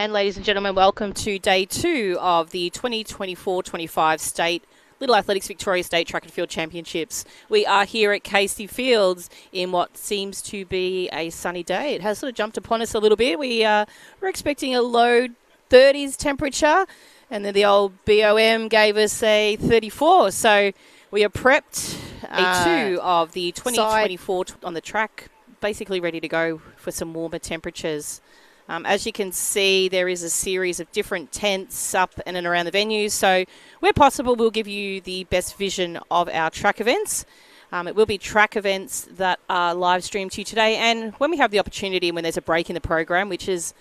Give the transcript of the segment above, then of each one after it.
And ladies and gentlemen, welcome to day 2 of the 2024-25 State Little Athletics Victoria State Track and Field Championships. We are here at Casey Fields in what seems to be a sunny day. It has sort of jumped upon us a little bit. We're expecting a low 30s temperature, and then the old BOM gave us a 34. So we are prepped. Day 2 of the 2024 on the track, basically ready to go for some warmer temperatures. As you can see, there is a series of different tents up and around the venue. So where possible, we'll give you the best vision of our track events. It will be track events that are live streamed to you today. And when we have the opportunity, when there's a break in the program, which is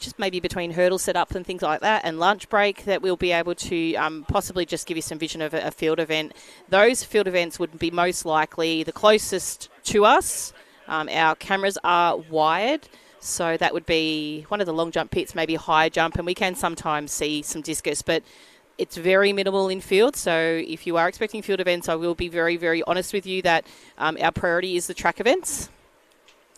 just maybe between hurdle setup and things like that and lunch break, that we'll be able to possibly just give you some vision of a field event. Those field events would be most likely the closest to us. Our cameras are wired. So that would be one of the long jump pits, maybe high jump, and we can sometimes see some discus, but it's very minimal in field. So if you are expecting field events, I will be very, very honest with you that our priority is the track events,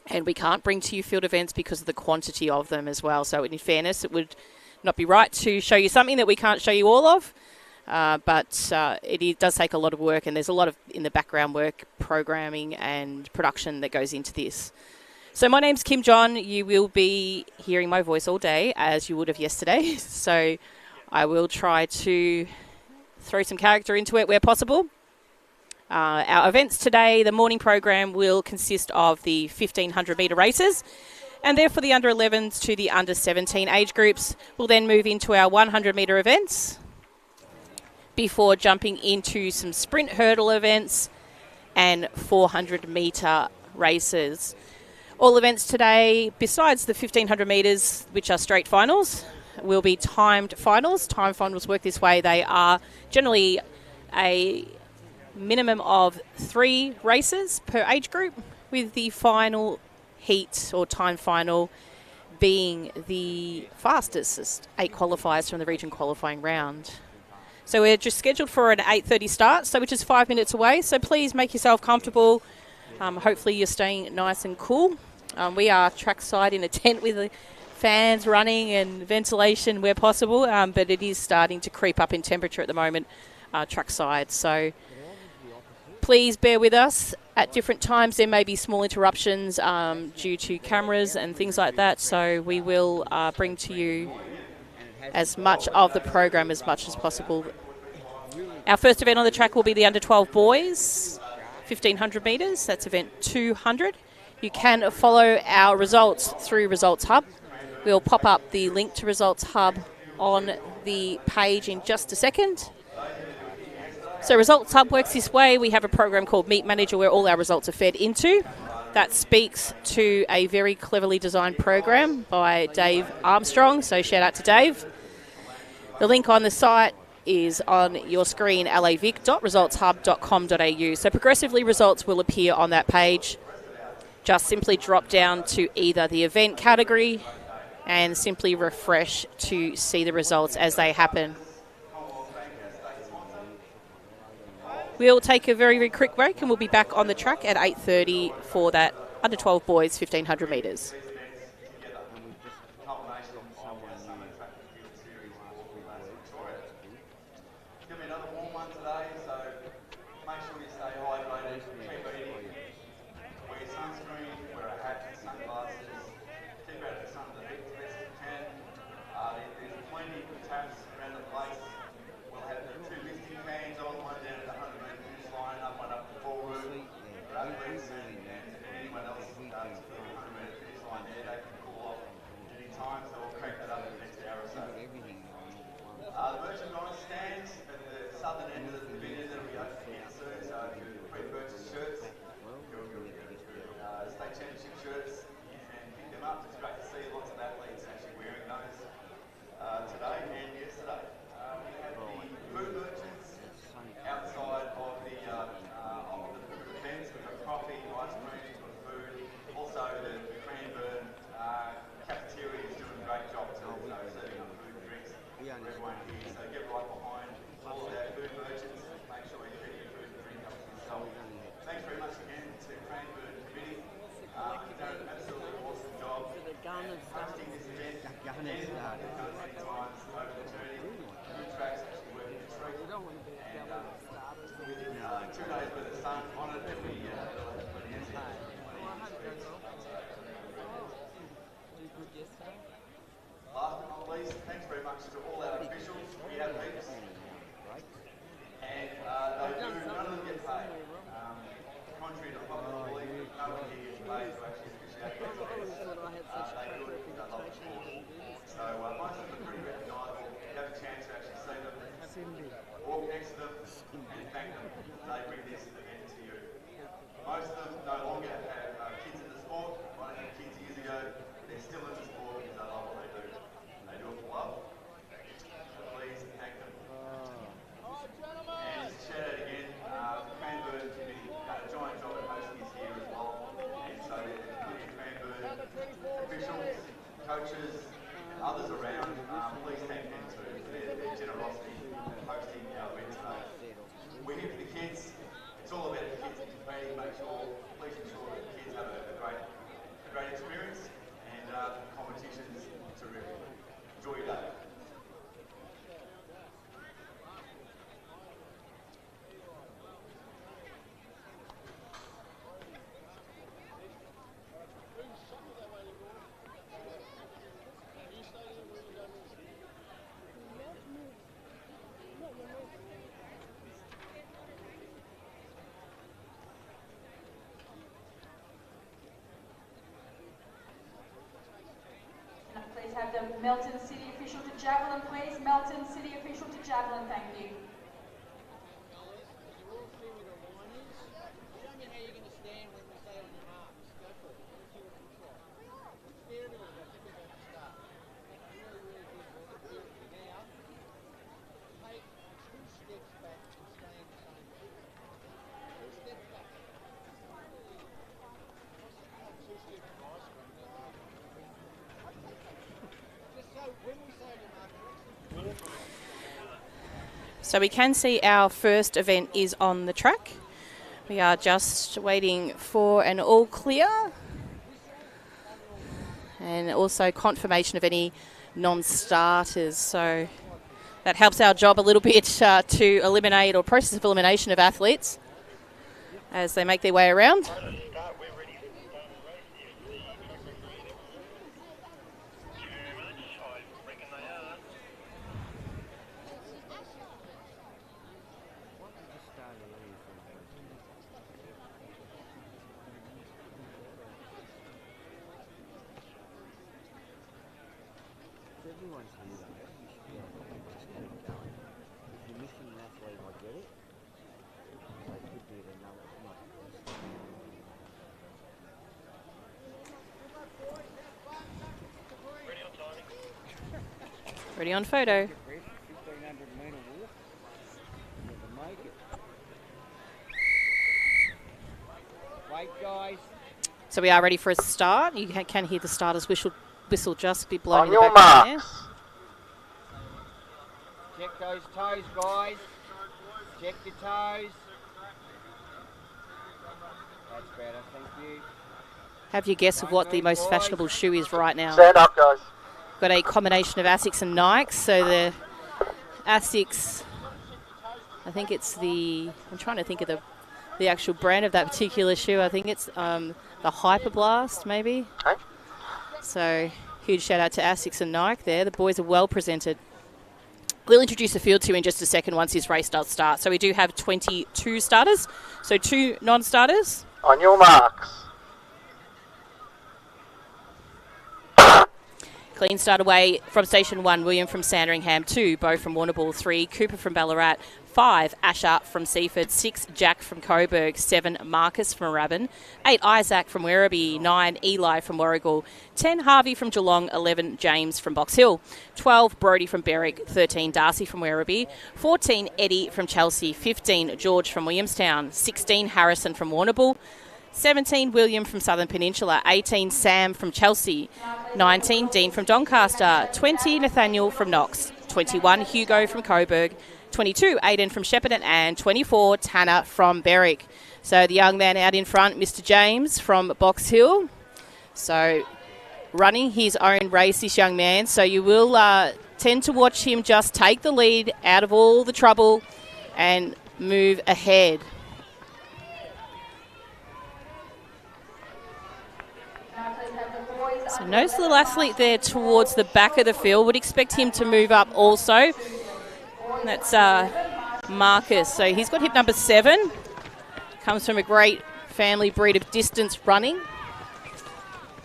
and we can't bring to you field events because of the quantity of them as well. So in fairness, it would not be right to show you something that we can't show you all of, but it does take a lot of work, and there's a lot of in the background work, programming and production that goes into this. So my name's Kim John. You will be hearing my voice all day, as you would have yesterday. So I will try to throw some character into it where possible. Our events today, the morning program will consist of the 1,500 metre races, and therefore the under 11s to the under 17 age groups. We'll then move into our 100 metre events before jumping into some sprint hurdle events and 400 metre races. All events today, besides the 1,500 metres, which are straight finals, will be timed finals. Time finals work this way. They are generally a minimum of 3 races per age group, with the final heat or time final being the fastest 8 qualifiers from the region qualifying round. So we're just scheduled for an 8:30 start, which is 5 minutes away. So please make yourself comfortable. Hopefully you're staying nice and cool. We are trackside in a tent with the fans running and ventilation where possible, but it is starting to creep up in temperature at the moment, trackside. So please bear with us. At different times there may be small interruptions due to cameras and things like that, so we will bring to you as much of the program as much as possible. Our first event on the track will be the under 12 boys, 1,500 metres. That's event 200. You can follow our results through Results Hub. We'll pop up the link to Results Hub on the page in just a second. So Results Hub works this way. We have a program called Meet Manager where all our results are fed into. That speaks to a very cleverly designed program by Dave Armstrong, so shout out to Dave. The link on the site is on your screen, lavic.resultshub.com.au. So progressively results will appear on that page. Just simply drop down to either the event category and simply refresh to see the results as they happen. We'll take a very, very quick break and we'll be back on the track at 8:30 for that under 12 boys 1,500 metres. Last but not least, thanks very much to all our officials. We have heaps. And none of them get paid. Contrary to popular belief, no one here gets paid to actually officiate these events. They do it, they love the sport. So most of them are pretty recognisable. You have a chance to actually see them, walk next to them, and thank them. They bring this event to you. Most of them no longer have kids in the sport. Might have had kids years ago. They're still in the sport because they love what they do. They do it for love. So please thank them. And just shout out again, the Cranbourne committee had a giant job at hosting us here as well. And so there's plenty of Cranbourne officials, coaches, and others around. Please thank them too for their generosity in hosting our event today. We're here for the kids. It's all about the kids competing. Please ensure that the kids have a great experience, and the competition's terrific. Enjoy your day. Please have the Melton City official to javelin, please. Melton City official to javelin, thank you. So we can see our first event is on the track. We are just waiting for an all clear and also confirmation of any non-starters. So that helps our job a little bit to eliminate, or process of elimination of athletes as they make their way around. Ready on photo. Wait, guys. So we are ready for a start. You can hear the starter's whistle just be blowing On in the your background marks. Check those toes, guys. Check your toes. That's better, thank you. Have your guess of what the most fashionable shoe is right now. Stand up, guys. Got a combination of Asics and Nikes. So the Asics, I think it's I'm trying to think of the actual brand of that particular shoe. I think it's the Hyperblast, maybe. Okay. So huge shout out to Asics and Nike there. The boys are well presented. We'll introduce the field to in just a second once this race does start. So we do have 22 starters, so 2 non-starters. On your marks. Clean start away from Station 1, William from Sandringham. 2, Beau from Warrnambool. 3, Cooper from Ballarat. 5, Asher from Seaford. 6, Jack from Coburg. 7, Marcus from Moorabbin. 8, Isaac from Werribee. 9, Eli from Warragul. 10, Harvey from Geelong. 11, James from Box Hill. 12, Brody from Berwick. 13, Darcy from Werribee. 14, Eddie from Chelsea. 15, George from Williamstown. 16, Harrison from Warrnambool. 17, William from Southern Peninsula. 18, Sam from Chelsea. 19, Dean from Doncaster. 20, Nathaniel from Knox. 21, Hugo from Coburg. 22, Aidan from Shepparton. And 24, Tanner from Berwick. So the young man out in front, Mr. James from Box Hill. So running his own race, this young man. So you will tend to watch him just take the lead out of all the trouble and move ahead. So notice the little athlete there towards the back of the field. Would expect him to move up also. That's Marcus. So he's got hip number 7. Comes from a great family breed of distance running.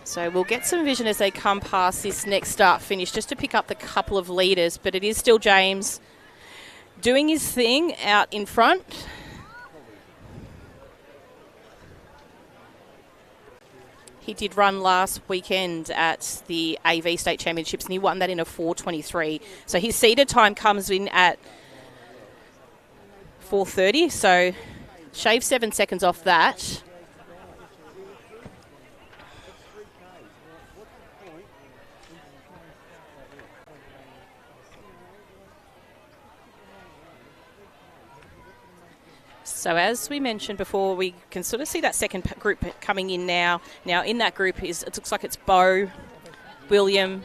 So we'll get some vision as they come past this next start finish just to pick up the couple of leaders. But it is still James doing his thing out in front. He did run last weekend at the AV State Championships and he won that in a 4:23. So his seeded time comes in at 4:30. So shave 7 seconds off that. So as we mentioned before, we can sort of see that second group coming in now. Now in that group it looks like it's Bo, William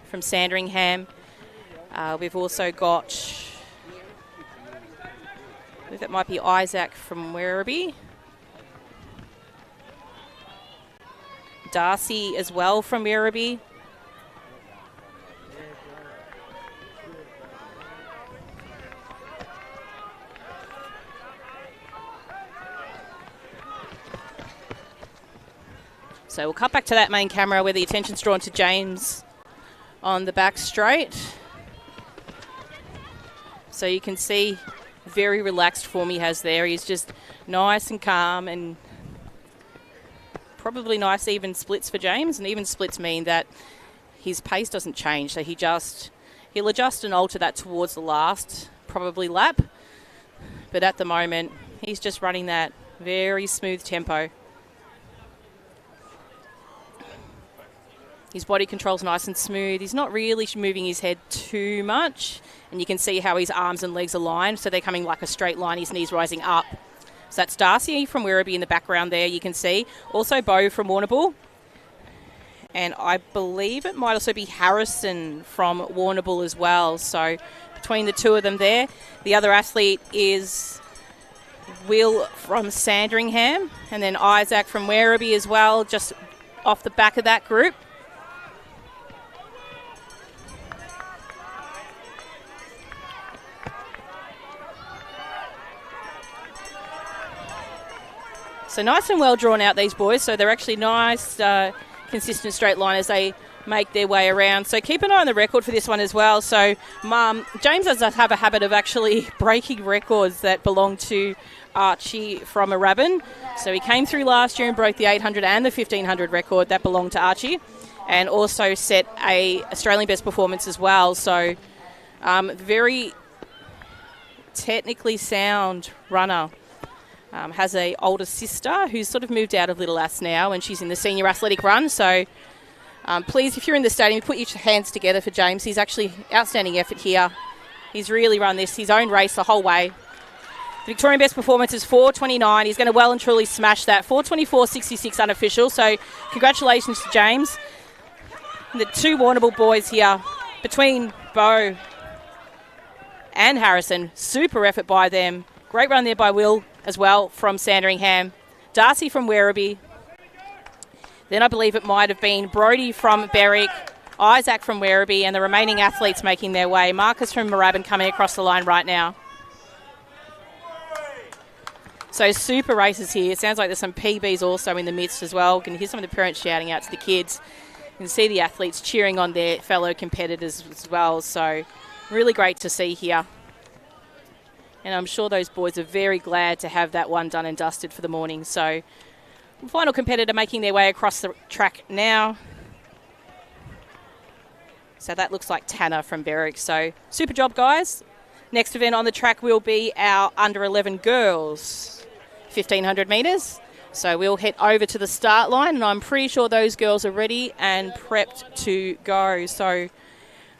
from Sandringham. We've also got, I believe that might be Isaac from Werribee. Darcy as well from Werribee. So we'll cut back to that main camera where the attention's drawn to James on the back straight. So you can see very relaxed form he has there. He's just nice and calm and probably nice even splits for James. And even splits mean that his pace doesn't change. So he'll adjust and alter that towards the last probably lap. But at the moment, he's just running that very smooth tempo. His body control's nice and smooth. He's not really moving his head too much. And you can see how his arms and legs align. So they're coming like a straight line, his knees rising up. So that's Darcy from Werribee in the background there, you can see. Also Bo from Warrnambool. And I believe it might also be Harrison from Warrnambool as well. So between the two of them there. The other athlete is Will from Sandringham. And then Isaac from Werribee as well, just off the back of that group. So nice and well drawn out, these boys. So they're actually nice, consistent straight line as they make their way around. So keep an eye on the record for this one as well. So James does have a habit of actually breaking records that belong to Archie from Moorabbin. So he came through last year and broke the 800 and the 1500 record that belonged to Archie, and also set a Australian best performance as well. So very technically sound runner. Has a older sister who's sort of moved out of Little Ass now, and she's in the senior athletic run. So please, if you're in the stadium, put your hands together for James. He's actually outstanding effort here. He's really run his own race the whole way. The Victorian best performance is 4:29. He's going to well and truly smash that. 4:24.66 unofficial. So congratulations to James. The two Warrnambool boys here between Bo and Harrison. Super effort by them. Great run there by Will as well from Sandringham. Darcy from Werribee. Then I believe it might have been Brodie from Berwick, Isaac from Werribee, and the remaining athletes making their way. Marcus from Moorabbin coming across the line right now. So super races here. It sounds like there's some PBs also in the midst as well. You can hear some of the parents shouting out to the kids. You can see the athletes cheering on their fellow competitors as well. So really great to see here. And I'm sure those boys are very glad to have that one done and dusted for the morning. So final competitor making their way across the track now. So that looks like Tanner from Berwick. So super job, guys. Next event on the track will be our under 11 girls, 1500 metres. So we'll head over to the start line, and I'm pretty sure those girls are ready and prepped to go. So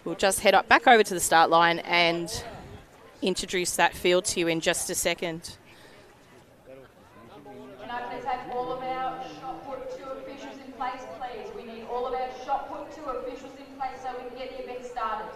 we'll just head up back over to the start line and introduce that field to you in just a second. Can I please have all of our shot put 2 officials in place, please? We need all of our shot put 2 officials in place so we can get the event started.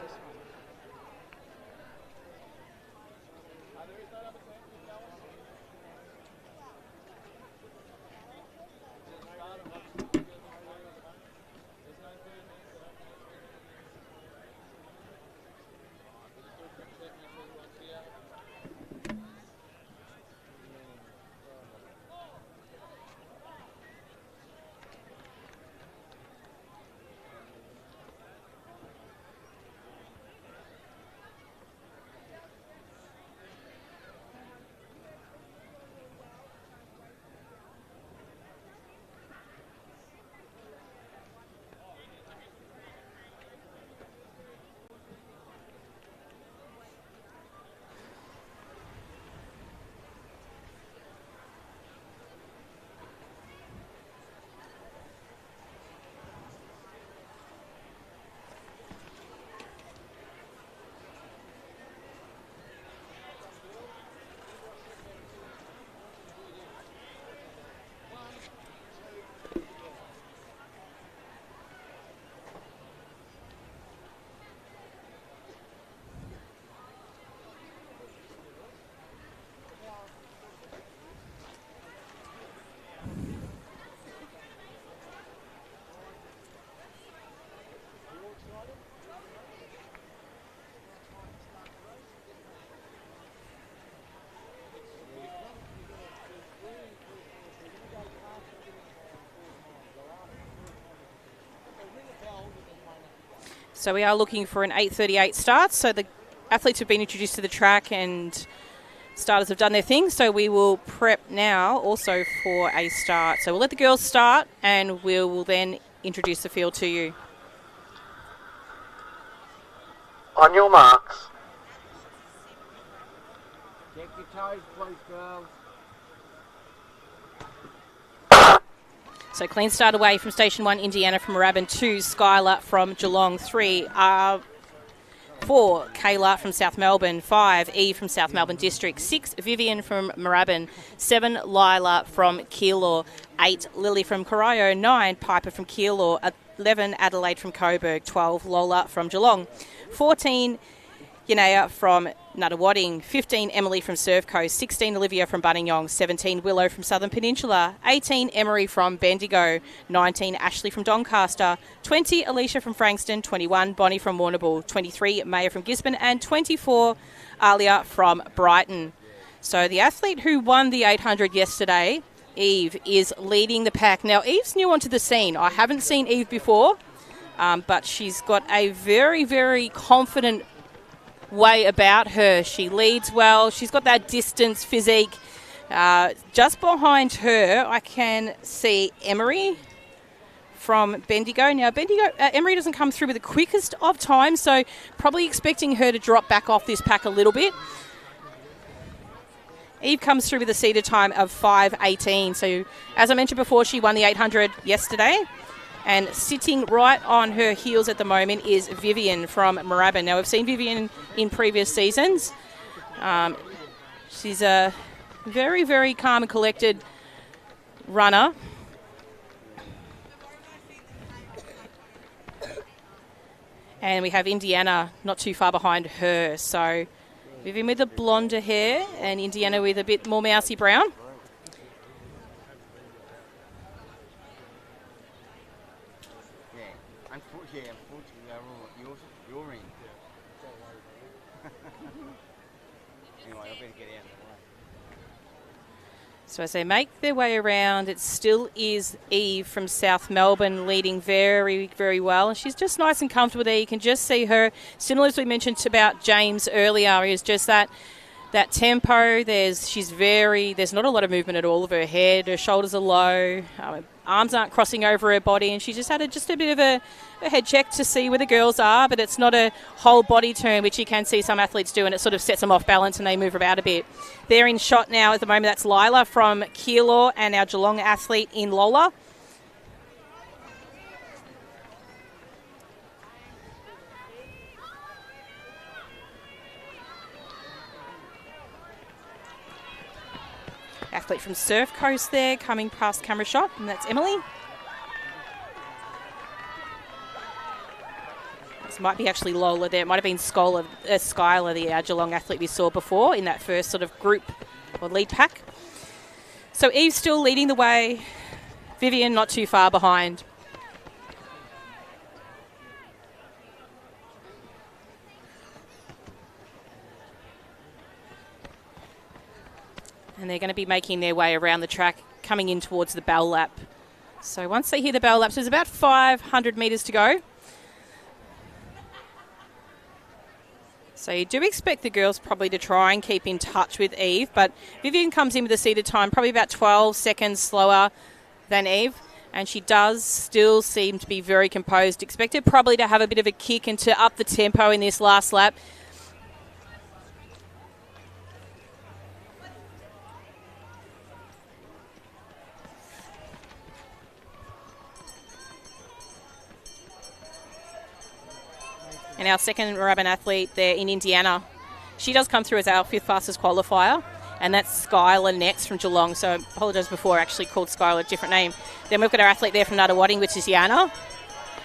So we are looking for an 8:38 start. So the athletes have been introduced to the track and starters have done their thing. So we will prep now also for a start. So we'll let the girls start and we will then introduce the field to you. On your marks. Check your toes, please, girls. So clean start away from Station 1, Indiana from Moorabbin. 2, Skylar from Geelong. 3, 4, Kayla from South Melbourne. 5, Eve from South Melbourne District. 6, Vivian from Moorabbin. 7, Lila from Keilor. 8, Lily from Corio. 9, Piper from Keilor. 11, Adelaide from Coburg. 12, Lola from Geelong. 14, Yanea from Nuttawading. 15, Emily from Surf Coast. 16, Olivia from Buninyong. 17, Willow from Southern Peninsula. 18, Emery from Bendigo. 19, Ashley from Doncaster. 20, Alicia from Frankston. 21, Bonnie from Warrnambool. 23, Maya from Gisborne. And 24, Alia from Brighton. So the athlete who won the 800 yesterday, Eve, is leading the pack. Now, Eve's new onto the scene. I haven't seen Eve before, but she's got a very, very confident way about her. She leads well. She's got that distance physique. Just behind her, I can see Emery from Bendigo. Now, Emery doesn't come through with the quickest of times, so probably expecting her to drop back off this pack a little bit. Eve comes through with a seated time of 5:18. So, as I mentioned before, she won the 800 yesterday. And sitting right on her heels at the moment is Vivian from Moorabbin. Now, we've seen Vivian in previous seasons. She's a very, very calm and collected runner. And we have Indiana not too far behind her. So, Vivian with the blonder hair and Indiana with a bit more mousy brown. Unfortunately, you're in. Anyway, I better get out of the way. So as they make their way around, it still is Eve from South Melbourne leading very, very well. And she's just nice and comfortable there. You can just see her, similar as we mentioned about James earlier, is just that tempo. There's not a lot of movement at all of her head. Her shoulders are low. Arms aren't crossing over her body, and she just had just a bit of a head check to see where the girls are, but it's not a whole body turn, which you can see some athletes do, and it sort of sets them off balance and they move about a bit. They're in shot now at the moment. That's Lila from Keilor and our Geelong athlete in Lola. Athlete from Surf Coast there coming past camera shot, and that's Emily. This might be actually Lola there. It might have been Skylar, the Geelong athlete we saw before in that first sort of group or lead pack. So Eve's still leading the way. Vivian not too far behind. And they're going to be making their way around the track, coming in towards the bell lap. So once they hear the bell lap, so there's about 500 metres to go. So you do expect the girls probably to try and keep in touch with Eve, but Vivian comes in with a seated time, probably about 12 seconds slower than Eve, and she does still seem to be very composed. Expected probably to have a bit of a kick and to up the tempo in this last lap. And our second Moorabbin athlete there in Indiana, she does come through as our 5th fastest qualifier, and that's Skylar next from Geelong. So I apologise before, I actually called Skylar a different name. Then we've got our athlete there from Nuttawading, which is Yana,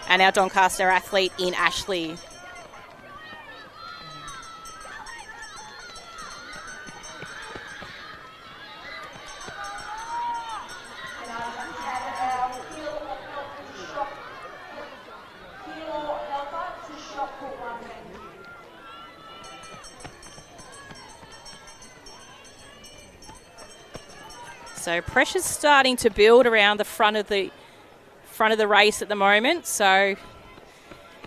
and our Doncaster athlete in Ashley. So pressure's starting to build around the front of the race at the moment. So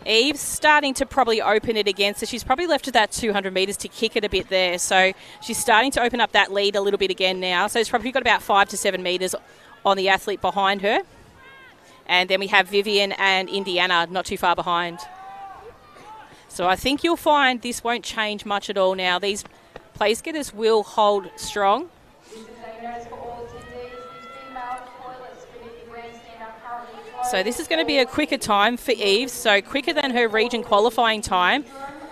Eve's starting to probably open it again, so she's probably left to that 200 metres to kick it a bit there. So she's starting to open up that lead a little bit again now. So it's probably got about 5 to 7 metres on the athlete behind her. And then we have Vivian and Indiana not too far behind. So I think you'll find this won't change much at all now. These place getters will hold strong. So this is going to be a quicker time for Eve, so quicker than her region qualifying time.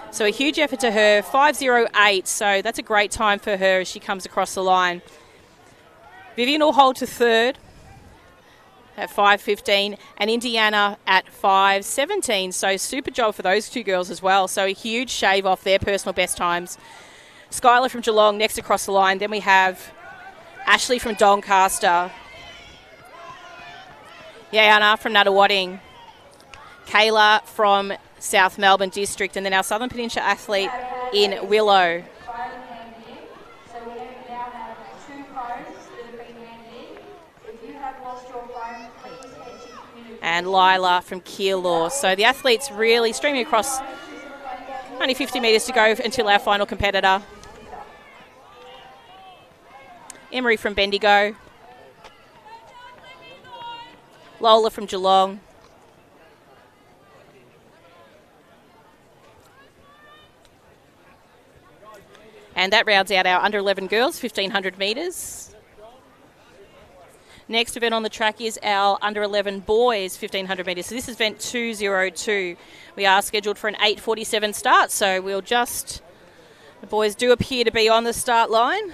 So a huge effort to her, 5:08, so that's a great time for her as she comes across the line. Vivian will hold to third at 5:15 and Indiana at 5:17, so super job for those two girls as well. So a huge shave off their personal best times. Skylar from Geelong next across the line. Then we have Ashley from Doncaster. Yana from Nuttawading, Kayla from South Melbourne District, and then our Southern Peninsula athlete in Willow. So we now have 2 phones that have been handed in. If you have lost your phone, please head to community. And Lila from Keilor. So the athletes really streaming across. Only 50 metres to go until our final competitor. Emery from Bendigo. Lola from Geelong. And that rounds out our under 11 girls, 1,500 metres. Next event on the track is our under 11 boys, 1,500 metres. So this is event 202. We are scheduled for an 8:47 start, so the boys do appear to be on the start line.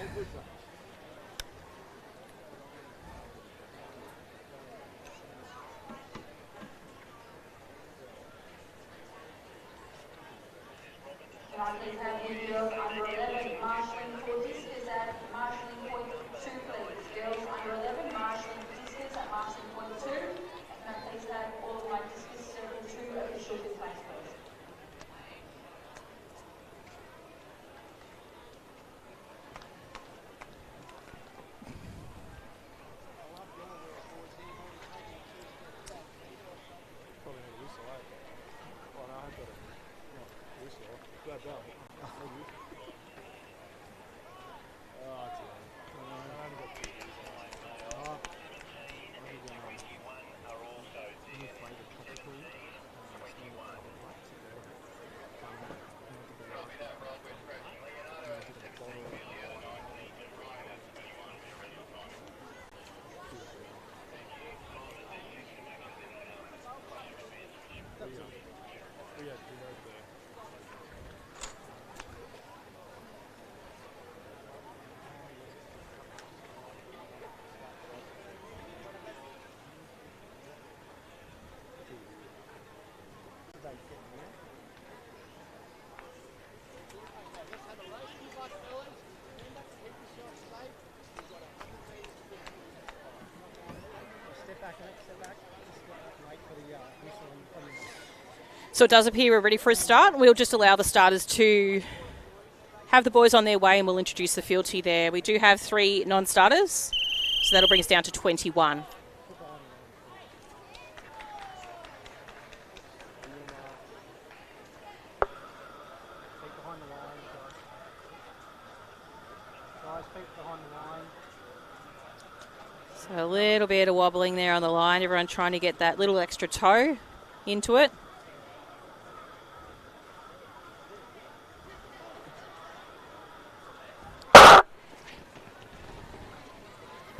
So it does appear we're ready for a start. We'll just allow the starters to have the boys on their way and we'll introduce the field to you there. We do have 3 non-starters, so that'll bring us down to 21. So a little bit of wobbling there on the line. Everyone trying to get that little extra toe into it.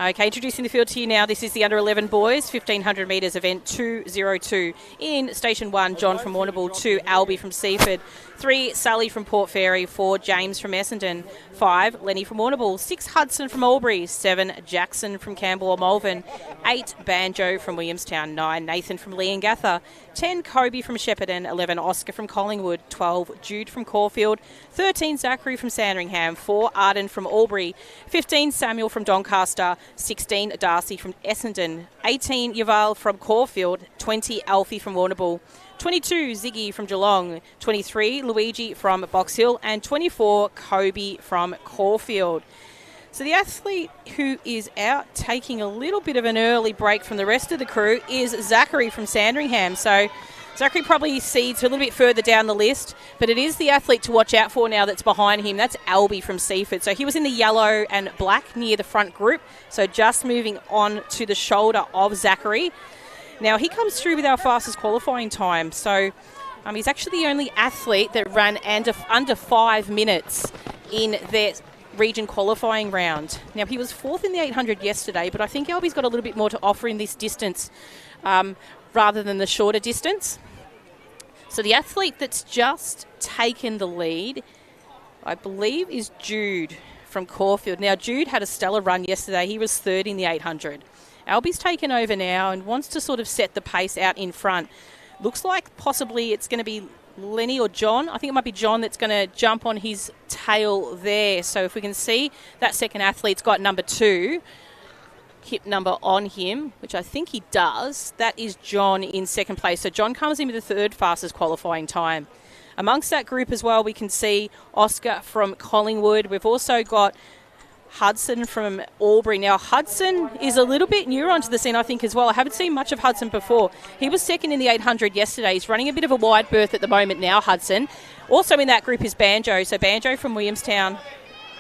Okay, introducing the field to you now. This is the under 11 boys, 1,500 metres event 202. In station 1, John from Warrnambool, 2, Albie from Seaford, 3, Sally from Port Fairy, 4, James from Essendon, 5, Lenny from Warrnambool, 6, Hudson from Albury, 7, Jackson from Campbell or Malvern, 8, Banjo from Williamstown, 9, Nathan from Leongatha, 10, Kobe from Shepparton, 11, Oscar from Collingwood, 12, Jude from Caulfield, 13, Zachary from Sandringham, 4, Arden from Albury, 15, Samuel from Doncaster, 16, Darcy from Essendon, 18, Yuval from Caulfield, 20, Alfie from Warrnambool, 22, Ziggy from Geelong, 23, Luigi from Box Hill, and 24, Kobe from Caulfield. So the athlete who is out taking a little bit of an early break from the rest of the crew is Zachary from Sandringham. So Zachary probably seeds a little bit further down the list, but it is the athlete to watch out for now that's behind him. That's Albie from Seaford. So he was in the yellow and black near the front group, so just moving on to the shoulder of Zachary. Now, he comes through with our fastest qualifying time, so he's actually the only athlete that ran under 5 minutes in their region qualifying round. Now, he was 4th in the 800 yesterday, but I think Albie's got a little bit more to offer in this distance rather than the shorter distance. So the athlete that's just taken the lead, I believe, is Jude from Caulfield. Now, Jude had a stellar run yesterday. He was 3rd in the 800. Albie's taken over now and wants to sort of set the pace out in front. Looks like possibly it's going to be Lenny or John. I think it might be John that's going to jump on his tail there. So if we can see that second athlete's got number 2 hip number on him, which I think he does, that is John in second place. So John comes in with the 3rd fastest qualifying time. Amongst that group as well, we can see Oscar from Collingwood. We've also got Hudson from Albury. Now, Hudson is a little bit newer onto the scene, I think, as well. I haven't seen much of Hudson before. He was 2nd in the 800 yesterday. He's running a bit of a wide berth at the moment now, Hudson. Also in that group is Banjo. So Banjo from Williamstown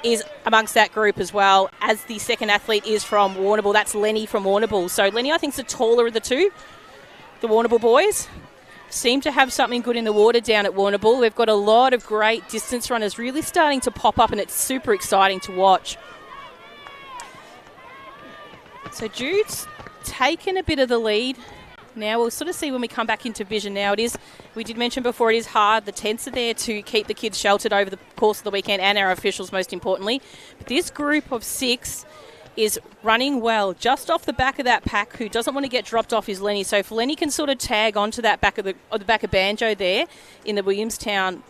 is amongst that group as well, as the second athlete is from Warrnambool. That's Lenny from Warrnambool. So Lenny, I think, is the taller of the two. The Warrnambool boys seem to have something good in the water down at Warrnambool. We've got a lot of great distance runners really starting to pop up, and it's super exciting to watch. So Jude's taken a bit of the lead. Now we'll sort of see when we come back into vision now. We did mention before, it is hard. The tents are there to keep the kids sheltered over the course of the weekend, and our officials most importantly. But this group of 6 is running well. Just off the back of that pack, who doesn't want to get dropped off is Lenny. So if Lenny can sort of tag onto that back of the back of Banjo there in the Williamstown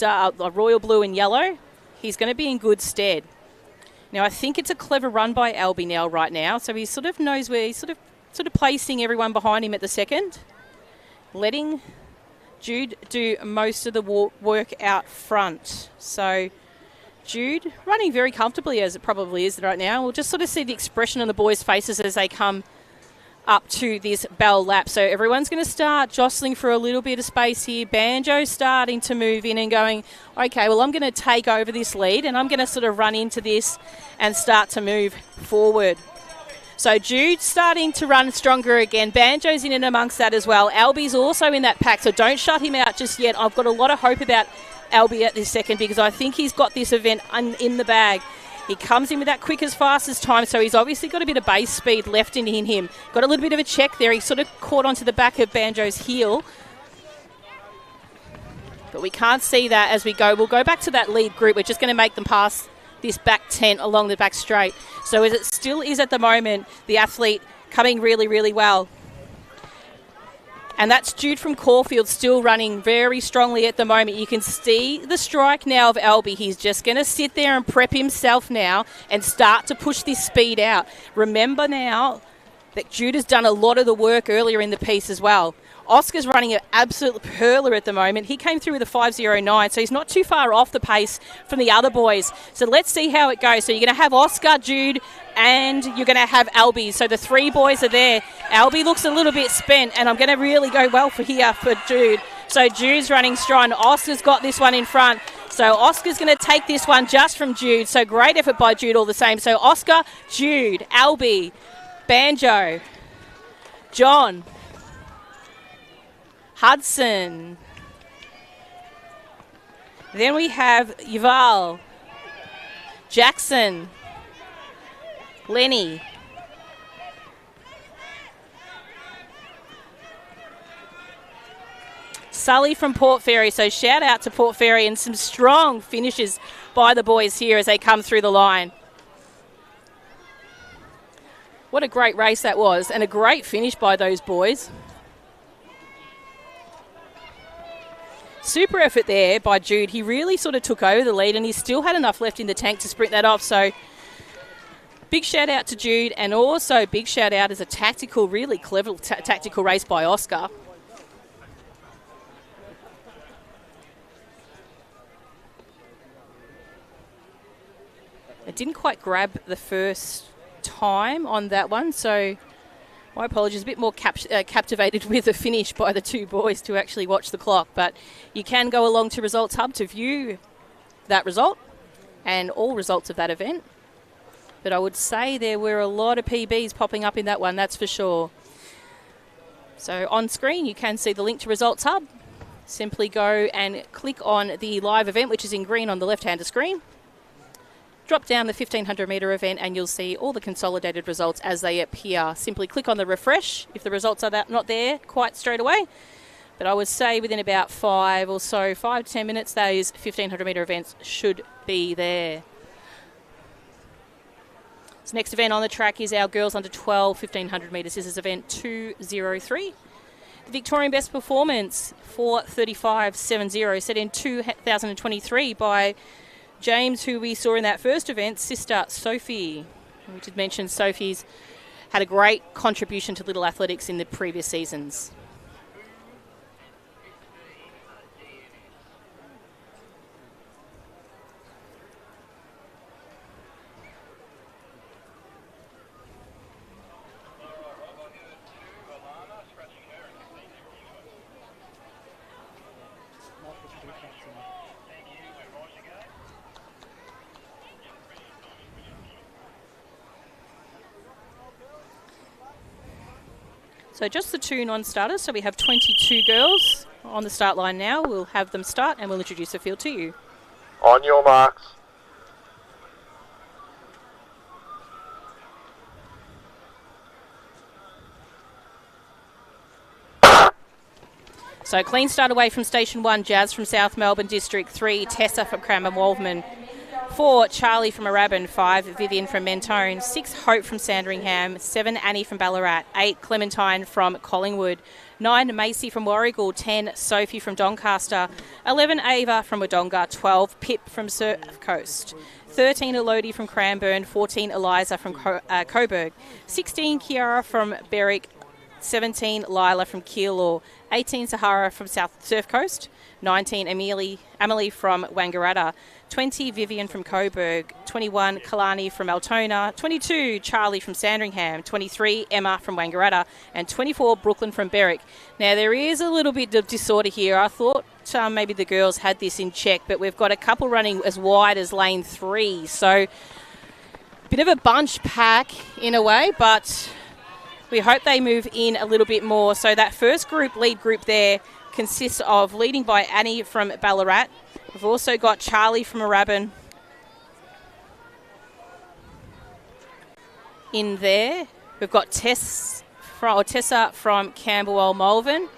royal blue and yellow, he's going to be in good stead. Now, I think it's a clever run by Albie now, right now. So he sort of knows where he's sort of placing everyone behind him at the second, letting Jude do most of the work out front. So Jude running very comfortably, as it probably is right now. We'll just sort of see the expression on the boys' faces as they come up to this bell lap. So everyone's going to start jostling for a little bit of space here. Banjo's starting to move in and going, okay, well, I'm going to take over this lead and I'm going to sort of run into this and start to move forward. So Jude's starting to run stronger again. Banjo's in and amongst that as well. Albie's also in that pack, so don't shut him out just yet. I've got a lot of hope about Albie at this second because I think he's got this event in the bag. He comes in with that quick as fastest time, so he's obviously got a bit of base speed left in him. Got a little bit of a check there. He sort of caught onto the back of Banjo's heel. But we can't see that as we go. We'll go back to that lead group. We're just going to make them pass this back tent along the back straight. So as it still is at the moment, the athlete coming really, really well. And that's Jude from Caulfield still running very strongly at the moment. You can see the strike now of Albie. He's just going to sit there and prep himself now and start to push this speed out. Remember now that Jude has done a lot of the work earlier in the piece as well. Oscar's running an absolute hurler at the moment. He came through with a 5:09, so he's not too far off the pace from the other boys. So let's see how it goes. So you're going to have Oscar, Jude, and you're going to have Albie. So the 3 boys are there. Albie looks a little bit spent, and I'm going to really go well for Jude. So Jude's running strong. Oscar's got this one in front. So Oscar's going to take this one just from Jude. So great effort by Jude all the same. So Oscar, Jude, Albie, Banjo, John, Hudson. Then we have Yuval, Jackson, Lenny, Sully from Port Fairy. So shout out to Port Fairy and some strong finishes by the boys here as they come through the line. What a great race that was, and a great finish by those boys. Super effort there by Jude. He really sort of took over the lead, and he still had enough left in the tank to sprint that off. So big shout out to Jude, and also big shout out as a tactical, really clever tactical race by Oscar. It didn't quite grab the first time on that one, so My apologies, a bit more captivated with the finish by the two boys to actually watch the clock. But you can go along to Results Hub to view that result and all results of that event. But I would say there were a lot of PBs popping up in that one, that's for sure. So on screen, you can see the link to Results Hub. Simply go and click on the live event, which is in green on the left-hand screen. Drop down the 1500 metre event and you'll see all the consolidated results as they appear. Simply click on the refresh if the results are not there quite straight away. But I would say within about 5 to 10 minutes, those 1500 metre events should be there. This next event on the track is our girls under 12 1500 metres. This is event 203. The Victorian best performance, 4:35.70, set in 2023 by James, who we saw in that first event, sister Sophie. We did mention Sophie's had a great contribution to Little Athletics in the previous seasons. So just the two non-starters. So we have 22 girls on the start line now. We'll have them start and we'll introduce the field to you. On your marks. So clean start away from Station 1, Jazz from South Melbourne District. 3, Tessa from Cranbourne Waltham. 4, Charlie from Moorabbin. 5, Vivian from Mentone. 6, Hope from Sandringham. 7, Annie from Ballarat. 8, Clementine from Collingwood. 9, Macy from Warragul. 10, Sophie from Doncaster. 11, Ava from Wodonga. 12, Pip from Surf Coast. 13, Elodie from Cranbourne. 14, Eliza from Coburg. 16, Kiara from Berwick. 17, Lila from Keilor. 18, Sahara from South Surf Coast. 19, Amelie from Wangaratta. 20, Vivian from Coburg. 21, Kalani from Altona. 22, Charlie from Sandringham. 23, Emma from Wangaratta. And 24, Brooklyn from Berwick. Now, there is a little bit of disorder here. I thought maybe the girls had this in check, but we've got a couple running as wide as lane 3. So, bit of a bunch pack in a way, but we hope they move in a little bit more. So that first lead group there consists of leading by Annie from Ballarat. We've also got Charlie from Moorabbin in there. We've got Tessa from Camberwell Malvern.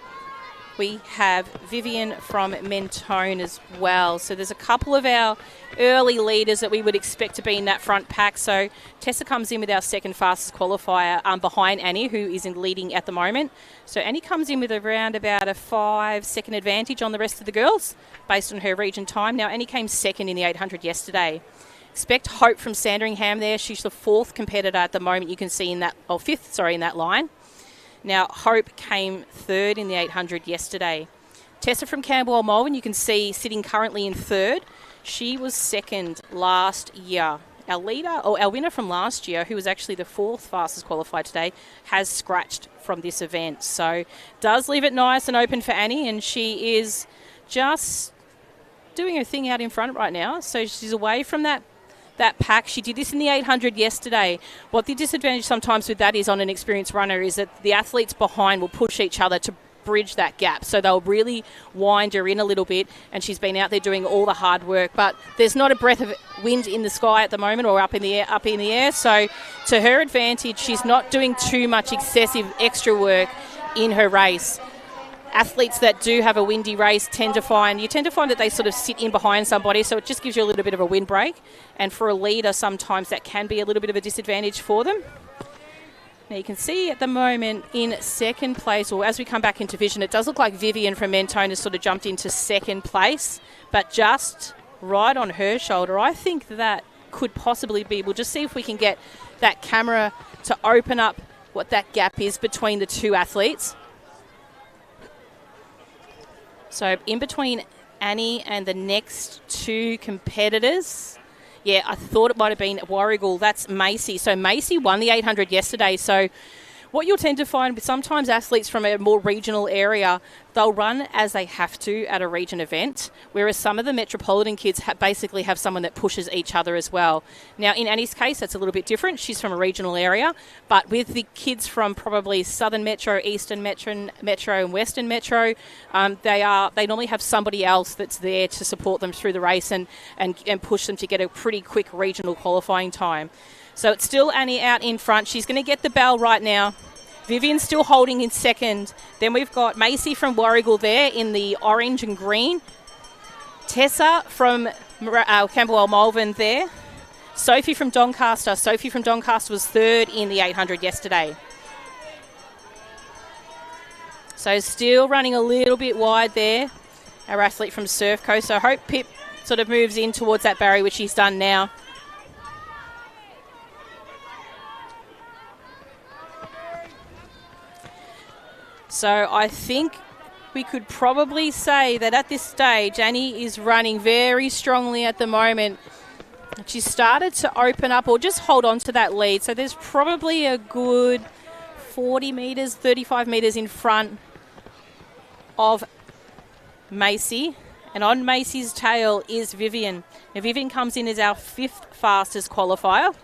We have Vivian from Mentone as well. So there's a couple of our early leaders that we would expect to be in that front pack. So Tessa comes in with our second fastest qualifier behind Annie, who is in leading at the moment. So Annie comes in with around about a 5-second advantage on the rest of the girls based on her region time. Now, Annie came second in the 800 yesterday. Expect Hope from Sandringham there. She's the 4th competitor at the moment you can see in that, or 5th, sorry, in that line. Now, Hope came 3rd in the 800 yesterday. Tessa from Camberwell Malvern, you can see sitting currently in 3rd. She was 2nd last year. Our winner from last year, who was actually the 4th fastest qualified today, has scratched from this event. So, does leave it nice and open for Annie, and she is just doing her thing out in front right now. So, she's away from that pack. She did this in the 800 yesterday. What the disadvantage sometimes with that is on an experienced runner is that the athletes behind will push each other to bridge that gap. So they'll really wind her in a little bit, and she's been out there doing all the hard work. But there's not a breath of wind in the sky at the moment, or up in the air. So to her advantage, she's not doing too much excessive extra work in her race. Athletes that do have a windy race tend to find that they sort of sit in behind somebody, so it just gives you a little bit of a windbreak. And for a leader, sometimes that can be a little bit of a disadvantage for them. Now you can see at the moment in 2nd place, or as we come back into vision, it does look like Vivian from Mentone has sort of jumped into 2nd place, but just right on her shoulder. I think that could possibly be, we'll just see if we can get that camera to open up what that gap is between the two athletes. So in between Annie and the next two competitors, yeah, I thought it might have been Warragul. That's Macy. So Macy won the 800 yesterday. So what you'll tend to find with sometimes athletes from a more regional area, they'll run as they have to at a region event, whereas some of the metropolitan kids basically have someone that pushes each other as well. Now, in Annie's case, that's a little bit different. She's from a regional area, but with the kids from probably Southern Metro, Eastern Metro, and Western Metro, they normally have somebody else that's there to support them through the race and push them to get a pretty quick regional qualifying time. So it's still Annie out in front. She's going to get the bell right now. Vivian's still holding in second. Then we've got Macy from Warragul there in the orange and green. Tessa from Camberwell Malvern there. Sophie from Doncaster. Sophie from Doncaster was third in the 800 yesterday. So still running a little bit wide there, our athlete from Surf Coast. So I hope Pip sort of moves in towards that barrier, which he's done now. So I think we could probably say that at this stage, Annie is running very strongly at the moment. She started to open up or just hold on to that lead. So there's probably a good 40 metres, 35 metres in front of Macy. And on Macy's tail is Vivian. Now Vivian comes in as our 5th fastest qualifier.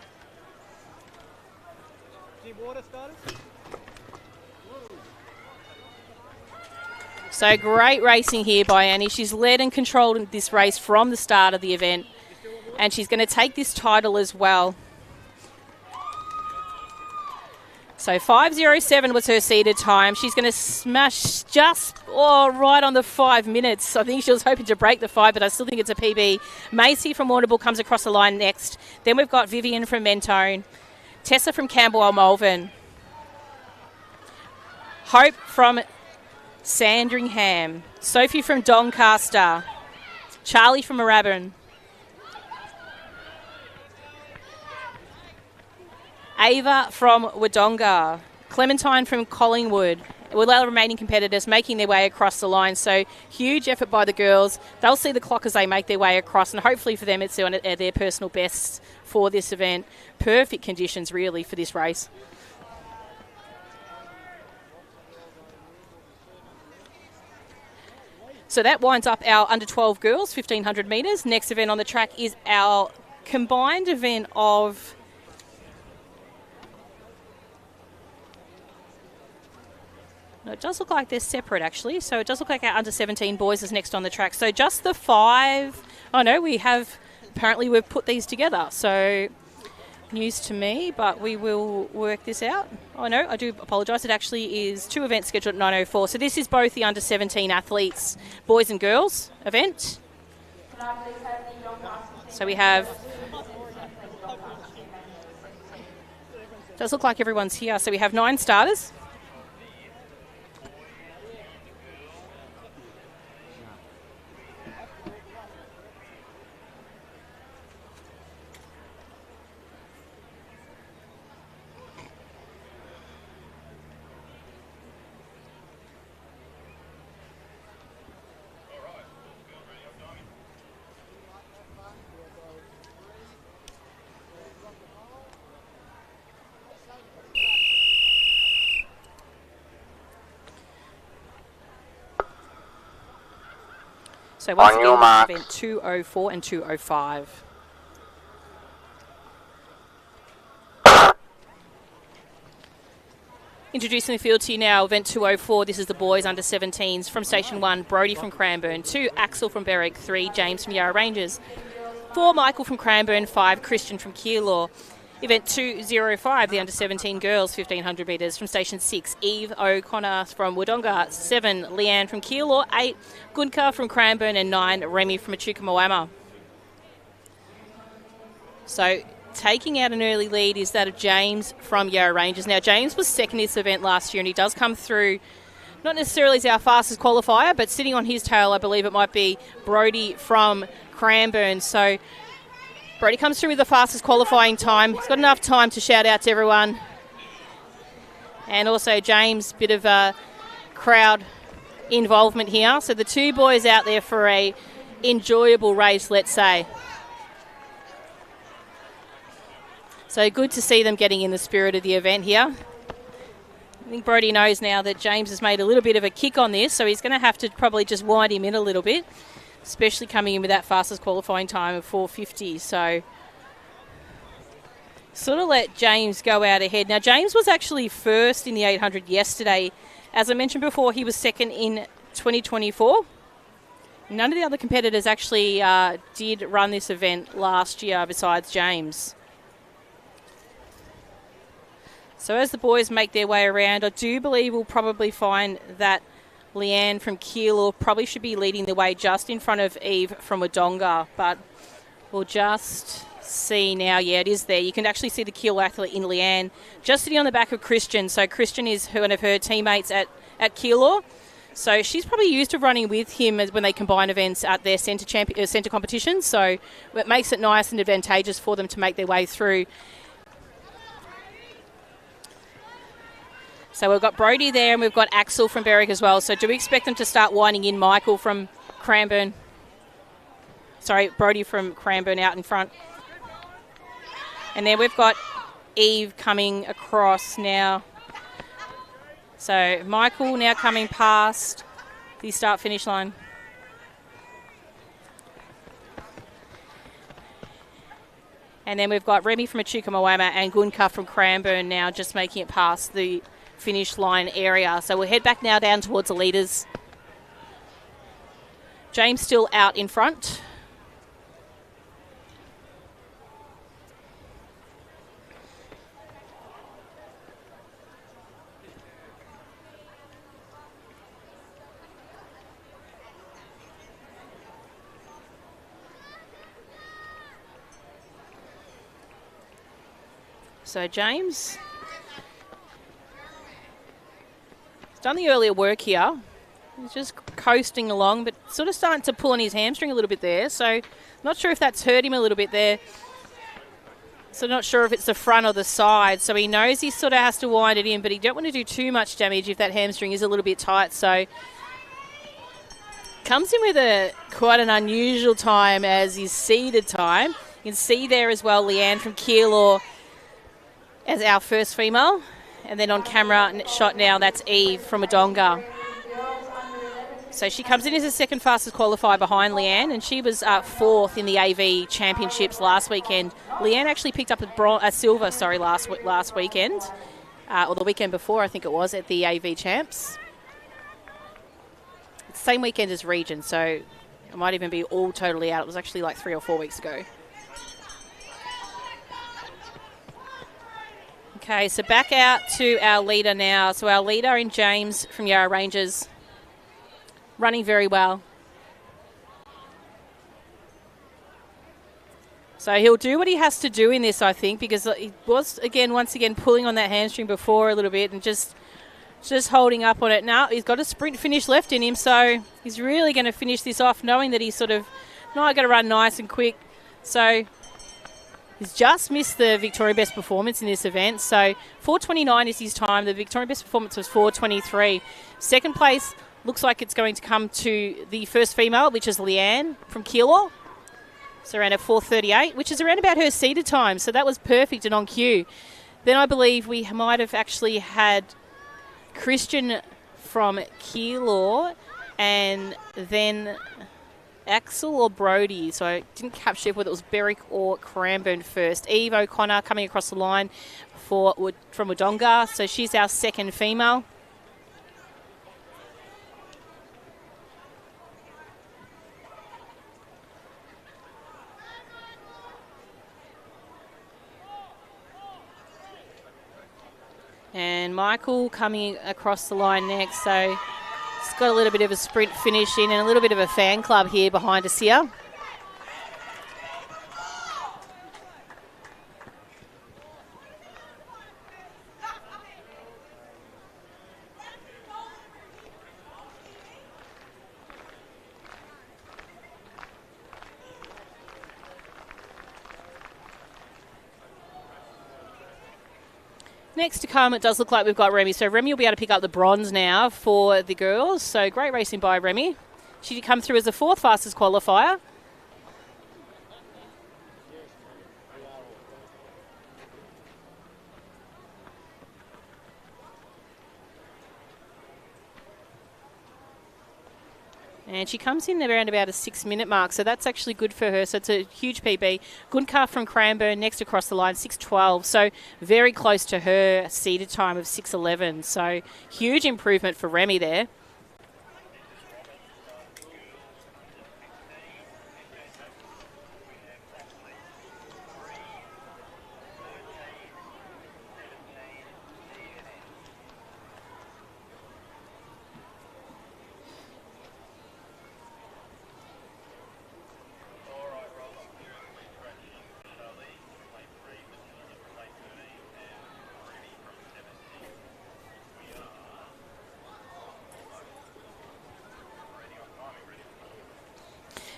So great racing here by Annie. She's led and controlled this race from the start of the event. And she's going to take this title as well. So 5:07 was her seeded time. She's going to smash just right on the 5 minutes. I think she was hoping to break the 5, but I still think it's a PB. Macy from Warrnambool comes across the line next. Then we've got Vivian from Mentone. Tessa from Camberwell Malvern. Hope from Sandringham. Sophie from Doncaster. Charlie from Moorabbin. Ava from Wodonga. Clementine from Collingwood. With our remaining competitors making their way across the line. So huge effort by the girls. They'll see the clock as they make their way across, and hopefully for them it's their personal bests for this event. Perfect conditions really for this race. So that winds up our under 12 girls, 1,500 metres. Next event on the track is our combined event of no, it does look like they're separate actually. So it does look like our under 17 boys is next on the track. So just the 5. Oh no, apparently we've put these together. So news to me, but we will work this out. Oh no, I do apologise. It actually is 2 events scheduled at 9:04. So this is both the under 17 athletes, boys and girls event. So we have, does look like everyone's here. So we have 9 starters. So once again, event 204 and 205. Introducing the field to you now, event 204. This is the boys under 17s from Station 1, Brody from Cranbourne, 2, Axel from Berwick, 3, James from Yarra Rangers, 4, Michael from Cranbourne, 5, Christian from Keilor. Event 205, the under 17 girls, 1,500 metres from Station 6, Eve O'Connor from Wodonga, 7, Leanne from Keilor, 8, Gunka from Cranbourne, and 9, Remy from Echuca Moama. So taking out an early lead is that of James from Yarra Rangers. Now James was second this event last year, and he does come through not necessarily as our fastest qualifier, but sitting on his tail I believe it might be Brody from Cranbourne. So Brody comes through with the fastest qualifying time. He's got enough time to shout out to everyone. And also James, bit of a crowd involvement here. So the 2 boys out there for a enjoyable race, let's say. So good to see them getting in the spirit of the event here. I think Brodie knows now that James has made a little bit of a kick on this, so he's going to have to probably just wind him in a little bit, especially coming in with that fastest qualifying time of 4:50. So sort of let James go out ahead. Now, James was actually first in the 800 yesterday. As I mentioned before, he was second in 2024. None of the other competitors actually did run this event last year besides James. So as the boys make their way around, I do believe we'll probably find that Leanne from Keilor probably should be leading the way just in front of Eve from Wodonga. But we'll just see now. Yeah, it is there. You can actually see the Keilor athlete in Leanne just sitting on the back of Christian. So Christian is one of her teammates at Keilor. So she's probably used to running with him when they combine events at their centre competitions. So it makes it nice and advantageous for them to make their way through. So we've got Brodie there and we've got Axel from Berwick as well. So do we expect them to start winding in Michael from Cranbourne? Sorry, Brodie from Cranbourne out in front. And then we've got Eve coming across now. So Michael now coming past the start-finish line. And then we've got Remy from Echuca Moama and Gunka from Cranbourne now just making it past the finish line area. So we'll head back now down towards the leaders. James still out in front. So James he's done the earlier work here. He's just coasting along, but sort of starting to pull on his hamstring a little bit there. So not sure if that's hurt him a little bit there. So not sure if it's the front or the side. So he knows he sort of has to wind it in, but he don't want to do too much damage if that hamstring is a little bit tight. So comes in with quite an unusual time as his seeded time. You can see there as well Leanne from Keilor as our first female. And then on camera shot now, that's Eve from Wodonga. So she comes in as the second fastest qualifier behind Leanne, and she was fourth in the AV Championships last weekend. Leanne actually picked up a silver, last weekend, or the weekend before, I think it was, at the AV Champs. It's the same weekend as Region, so it might even be all totally out. It was actually like 3 or 4 weeks ago. Okay, so back out to our leader now. So our leader in James from Yarra Rangers, running very well. So he'll do what he has to do in this, I think, because he was, once again, pulling on that hamstring before a little bit and just holding up on it. Now he's got a sprint finish left in him, so he's really going to finish this off knowing that he's sort of not going to run nice and quick. So he's just missed the Victoria Best Performance in this event. So 4:29 is his time. The Victoria Best Performance was 4:23. Second place looks like it's going to come to the first female, which is Leanne from Keilor. So around at 4:38, which is around about her seeded time. So that was perfect and on cue. Then I believe we might have actually had Christian from Keilor and then Axel or Brodie. So I didn't capture whether it was Berwick or Cranbourne first. Eve O'Connor coming across the line from Wodonga. So she's our second female. And Michael coming across the line next. So he's got a little bit of a sprint finish in and a little bit of a fan club here behind us here. Next to come, it does look like we've got Remy. So Remy will be able to pick up the bronze now for the girls. So great racing by Remy. She did come through as the fourth fastest qualifier. And she comes in around about a 6-minute mark, so that's actually good for her. So it's a huge PB. Gunka from Cranbourne next across the line, 6:12. So very close to her seeded time of 6:11. So huge improvement for Remy there.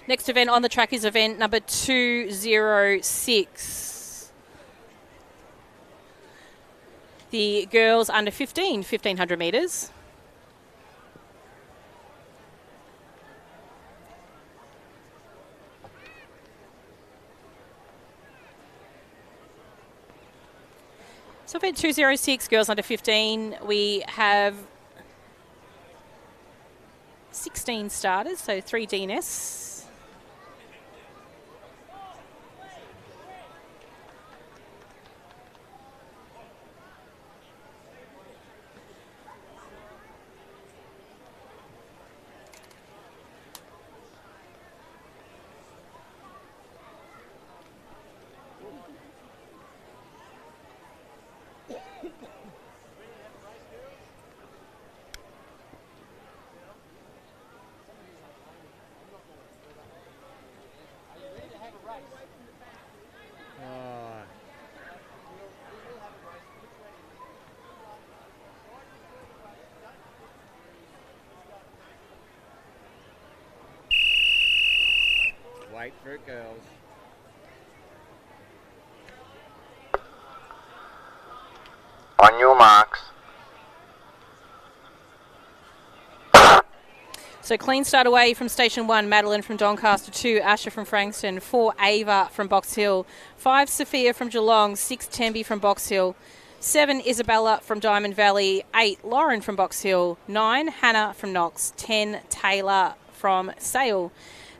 Next event on the track is event number 206. The girls under 15, 1,500 metres. So event 206, girls under 15, we have 16 starters, so 3 DNS. Wait for it, girls. On your marks. So clean start away from Station 1, Madeline from Doncaster, 2, Asher from Frankston, 4, Ava from Box Hill, 5, Sophia from Geelong, 6, Temby from Box Hill, 7, Isabella from Diamond Valley, 8, Lauren from Box Hill, 9, Hannah from Knox, 10, Taylor from Sale,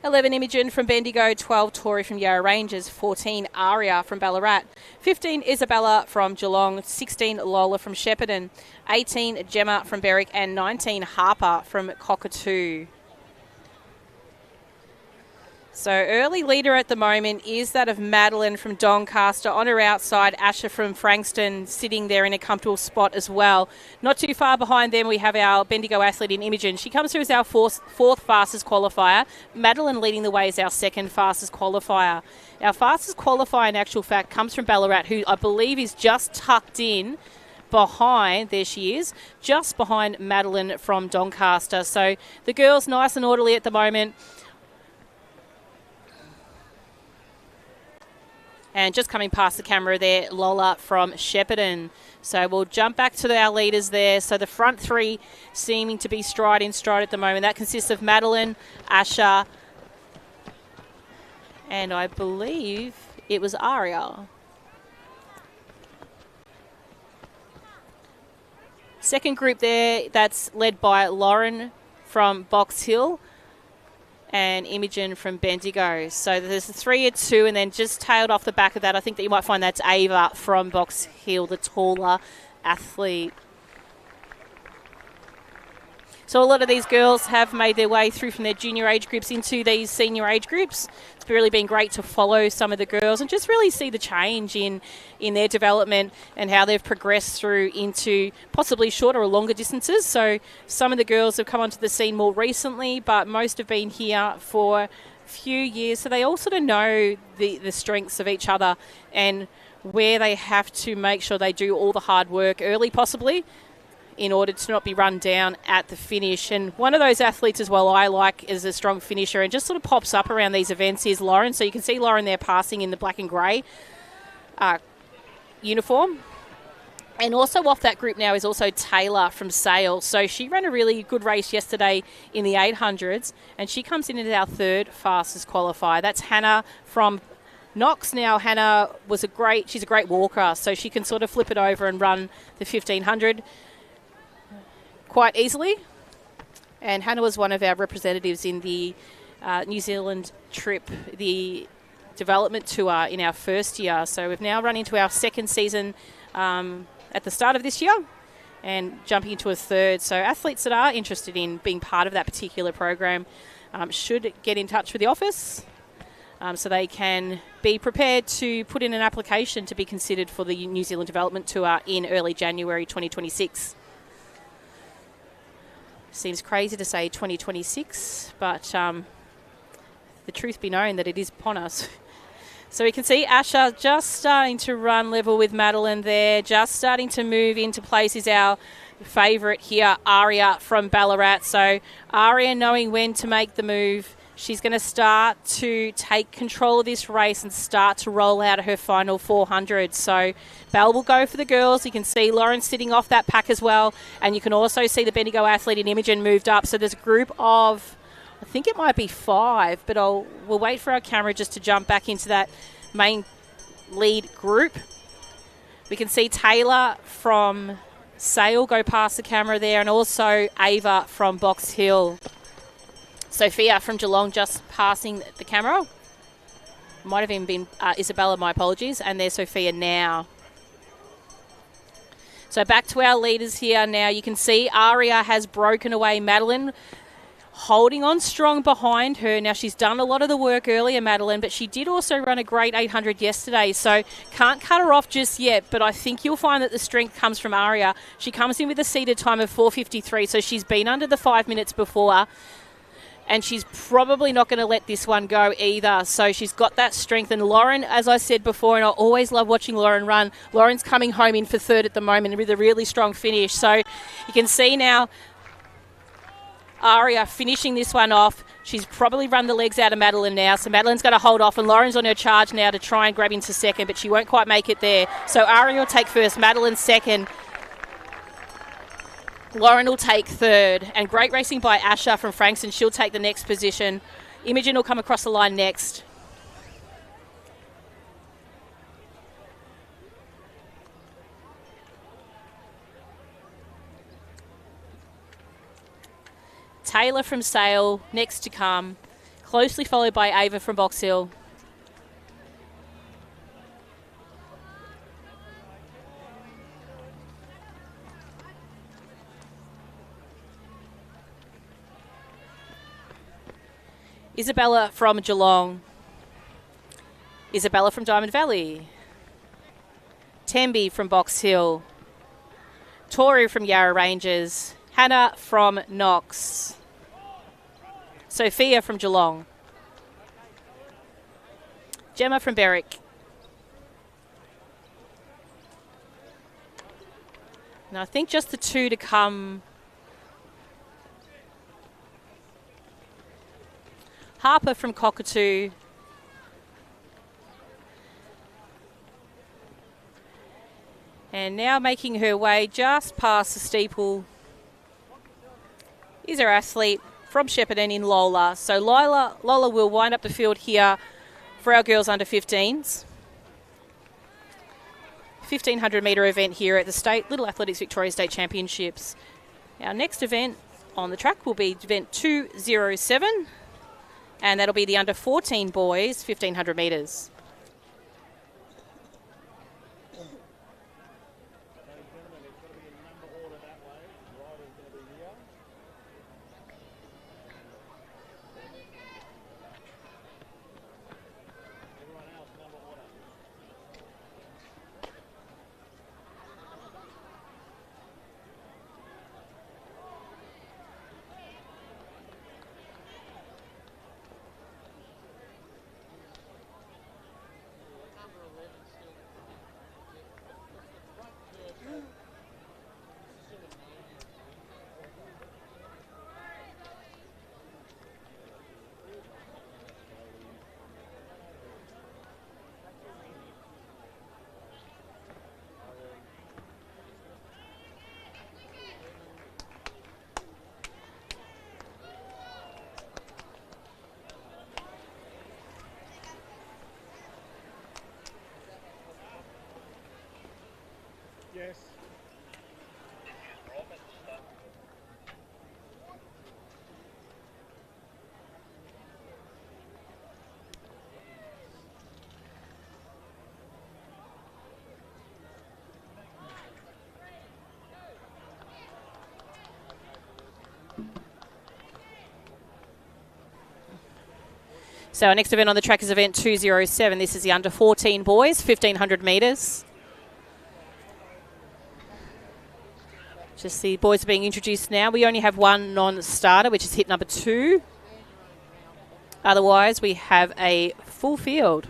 11, Imogen from Bendigo, 12, Tori from Yarra Ranges, 14, Aria from Ballarat, 15, Isabella from Geelong, 16, Lola from Shepparton, 18, Gemma from Berwick, and 19, Harper from Cockatoo. So early leader at the moment is that of Madeline from Doncaster. On her outside, Asher from Frankston sitting there in a comfortable spot as well. Not too far behind them, we have our Bendigo athlete in Imogen. She comes through as our fourth fastest qualifier. Madeline leading the way as our second fastest qualifier. Our fastest qualifier, in actual fact, comes from Ballarat, who I believe is just tucked in behind, there she is, just behind Madeline from Doncaster. So the girls nice and orderly at the moment. And just coming past the camera there, Lola from Shepparton. So we'll jump back to our leaders there. So the front three seeming to be stride in stride at the moment. That consists of Madeline, Asha, and I believe it was Aria. Second group there, that's led by Lauren from Box Hill and Imogen from Bendigo. So there's a 3 and 2, and then just tailed off the back of that, I think that you might find that's Ava from Box Hill, the taller athlete. So a lot of these girls have made their way through from their junior age groups into these senior age groups. It's really been great to follow some of the girls and just really see the change in their development and how they've progressed through into possibly shorter or longer distances. So some of the girls have come onto the scene more recently, but most have been here for a few years. So they all sort of know the strengths of each other and where they have to make sure they do all the hard work early possibly, in order to not be run down at the finish. And one of those athletes as well I like is a strong finisher and just sort of pops up around these events is Lauren. So you can see Lauren there passing in the black and grey uniform. And also off that group now is also Taylor from Sale. So she ran a really good race yesterday in the 800s, and she comes in as our third fastest qualifier. That's Hannah from Knox. Now Hannah she's a great walker, so she can sort of flip it over and run the 1500 quite easily. And Hannah was one of our representatives in the New Zealand trip, the development tour in our first year. So we've now run into our second season at the start of this year and jumping into a third. So athletes that are interested in being part of that particular program should get in touch with the office so they can be prepared to put in an application to be considered for the New Zealand Development Tour in early January 2026. Seems crazy to say 2026, but the truth be known that it is upon us. So we can see Asha just starting to run level with Madeline there, just starting to move into place is our favourite here, Aria from Ballarat. So Aria knowing when to make the move. She's going to start to take control of this race and start to roll out her final 400. So Belle will go for the girls. You can see Lauren sitting off that pack as well. And you can also see the Bendigo athlete in Imogen moved up. So there's a group of, I think it might be 5, but we'll wait for our camera just to jump back into that main lead group. We can see Taylor from Sale go past the camera there, and also Ava from Box Hill. Sophia from Geelong just passing the camera. Might have even been Isabella, my apologies. And there's Sophia now. So back to our leaders here now. You can see Aria has broken away Madeline, holding on strong behind her. Now, she's done a lot of the work earlier, Madeline, but she did also run a great 800 yesterday, so can't cut her off just yet, but I think you'll find that the strength comes from Aria. She comes in with a seated time of 4:53, so she's been under the 5 minutes before, and she's probably not going to let this one go either. So she's got that strength. And Lauren, as I said before, and I always love watching Lauren run, Lauren's coming home in for third at the moment with a really strong finish. So you can see now Aria finishing this one off. She's probably run the legs out of Madeline now. So Madeline's going to hold off, and Lauren's on her charge now to try and grab into second, but she won't quite make it there. So Aria will take first, Madeline second. Lauren will take third, and great racing by Asha from Frankston. She'll take the next position. Imogen will come across the line next. Taylor from Sale next to come, closely followed by Ava from Box Hill. Isabella from Geelong. Isabella from Diamond Valley. Tembi from Box Hill. Tori from Yarra Ranges. Hannah from Knox. Sophia from Geelong. Gemma from Berwick. Now I think just the two to come. Harper from Cockatoo. And now making her way just past the steeple is our athlete from Shepparton in Lola. So Lola will wind up the field here for our girls under 15s. 1500 metre event here at the Little Athletics Victoria State Championships. Our next event on the track will be event 207. And that'll be the under 14 boys, 1500 metres. So our next event on the track is event 207. This is the under 14 boys, 1,500 metres. Just the boys are being introduced now. We only have one non-starter, which is hit number 2. Otherwise, we have a full field.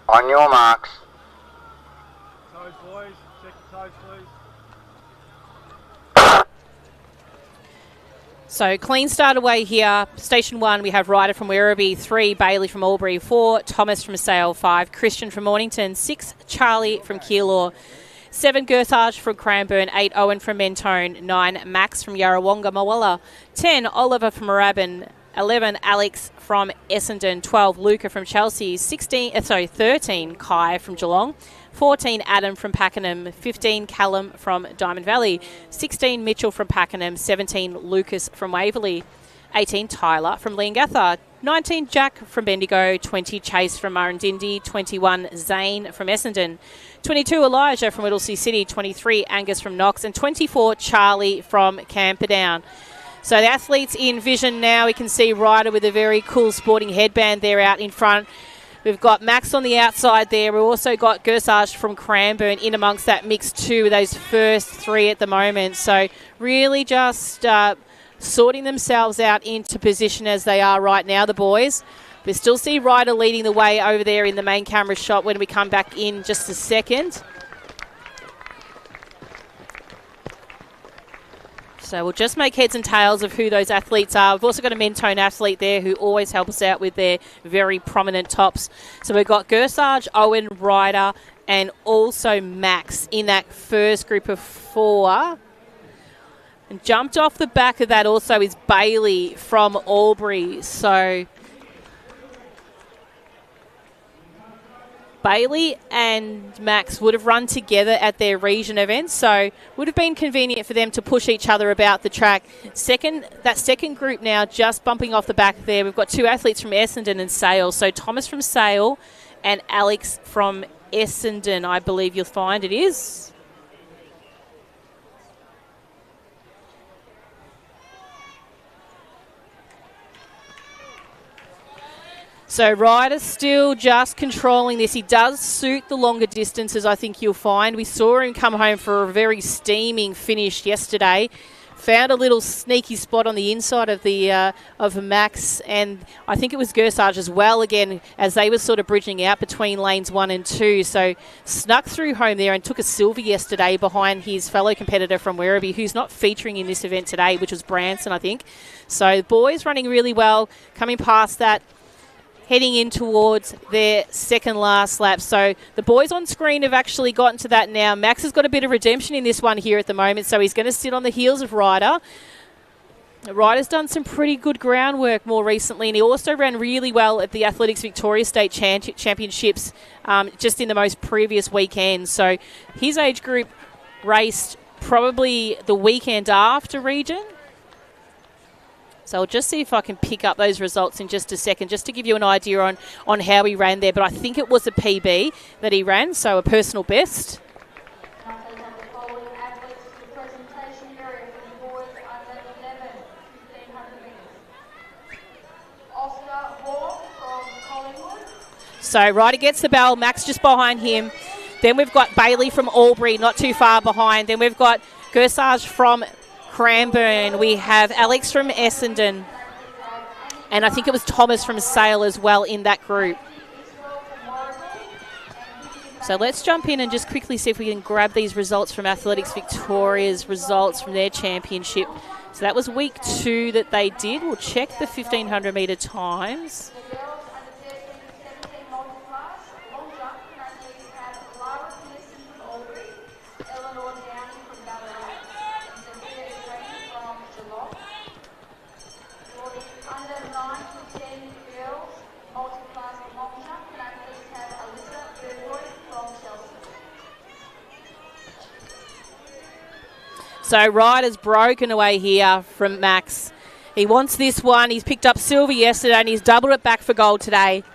On your marks. Toes, boys. Check the toes, please. So clean start away here. Station 1, we have Ryder from Werribee, 3, Bailey from Albury, 4, Thomas from Sale, 5, Christian from Mornington, 6, Charlie from Keilor, 7, Gersage from Cranbourne, 8, Owen from Mentone, 9, Max from Yarrawonga Mawala, 10, Oliver from Moorabbin, 11, Alex from Essendon, 12, Luca from Chelsea, 13, Kai from Geelong, 14, Adam from Pakenham, 15, Callum from Diamond Valley, 16, Mitchell from Pakenham, 17, Lucas from Waverley, 18, Tyler from Leongatha, 19, Jack from Bendigo, 20, Chase from Murrindindi, 21, Zane from Essendon, 22, Elijah from Whittlesea City, 23, Angus from Knox, and 24, Charlie from Camperdown. So the athletes in vision now. We can see Ryder with a very cool sporting headband there out in front. We've got Max on the outside there. We've also got Gersage from Cranbourne in amongst that mix too, with those first 3 at the moment. So really just sorting themselves out into position as they are right now, the boys. We still see Ryder leading the way over there in the main camera shot when we come back in just a second. So we'll just make heads and tails of who those athletes are. We've also got a Mentone athlete there who always helps us out with their very prominent tops. So we've got Gersage, Owen, Ryder, and also Max in that first group of 4. And jumped off the back of that also is Bailey from Albury. So Bailey and Max would have run together at their region events, so would have been convenient for them to push each other about the track. That second group now just bumping off the back there. We've got 2 athletes from Essendon and Sale. So Thomas from Sale and Alex from Essendon, I believe you'll find it is. So Ryder's still just controlling this. He does suit the longer distances, I think you'll find. We saw him come home for a very steaming finish yesterday. Found a little sneaky spot on the inside of the of Max, and I think it was Gersage as well again as they were sort of bridging out between lanes 1 and 2. So snuck through home there and took a silver yesterday behind his fellow competitor from Werribee, who's not featuring in this event today, which was Branson, I think. So the boys running really well, coming past that, heading in towards their second last lap. So the boys on screen have actually gotten to that now. Max has got a bit of redemption in this one here at the moment, so he's going to sit on the heels of Ryder. Ryder's done some pretty good groundwork more recently, and he also ran really well at the Athletics Victoria State Championships just in the most previous weekend. So his age group raced probably the weekend after region. So I'll just see if I can pick up those results in just a second, just to give you an idea on how he ran there. But I think it was a PB that he ran, so a personal best. So Ryder gets the bell, Max just behind him. Then we've got Bailey from Albury, not too far behind. Then we've got Gersage from Cranbourne. We have Alex from Essendon, and I think it was Thomas from Sale as well in that group. So let's jump in and just quickly see if we can grab these results from Athletics Victoria's results from their championship. So that was week 2 that they did. We'll check the 1,500 metre times. Under So Ryder's broken away here from Max. He wants this one. He's picked up silver yesterday and he's doubled it back for gold today.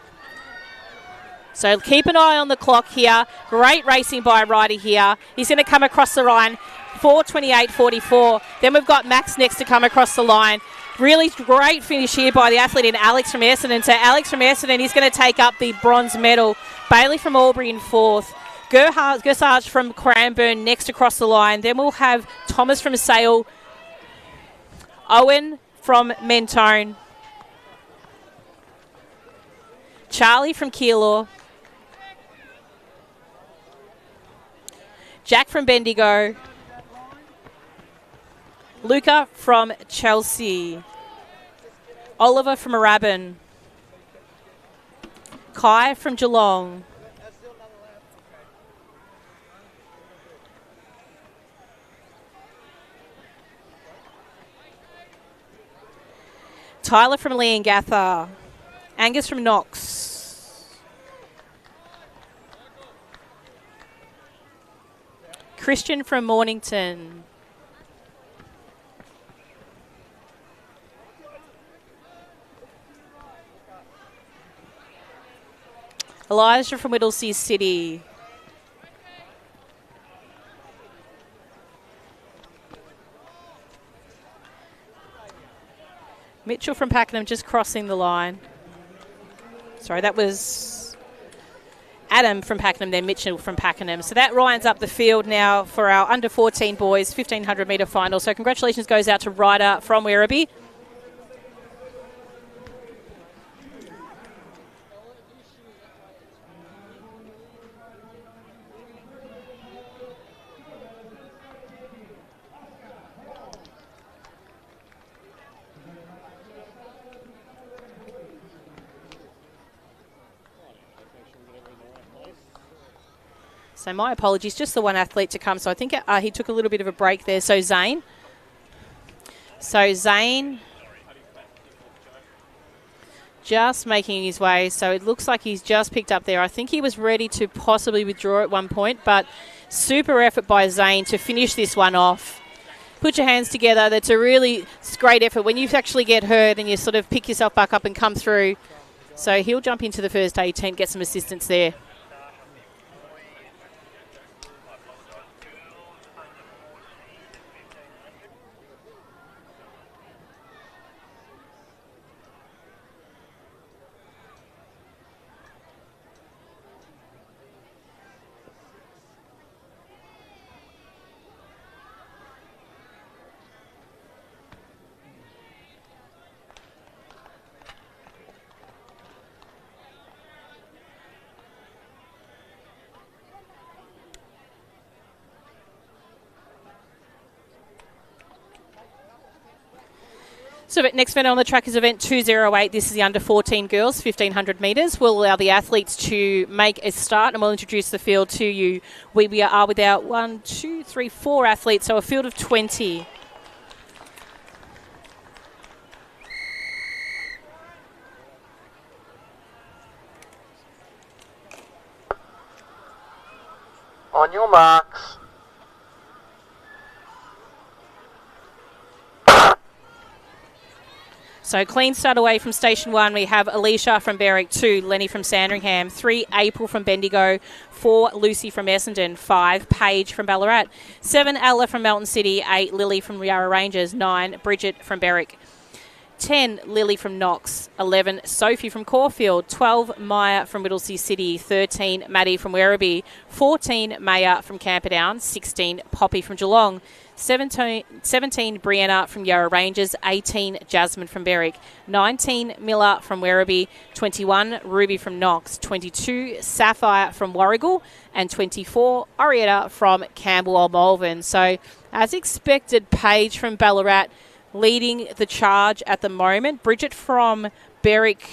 So keep an eye on the clock here. Great racing by Ryder here. He's going to come across the line, 4:28.44. Then we've got Max next to come across the line. Really great finish here by the athlete in Alex from Essendon. So Alex from Essendon, he's going to take up the bronze medal. Bailey from Albury in fourth. Gersage from Cranbourne next across the line. Then we'll have Thomas from Sale. Owen from Mentone. Charlie from Keilor. Jack from Bendigo. Luca from Chelsea. Oliver from Moorabbin. Kai from Geelong. Tyler from Leongatha. Angus from Knox. Christian from Mornington. Elijah from Whittlesea City. Mitchell from Pakenham just crossing the line. Sorry, that was Adam from Pakenham, then Mitchell from Pakenham. So that lines up the field now for our under-14 boys 1,500 metre final. So congratulations goes out to Ryder from Werribee. So my apologies, just the one athlete to come. So I think he took a little bit of a break there. So Zane. Just making his way. So it looks like he's just picked up there. I think he was ready to possibly withdraw at one point, but super effort by Zane to finish this one off. Put your hands together. That's a really great effort. When you actually get hurt and you sort of pick yourself back up and come through. So he'll jump into the first 18, get some assistance there. So next event on the track is event 208. This is the under-14 girls, 1,500 metres. We'll allow the athletes to make a start and we'll introduce the field to you. We are with our 4 athletes, so a field of 20. On your marks. So clean start away from station 1. We have Alicia from Berwick, 2 Lenny from Sandringham, 3 April from Bendigo, 4 Lucy from Essendon, 5 Paige from Ballarat, 7 Ella from Melton City, 8 Lily from Yarra Rangers, 9 Bridget from Berwick, 10 Lily from Knox, 11 Sophie from Caulfield, 12 Maya from Whittlesea City, 13 Maddie from Werribee, 14 Maya from Camperdown, 16 Poppy from Geelong, 17 Brianna from Yarra Rangers, 18 Jasmine from Berwick, 19 Miller from Werribee, 21 Ruby from Knox, 22 Sapphire from Warrigal, and 24 Arietta from Campbell or Malvern. So as expected, Paige from Ballarat leading the charge at the moment. Bridget from Berwick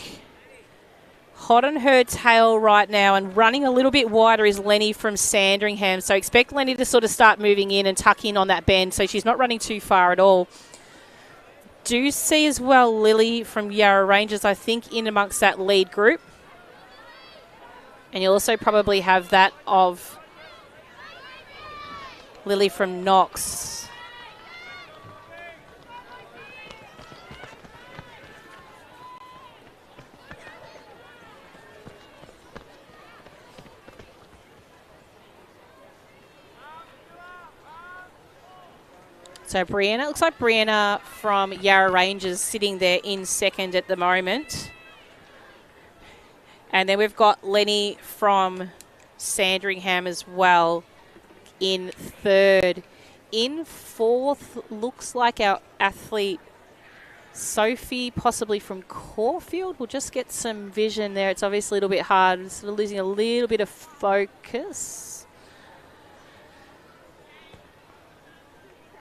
hot on her tail right now, and running a little bit wider is Lenny from Sandringham. So expect Lenny to sort of start moving in and tuck in on that bend, so she's not running too far at all. Do see as well Lily from Yarra Rangers, I think, in amongst that lead group. And you'll also probably have that of Lily from Knox. So Brianna, looks like Brianna from Yarra Rangers sitting there in second at the moment. And then we've got Lenny from Sandringham as well in third. In fourth, looks like our athlete Sophie, possibly from Caulfield. We'll just get some vision there. It's obviously a little bit hard. It's sort of losing a little bit of focus.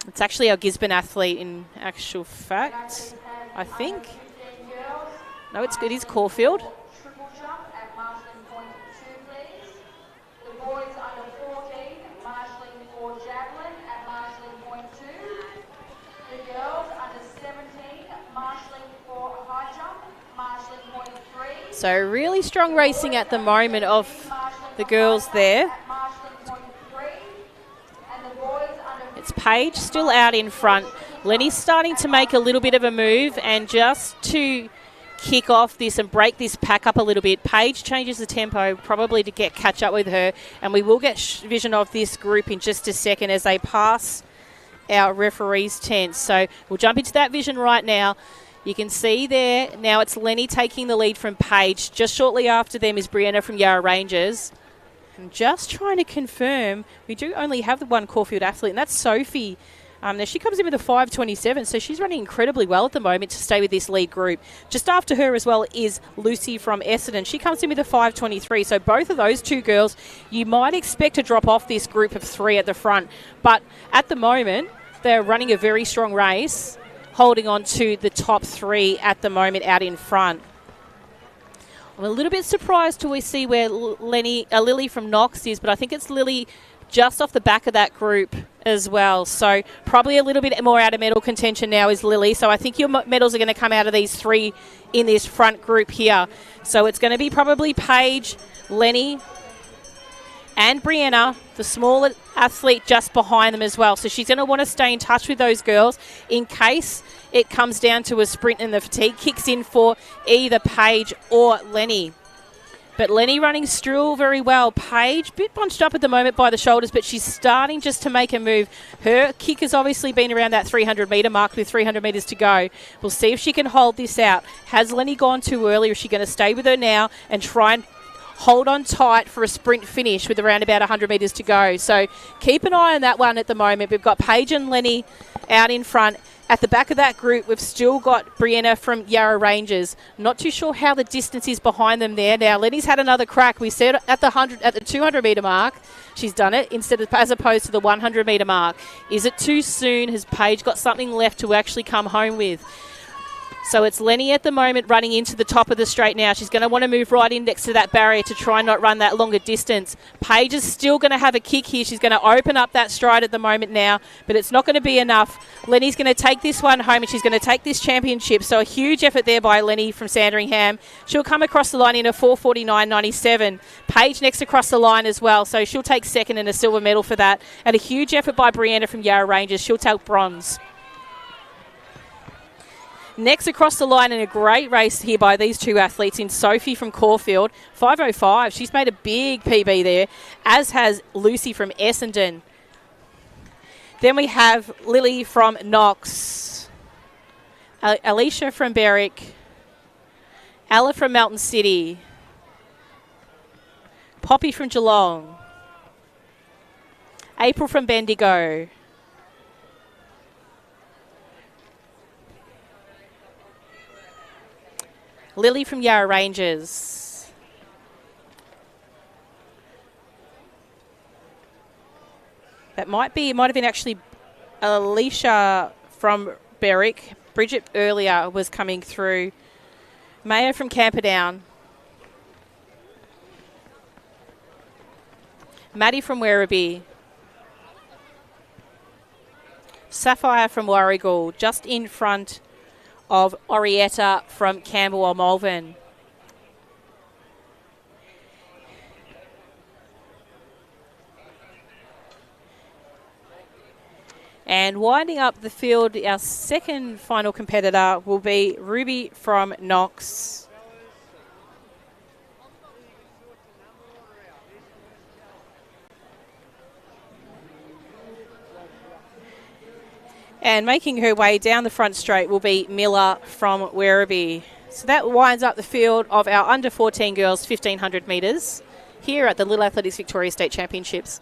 It's actually our Gisborne athlete in actual fact, I think. No, it's good. It's Caulfield. Triple jump at marshalling point 2, please. The boys under 14, marshalling for javelin at marshalling point 2. The girls under 17, marshalling for high jump, marshalling point 3. So really strong racing at the moment of the girls there. It's Paige still out in front. Lenny's starting to make a little bit of a move, and just to kick off this and break this pack up a little bit, Paige changes the tempo probably to catch up with her, and we will get vision of this group in just a second as they pass our referees' tent. So we'll jump into that vision right now. You can see there now it's Lenny taking the lead from Paige. Just shortly after them is Brianna from Yarra Rangers. I'm just trying to confirm, we do only have the one Caulfield athlete, and that's Sophie. Now she comes in with a 5:27, so she's running incredibly well at the moment to stay with this lead group. Just after her as well is Lucy from Essendon. She comes in with a 5:23, so both of those two girls you might expect to drop off this group of three at the front. But at the moment, they're running a very strong race, holding on to the top three at the moment out in front. I'm a little bit surprised till we see where Lily from Knox is, but I think it's Lily just off the back of that group as well. So probably a little bit more out of medal contention now is Lily. So I think your medals are going to come out of these three in this front group here. So it's going to be probably Paige, Lenny, and Brianna, the smaller athlete just behind them as well. So she's going to want to stay in touch with those girls in case it comes down to a sprint and the fatigue kicks in for either Paige or Lenny. But Lenny running still very well. Paige, a bit bunched up at the moment by the shoulders, but she's starting just to make a move. Her kick has obviously been around that 300-metre mark with 300 metres to go. We'll see if she can hold this out. Has Lenny gone too early, or is she going to stay with her now and try and hold on tight for a sprint finish with around about 100 metres to go? So keep an eye on that one at the moment. We've got Paige and Lenny out in front. At the back of that group, we've still got Brianna from Yarra Rangers. Not too sure how the distance is behind them there. Now, Lenny's had another crack. We said at the 200-metre mark, she's done it as opposed to the 100-metre mark. Is it too soon? Has Paige got something left to actually come home with? So it's Lenny at the moment running into the top of the straight now. She's going to want to move right in next to that barrier to try and not run that longer distance. Paige is still going to have a kick here. She's going to open up that stride at the moment now, but it's not going to be enough. Lenny's going to take this one home, and she's going to take this championship. So a huge effort there by Lenny from Sandringham. She'll come across the line in a 4:49.97. Paige next across the line as well, so she'll take second and a silver medal for that. And a huge effort by Brianna from Yarra Rangers. She'll take bronze. Next across the line in a great race here by these two athletes in Sophie from Caulfield, 5:05. She's made a big PB there, as has Lucy from Essendon. Then we have Lily from Knox, Alicia from Berwick, Ella from Melton City, Poppy from Geelong, April from Bendigo, Lily from Yarra Rangers, it might have been actually Alicia from Berwick. Bridget earlier was coming through. Mayo from Camperdown, Maddie from Werribee, Sapphire from Warragul, just in front of Orietta from Camberwell Malvern. And winding up the field, our second final competitor will be Ruby from Knox. And making her way down the front straight will be Miller from Werribee. So that winds up the field of our under 14 girls 1500 metres here at the Little Athletics Victoria State Championships.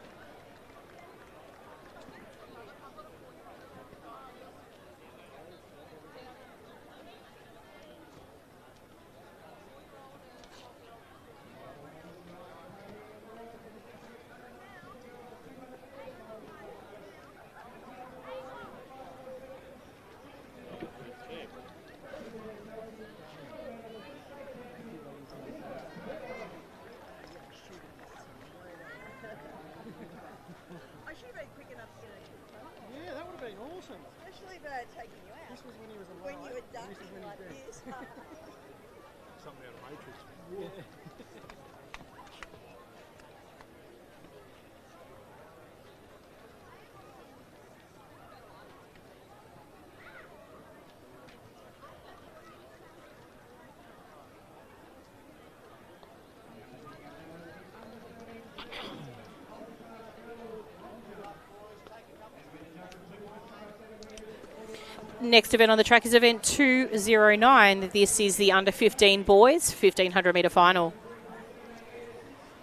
Next event on the track is event 209. This is the under 15 boys 1500 metre final.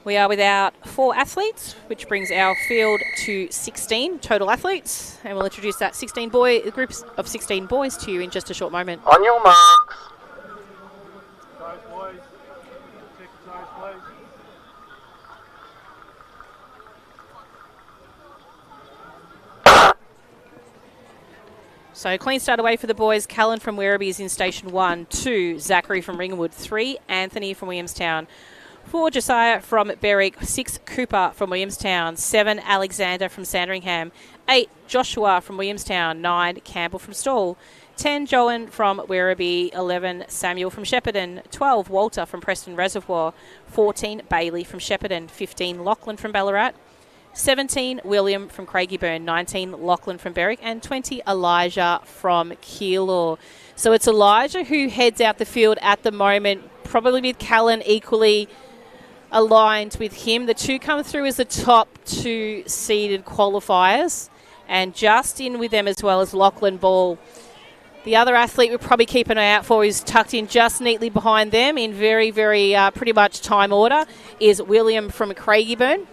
We are without 4 athletes, which brings our field to 16 total athletes, and we'll introduce that groups of 16 boys to you in just a short moment. On your marks. Toes, boys. Check the toes, please. So clean start away for the boys. Callan from Werribee is in station 1. 2, Zachary from Ringwood. 3, Anthony from Williamstown. 4, Josiah from Berwick. 6, Cooper from Williamstown. 7, Alexander from Sandringham. 8, Joshua from Williamstown. 9, Campbell from Stawell. 10, Joan from Werribee. 11, Samuel from Shepparton. 12, Walter from Preston Reservoir. 14, Bailey from Shepparton. 15, Lachlan from Ballarat. 17, William from Craigieburn. 19, Lachlan from Berwick. And 20, Elijah from Keilor. So it's Elijah who heads out the field at the moment, probably with Callan equally aligned with him. The two come through as the top 2 seeded qualifiers, and just in with them as well as Lachlan Ball. The other athlete we'll probably keep an eye out for is tucked in just neatly behind them in very, very pretty much time order is William from Craigieburn.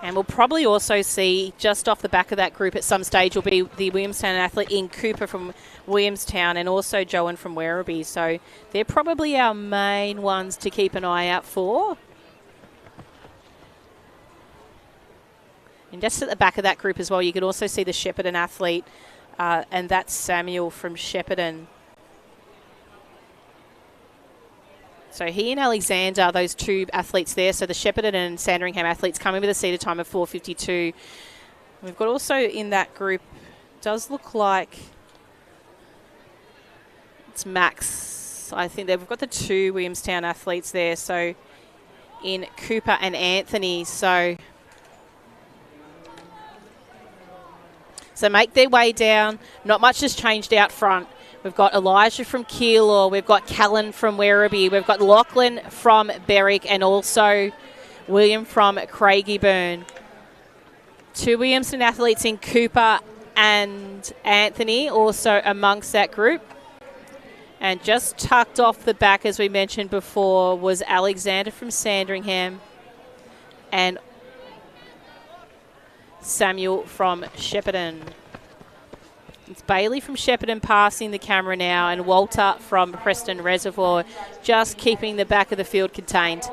And we'll probably also see just off the back of that group at some stage will be the Williamstown athlete in Cooper from Williamstown and also Joan from Werribee. So they're probably our main ones to keep an eye out for. And just at the back of that group as well, you can also see the Shepparton athlete, and that's Samuel from Shepparton. So he and Alexander, those 2 athletes there. So the Shepparton and Sandringham athletes coming with a seated time of 4:52. We've got also in that group, does look like it's Max. I think we've got the 2 Williamstown athletes there. So in Cooper and Anthony. So make their way down. Not much has changed out front. We've got Elijah from Keilor. We've got Callan from Werribee. We've got Lachlan from Berwick and also William from Craigieburn. 2 Williamstown athletes in Cooper and Anthony also amongst that group. And just tucked off the back, as we mentioned before, was Alexander from Sandringham and Samuel from Shepparton. It's Bailey from Shepparton passing the camera now, and Walter from Preston Reservoir just keeping the back of the field contained.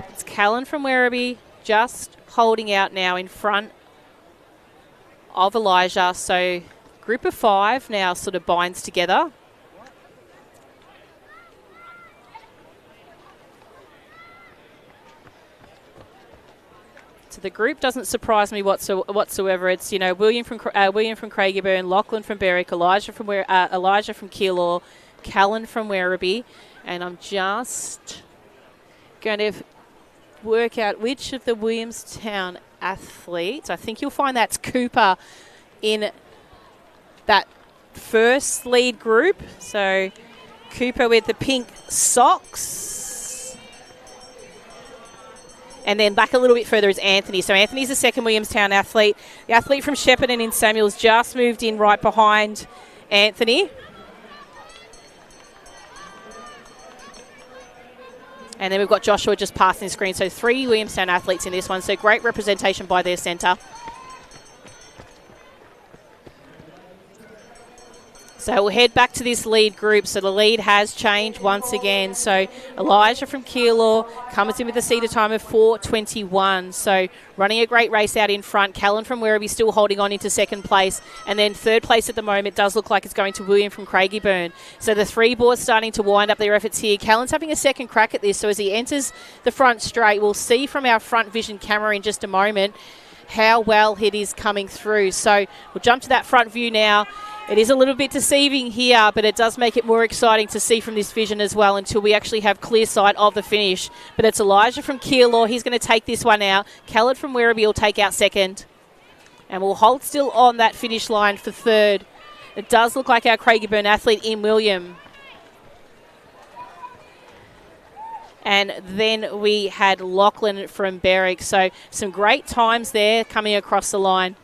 It's Callan from Werribee just holding out now in front of Elijah. So group of 5 now sort of binds together. So the group doesn't surprise me whatsoever. It's, you know, William from Craigieburn, Lachlan from Berwick, Elijah from Keilor, Callan from Werribee, and I'm just going to work out which of the Williamstown athletes. I think you'll find that's Cooper in that first lead group. So Cooper with the pink socks. And then back a little bit further is Anthony. So Anthony's the second Williamstown athlete. The athlete from Shepparton in Samuels just moved in right behind Anthony. And then we've got Joshua just passing the screen. So 3 Williamstown athletes in this one. So great representation by their centre. So we'll head back to this lead group. So the lead has changed once again. So Elijah from Keilor comes in with a seated time of 4:21. So running a great race out in front. Callan from Werribee still holding on into second place. And then third place at the moment does look like it's going to William from Craigieburn. So the 3 boys starting to wind up their efforts here. Callan's having a second crack at this. So as he enters the front straight, we'll see from our front vision camera in just a moment how well it is coming through. So we'll jump to that front view now. It is a little bit deceiving here, but it does make it more exciting to see from this vision as well until we actually have clear sight of the finish. But it's Elijah from Keilor. He's going to take this one out. Khaled from Werribee will take out second. And we'll hold still on that finish line for third. It does look like our Craigieburn athlete in William. And then we had Lachlan from Berwick. So some great times there coming across the line.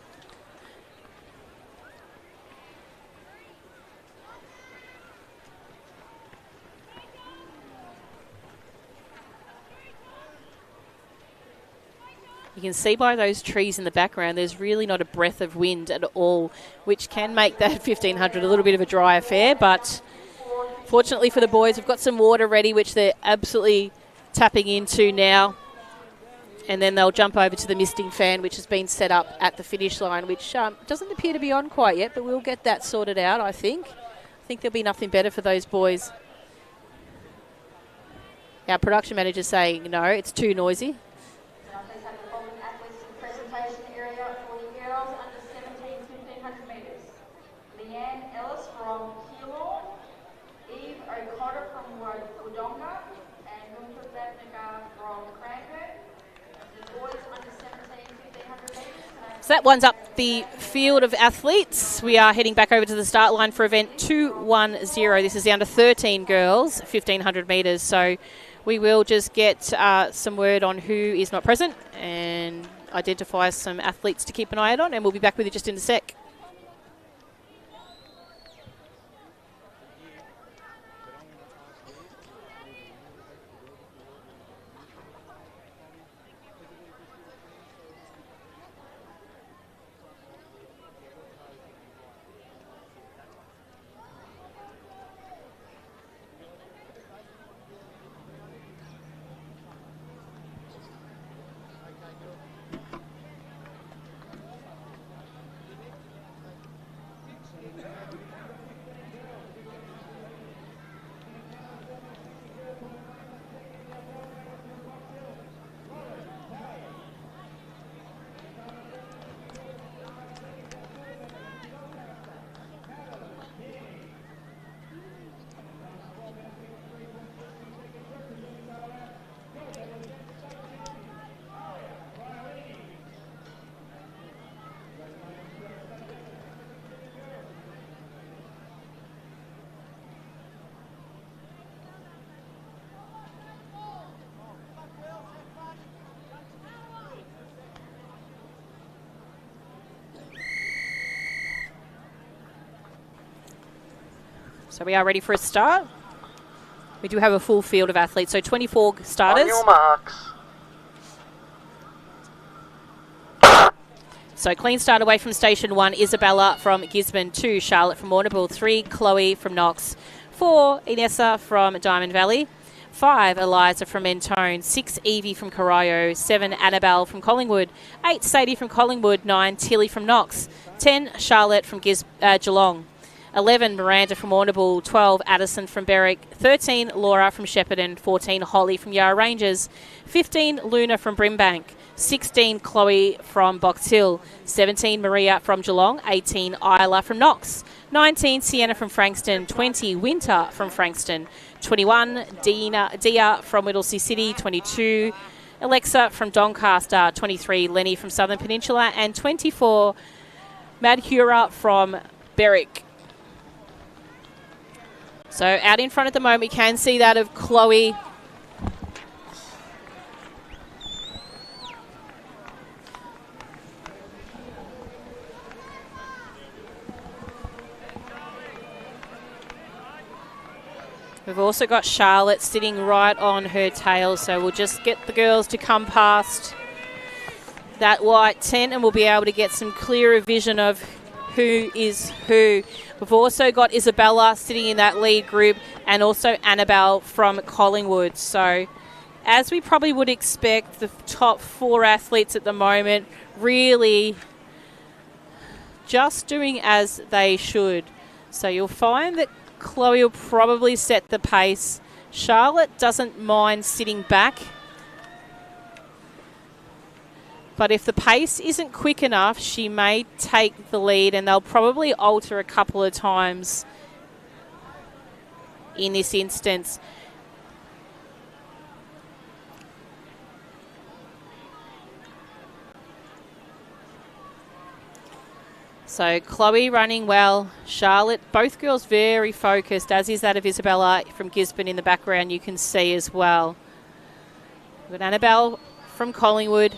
You can see by those trees in the background, there's really not a breath of wind at all, which can make that 1500 a little bit of a dry affair. But fortunately for the boys, we've got some water ready, which they're absolutely tapping into now. And then they'll jump over to the misting fan, which has been set up at the finish line, which doesn't appear to be on quite yet, but we'll get that sorted out, I think. I think there'll be nothing better for those boys. Our production manager's saying, no, it's too noisy. So that winds up the field of athletes. We are heading back over to the start line for event 210. This is the under 13 girls, 1500 metres. So we will just get some word on who is not present and identify some athletes to keep an eye out on, and we'll be back with you just in a sec. So we are ready for a start. We do have a full field of athletes, so 24 starters. On your marks. So clean start away from station 1, Isabella from Gisborne. 2, Charlotte from Warrnambool. 3, Chloe from Knox. 4, Inessa from Diamond Valley. 5, Eliza from Mentone. 6, Evie from Corio. 7, Annabelle from Collingwood. 8, Sadie from Collingwood. 9, Tilly from Knox. 10, Charlotte from Geelong. 11, Miranda from Warrnambool. 12, Addison from Berwick. 13, Laura from Shepparton. 14, Holly from Yarra Rangers. 15, Luna from Brimbank. 16, Chloe from Box Hill. 17, Maria from Geelong. 18, Isla from Knox. 19, Sienna from Frankston. 20, Winter from Frankston. 21, Dia from Whittlesea City. 22, Alexa from Doncaster. 23, Lenny from Southern Peninsula. And 24, Madhura from Berwick. So out in front at the moment, we can see that of Chloe. We've also got Charlotte sitting right on her tail, so we'll just get the girls to come past that white tent and we'll be able to get some clearer vision of who is who. We've also got Isabella sitting in that lead group and also Annabelle from Collingwood. So as we probably would expect, the top 4 athletes at the moment really just doing as they should. So you'll find that Chloe will probably set the pace. Charlotte doesn't mind sitting back. But if the pace isn't quick enough, she may take the lead and they'll probably alter a couple of times in this instance. So Chloe running well, Charlotte, both girls very focused, as is that of Isabella from Gisborne in the background, you can see as well. We've got Annabelle from Collingwood,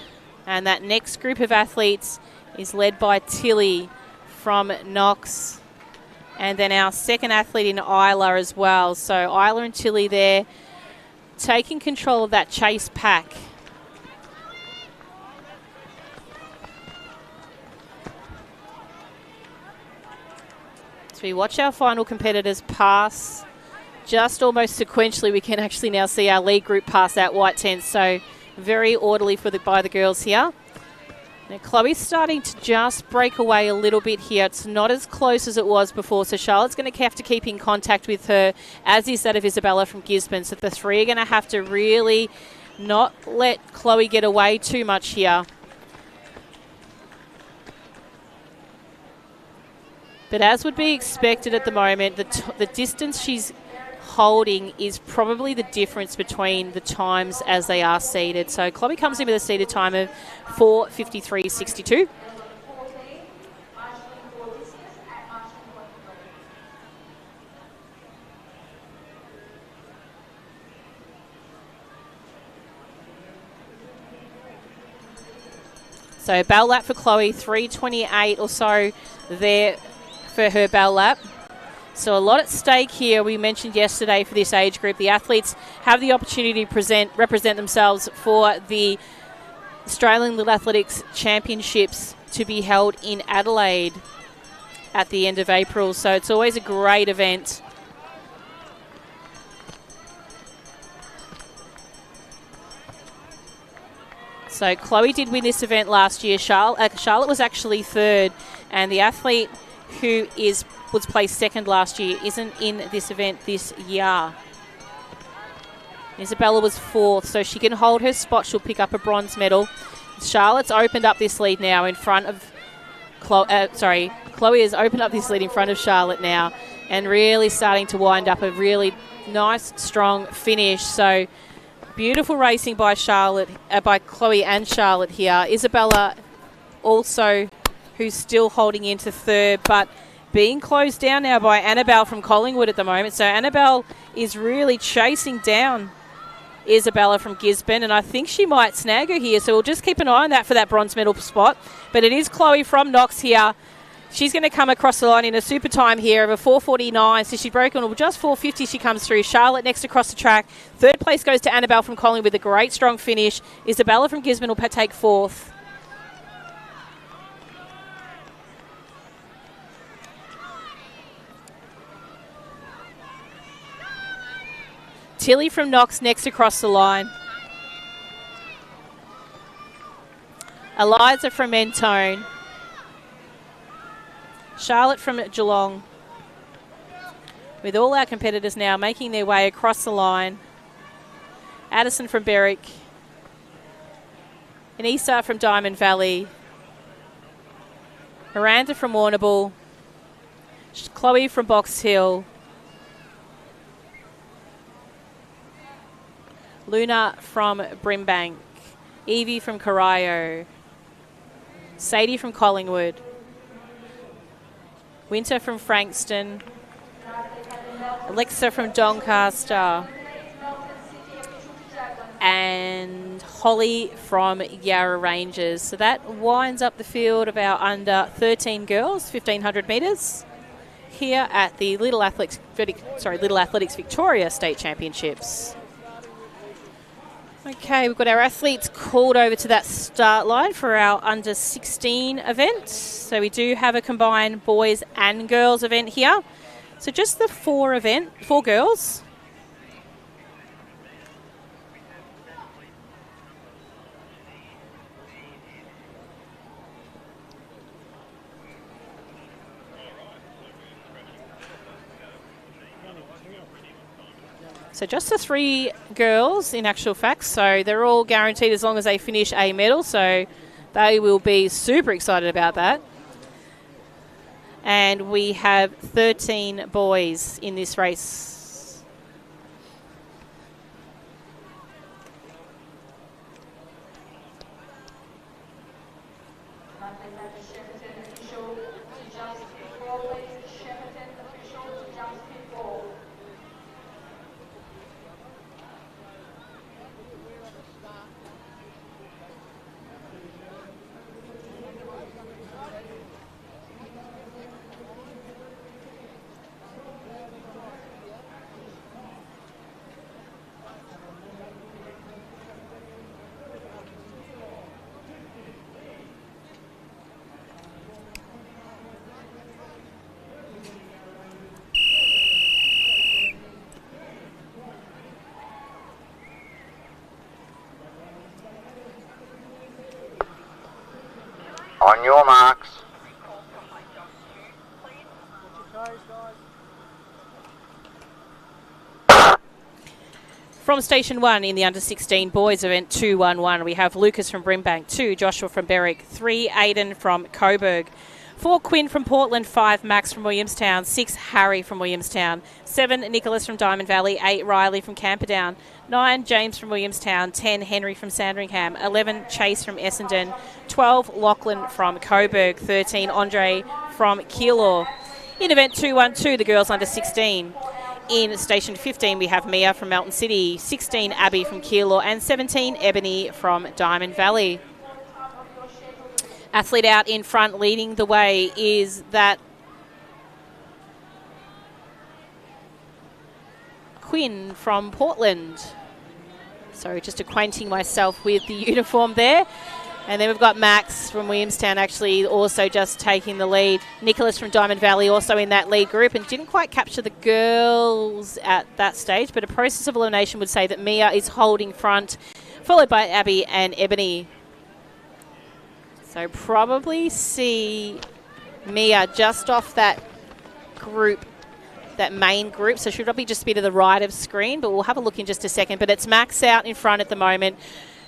and that next group of athletes is led by Tilly from Knox, and then our second athlete in Isla as well. So Isla and Tilly there taking control of that chase pack. We watch our final competitors pass just almost sequentially. We can actually now see our lead group pass that white tent, so very orderly by the girls here. Now Chloe's starting to just break away a little bit here. It's not as close as it was before, so Charlotte's going to have to keep in contact with her, as is that of Isabella from Gisborne. So the 3 are going to have to really not let Chloe get away too much here. But as would be expected at the moment, the distance she's holding is probably the difference between the times as they are seeded. So Chloe comes in with a seeded time of 4:53.62. So bell lap for Chloe, 3:28 or so there for her bell lap. So a lot at stake here. We mentioned yesterday for this age group, the athletes have the opportunity to represent themselves for the Australian Little Athletics Championships to be held in Adelaide at the end of April. So it's always a great event. So Chloe did win this event last year. Charlotte was actually 3rd, and the athlete who was placed 2nd last year isn't in this event this year. Isabella was 4th, so she can hold her spot. She'll pick up a bronze medal. Charlotte's opened up this lead now in front of Chloe has opened up this lead in front of Charlotte now, and really starting to wind up a really nice, strong finish. So beautiful racing by by Chloe and Charlotte here. Isabella also, who's still holding into 3rd, but being closed down now by Annabelle from Collingwood at the moment. So Annabelle is really chasing down Isabella from Gisborne, and I think she might snag her here. So we'll just keep an eye on that for that bronze medal spot. But it is Chloe from Knox here. She's going to come across the line in a super time here of a 4:49. So she's broken just 4:50. She comes through. Charlotte next across the track. 3rd place goes to Annabelle from Collingwood with a great strong finish. Isabella from Gisborne will take 4th. Tilly from Knox next across the line. Eliza from Mentone. Charlotte from Geelong. With all our competitors now making their way across the line. Addison from Berwick. Anissa from Diamond Valley. Miranda from Warrnambool. Chloe from Box Hill. Luna from Brimbank. Evie from Corio. Sadie from Collingwood. Winter from Frankston. Alexa from Doncaster, and Holly from Yarra Rangers. So that winds up the field of our under 13 girls, 1,500 metres, here at the Little Athletics Victoria State Championships. Okay, we've got our athletes called over to that start line for our under 16 event. So we do have a combined boys and girls event here. So just the four girls. So just the three girls in actual fact. So they're all guaranteed as long as they finish a medal. So they will be super excited about that. And we have 13 boys in this race. On your marks. From Station 1 in the under 16 boys event 2-1-1, we have Lucas from Brimbank, 2 Joshua from Berwick, 3 Aiden from Coburg, 4 Quinn from Portland, 5 Max from Williamstown, 6 Harry from Williamstown, 7 Nicholas from Diamond Valley, 8 Riley from Camperdown, 9 James from Williamstown, 10 Henry from Sandringham, 11 Chase from Essendon, 12 Lachlan from Coburg, 13 Andre from Keilor. In event 2-1-2, the girls under 16. In Station 15, we have Mia from Melton City, 16 Abby from Keilor, and 17 Ebony from Diamond Valley. Athlete out in front leading the way is that Quinn from Portland. So just acquainting myself with the uniform there. And then we've got Max from Williamstown actually also just taking the lead. Nicholas from Diamond Valley also in that lead group and didn't quite capture the girls at that stage, but a process of elimination would say that Mia is holding front, followed by Abby and Ebony. So probably see Mia just off that group, that main group. So she'll probably just be to the right of screen, but we'll have a look in just a second. But it's Max out in front at the moment,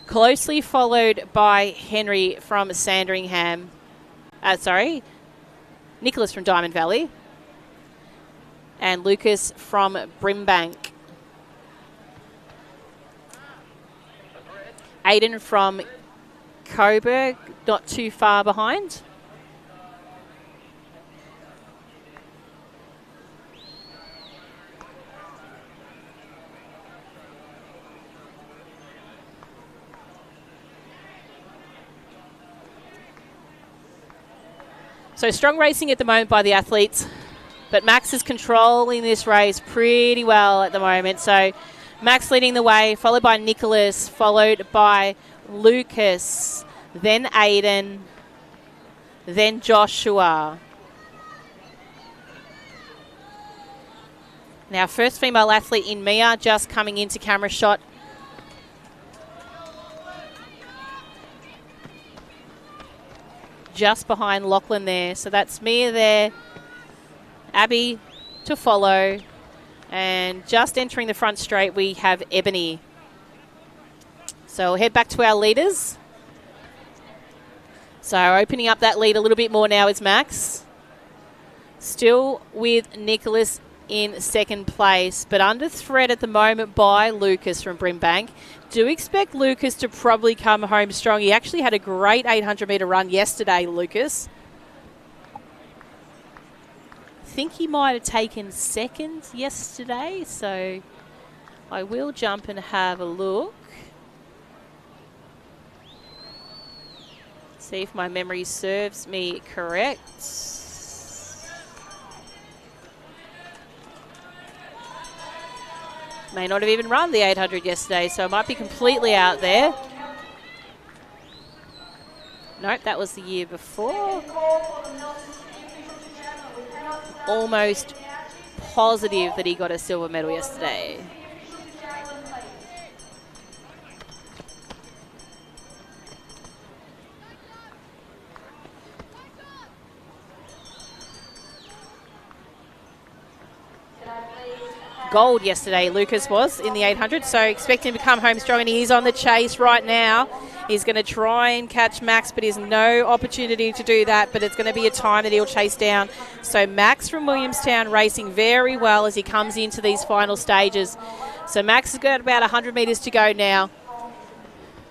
closely followed by Henry from Sandringham. Nicholas from Diamond Valley. And Lucas from Brimbank. Aiden from Coburg, not too far behind. So strong racing at the moment by the athletes, but Max is controlling this race pretty well at the moment. So Max leading the way, followed by Nicholas, followed by Lucas, then Aiden, then Joshua. Now first female athlete in Mia just coming into camera shot. Just behind Lachlan there. So that's Mia there. Abby to follow. And just entering the front straight, we have Ebony. So we'll head back to our leaders. So opening up that lead a little bit more now is Max. Still with Nicholas in second place, but under threat at the moment by Lucas from Brimbank. Do expect Lucas to probably come home strong. He actually had a great 800-metre run yesterday, Lucas. think he might have taken second yesterday, so I will jump and have a look. See if my memory serves me correct. May not have even run the 800 yesterday, so it might be completely out there. Nope, that was the year before. Almost positive that he got a silver medal yesterday. Gold yesterday, Lucas was in the 800, so expect him to come home strong, and he is on the chase right now. He's going to try and catch Max, but there's no opportunity to do that, but it's going to be a time that he'll chase down. So Max from Williamstown racing very well as he comes into these final stages. So Max has got about 100 metres to go now.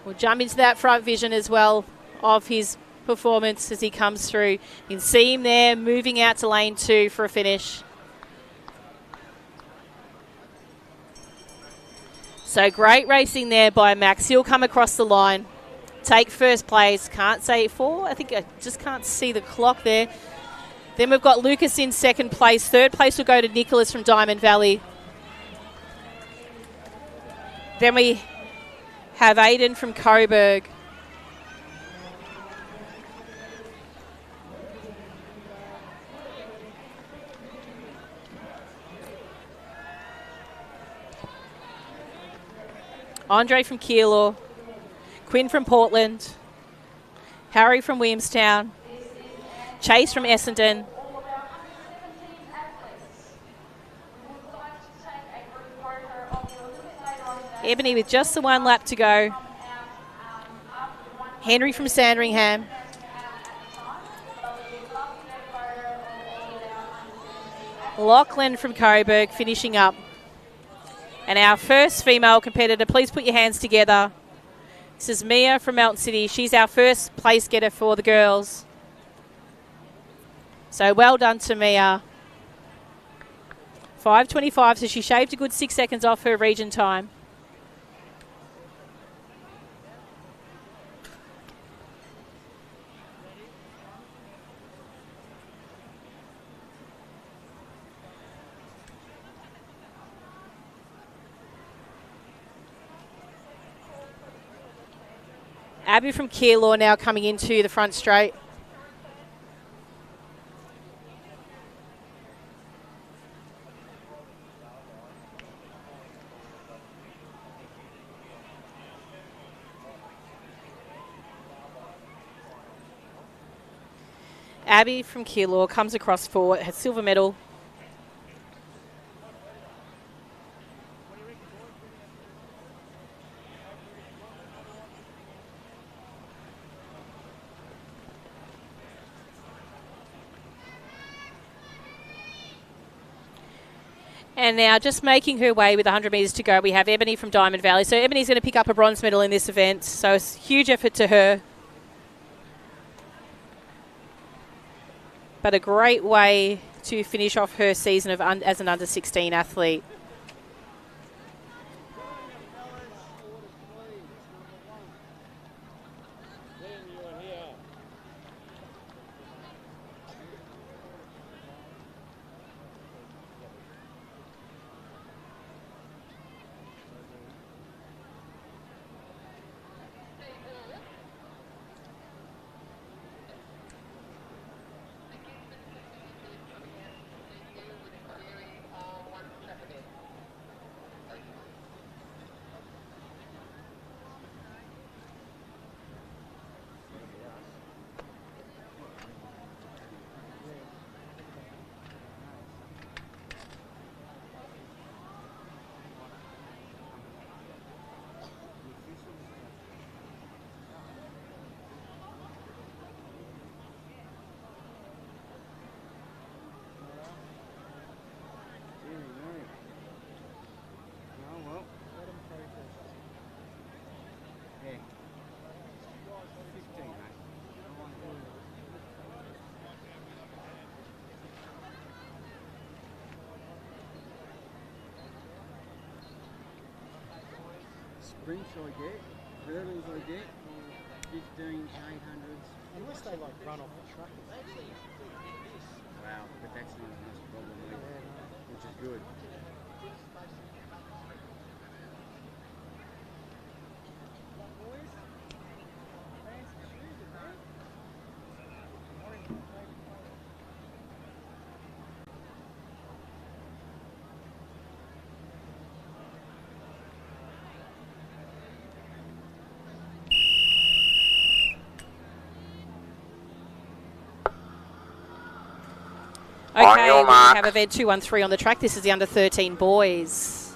We'll jump into that front vision as well of his performance as he comes through. You can see him there moving out to lane 2 for a finish. So great racing there by Max. He'll come across the line, take first place. Can't say 4. I think I just can't see the clock there. Then we've got Lucas in second place. Third place will go to Nicholas from Diamond Valley. Then we have Aiden from Coburg. Andre from Keilor, Quinn from Portland, Harry from Williamstown, Chase from Essendon, Ebony with just the 1 lap to go, Henry from Sandringham, Lachlan from Coburg finishing up. And our first female competitor, please put your hands together. This is Mia from Melton City. She's our first place getter for the girls. So well done to Mia. 5:25, so she shaved a good 6 seconds off her region time. Abby from Keilor now coming into the front straight. Abby from Keilor comes across for her silver medal. And now just making her way with 100 metres to go, we have Ebony from Diamond Valley. So Ebony's going to pick up a bronze medal in this event. So it's a huge effort to her. But a great way to finish off her season of as an under-16 athlete. sprints I get, hurdles I get, 15s, 800s. Unless they like run off the track. Wow, but that's not much problem, which is good. Okay, your we mark. have event 213 on the track. This is the under 13 boys.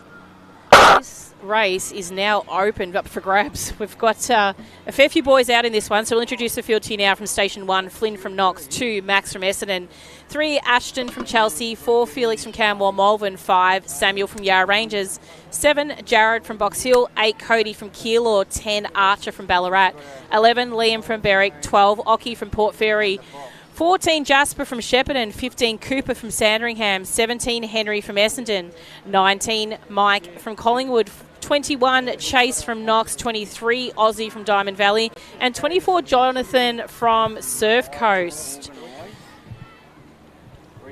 This race is now opened up for grabs. We've got a fair few boys out in this one, so we'll introduce the field to you now from Station 1, Flynn from Knox, 2, Max from Essendon, 3, Ashton from Chelsea, 4, Felix from Camberwell Malvern, 5, Samuel from Yarra Rangers, 7, Jared from Box Hill, 8, Cody from Keilor, 10, Archer from Ballarat, 11, Liam from Berwick, 12, Ockie from Port Fairy, 14, Jasper from Shepparton, 15, Cooper from Sandringham, 17, Henry from Essendon, 19, Mike from Collingwood, 21, Chase from Knox, 23, Aussie from Diamond Valley, and 24, Jonathan from Surf Coast.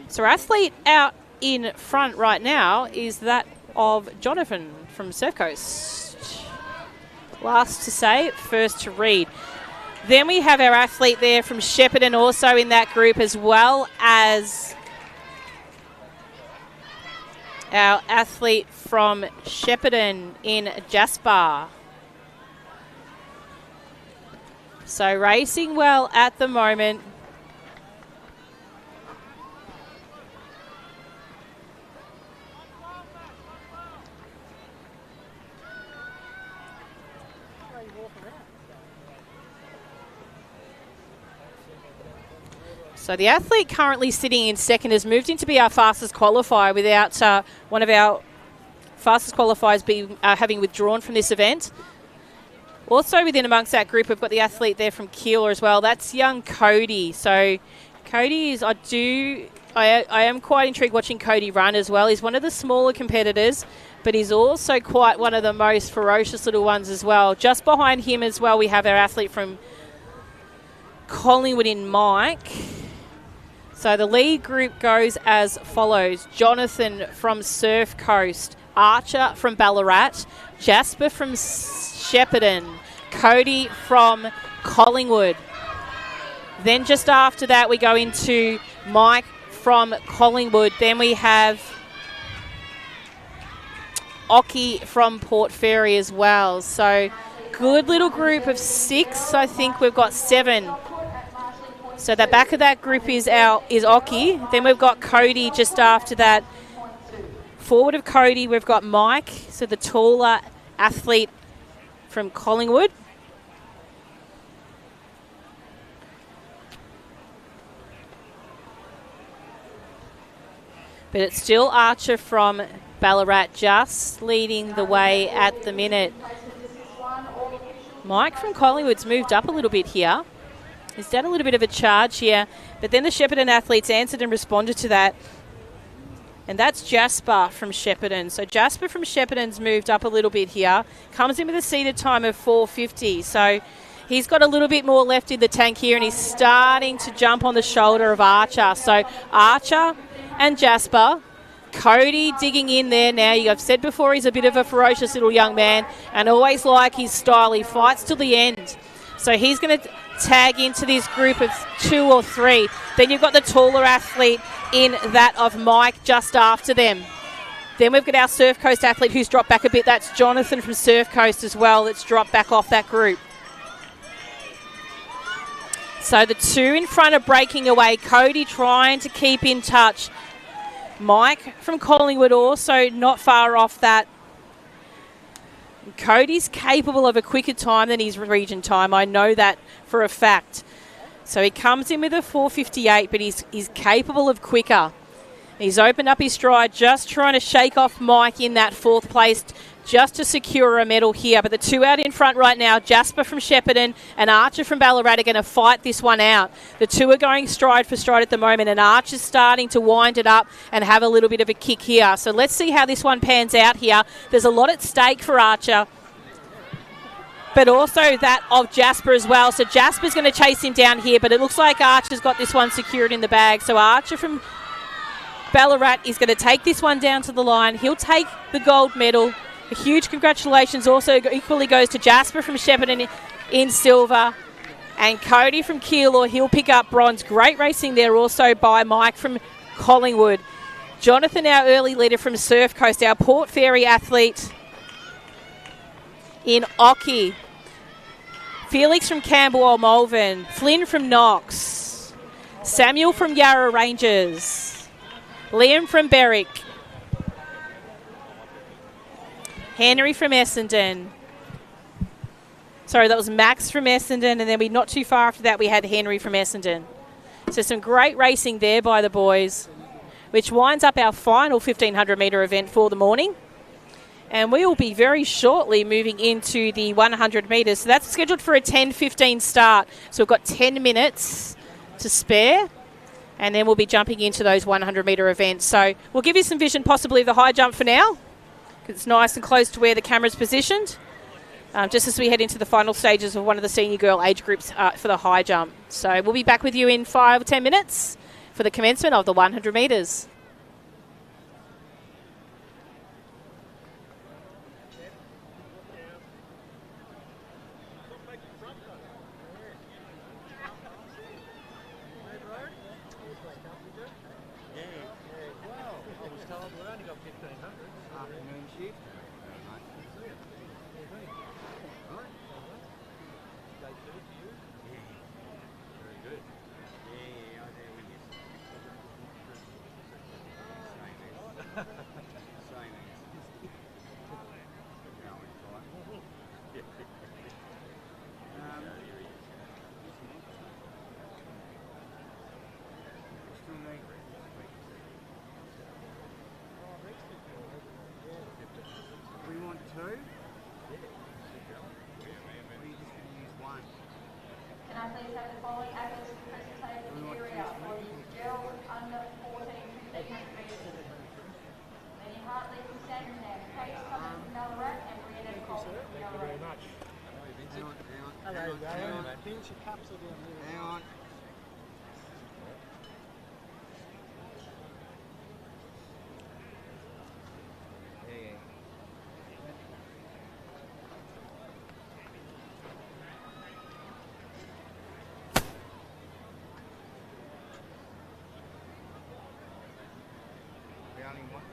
So our athlete out in front right now is that of Jonathan from Surf Coast. Last to say, first to read. Then we have our athlete there from Shepparton also in that group, as well as our athlete from Shepparton in Jasper. So racing well at the moment. So the athlete currently sitting in second has moved in to be our fastest qualifier without one of our fastest qualifiers having withdrawn from this event. Also within amongst that group, we've got the athlete there from Keilor as well. That's young Cody. So Cody is, I am quite intrigued watching Cody run as well. He's one of the smaller competitors, but he's also quite one of the most ferocious little ones as well. Just behind him as well, we have our athlete from Collingwood in Mike. So the lead group goes as follows. Jonathan from Surf Coast, Archer from Ballarat, Jasper from Shepparton, Cody from Collingwood. Then just after that we go into Mike from Collingwood. Then we have Ockie from Port Fairy as well. So good little group of 6. I think we've got 7. So the back of that group is Ockie. Then we've got Cody just after that. Forward of Cody, we've got Mike, so the taller athlete from Collingwood. But it's still Archer from Ballarat just leading the way at the minute. Mike from Collingwood's moved up a little bit here. He's done a little bit of a charge here, but then the Shepparton athletes answered and responded to that. And that's Jasper from Shepparton. So Jasper from Shepparton's moved up a little bit here. Comes in with a seated time of 4:50. So he's got a little bit more left in the tank here, and he's starting to jump on the shoulder of Archer. So Archer and Jasper. Cody digging in there now. I've said before he's a bit of a ferocious little young man and always like his style. He fights till the end. So he's going to tag into this group of 2 or 3. Then you've got the taller athlete in that of Mike just after them. Then we've got our Surf Coast athlete who's dropped back a bit. That's Jonathan from Surf Coast as well. That's dropped back off that group. So the 2 in front are breaking away. Cody trying to keep in touch. Mike from Collingwood also not far off that. Cody's capable of a quicker time than his region time. I know that for a fact. So he comes in with a 4:58, but he's capable of quicker. He's opened up his stride, just trying to shake off Mike in that 4th place, just to secure a medal here. But the 2 out in front right now, Jasper from Shepparton and Archer from Ballarat, are going to fight this one out. The 2 are going stride for stride at the moment, and Archer's starting to wind it up and have a little bit of a kick here. So let's see how this one pans out here. There's a lot at stake for Archer. but also that of Jasper as well. So Jasper's going to chase him down here, but it looks like Archer's got this one secured in the bag. So Archer from Ballarat is going to take this one down to the line. He'll take the gold medal. A huge congratulations also equally goes to Jasper from Shepparton in silver. And Cody from Keilor, he'll pick up bronze. Great racing there also by Mike from Collingwood. Jonathan, our early leader from Surf Coast, our Port Fairy athlete in Oki. Felix from Camberwell Malvern. Flynn from Knox. Samuel from Yarra Rangers. Liam from Berwick. Henry from Essendon. Sorry, that was Max from Essendon, and then not too far after that we had Henry from Essendon. So some great racing there by the boys, which winds up our final 1,500 metre event for the morning. And we will be very shortly moving into the 100 metres. So that's scheduled for a 10:15 start. So we've got 10 minutes to spare. And then we'll be jumping into those 100 metre events. So we'll give you some vision possibly of the high jump for now, because it's nice and close to where the camera's positioned, just as we head into the final stages of one of the senior girl age groups for the high jump. So we'll be back with you in 5 or 10 minutes for the commencement of the 100 metres.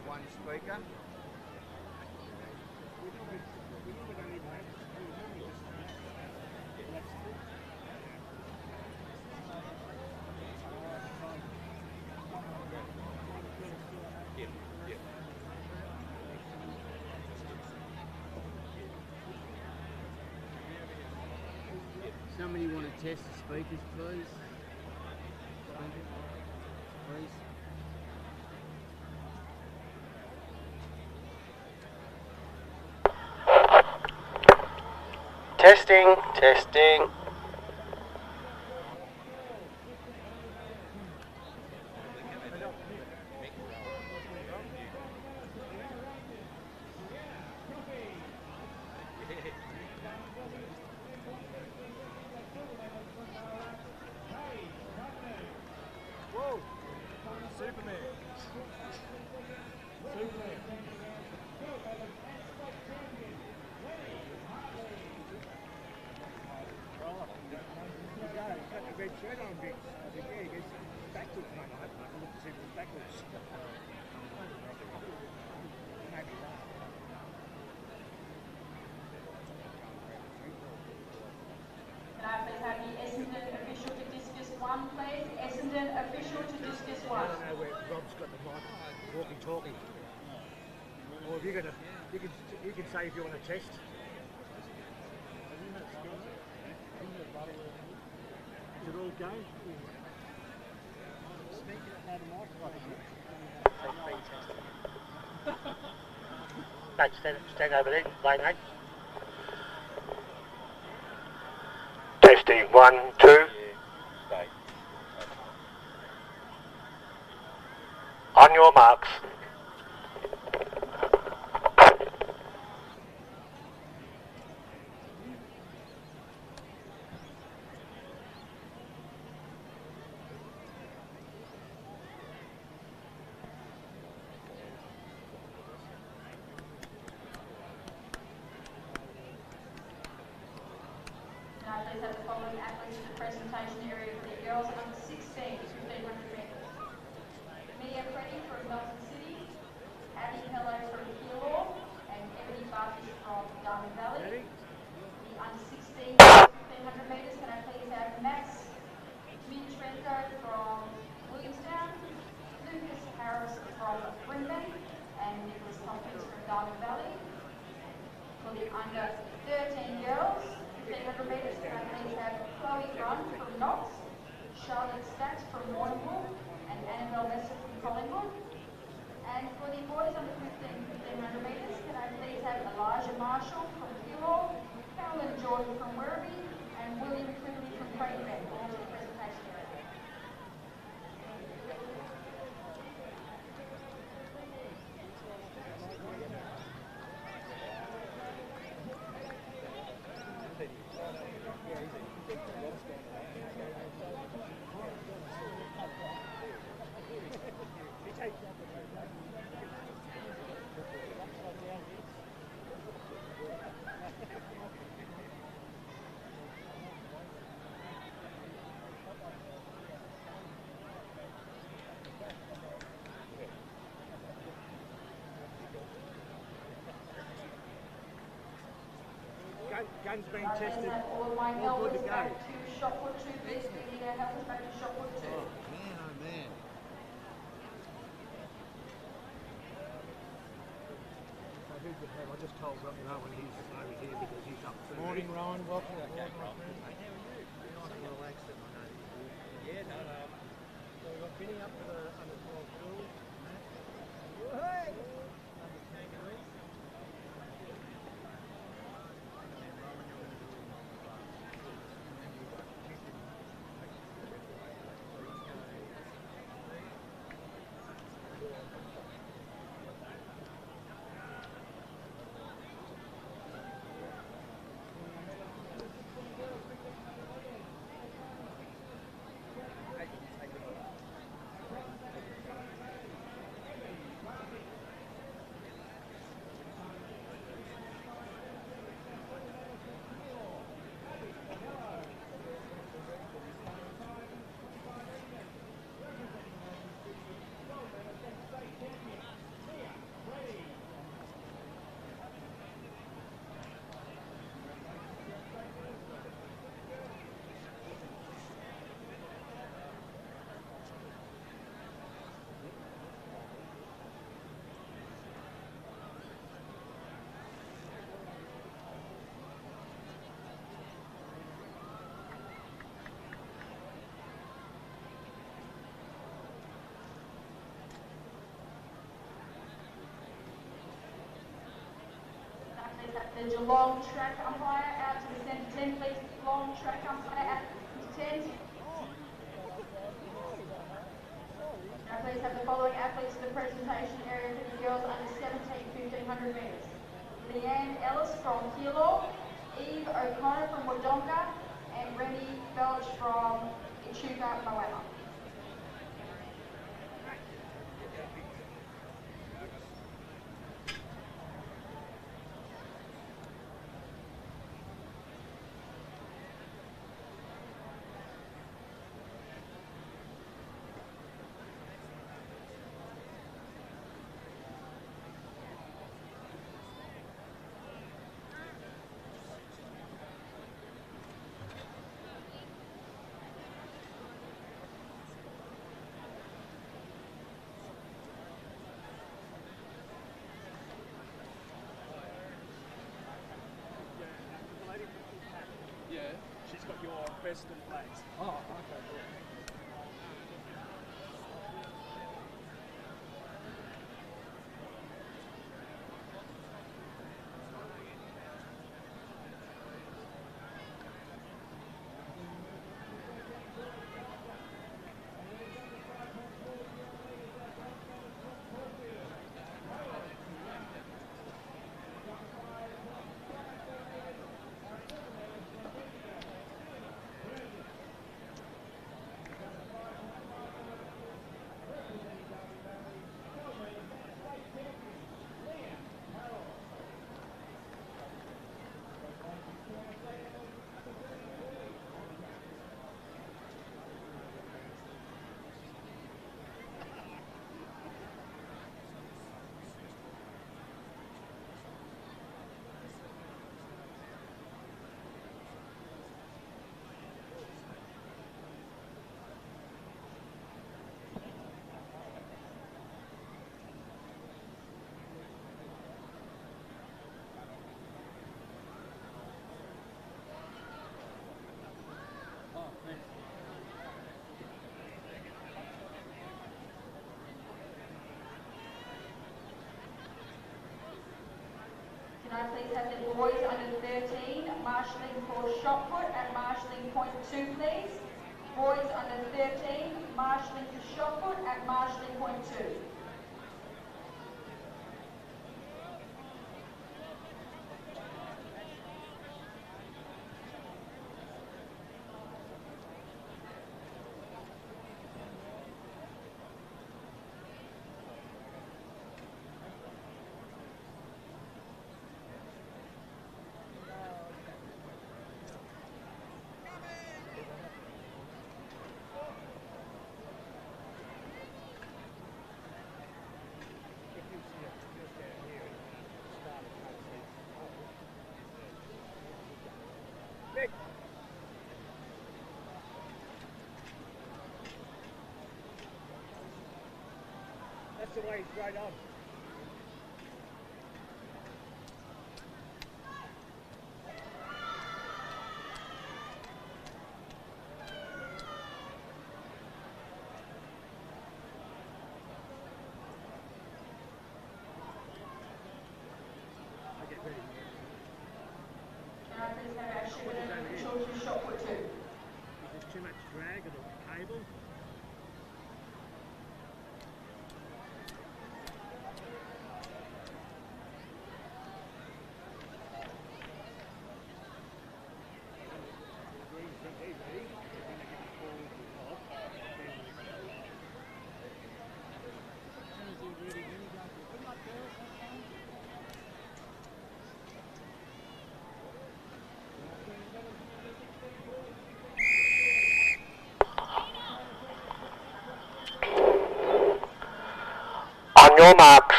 One speaker. Somebody want to test the speakers, please? Please. Testing, testing. Whoa! Superman. Superman. Red shirt on, Vic. Yeah, he goes backwards, mate. I can look to see if it's backwards. Maybe not. Can I please have the Essendon official to discus 1, please? Essendon official to discus 1. I don't know where Rob's got the mic, walkie-talkie. Or if you're gonna, you can say if you want to test. Is it all go? Mate, stand over there, play, mate. Testing, 1, 2. On your marks. please have the following athletes in the presentation area for the girls under 16, 1500 metres. Mia Freddy from Melton City, Abby Pello from Keilor, and Ebony Barkish from Darling Valley. The under 16, 1500 metres, can I please have Max Mintrento from Williamstown, Lucas Harris from Brisbane, and Nicholas Tompkins from Darling Valley. For the under 13 girls, 1500 metres, can I please have Chloe Grun from Knox, Charlotte Stats from Warrnambool, and Annabelle Messer from Collingwood. And for the boys under 1500 metres, can I please have Elijah Marshall from Keilor, Carolyn Jordan from Werribee, and William Quigley from Craigiebank, all to the presentation area. Gun's being tested. All of my All good helpers to go. back to Shotwood 2, please. We need our helpers back to Shotwood 2. Man, oh man. So who could have? I just told Rowan he's over here because he's up for Morning, Ryan. Welcome. Okay, Nice and relaxed at my name. Yeah, no. So we've got Vinny up for the under 12 girls. Hey! Under kangaroos. The Geelong track umpire out to the centre 10, please. Geelong track umpire out to 10. Now please have the following athletes in the presentation area for the girls under 17, 1500 metres. Leanne Ellis from Keilor, Eve O'Connor from Wodonga, and Remy Belch from Echuca, Moama. Yeah, she's got your best and flags. Oh, okay, cool. Can I please have the boys under 13 marshalling for shot put at marshalling point 2, please? Boys under 13 marshalling for shot put at marshalling point 2. That's the way, straight on. Can I please have our shooter children shot put 2? There's too much drag on the cable. On your marks.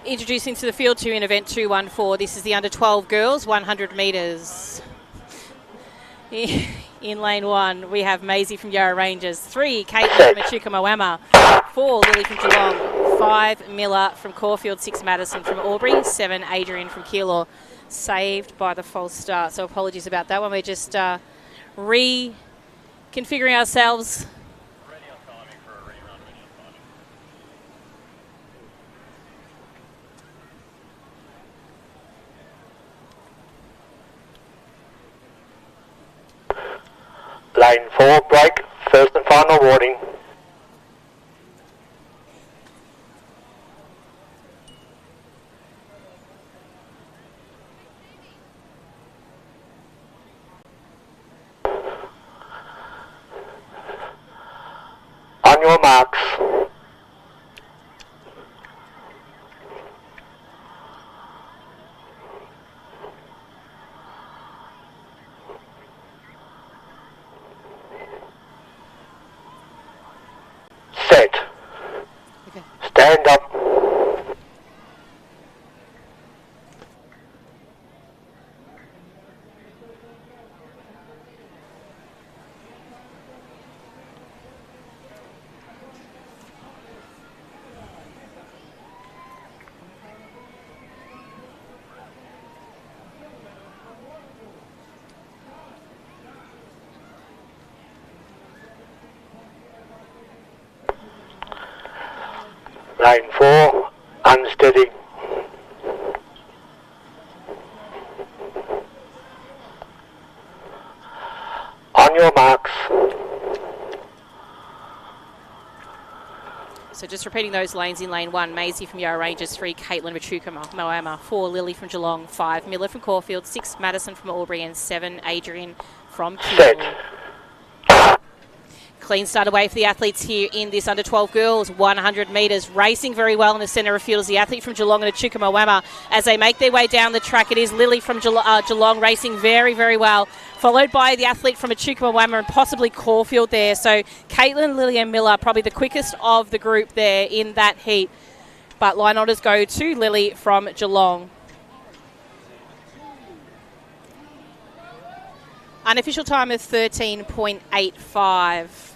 Introducing to the field 2 in event 214. This is the under 12 girls, 100 metres. In lane 1, we have Maisie from Yarra Rangers, 3, Caitlin from Echuca-Moama, 4, Lily from Geelong, 5, Miller from Caulfield, 6, Madison from Albury, 7, Adrian from Keilor. Saved by the false start, so apologies about that one. We're just reconfiguring ourselves. Lane 4, break, first and final warning. On your marks. Set. Okay. Stand up. Lane 4, unsteady. On your marks. So just repeating those lanes in lane 1, Maisie from Yarra Rangers, 3, Caitlin Echuca-Moama, 4, Lily from Geelong, 5, Miller from Caulfield, 6, Madison from Albury, and 7, Adrian from Set. Keilor. Clean start away for the athletes here in this under 12 girls, 100 metres. Racing very well in the centre of field is the athlete from Geelong and Echuca-Moama. As they make their way down the track, it is Lily from Geelong racing very, very well, followed by the athlete from Echuca-Moama and possibly Caulfield there. So Caitlin, Lily and Miller probably the quickest of the group there in that heat. But line honours go to Lily from Geelong. Unofficial time of 13.85.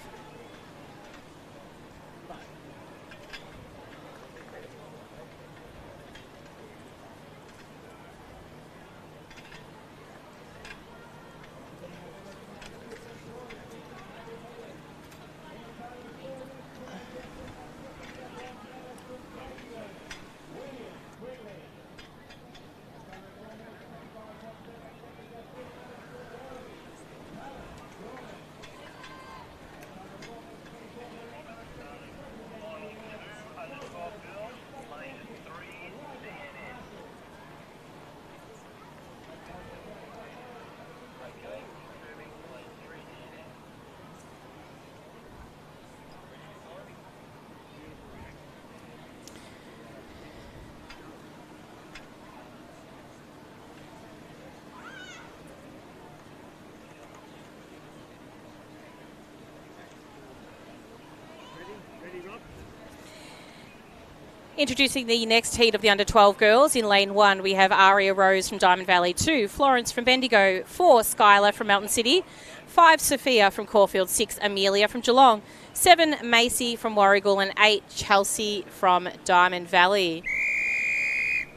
Introducing the next heat of the under-12 girls. In lane 1, we have Aria Rose from Diamond Valley, 2, Florence from Bendigo, 4, Skylar from Melton City, 5, Sophia from Caulfield, 6, Amelia from Geelong, 7, Macy from Warragul, and 8, Chelsea from Diamond Valley.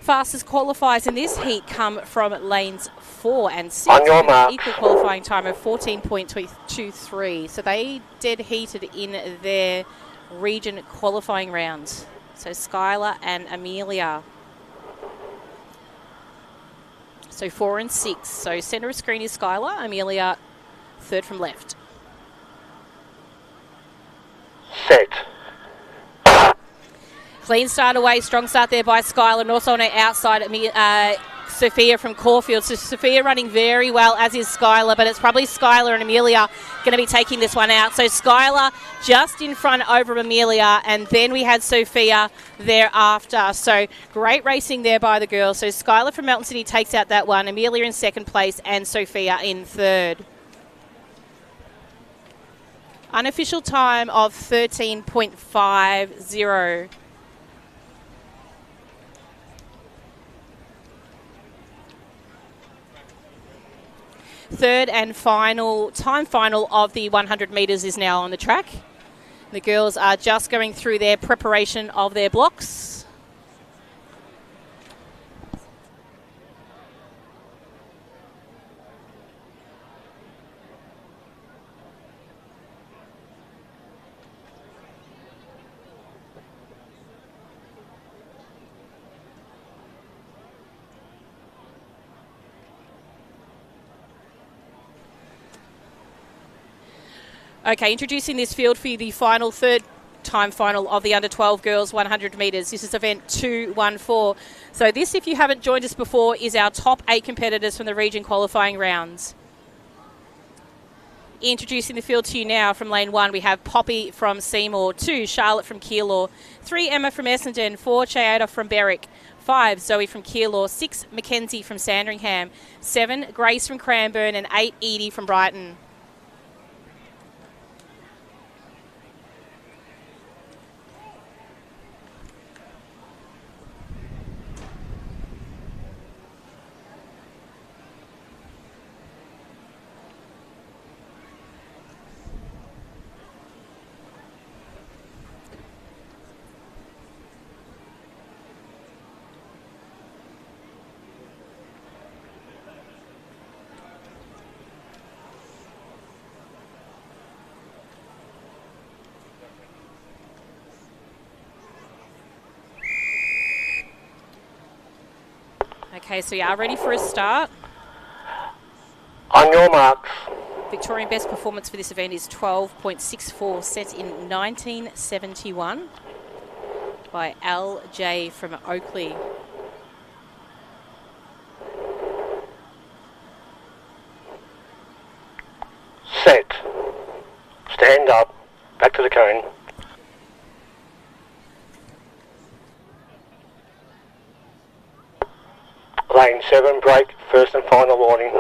Fastest qualifiers in this heat come from lanes 4 and 6 On your with an mark. equal qualifying time of 14.23. So they dead heated in their region qualifying rounds. So Skylar and Amelia. So 4 and 6. So centre of screen is Skylar. Amelia, third from left. Set. Clean start away. Strong start there by Skylar. And also on her outside, Sophia from Caulfield. So Sophia running very well, as is Skylar, but it's probably Skylar and Amelia going to be taking this one out. So Skylar just in front over Amelia, and then we had Sophia thereafter. So great racing there by the girls. So Skylar from Melton City takes out that one, Amelia in second place, and Sophia in third. Unofficial time of 13.50. Third and final of the 100 metres is now on the track. The girls are just going through their preparation of their blocks. Okay, introducing this field for you, the final third time final of the under-12 girls 100 metres. This is event 214. So this, if you haven't joined us before, is our top 8 competitors from the region qualifying rounds. Introducing the field to you now from lane 1, we have Poppy from Seymour, 2, Charlotte from Keilor, 3, Emma from Essendon, 4, Chayota from Berwick, 5, Zoe from Keilor, 6, Mackenzie from Sandringham, 7, Grace from Cranbourne, and 8, Edie from Brighton. Okay, so you are ready for a start. On your marks. Victorian best performance for this event is 12.64, set in 1971 by LJ from Oakley. Set. Stand up. Back to the cone. Lane 7, break, first and final warning.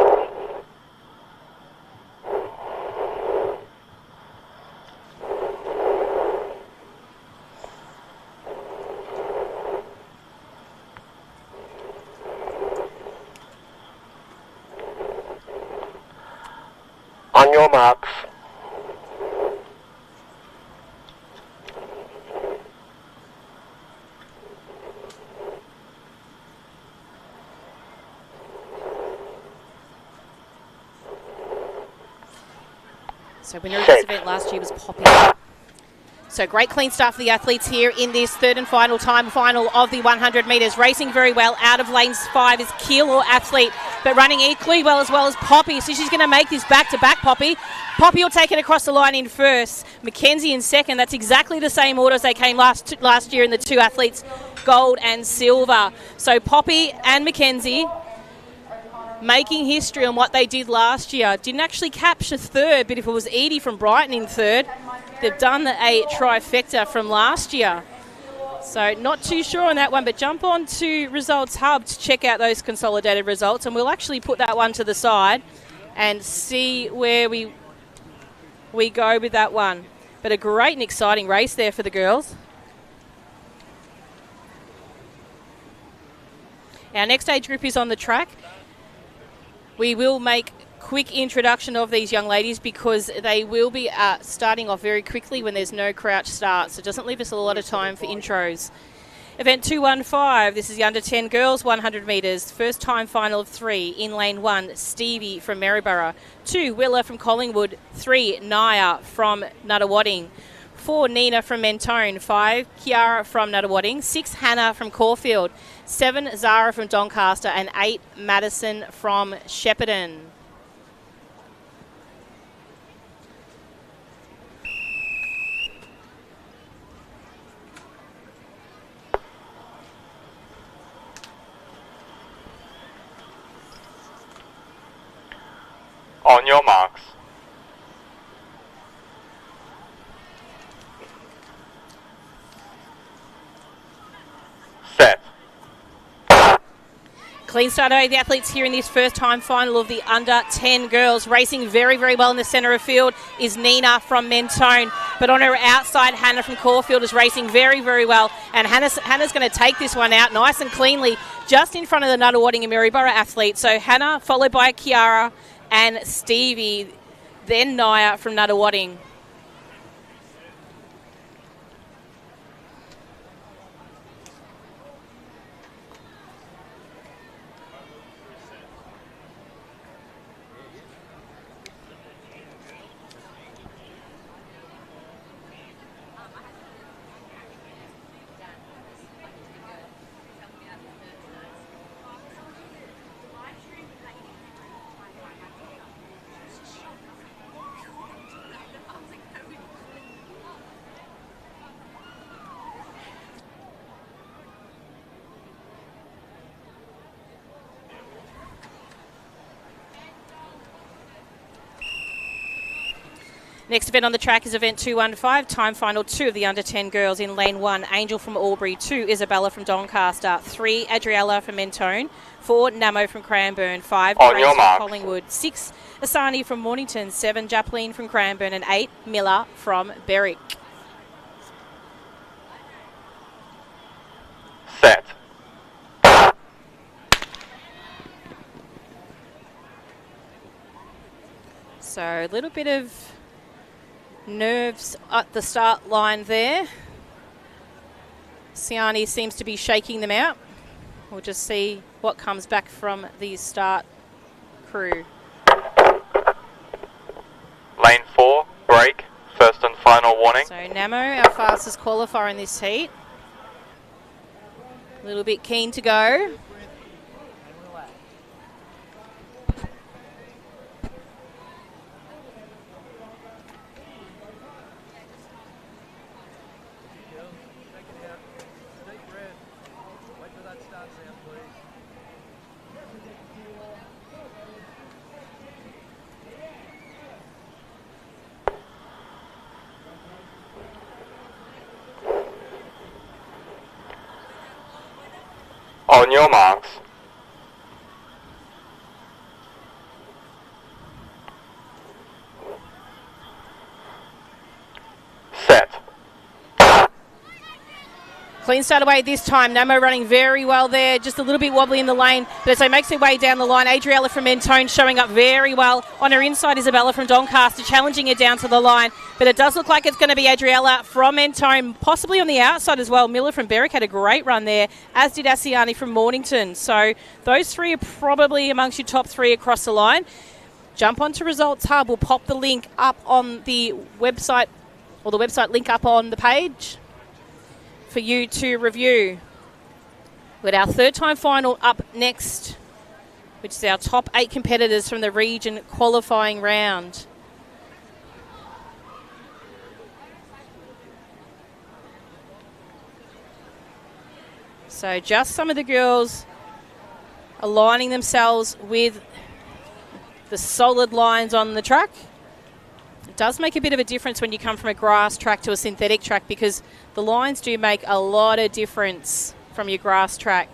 On your marks. So winner of this event last year was Poppy. So great clean start for the athletes here in this third and final of the 100 metres. Racing very well out of lanes 5 is Keilor athlete, but running equally well as Poppy. So she's going to make this back-to-back, Poppy. Poppy will take it across the line in first. Mackenzie in second. That's exactly the same order as they came last year in the two athletes, gold and silver. So Poppy and Mackenzie making history on what they did last year. Didn't actually capture third, but if it was Edie from Brighton in third, they've done a trifecta from last year. So not too sure on that one, but jump on to Results Hub to check out those consolidated results, and we'll actually put that one to the side and see where we go with that one. But a great and exciting race there for the girls. Our next age group is on the track. We will make quick introduction of these young ladies because they will be starting off very quickly when there's no crouch start, so it doesn't leave us a lot of time for intros. Event 215, this is the under 10 girls, 100 metres. First time final of 3. In lane 1, Stevie from Maryborough. 2, Willa from Collingwood. 3, Naya from Nuttawading. 4, Nina from Mentone. 5, Kiara from Nuttawading. 6, Hannah from Caulfield. 7, Zara from Doncaster. And 8, Madison from Shepparton. On your marks. Set. Clean start away the athletes here in this first time final of the under 10 girls. Racing very, very well in the centre of field is Nina from Mentone. But on her outside, Hannah from Caulfield is racing very, very well. And Hannah's going to take this one out nice and cleanly just in front of the Nuttawading and Maryborough athletes. So Hannah followed by Kiara and Stevie, then Naya from Nuttawading. Next event on the track is event 215, time final 2 of the under 10 girls. In lane 1, Angel from Albury. 2, Isabella from Doncaster. 3, Adriella from Mentone. 4, Namo from Cranbourne. 5, Grace from Collingwood. 6, Asani from Mornington. 7, Japleen from Cranbourne. And 8, Miller from Berwick. Set. So a little bit of nerves at the start line there. Siani seems to be shaking them out. We'll just see what comes back from the start crew. Lane 4, break, first and final warning. So Namo, our fastest qualifier in this heat. A little bit keen to go. On your marks. Set. Clean start away this time. Namo running very well there. Just a little bit wobbly in the lane. But as they makes their way down the line, Adriella from Mentone showing up very well. On her inside, Isabella from Doncaster challenging her down to the line. But it does look like it's going to be Adriella from Mentone, possibly on the outside as well. Miller from Berwick had a great run there, as did Asiani from Mornington. So those three are probably amongst your top 3 across the line. Jump onto Results Hub. We'll pop the link up on the website, or the website link up on the page for you to review. With our third time final up next, which is our top 8 competitors from the region qualifying round. So just some of the girls aligning themselves with the solid lines on the track. It does make a bit of a difference when you come from a grass track to a synthetic track, because the lines do make a lot of difference from your grass track.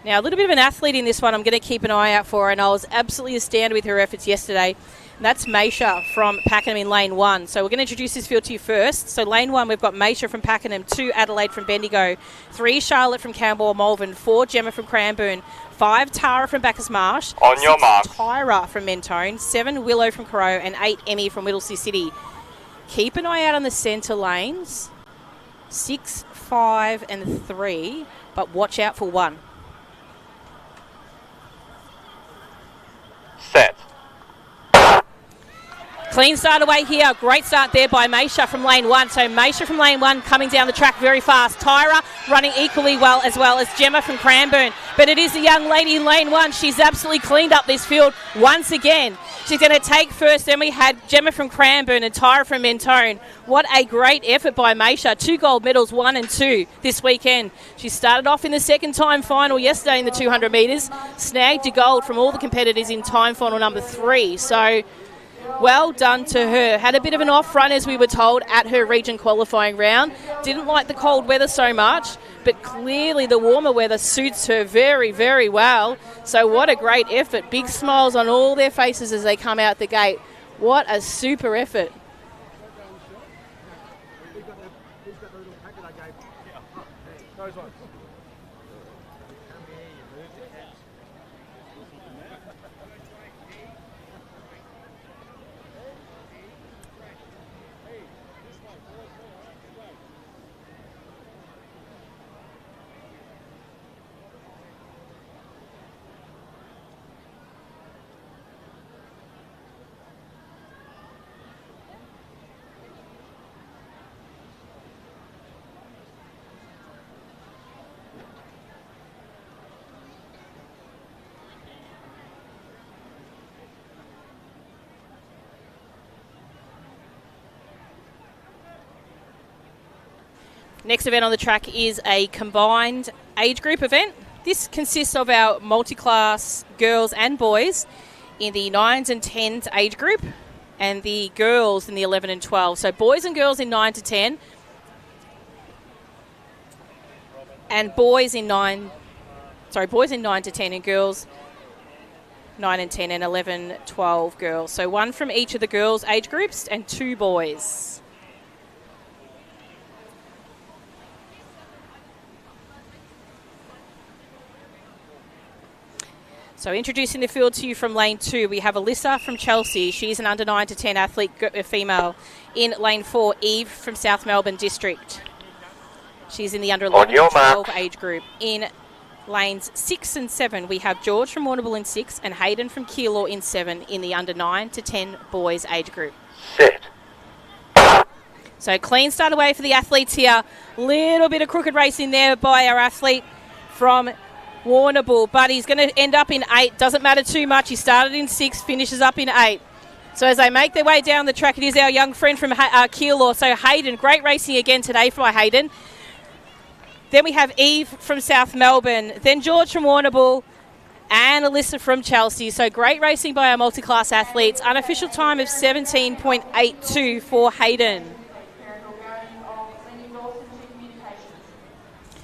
Now, a little bit of an athlete in this one I'm going to keep an eye out for, and I was absolutely astounded with her efforts yesterday. That's Maisha from Pakenham in lane 1. So we're going to introduce this field to you first. So lane 1, we've got Maisha from Pakenham, 2 Adelaide from Bendigo, 3 Charlotte from Campbell Malvern, 4 Gemma from Cranbourne, 5 Tara from Bacchus Marsh, On your 6 mark. Tyra from Mentone, 7 Willow from Coroe, and 8 Emmy from Whittlesea City. Keep an eye out on the centre lanes, 6, 5 and 3, but watch out for 1. Set. Clean start away here. Great start there by Maisha from lane 1. So Maisha from lane 1 coming down the track very fast. Tyra running equally well as Gemma from Cranbourne. But it is the young lady in lane 1. She's absolutely cleaned up this field once again. She's going to take first. Then we had Gemma from Cranbourne and Tyra from Mentone. What a great effort by Maisha. 2 gold medals, 1 and 2 this weekend. She started off in the second time final yesterday in the 200 metres. Snagged a gold from all the competitors in time final number 3. So well done to her. Had a bit of an off run, as we were told, at her region qualifying round. Didn't like the cold weather so much, but clearly the warmer weather suits her very, very well. So what a great effort. Big smiles on all their faces as they come out the gate. What a super effort. Who's got the little packet I gave? Those ones. Come here, you move the cats. Next event on the track is a combined age group event. This consists of our multi-class girls and boys in the 9s and 10s age group and the girls in the 11 and 12. So boys and girls in 9 to 10 and boys in 9 to 10 and girls 9 and 10 and 11, 12 girls. So 1 from each of the girls age groups and 2 boys. So introducing the field to you from lane 2, we have Alyssa from Chelsea. She's an under 9 to 10 athlete, female. In lane 4, Eve from South Melbourne District. She's in the under 11 to 12 age group. In lanes 6 and 7, we have George from Warrnambool in 6 and Hayden from Keilor in 7 in the under 9 to 10 boys age group. Set. So clean start away for the athletes here. Little bit of crooked racing there by our athlete from Warrnambool, but he's going to end up in 8. Doesn't matter too much. He started in 6, finishes up in 8. So as they make their way down the track, it is our young friend from Keilor. So Hayden, great racing again today by Hayden. Then we have Eve from South Melbourne. Then George from Warrnambool and Alyssa from Chelsea. So great racing by our multi-class athletes. Unofficial time of 17.82 for Hayden.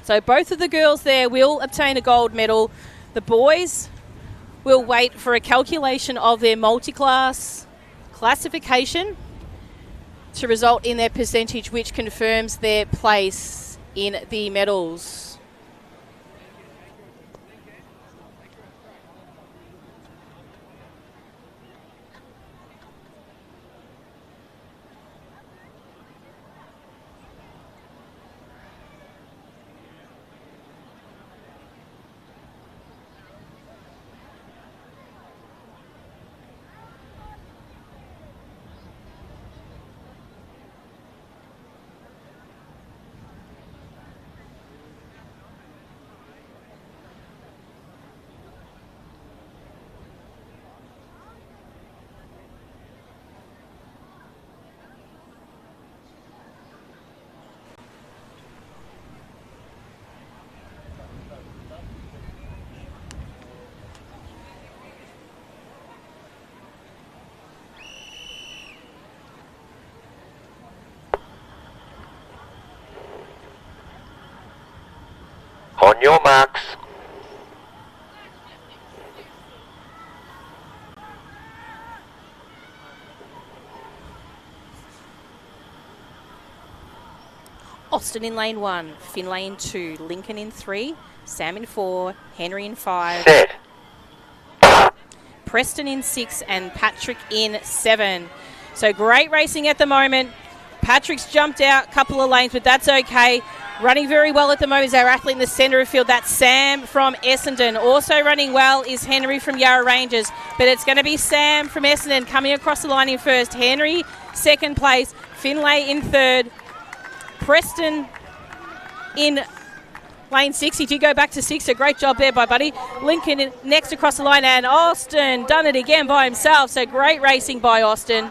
So both of the girls there will obtain a gold medal. The boys will wait for a calculation of their multi-class classification to result in their percentage, which confirms their place in the medals. On your marks. Austin in lane 1, Finlay in 2, Lincoln in 3, Sam in 4, Henry in 5, Set. Preston in 6, and Patrick in 7. So great racing at the moment. Patrick's jumped out a couple of lanes, but that's okay. Running very well at the moment is our athlete in the centre of field. That's Sam from Essendon. Also running well is Henry from Yarra Rangers, but it's going to be Sam from Essendon coming across the line in first. Henry, second place. Finlay in third. Preston in lane 6. He did go back to 6, so great job there by Buddy. Lincoln in next across the line, and Austin done it again by himself, so great racing by Austin.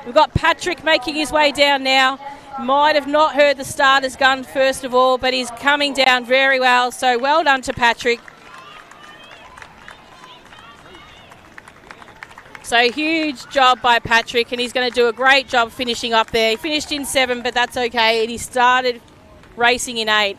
We've got Patrick making his way down now. Might have not heard the starter's gun first of all, but he's coming down very well, so well done to Patrick. So huge job by Patrick, and he's going to do a great job finishing up there. He finished in 7, but that's okay, and he started racing in 8.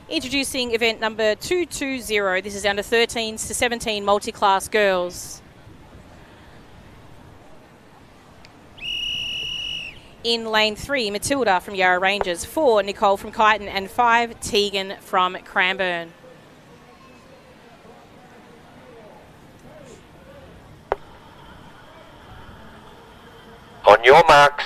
Introducing event number 220. This is under 13s to 17 multi-class girls. In lane 3, Matilda from Yarra Rangers, 4, Nicole from Kyneton, and 5, Tegan from Cranbourne. On your marks.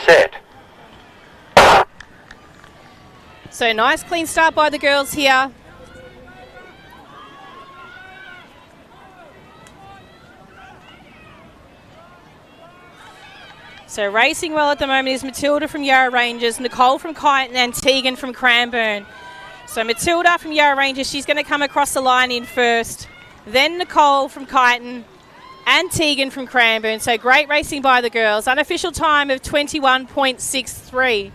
Set. So nice clean start by the girls here. So racing well at the moment is Matilda from Yarra Rangers, Nicole from Kyneton, and Tegan from Cranbourne. So Matilda from Yarra Rangers, she's going to come across the line in first. Then Nicole from Kyneton and Tegan from Cranbourne. So great racing by the girls. Unofficial time of 21.63.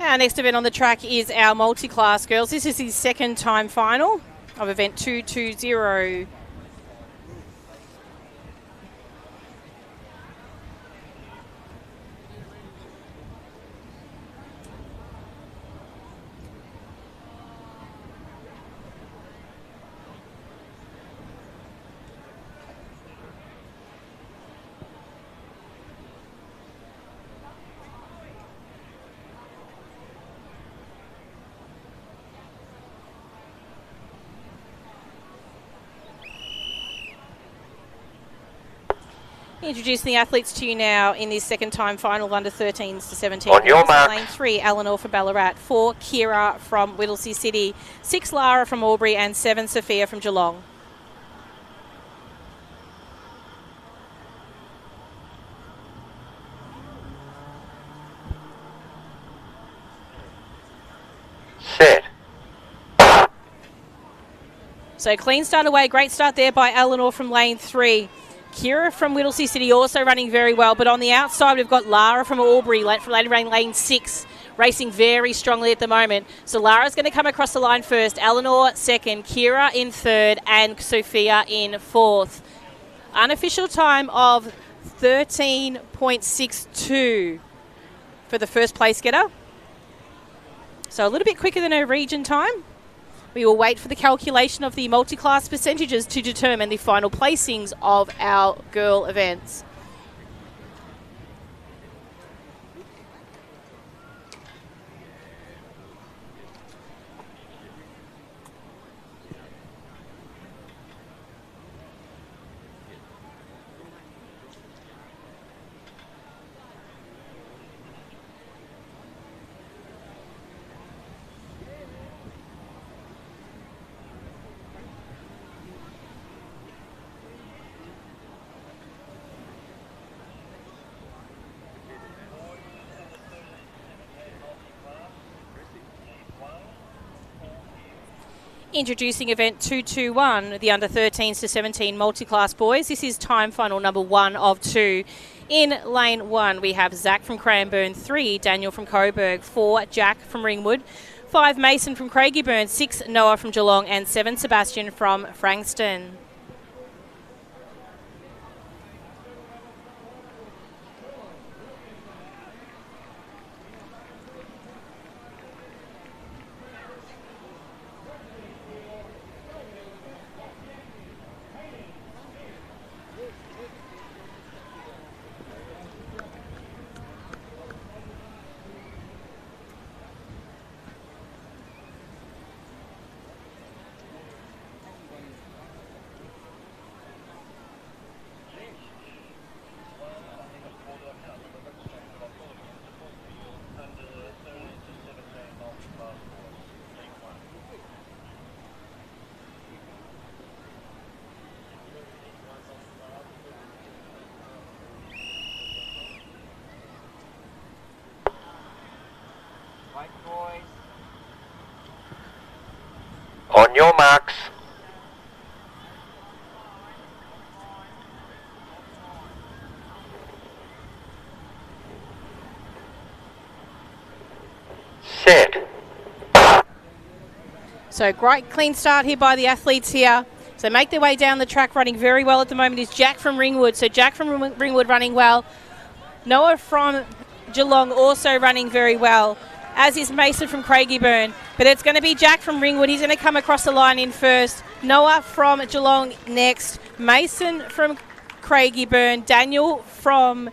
Our next event on the track is our multi-class girls. This is the second time final of event 220. Introducing the athletes to you now in this second time final under 13s to 17. On your mark. Lane 3, Eleanor from Ballarat, 4, Kira from Whittlesea City, 6, Lara from Albury, and 7, Sophia from Geelong. Set. So clean start away, great start there by Eleanor from lane 3. Kira from Whittlesea City also running very well, but on the outside we've got Lara from Albury, later running lane 6, racing very strongly at the moment. So Lara's going to come across the line first, Eleanor second, Kira in third, and Sophia in fourth. Unofficial time of 13.62 for the first place getter. So a little bit quicker than her region time. We will wait for the calculation of the multi-class percentages to determine the final placings of our girl events. Introducing event 221, the under 13s to 17 multi-class boys. This is time final number 1 of 2. In lane 1, we have Zach from Cranbourne, 3 Daniel from Coburg, 4 Jack from Ringwood, 5 Mason from Craigieburn, 6 Noah from Geelong, and 7 Sebastian from Frankston. On your marks. Set. So great clean start here by the athletes here. So make their way down the track, running very well at the moment is Jack from Ringwood. So Jack from Ringwood running well. Noah from Geelong also running very well, as is Mason from Craigieburn. But it's going to be Jack from Ringwood. He's going to come across the line in first. Noah from Geelong next. Mason from Craigieburn. Daniel from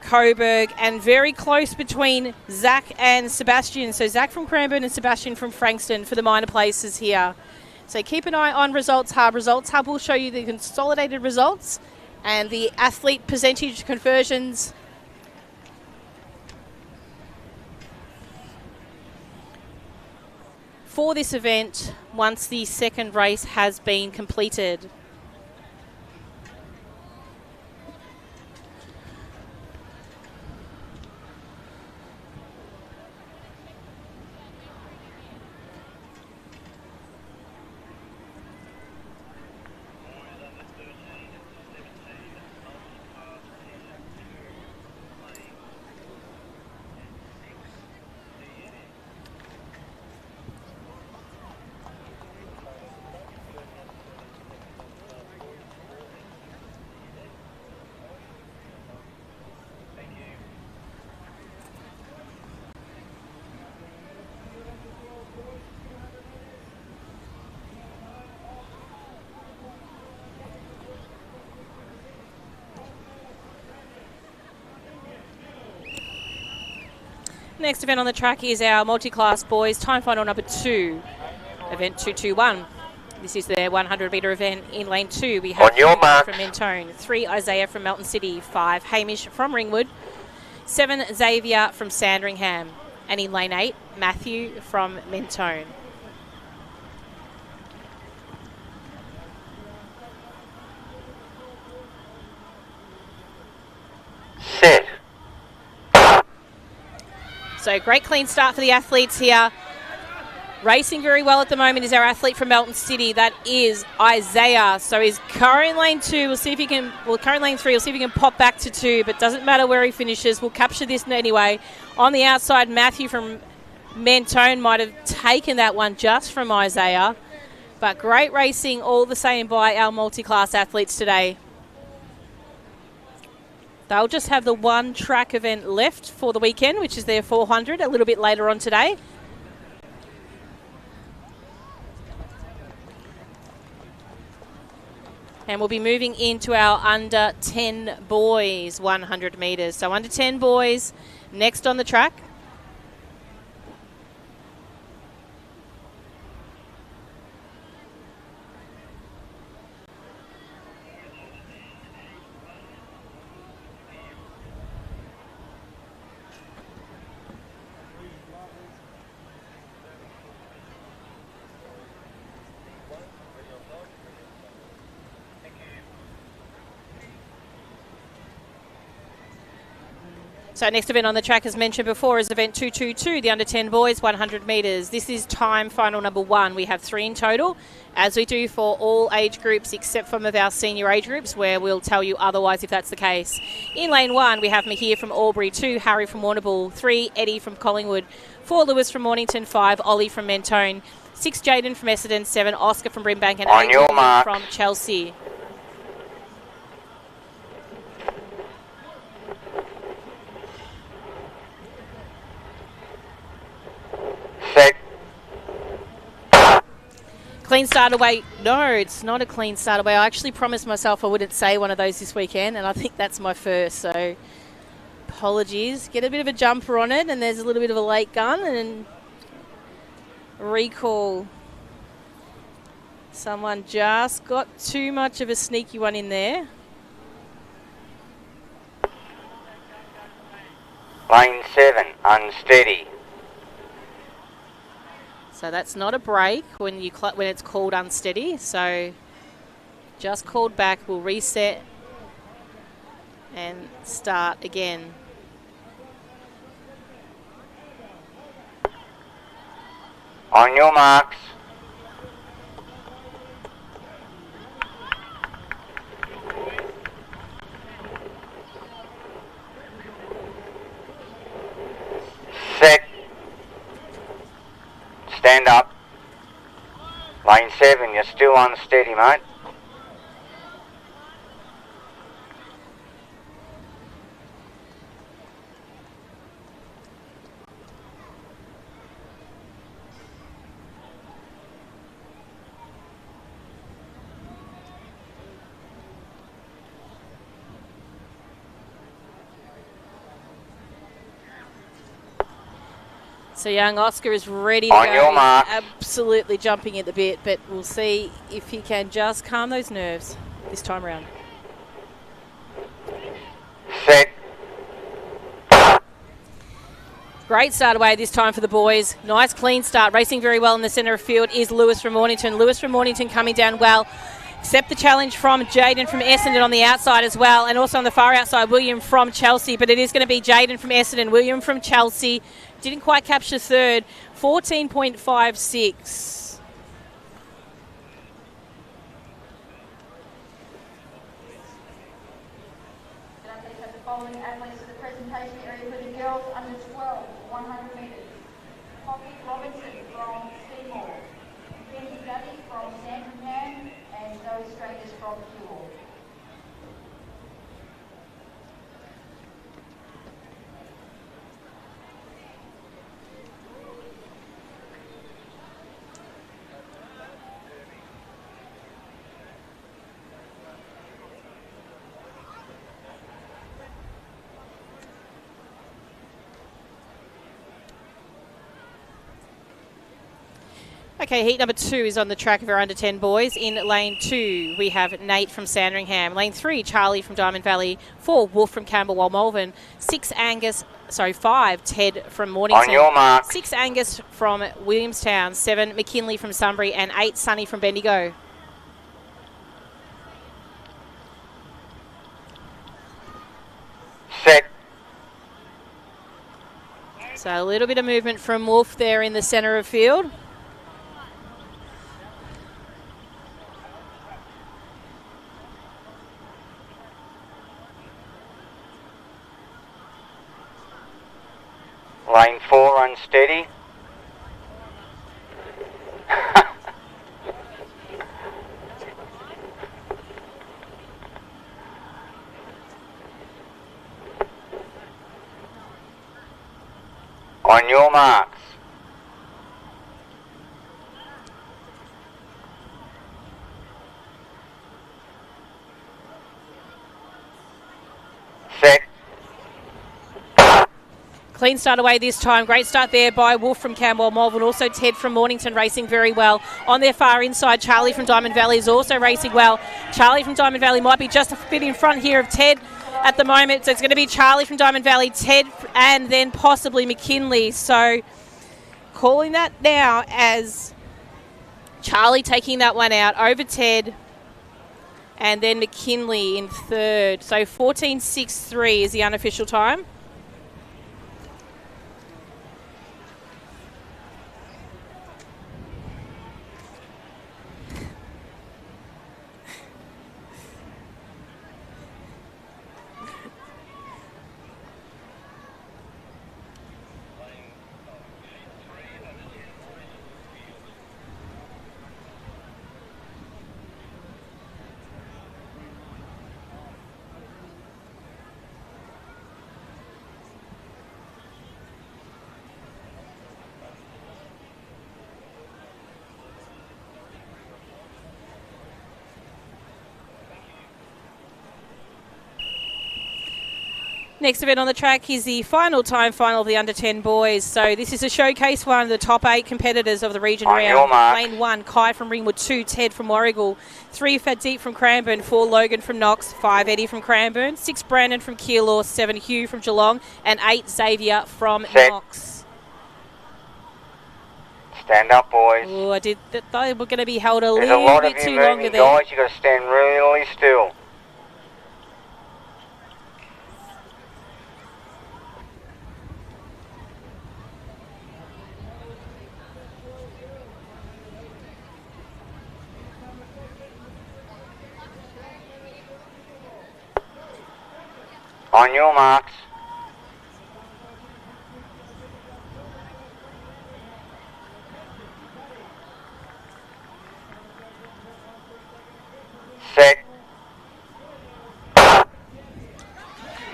Coburg. And very close between Zach and Sebastian. So Zach from Cranbourne and Sebastian from Frankston for the minor places here. So keep an eye on Results Hub. Results Hub will show you the consolidated results and the athlete percentage conversions. For this event, once the second race has been completed. Next event on the track is our multi-class boys time final number 2, event 221. This is their 100-metre event. In lane 2, we have from Mentone, 3 Isaiah from Melton City, 5 Hamish from Ringwood, 7 Xavier from Sandringham, and in lane 8, Matthew from Mentone. Set. So great clean start for the athletes here. Racing very well at the moment is our athlete from Melton City. That is Isaiah. So he's current lane 2. We'll see if he can, well, current lane 3. We'll see if he can pop back to 2, but doesn't matter where he finishes. We'll capture this anyway. On the outside, Matthew from Mentone might have taken that one just from Isaiah. But great racing all the same by our multi-class athletes today. They'll just have the one track event left for the weekend, which is their 400, a little bit later on today. And we'll be moving into our under 10 boys 100 metres. So under 10 boys next on the track. So next event on the track, as mentioned before, is event 222, the under 10 boys 100 metres. This is time final number 1. We have 3 in total, as we do for all age groups except from of our senior age groups, where we'll tell you otherwise if that's the case. In lane 1, we have Mahir from Albury, 2 Harry from Warrnambool, 3 Eddie from Collingwood, 4 Lewis from Mornington, 5 Ollie from Mentone, 6 Jaden from Essendon, 7 Oscar from Brimbank, and 8 William from Chelsea. Set. Clean start away. No, it's not a clean start away. I actually promised myself I wouldn't say one of those this weekend, and I think that's my first, so apologies. Get a bit of a jumper on it, and there's a little bit of a late gun, and recall. Someone just got too much of a sneaky one in there. Lane 7, unsteady. So that's not a break when it's called unsteady. So just called back. We'll reset and start again. On your marks. Set. Stand up. Lane 7, you're still unsteady, mate. So young Oscar is ready to On go. your mark. Absolutely jumping at the bit, but we'll see if he can just calm those nerves this time around. Set. Great start away this time for the boys. Nice clean start. Racing very well in the centre of field is Lewis from Mornington. Lewis from Mornington coming down well. Accept the challenge from Jaden from Essendon on the outside as well. And also on the far outside, William from Chelsea. But it is going to be Jaden from Essendon. William from Chelsea. Didn't quite capture third. 14.56. Following athletes to the presentation area for the girls under 12, 100 metres. Poppy Robinson from Seymour, Kenzie Duddy from Sandringham, and Zoe Stratus from Kewell. Okay, heat number 2 is on the track of our under 10 boys. In lane 2, we have Nate from Sandringham. Lane 3, Charlie from Diamond Valley. 4, Wolf from Camberwell Malvern. 5, Ted from Mornington. On your mark. 6, Angus from Williamstown. 7, McKinley from Sunbury. And 8, Sunny from Bendigo. Set. So a little bit of movement from Wolf there in the centre of field. Lane 4 unsteady. On your marks. Set. Clean start away this time. Great start there by Wolf from Camberwell Malvern. Also Ted from Mornington racing very well. On their far inside, Charlie from Diamond Valley is also racing well. Charlie from Diamond Valley might be just a bit in front here of Ted at the moment. So it's going to be Charlie from Diamond Valley, Ted, and then possibly McKinley. So calling that now as Charlie taking that one out over Ted, and then McKinley in third. So 14.63 is the unofficial time. Next event on the track is the final of the under-10 boys. So this is a showcase one of the top 8 competitors of the region round. Lane 1, Kai from Ringwood, 2, Ted from Warrigal, 3, Faddeep from Cranbourne, 4, Logan from Knox, 5, Eddie from Cranbourne, 6, Brandon from Keilor, 7, Hugh from Geelong, and 8, Xavier from Knox. Stand up, boys. Oh, I did. They were going to be held a There's little a lot bit of you too longer moving, there. guys. You've got to stand really still. On your marks. Set.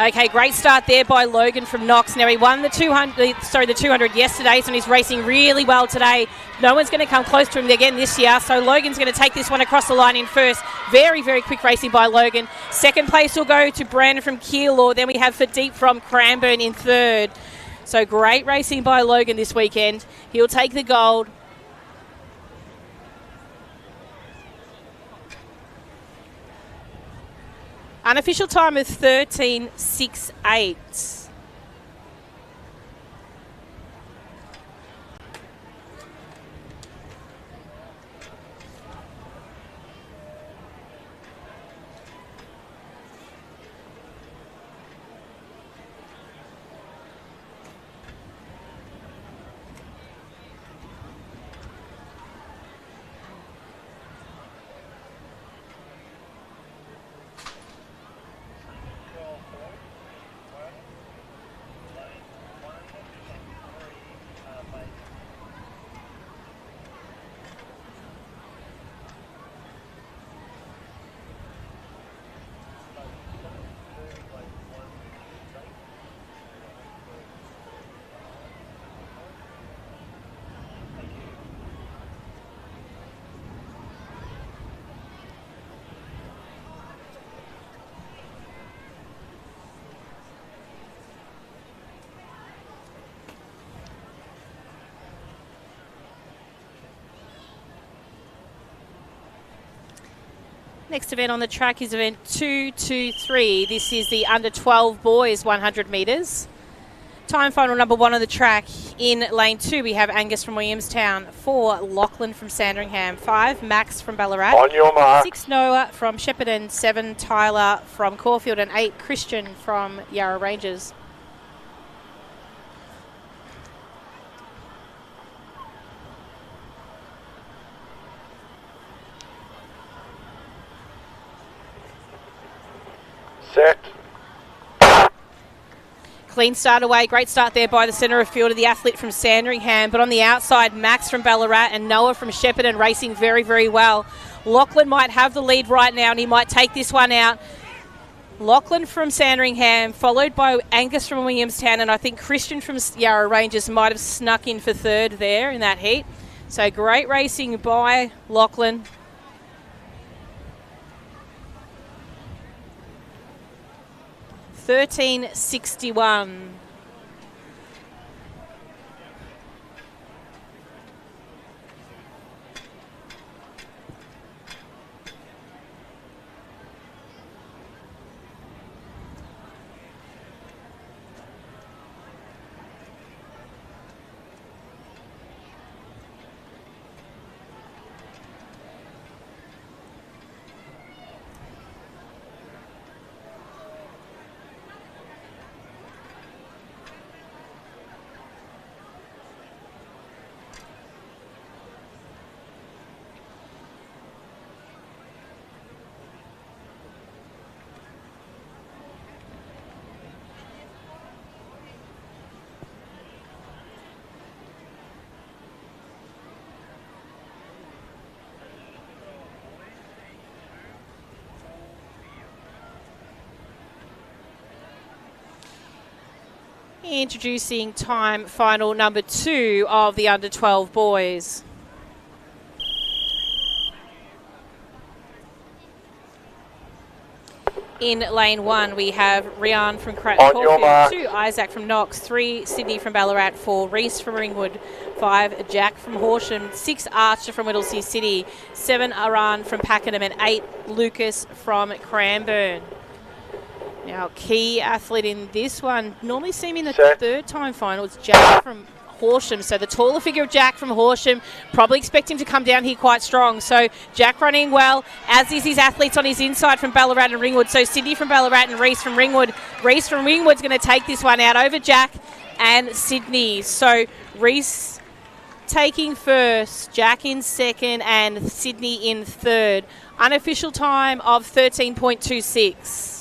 Okay, great start there by Logan from Knox. Now he won the 200 yesterday, so he's racing really well today. No one's going to come close to him again this year, so Logan's going to take this one across the line in first. Very, very quick racing by Logan. Second place will go to Brandon from Keilor. Then we have Faddeep from Cranbourne in third. So great racing by Logan this weekend. He'll take the gold. Unofficial time of 13.68. Next event on the track is event 223. This is the under 12 boys 100 metres. Time final number 1 on the track. In lane 2 we have Angus from Williamstown, 4 Lachlan from Sandringham, 5 Max from Ballarat, On your mark. 6 Noah from Shepparton, 7 Tyler from Caulfield, and 8 Christian from Yarra Rangers. Set. Clean start away. Great start there by the centre of field of the athlete from Sandringham. But on the outside, Max from Ballarat and Noah from Shepparton racing very, very well. Lachlan might have the lead right now, and he might take this one out. Lachlan from Sandringham, followed by Angus from Williamstown, and I think Christian from Yarra Rangers might have snuck in for third there in that heat. So great racing by Lachlan. $13.61. Introducing time final number 2 of the under 12 boys. In lane 1, we have Rian from Caulfield, 2 Isaac from Knox, 3 Sydney from Ballarat, 4 Reese from Ringwood, 5 Jack from Horsham, 6 Archer from Whittlesea City, 7 Aran from Pakenham, and 8 Lucas from Cranbourne. Now, key athlete in this one, normally seen in the third time final, it's Jack from Horsham. So the taller figure of Jack from Horsham, probably expect him to come down here quite strong. So Jack running well, as is his athletes on his inside from Ballarat and Ringwood. So Sydney from Ballarat and Reese from Ringwood. Reese from Ringwood's going to take this one out over Jack and Sydney. So Reese taking first, Jack in second, and Sydney in third. Unofficial time of 13.26.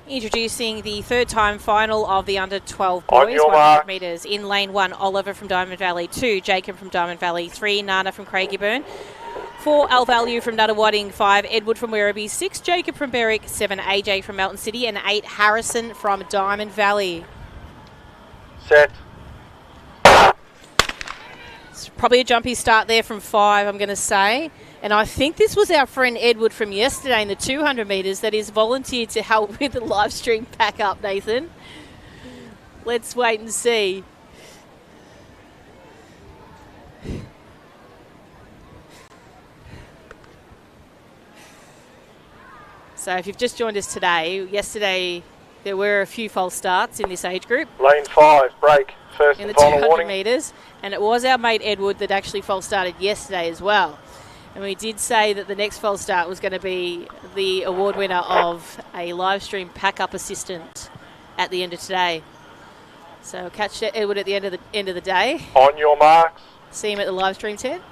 Introducing the third time final of the under 12 boys, 100 metres. In lane 1, Oliver from Diamond Valley, 2 Jacob from Diamond Valley, 3 Nana from Craigieburn, 4 Alvalue from Nuttawading, 5 Edward from Werribee, 6 Jacob from Berwick, 7 AJ from Melton City, and 8 Harrison from Diamond Valley. Set. It's probably a jumpy start there from 5, I'm going to say. And I think this was our friend Edward from yesterday in the 200 metres that is volunteered to help with the live stream pack up, Nathan. Let's wait and see. So if you've just joined us today, yesterday there were a few false starts in this age group. Lane 5, break, first in the and final 200 warning. metres. And it was our mate Edward that actually false started yesterday as well. And we did say that the next false start was going to be the award winner of a live stream pack-up assistant at the end of today. So we'll catch Edward at the end of the day. On your marks. See him at the live stream tent.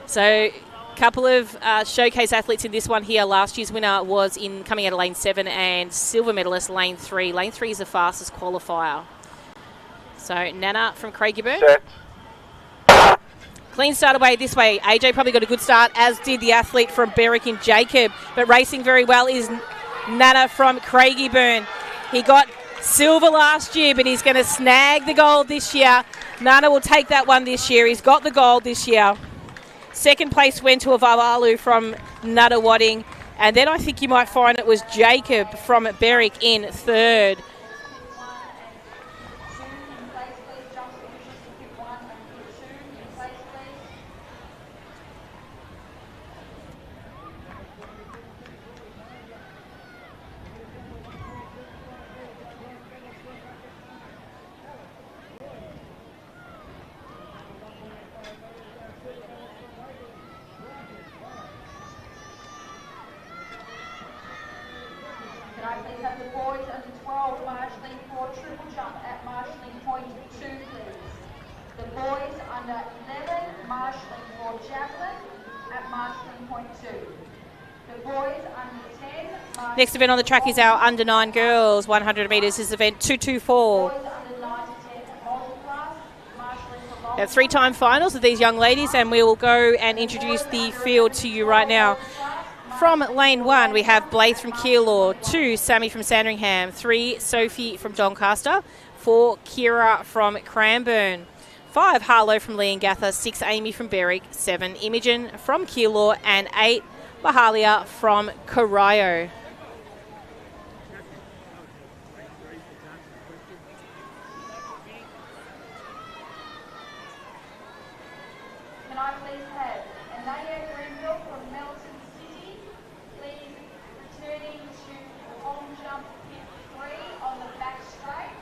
So Couple of showcase athletes in this one here. Last year's winner was in coming out of lane 7 and silver medalist lane 3. Lane 3 is the fastest qualifier. So Nana from Craigieburn. Set. Clean start away this way. AJ probably got a good start, as did the athlete from Berwick in Jacob. But racing very well is Nana from Craigieburn. He got silver last year, but he's going to snag the gold this year. Nana will take that one this year. He's got the gold this year. Second place went to Avavalu from Nuttawading. And then I think you might find it was Jacob from Berwick in third. Can I please have the boys under 12 marshalling for triple jump at marshalling point 2, please? The boys under 11 marshalling for javelin at marshalling point 2. The boys under 10. Next event on the track is our under 9 girls 100 metres. This is event 224. Boys under 9 to 10 at multiclass, marshalling for long. We have 3-time finals of these young ladies, and we will go and introduce the field to you right now. From lane 1, we have Blythe from Keilor, 2, Sammy from Sandringham, 3, Sophie from Doncaster, 4, Kira from Cranbourne, 5, Harlow from Leongatha, 6, Amy from Berwick, 7, Imogen from Keilor, and 8, Bahalia from Corio. Can I please have Anaya Greenville from Melton City, please returning to long jump pit 3 on the back straight.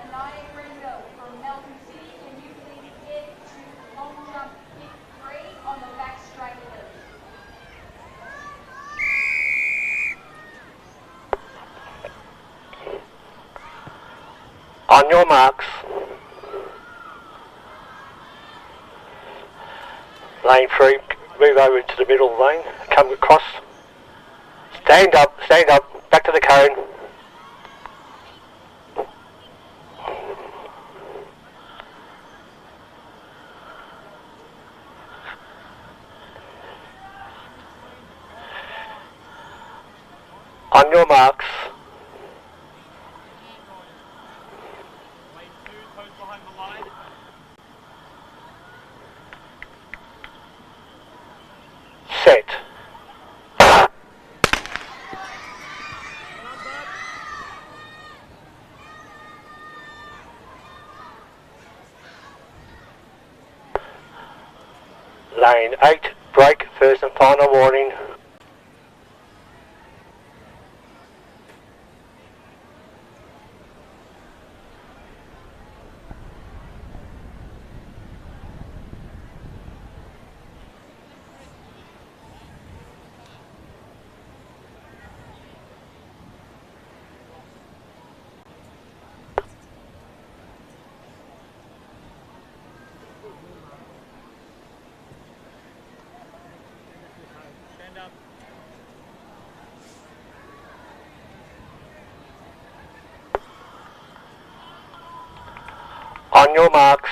Anaya Greenville from Melton City, can you please get to long jump pit 3 on the back straight, please? On your marks. Lane 3, move over into the middle lane, come across. Stand up, back to the cone. On your marks. Lane 2, toes behind the line. Set. Lane 8, break, first and final warning. Stand up. On your marks.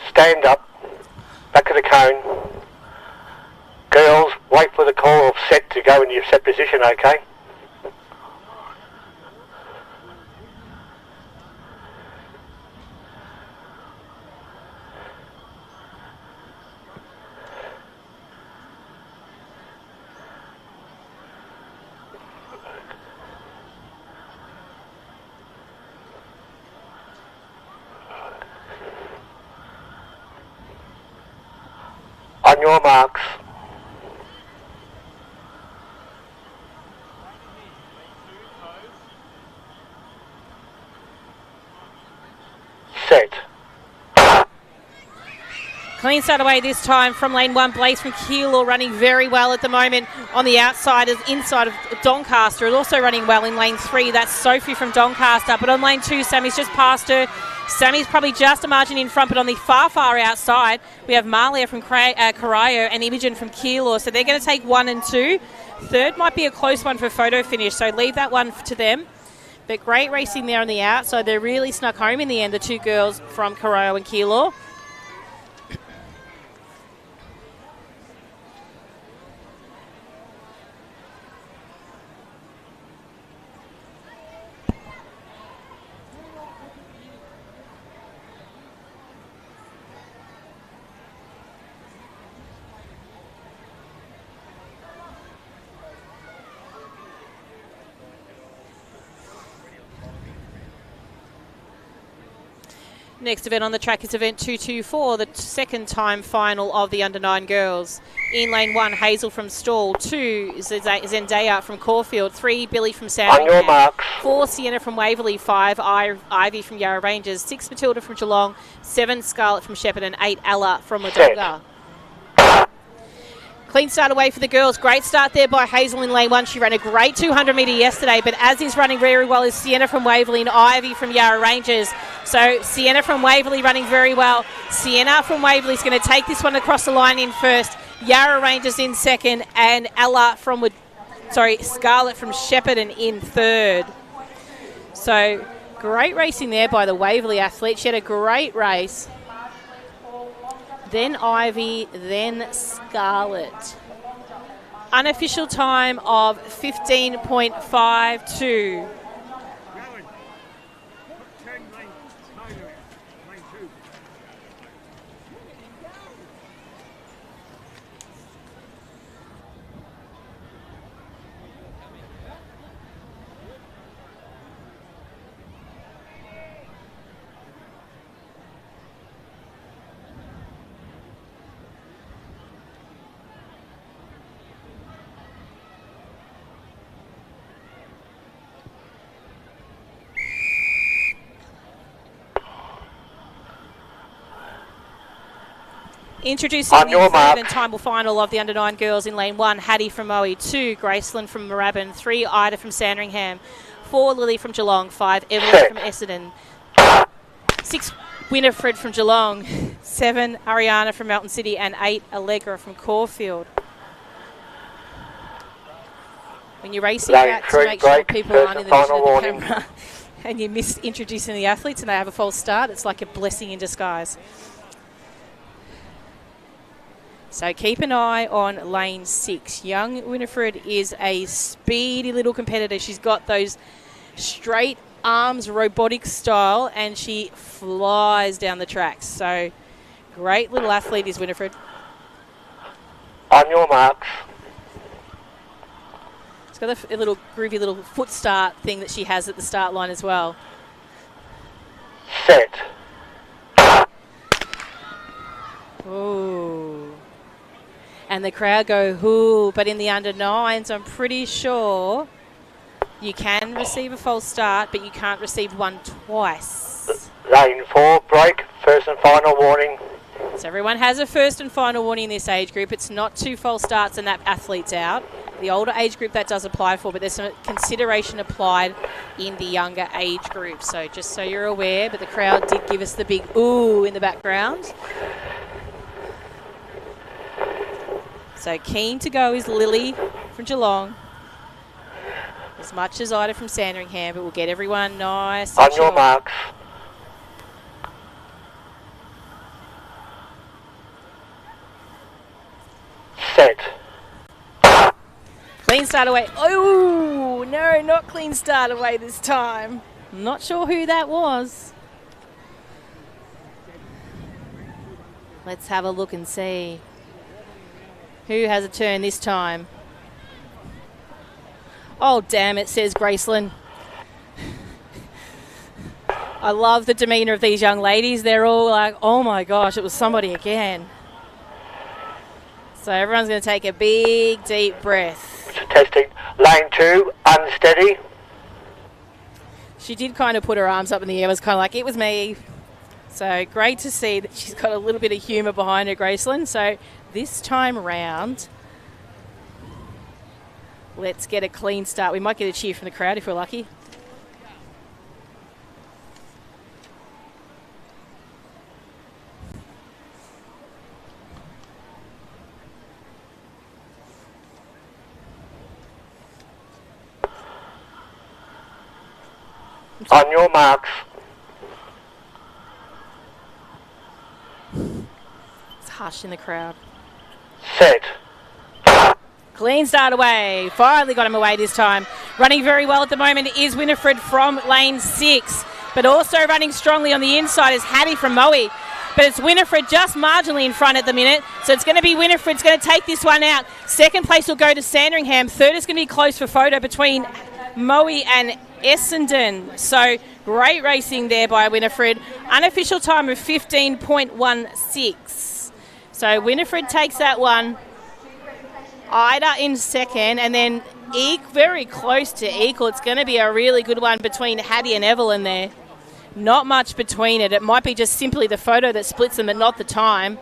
Stand up, back to the cone. Girls, wait for the call of set to go into your set position, okay? On your marks. Set. Clean start away this time from lane 1. Blaze from Keilor running very well at the moment on the outside, inside of Doncaster is also running well in lane 3. That's Sophie from Doncaster. But on lane 2, Sammy's just passed her. Sammy's probably just a margin in front, but on the far outside, we have Marlia from Corayo and Imogen from Keilor. So they're going to take 1 and 2. Third might be a close one for photo finish, so leave that one to them. But great racing there on the outside. They really snuck home in the end, the two girls from Corayo and Keilor. Next event on the track is event 224, the second time final of the under-9 girls. In lane 1, Hazel from Stall. 2, Zendaya from Caulfield. 3, Billy from Sandringham. On your marks. 4, Sienna from Waverley. 5, Ivy from Yarra Rangers. 6, Matilda from Geelong. 7, Scarlett from Shepherd. And 8, Ella from Wodonga. Clean start away for the girls. Great start there by Hazel in lane 1. She ran a great 200 metre yesterday, but as is running very well is Sienna from Waverley and Ivy from Yarra Rangers. So Sienna from Waverley running very well. Sienna from Waverley is going to take this one across the line in first. Yarra Rangers in second, and Scarlett from Shepherd in third. So great racing there by the Waverley athlete. She had a great race. Then Ivy, then Scarlett. Unofficial time of 15.52. Introducing the third and time final of the under-9 girls in lane 1, Hattie from Moe. 2, Graceland from Moorabbin. 3, Ida from Sandringham. 4, Lily from Geelong. 5, Evelyn from Essendon. 6, Winifred from Geelong. 7, Ariana from Melton City. And 8, Allegra from Caulfield. When you're racing back to make sure people aren't in the vision of the camera and you miss introducing the athletes and they have a false start, it's like a blessing in disguise. So keep an eye on lane 6. Young Winifred is a speedy little competitor. She's got those straight arms, robotic style, and she flies down the tracks. So great little athlete is Winifred. On your marks. It's got a little groovy little foot start thing that she has at the start line as well. Set. Ooh. And the crowd go, whoo, but in the under-9s, I'm pretty sure you can receive a false start, but you can't receive one twice. Lane 4, break, first and final warning. So everyone has a first and final warning in this age group. It's not 2 false starts and that athlete's out. The older age group that does apply for, but there's some consideration applied in the younger age group. So just so you're aware, but the crowd did give us the big ooh in the background. So keen to go is Lily from Geelong, as much as Ida from Sandringham, but we'll get everyone nice. On your marks. Set. Clean start away. Oh, no, not clean start away this time. I'm not sure who that was. Let's have a look and see. Who has a turn this time? Oh, damn it, says Graceland. I love the demeanour of these young ladies. They're all like, oh my gosh, it was somebody again. So everyone's going to take a big, deep breath. Testing. Lane 2, unsteady. She did kind of put her arms up in the air. It was kind of like, it was me. So great to see that she's got a little bit of humour behind her, Graceland. So this time round, let's get a clean start. We might get a cheer from the crowd if we're lucky. On your marks. It's hush in the crowd. Set. Clean start away. Finally got him away this time. Running very well at the moment is Winifred from lane 6. But also running strongly on the inside is Hattie from Moe. But it's Winifred just marginally in front at the minute. So it's going to be Winifred's going to take this one out. Second place will go to Sandringham. Third is going to be close for photo between Moe and Essendon. So great racing there by Winifred. Unofficial time of 15.16. So Winifred takes that one. Ida in second, and then very close to equal. It's going to be a really good one between Hattie and Evelyn there. Not much between it. It might be just simply the photo that splits them, but not the time.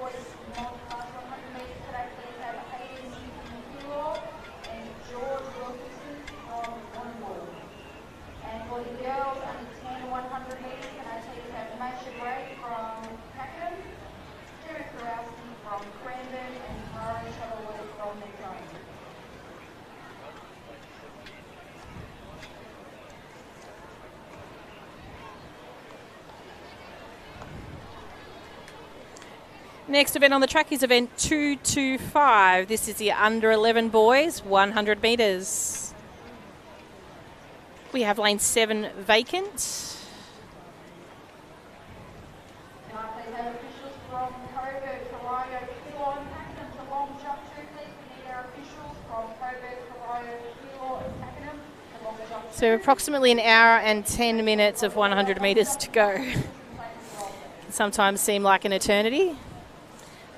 Next event on the track is event 225. This is the under 11 boys, 100 metres. We have lane 7 vacant. So approximately an hour and 10 minutes of 100 metres to go. Can sometimes seem like an eternity.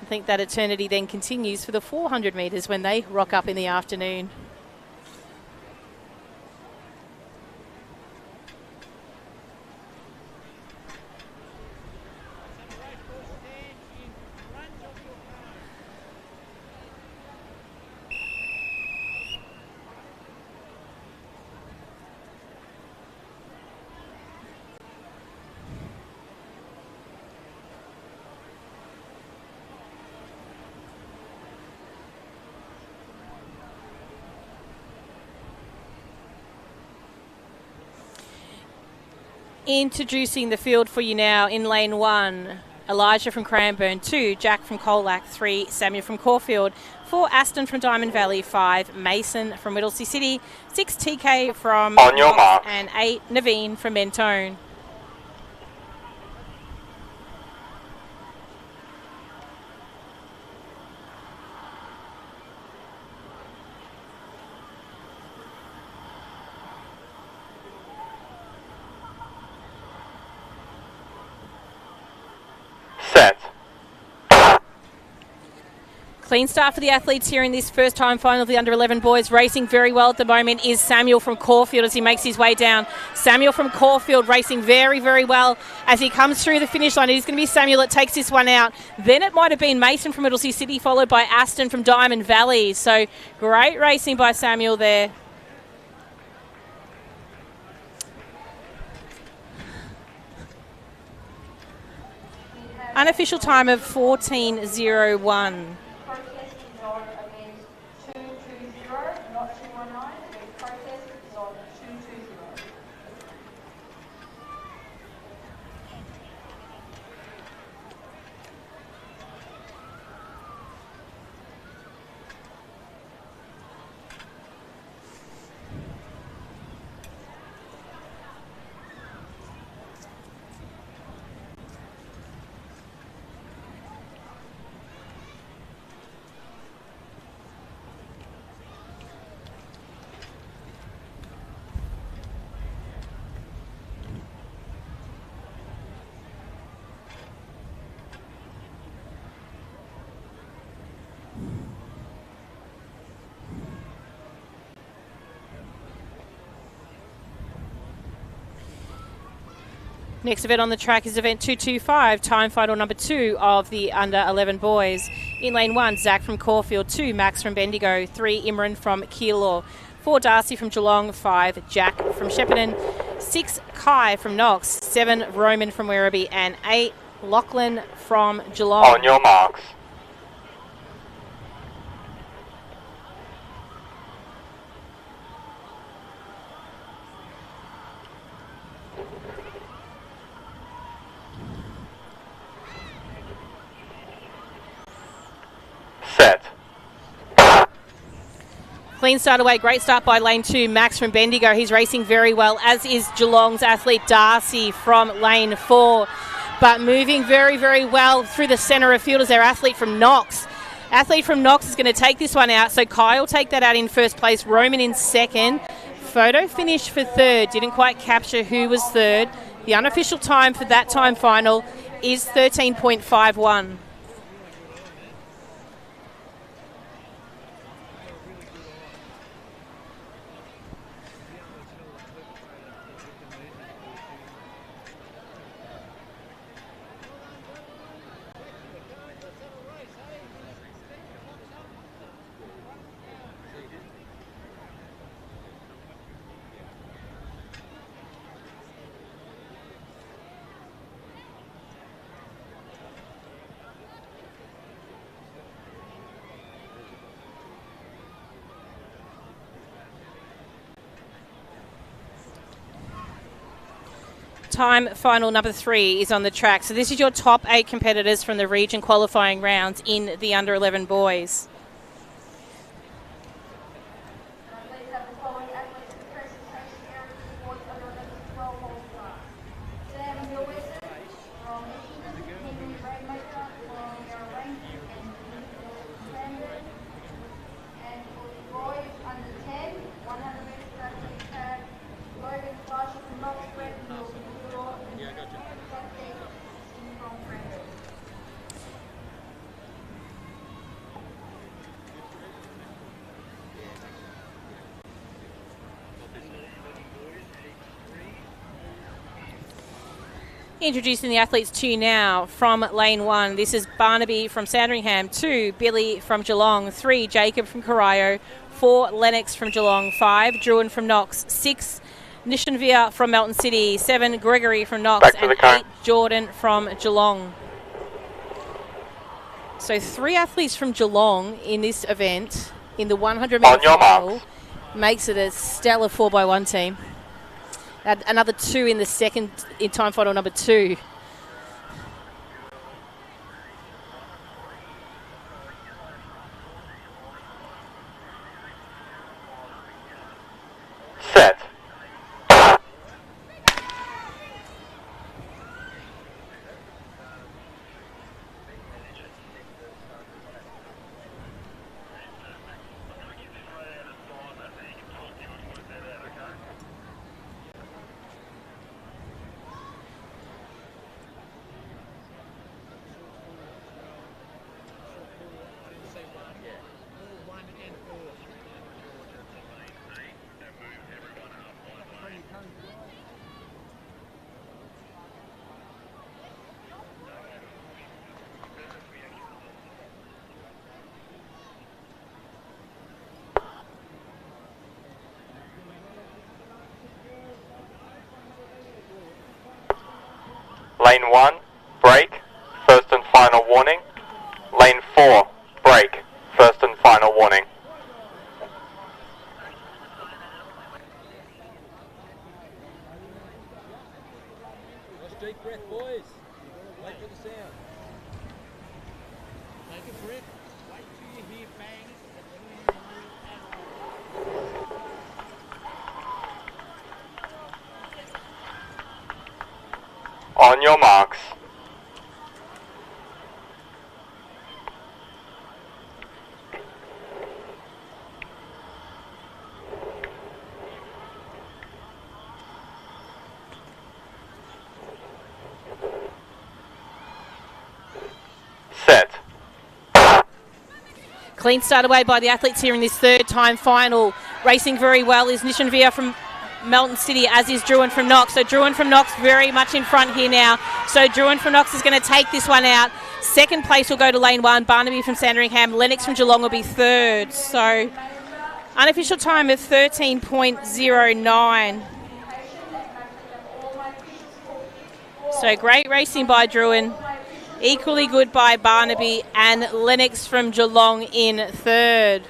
I think that eternity then continues for the 400 metres when they rock up in the afternoon. Introducing the field for you now in lane 1, Elijah from Cranbourne, 2, Jack from Colac, 3, Samuel from Caulfield, 4, Aston from Diamond Valley, 5, Mason from Whittlesea City, 6, TK from On your mark. and 8, Naveen from Mentone. Set. Clean start for the athletes here in this first time final of the under 11 boys. Racing very well at the moment is Samuel from Caulfield as he makes his way down. Samuel from Caulfield racing very, very well as he comes through the finish line. It is going to be Samuel that takes this one out. Then it might have been Mason from Whittlesea City followed by Aston from Diamond Valley. So great racing by Samuel there. Unofficial time of 14:01. Next event on the track is event 225, time final number 2 of the under 11 boys. In lane 1, Zach from Caulfield, 2, Max from Bendigo, 3, Imran from Keilor, 4, Darcy from Geelong, 5, Jack from Shepparton, 6, Kai from Knox, 7, Roman from Werribee, and 8, Lachlan from Geelong. On your marks. Set. Clean start away, great start by lane 2, Max from Bendigo. He's racing very well, as is Geelong's athlete Darcy from lane 4. But moving very, very well through the centre of field is their athlete from Knox. Athlete from Knox is going to take this one out, so Kai will take that out in first place, Roman in second. Photo finish for third, didn't quite capture who was third. The unofficial time for that time final is 13.51. Time final number 3 is on the track. So this is your top 8 competitors from the region qualifying rounds in the under 11 boys. Please have the following athletes in the presentation area for the boys under 11 to 12 holes class. Sam Wilson from Essendon, Henry Rainmaker from Yarra and Brandon. And for the boys under 10, 100 metres athlete tag, Logan Flasher from Knox, Brandon Wilson. Introducing the athletes to you now from lane 1. This is Barnaby from Sandringham, 2, Billy from Geelong, 3, Jacob from Corio, 4, Lennox from Geelong, 5, Druin from Knox, 6, Nishanvir from Melton City, 7, Gregory from Knox, and 8, Jordan from Geelong. So 3 athletes from Geelong in this event in the 100 metre final makes it a stellar 4x1 team. Another 2 in the second in time final number 2. Set. Lane 1, break, first and final warning. Lane 4, break, first and final warning. Let's deep breath, boys. Wait for the sound. Take a breath. Wait till you hear bang. On your marks. Set. Clean start away by the athletes here in this third time final. Racing very well is Nishanvir from Melton City, as is Druin from Knox. So Druin from Knox very much in front here now. So Druin from Knox is going to take this one out. Second place will go to lane 1. Barnaby from Sandringham. Lennox from Geelong will be third. So unofficial time of 13.09. So great racing by Druin. Equally good by Barnaby, and Lennox from Geelong in third.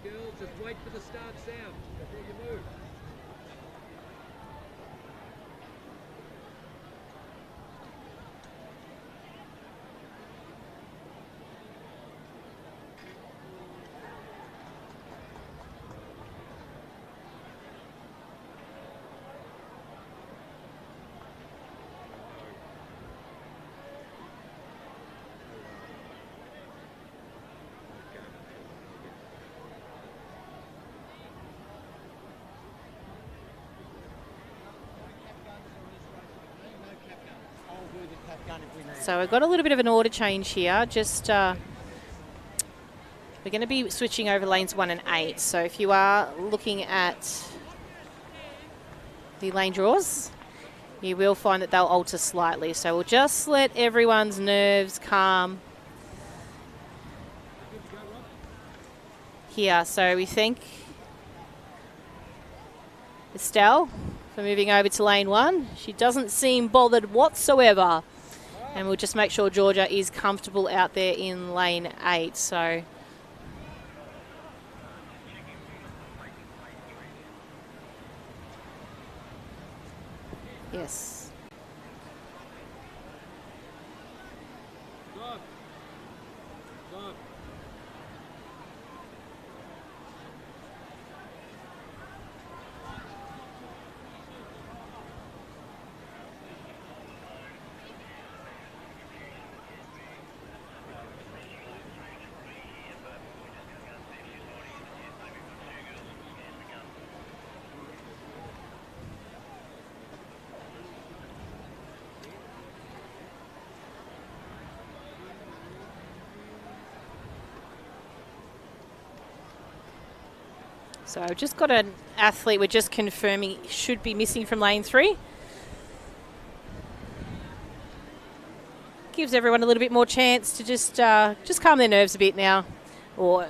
Girls, just wait for the start sound before you move. So we've got a little bit of an order change here. Just we're going to be switching over lanes 1 and 8. So if you are looking at the lane draws, you will find that they'll alter slightly. So we'll just let everyone's nerves calm here. So we thank Estelle for moving over to lane 1. She doesn't seem bothered whatsoever. And we'll just make sure Georgia is comfortable out there in lane 8. So yes. Stop. Stop. So I've just got an athlete we're just confirming should be missing from lane 3. Gives everyone a little bit more chance to just calm their nerves a bit now. Or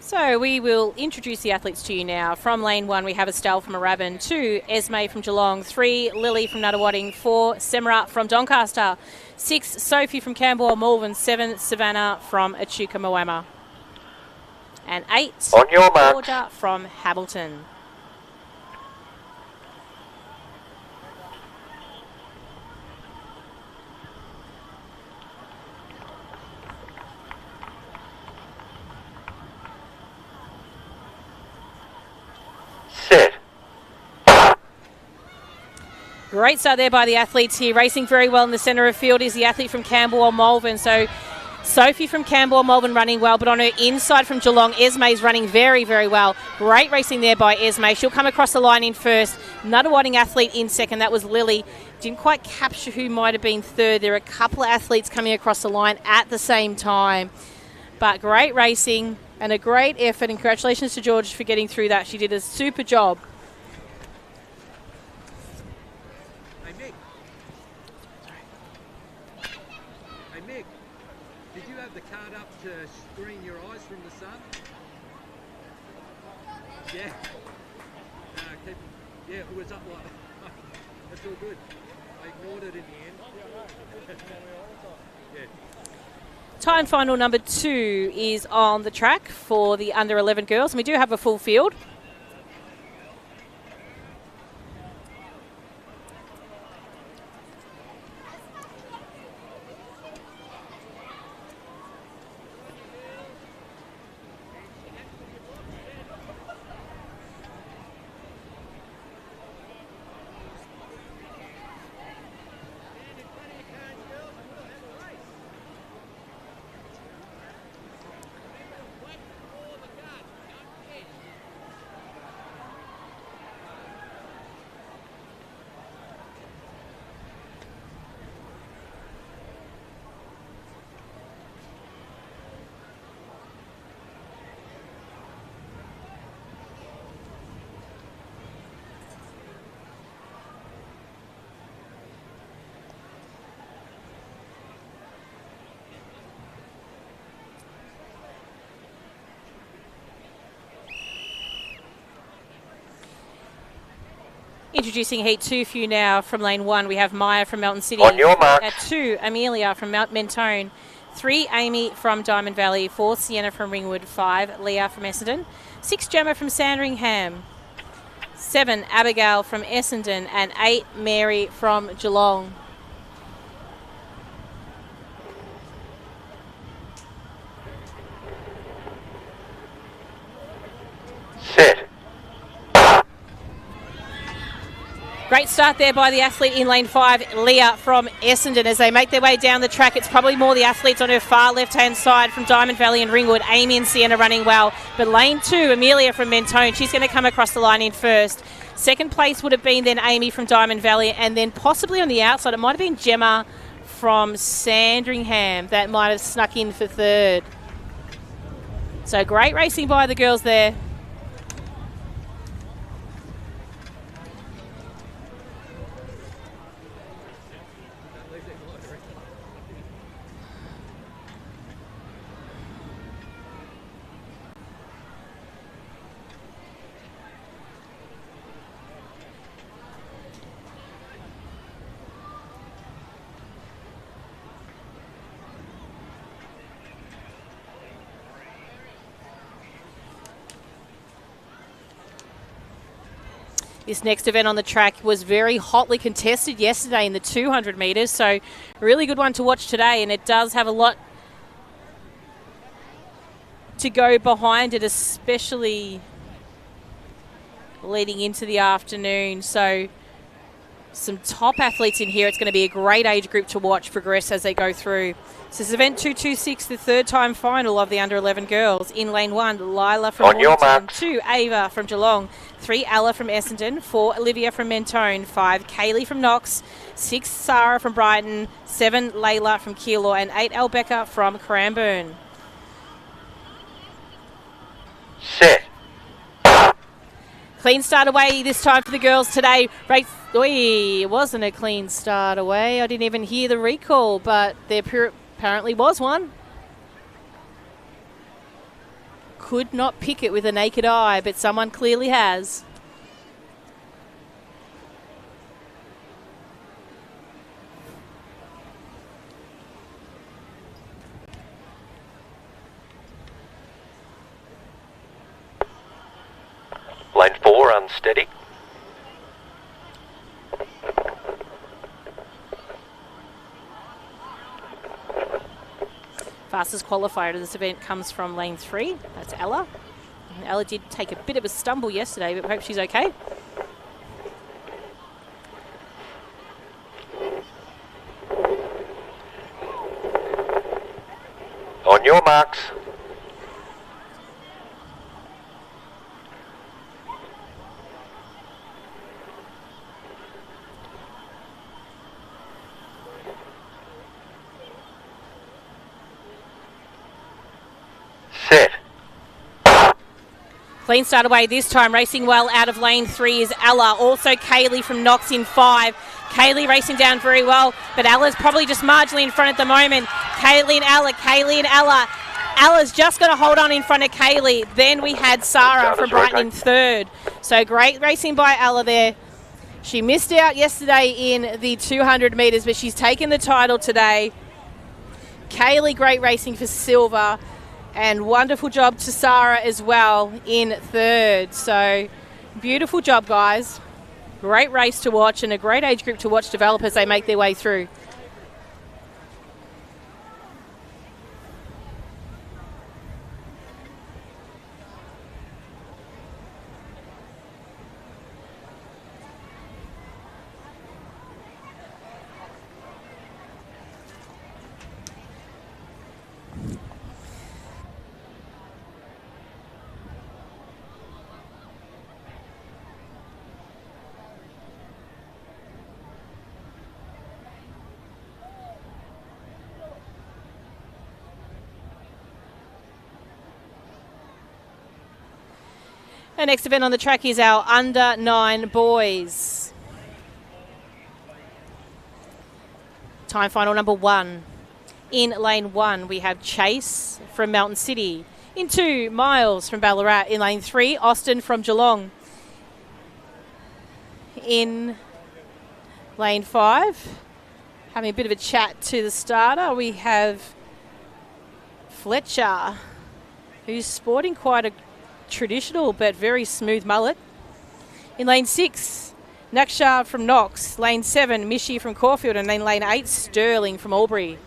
so we will introduce the athletes to you now. From lane 1, we have Estelle from Moorabbin. 2, Esme from Geelong. 3, Lily from Nuttawading. 4, Semra from Doncaster. 6, Sophie from Camberwell, Malvern. 7, Savannah from Echuca Moama. And 8, On your mark. Georgia from Hamilton. Set. Great start there by the athletes here. Racing very well in the centre of field is the athlete from Camberwell, Malvern. So Sophie from Camberwell, Malvern running well, but on her inside from Geelong, Esme's running very, very well. Great racing there by Esme. She'll come across the line in first. Nuttawading athlete in second. That was Lily. Didn't quite capture who might have been third. There are a couple of athletes coming across the line at the same time. But great racing and a great effort. And congratulations to George for getting through that. She did a super job. to screen your eyes from the sun. Yeah. Yeah, it was up like that's all good. I ignored it in the end. Yeah. Time final number 2 is on the track for the under 11 girls. And we do have a full field. Introducing Heat 2 for you now from lane 1. We have Maya from Melton City. On your mark. At 2, Amelia from Mount Mentone. 3, Amy from Diamond Valley. 4, Sienna from Ringwood. 5, Leah from Essendon. 6, Gemma from Sandringham. 7, Abigail from Essendon. And 8, Mary from Geelong. Set. Great start there by the athlete in lane 5, Leah from Essendon. As they make their way down the track, it's probably more the athletes on her far left-hand side from Diamond Valley and Ringwood. Amy and Sienna running well. But lane 2, Amelia from Mentone, she's going to come across the line in first. Second place would have been then Amy from Diamond Valley, and then possibly on the outside, it might have been Gemma from Sandringham that might have snuck in for third. So great racing by the girls there. This next event on the track was very hotly contested yesterday in the 200 metres, so really good one to watch today, and it does have a lot to go behind it, especially leading into the afternoon. So some top athletes in here. It's going to be a great age group to watch progress as they go through. So this is event 226, the third time final of the under 11 girls. In lane 1, Lila from Mornington. 2, Ava from Geelong. 3, Ella from Essendon. 4, Olivia from Mentone. 5, Kaylee from Knox. 6, Sarah from Brighton. 7, Layla from Keilor. And 8, Albecca from Cranbourne. Set. Clean start away this time for the girls today. It wasn't a clean start away. I didn't even hear the recall, but there apparently was one. Could not pick it with a naked eye, but someone clearly has. Lane 4, unsteady. Fastest qualifier to this event comes from lane 3. That's Ella. And Ella did take a bit of a stumble yesterday, but we hope she's okay. On your marks. Set. Clean start away this time. Racing well out of lane 3 is Ella. Also Kaylee from Knox in 5. Kaylee racing down very well, but Ella's probably just marginally in front at the moment. Kaylee and Ella. Ella's just going to hold on in front of Kaylee. Then we had Sarah from Brighton in third. So great racing by Ella there. She missed out yesterday in the 200 metres, but she's taken the title today. Kaylee, great racing for silver. And wonderful job to Sarah as well in third. So beautiful job, guys. Great race to watch and a great age group to watch develop as they make their way through. Our next event on the track is our under 9 boys. Time final number 1. In lane 1, we have Chase from Mountain City. In 2, Miles from Ballarat. In lane 3, Austin from Geelong. In lane 5, having a bit of a chat to the starter, we have Fletcher, who's sporting quite a traditional but very smooth mullet. In lane 6, Nakshar from Knox. Lane 7, Mishi from Caulfield. And then lane 8, Sterling from Albury.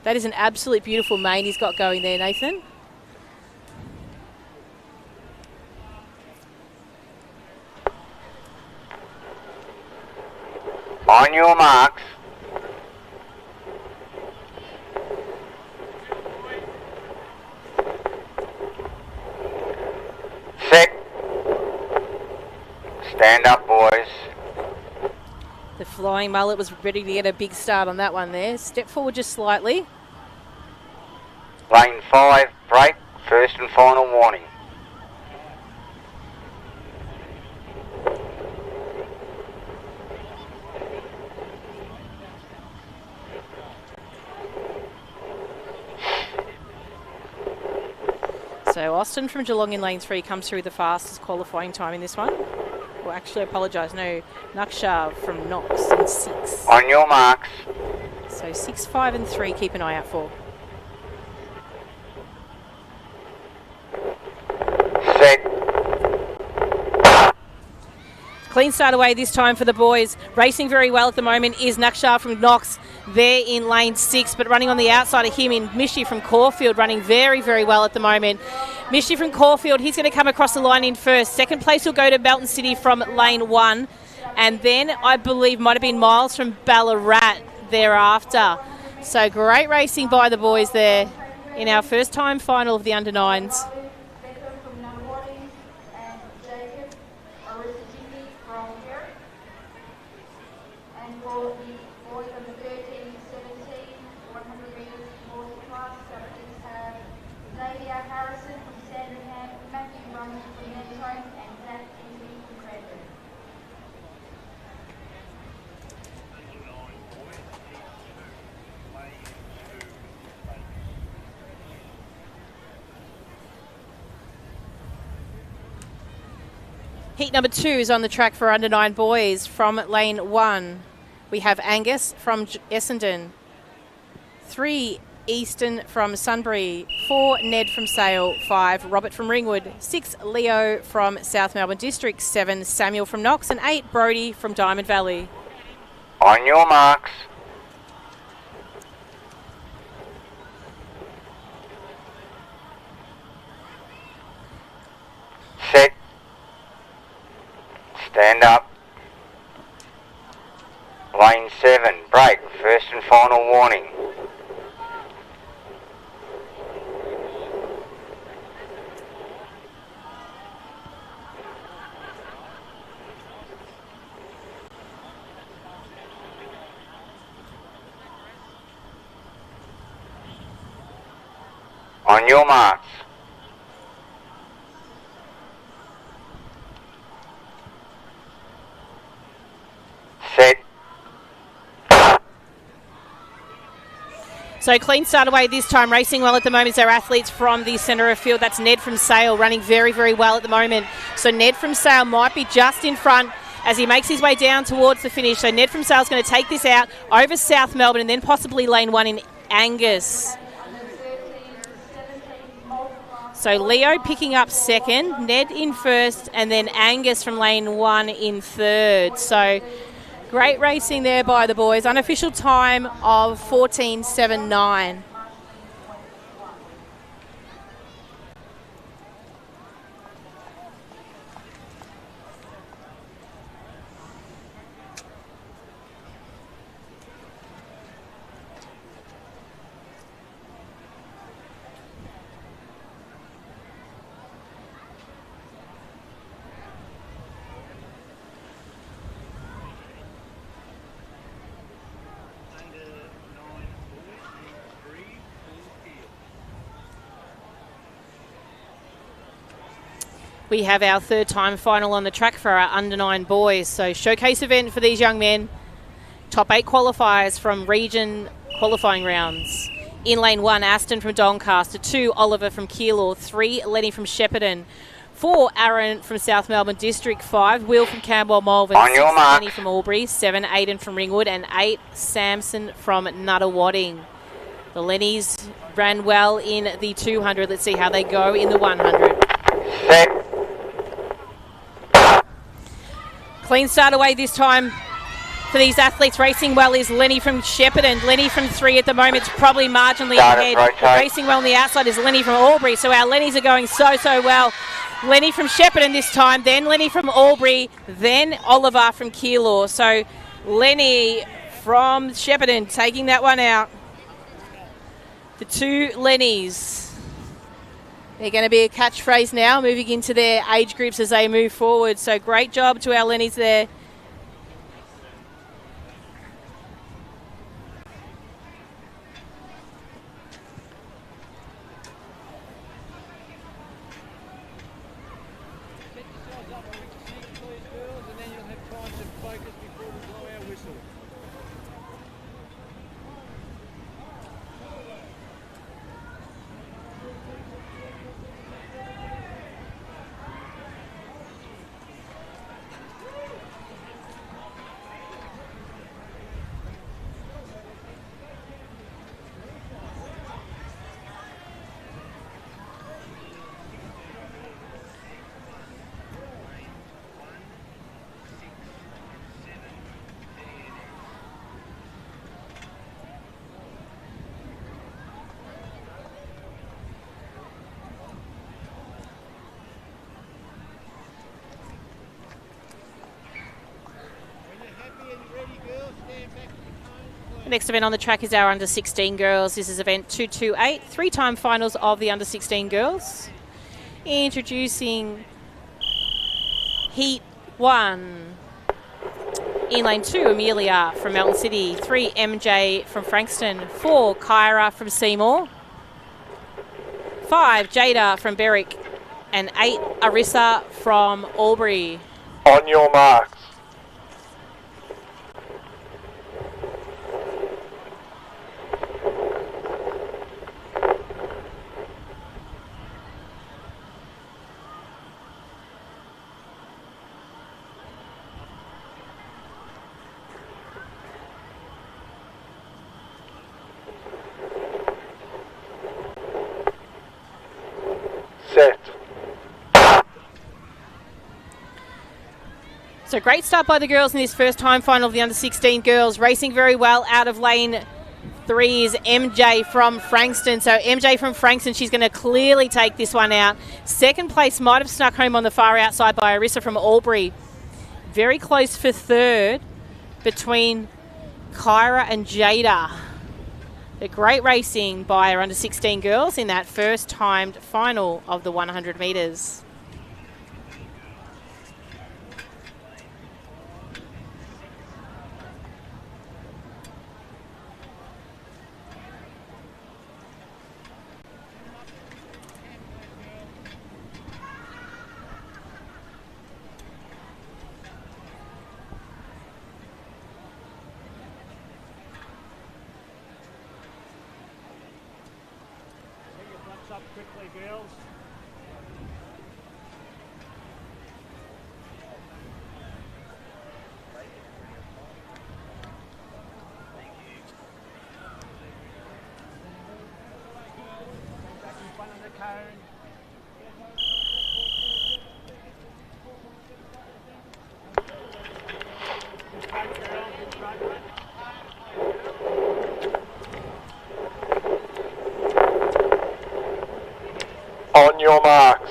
That is an absolute beautiful mane he's got going there, Nathan. On your marks. Set. Stand up, boys. The flying mullet was ready to get a big start on that one there. Step forward just slightly. Lane 5, break. First and final warning. So Austin from Geelong in lane 3 comes through the fastest qualifying time in this one. Well, actually, I apologise. No, Nakshar from Knox in 6. On your marks. So 6, 5 and 3, keep an eye out for. Set. Clean start away this time for the boys. Racing very well at the moment is Nakshar from Knox. There in lane 6, but running on the outside of him in Mishi from Caulfield, running very, very well at the moment. Mishi from Caulfield, he's going to come across the line in first. Second place will go to Mountain City from lane 1. And then I believe might have been Miles from Ballarat thereafter. So great racing by the boys there in our first time final of the under 9s. Heat number 2 is on the track for under 9 boys. From lane 1, we have Angus from Essendon. 3, Easton from Sunbury. 4, Ned from Sale. 5, Robert from Ringwood. 6, Leo from South Melbourne District. 7, Samuel from Knox. And 8, Brody from Diamond Valley. On your marks. Set. Stand up. Lane 7, break. First and final warning. On your marks. Set. So clean start away this time. Racing well at the moment is our athletes from the centre of field. That's Ned from Sale running very, very well at the moment. So Ned from Sale might be just in front as he makes his way down towards the finish. So Ned from Sale is going to take this out over South Melbourne and then possibly lane 1 in Angus. So Leo picking up second, Ned in first, and then Angus from lane 1 in third. So great racing there by the boys. Unofficial time of 14.79. We have our third time final on the track for our under 9 boys. So showcase event for these young men. Top 8 qualifiers from region qualifying rounds. In lane 1, Aston from Doncaster. 2, Oliver from Keilor. 3, Lenny from Shepparton. 4, Aaron from South Melbourne District. 5, Will from Camberwell Malvern. 6, Lenny from Albury. 7, Aiden from Ringwood. And 8, Samson from Nuttawading. The Lennys ran well in the 200. Let's see how they go in the 100. Set. Clean start away this time for these athletes. Racing well is Lenny from Shepparton. Lenny from 3 at the moment. It's probably marginally ahead. Racing well on the outside is Lenny from Albury. So our Lennys are going so well. Lenny from Shepparton this time. Then Lenny from Albury. Then Oliver from Keilor. So Lenny from Shepparton taking that one out. The 2 Lennys. They're going to be a catchphrase now, moving into their age groups as they move forward. So great job to our Lennys there. Set yourselves up a quick seat, please, girls, and then you'll have time to focus before we blow our whistle. Next event on the track is our under 16 girls. This is event 228, 3-time finals of the under 16 girls. Introducing Heat 1. In lane 2, Amelia from Melton City. 3, MJ from Frankston. 4, Kyra from Seymour. 5, Jada from Berwick. And 8, Arissa from Albury. On your marks. Set. So great start by the girls in this first time final of the under 16 girls. Racing very well out of lane 3 is MJ from Frankston. So MJ from Frankston, she's going to clearly take this one out. Second place might have snuck home on the far outside by Arissa from Albury. Very close for third between Kyra and Jada. The great racing by our under 16 girls in that first timed final of the 100 metres. quickly, girls. Back in front of the cone. In front, girls, in front. On your marks.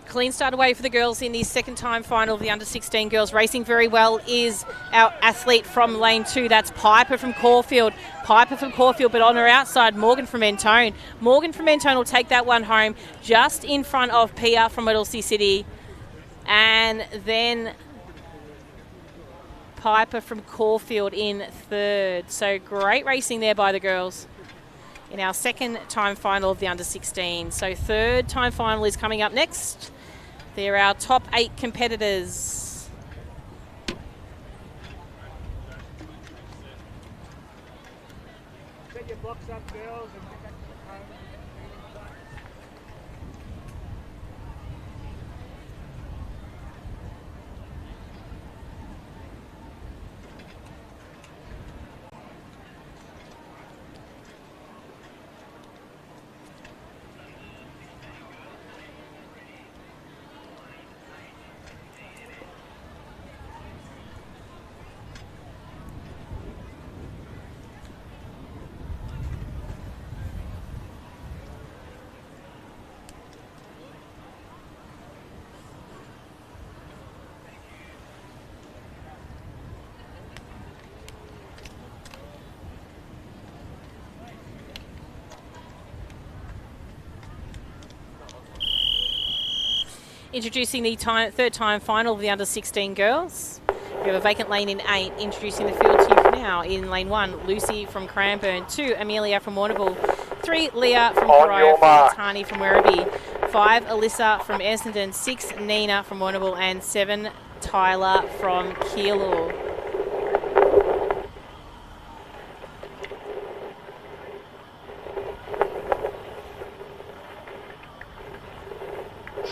Clean start away for the girls in the second time final of the under-16 girls. Racing very well is our athlete from lane 2. That's Piper from Caulfield. Piper from Caulfield, but on her outside, Morgan from Mentone. Morgan from Mentone will take that one home just in front of Pia from Whittlesea City. And then Piper from Caulfield in third. So great racing there by the girls in our second time final of the under-16. So third time final is coming up next. They're our top 8 competitors. Set your blocks up, girls, and get back to the cone. Introducing the third time final of the under-16 girls. We have a vacant lane in 8. Introducing the field to you for now. In lane 1, Lucy from Cranbourne. 2, Amelia from Warrnambool. 3, Leah from Corio. 4, Tani from Werribee. 5, Alyssa from Essendon. 6, Nina from Warrnambool. And 7, Tyler from Keilor.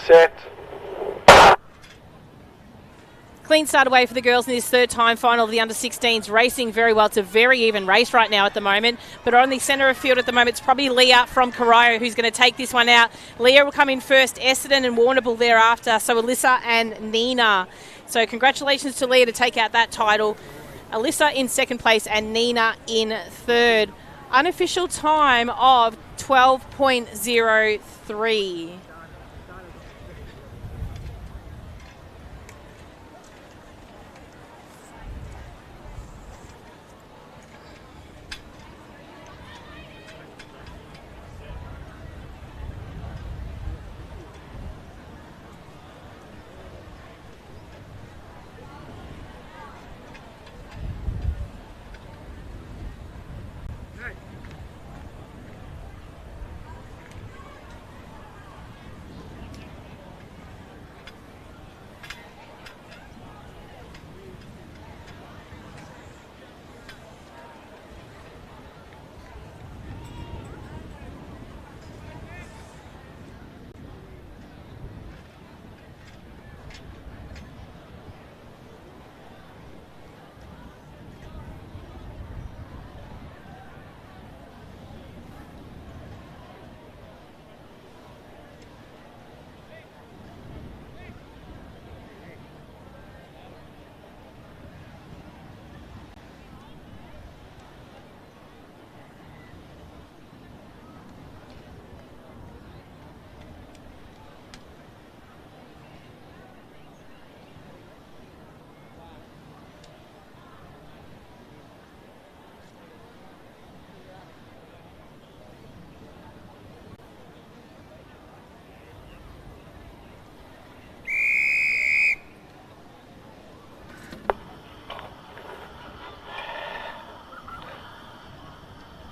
Set. Clean start away for the girls in this third time final of the under-16s. Racing very well. It's a very even race right now at the moment. But on the centre of field at the moment, it's probably Leah from Corio who's going to take this one out. Leah will come in first, Essendon and Warrnambool thereafter. So Alyssa and Nina. So congratulations to Leah to take out that title. Alyssa in second place and Nina in third. Unofficial time of 12.03.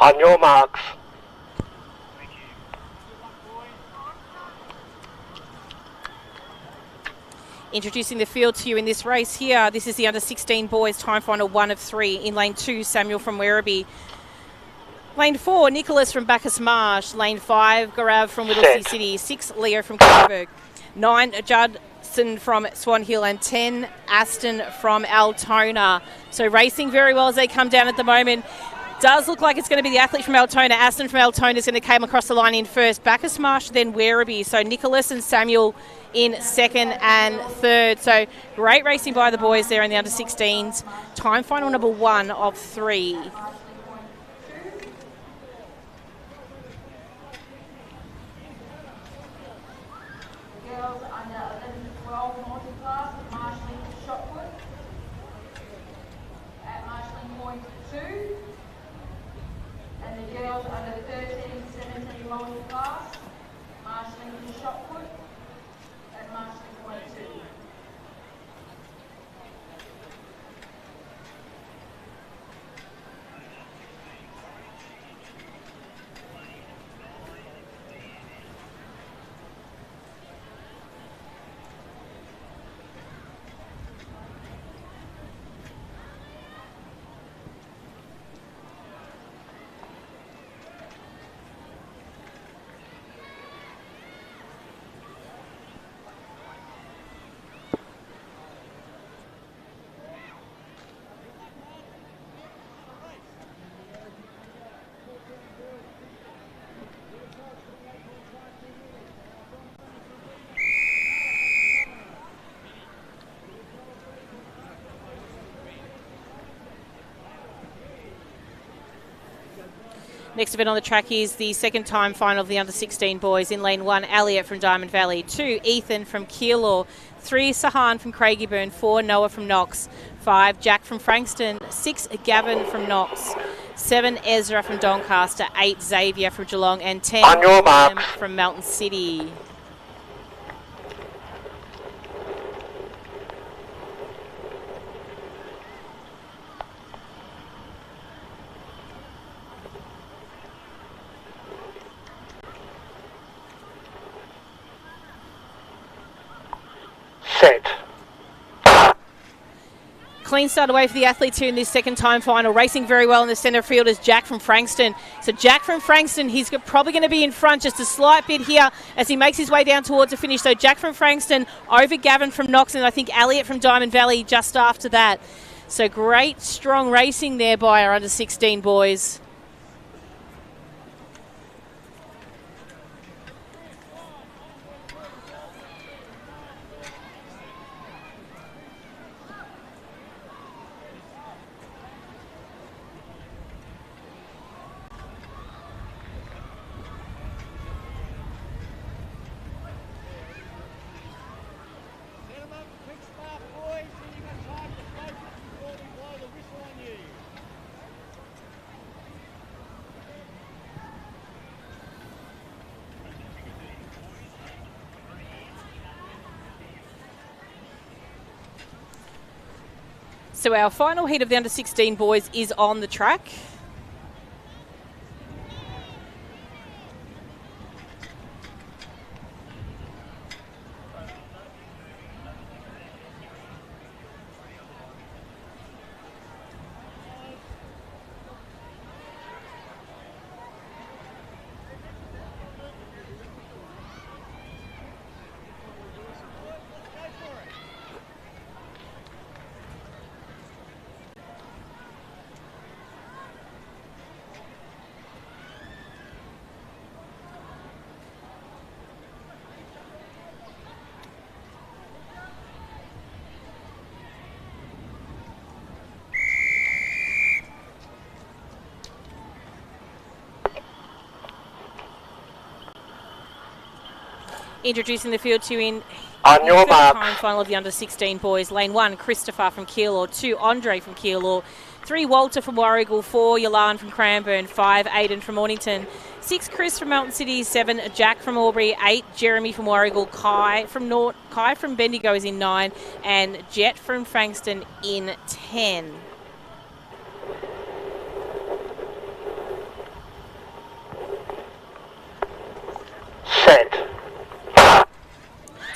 On your marks. Introducing the field to you in this race here. This is the under-16 boys time final 1 of 3. In lane 2, Samuel from Werribee. Lane 4, Nicholas from Bacchus Marsh. Lane 5, Gaurav from Whittlesea City. 6, Leo from Coburg. 9, Judson from Swan Hill. And 10, Aston from Altona. So racing very well as they come down at the moment. Does look like it's going to be the athlete from Altona. Aston from Altona is going to come across the line in first. Bacchus Marsh, then Werribee. So Nicholas and Samuel in second and third. So great racing by the boys there in the under-16s. Time final number 1 of 3. Girls under 11-12 multiclass, marshalling shotput at marshalling point 2. And the girls under 13-17 multiclass, marshalling shotput at marshalling point 2. Next event on the track is the second time final of the under-16 boys. In lane 1, Elliot from Diamond Valley. 2, Ethan from Keilor. 3, Sahan from Craigieburn. 4, Noah from Knox. 5, Jack from Frankston. 6, Gavin from Knox. 7, Ezra from Doncaster. 8, Xavier from Geelong. And 10, William from Mountain City. Set. Clean start away for the athletes here in this second time final. Racing very well in the centre field is Jack from Frankston. So Jack from Frankston, he's probably going to be in front just a slight bit here as he makes his way down towards the finish. So Jack from Frankston over Gavin from Knox, and I think Elliot from Diamond Valley just after that. So great, strong racing there by our under-16 boys. So our final heat of the under-16 boys is on the track. Introducing the field to you in on your mark. Time final of the under-16 boys. Lane 1, Christopher from Keilor. 2, Andre from Keilor. 3, Walter from Warrigal. 4, Yolan from Cranbourne. 5, Aidan from Mornington. 6, Chris from Mountain City. 7, Jack from Albury. 8, Jeremy from Warrigal. Kai from Bendigo is in 9. And Jet from Frankston in 10.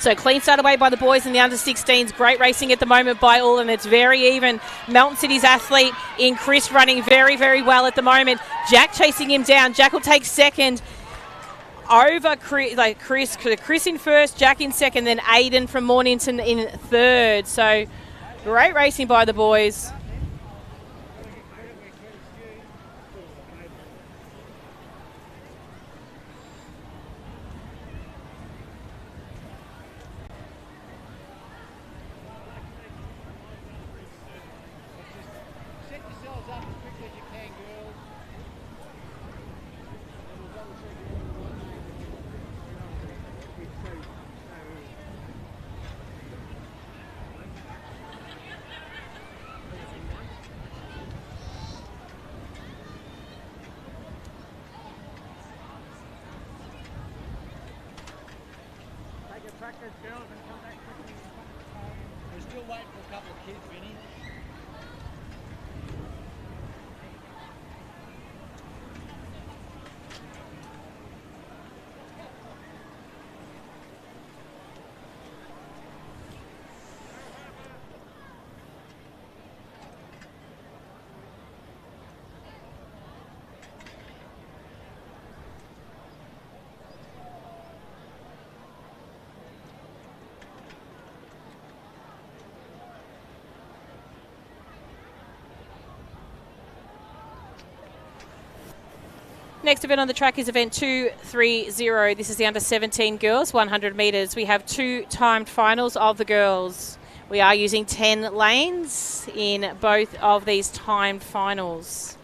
So clean start away by the boys in the under-16s. Great racing at the moment by all, and it's very even. Melton City's athlete in Chris running very, very well at the moment. Jack chasing him down. Jack will take second over Chris in first, Jack in second, then Aiden from Mornington in third. So great racing by the boys. Practice, girls, and come back quickly. We're still waiting for a couple of kids, Vinny. Next event on the track is event 230. This is the under-17 girls, 100 metres. We have 2 timed finals of the girls. We are using 10 lanes in both of these timed finals.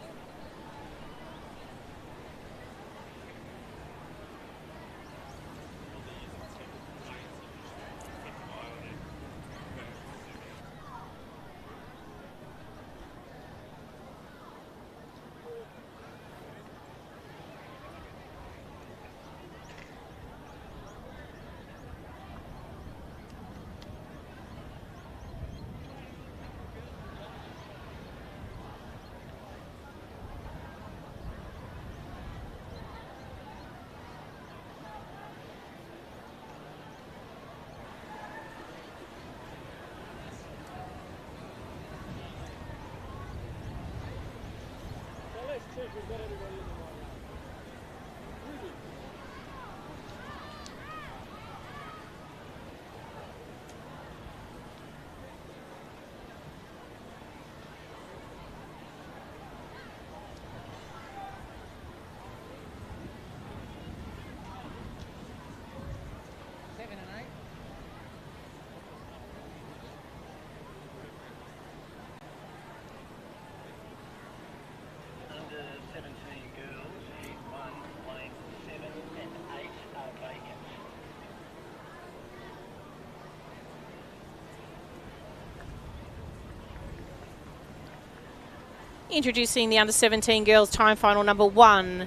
Introducing the under-17 girls time final number 1.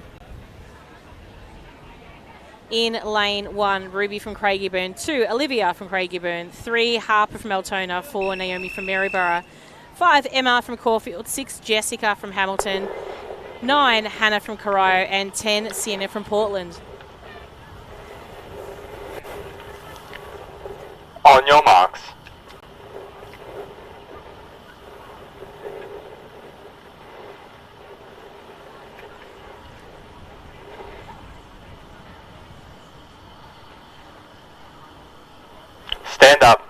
In lane 1, Ruby from Craigieburn. 2, Olivia from Craigieburn. 3, Harper from Altona. 4, Naomi from Maryborough. 5, Emma from Caulfield. 6, Jessica from Hamilton. 9, Hannah from Corio. And 10, Sienna from Portland. On your marks. Stand up.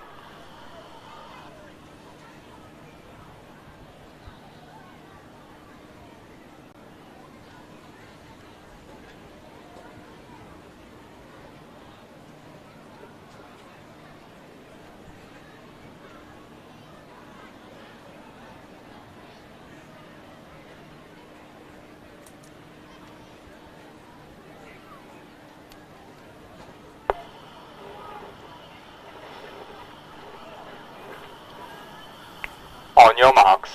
On your marks.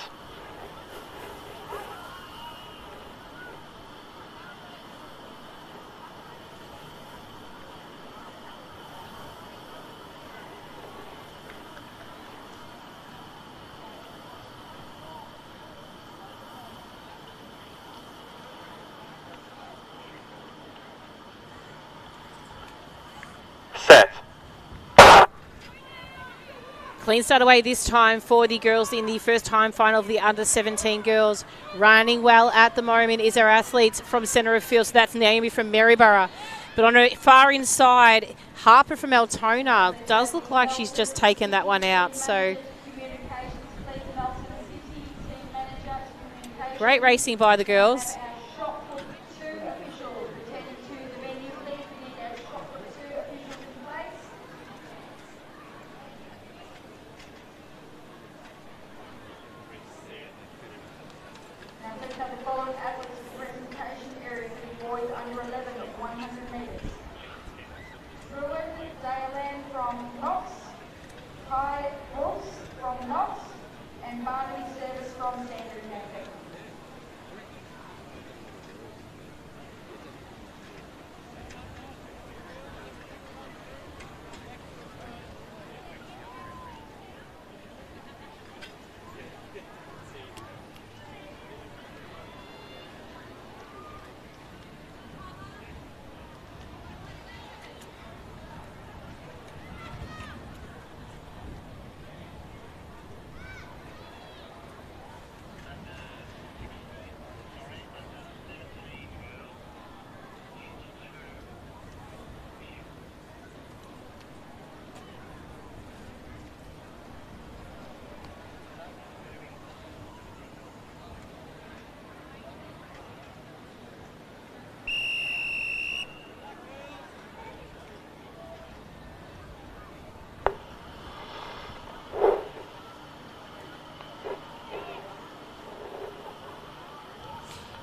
Set. Clean start away this time for the girls in the first time final of the under-17 girls. Running well at the moment is our athletes from centre of field. So that's Naomi from Maryborough. But on her far inside, Harper from Altona. Does look like she's just taken that one out. So great racing by the girls.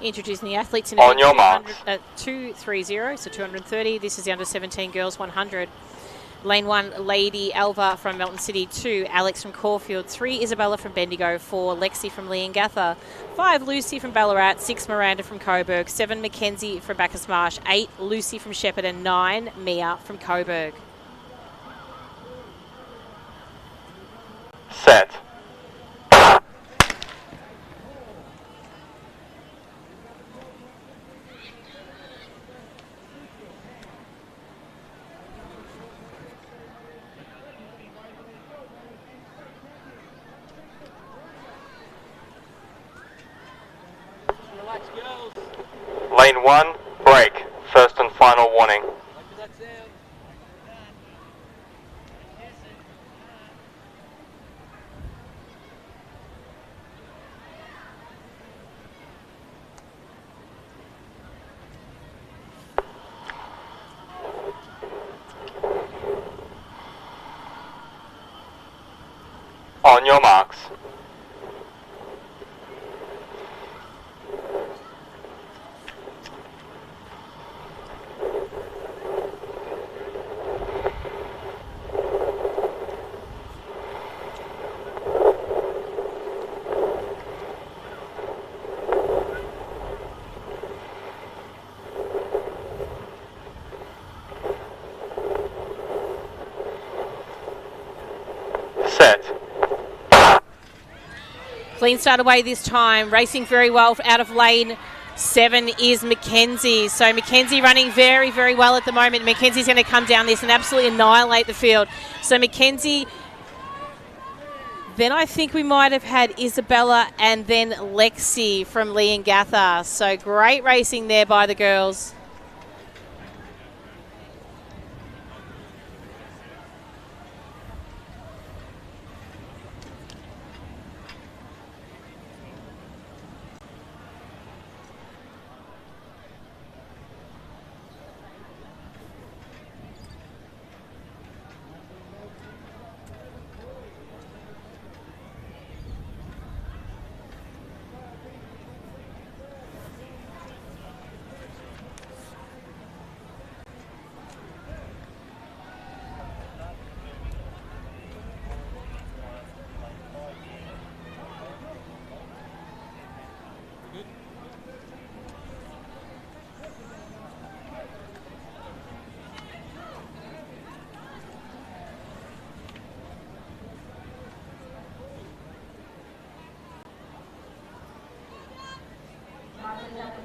Introducing the athletes in on your marks. 230, so 230. This is the under-17 girls 100. Lane 1, Lady Alva from Melton City. 2, Alex from Caulfield. 3, Isabella from Bendigo. 4, Lexi from Leongatha. 5, Lucy from Ballarat. 6, Miranda from Coburg. 7, Mackenzie from Bacchus Marsh. 8, Lucy from Shepherd. And 9, Mia from Coburg. Set. Lane 1, break. First and final warning. On your marks. Set. Clean start away this time. Racing very well out of lane 7 is Mackenzie. So Mackenzie running very, very well at the moment. Mackenzie's going to come down this and absolutely annihilate the field. So Mackenzie, then I think we might have had Isabella and then Lexi from Leongatha. So great racing there by the girls.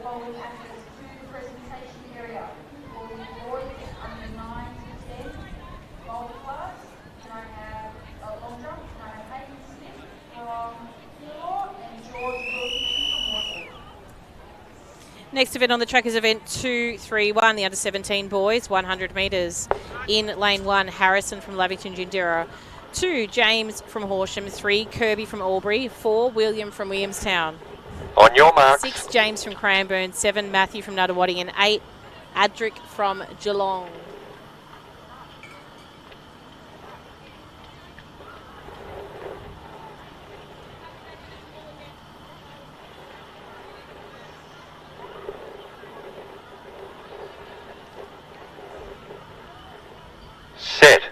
following access to the presentation area for the boys under 9 to 10 Multiclass. Can I have a long jump? Next event on the track is event 231, the under-17 boys, 100 metres. In lane 1, Harrison from LAVic and Jindera. 2, James from Horsham. 3, Kirby from Albury. 4, William from Williamstown. On your marks. 6, James from Cranbourne. 7, Matthew from Nuttawading. And 8, Adric from Geelong. Set.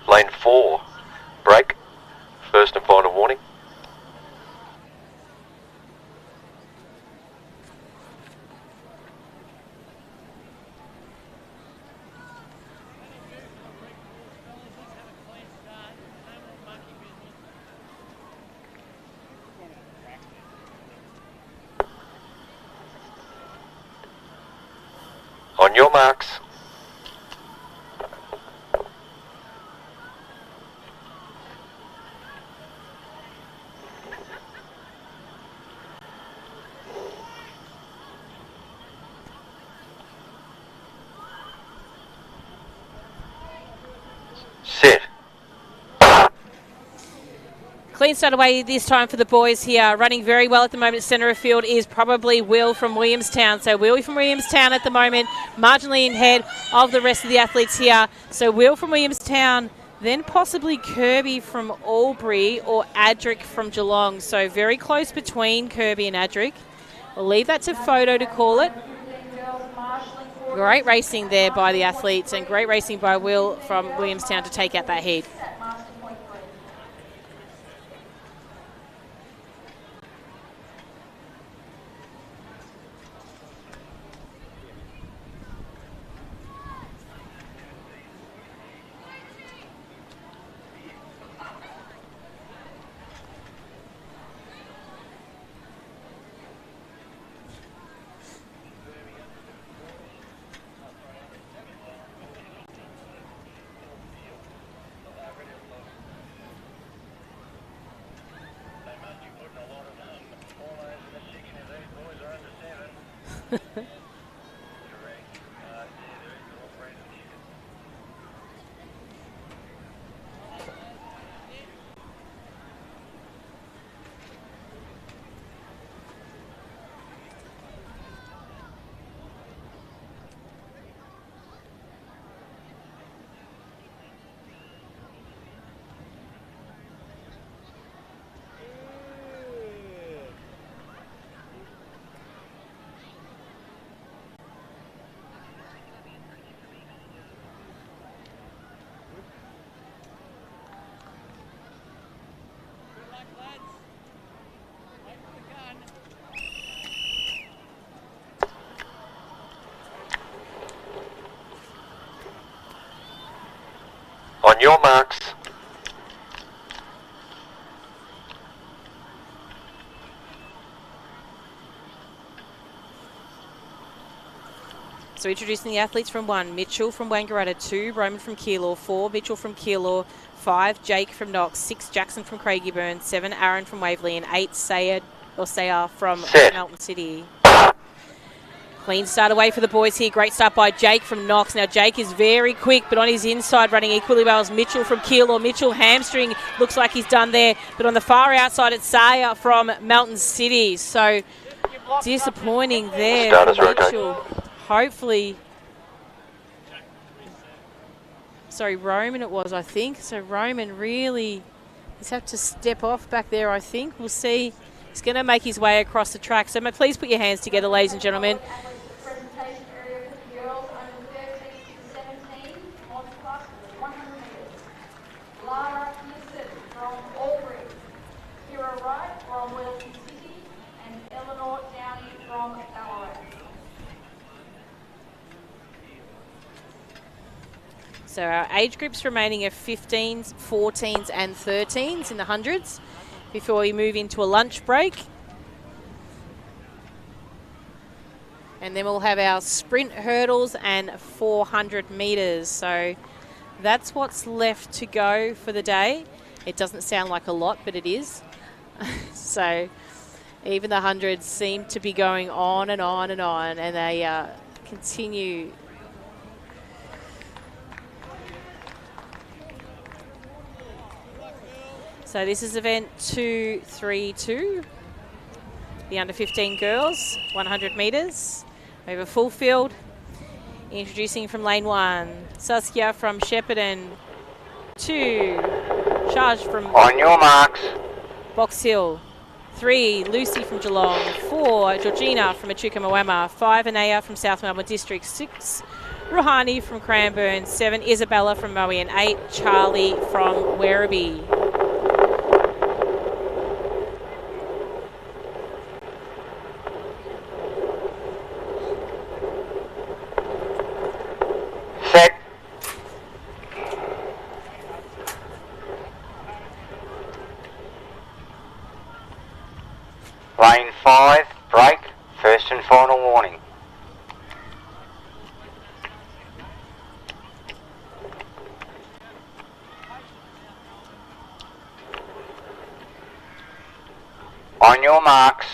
Lane 4, break, first and final warning. On your marks. Set. Clean start away this time for the boys here. Running very well at the moment. Centre of field is probably Will from Williamstown. So Will from Williamstown at the moment, marginally in head of the rest of the athletes here. So Will from Williamstown, then possibly Kirby from Albury or Adric from Geelong. So very close between Kirby and Adric. We'll leave that to photo to call it. Great racing there by the athletes and great racing by Will from Williamstown to take out that head. On your marks. So introducing the athletes from 1, Mitchell from Wangaratta. 2, Roman from Keilor. 4, Mitchell from Keilor. 5, Jake from Knox. 6, Jackson from Craigieburn. 7, Aaron from Waverley. And 8, Sayar from Melton City. Clean start away for the boys here. Great start by Jake from Knox. Now Jake is very quick, but on his inside running equally well as Mitchell from Keilor. Mitchell hamstring looks like he's done there, but on the far outside it's Sayar from Melton City. So disappointing there for Mitchell. Hopefully, sorry, Roman it was, I think. So Roman really has had to step off back there, I think. We'll see. He's going to make his way across the track. So please put your hands together, ladies and gentlemen. Presentation area for the girls under 13 to 17, Multiclass, 100 metres. Lara Pearson from Albury. Kira Wright from Wellington City. And Eleanor Downey from Ballarat. So our age groups remaining are 15s, 14s and 13s in the hundreds before we move into a lunch break. And then we'll have our sprint hurdles and 400 metres. So that's what's left to go for the day. It doesn't sound like a lot, but it is. So even the hundreds seem to be going on and on and on, and they continue. So this is event 232, the under 15 girls, 100 metres. We have a full field. Introducing from lane 1, Saskia from Shepparton. 2, Charge from On your marks. Box Hill. 3, Lucy from Geelong. 4, Georgina from Echuca Moama. 5, Anaya from South Melbourne District. 6, Rouhani from Cranbourne. 7, Isabella from Moe. And 8, Charlie from Werribee. Set. Lane 5, break, first and final warning. On your marks.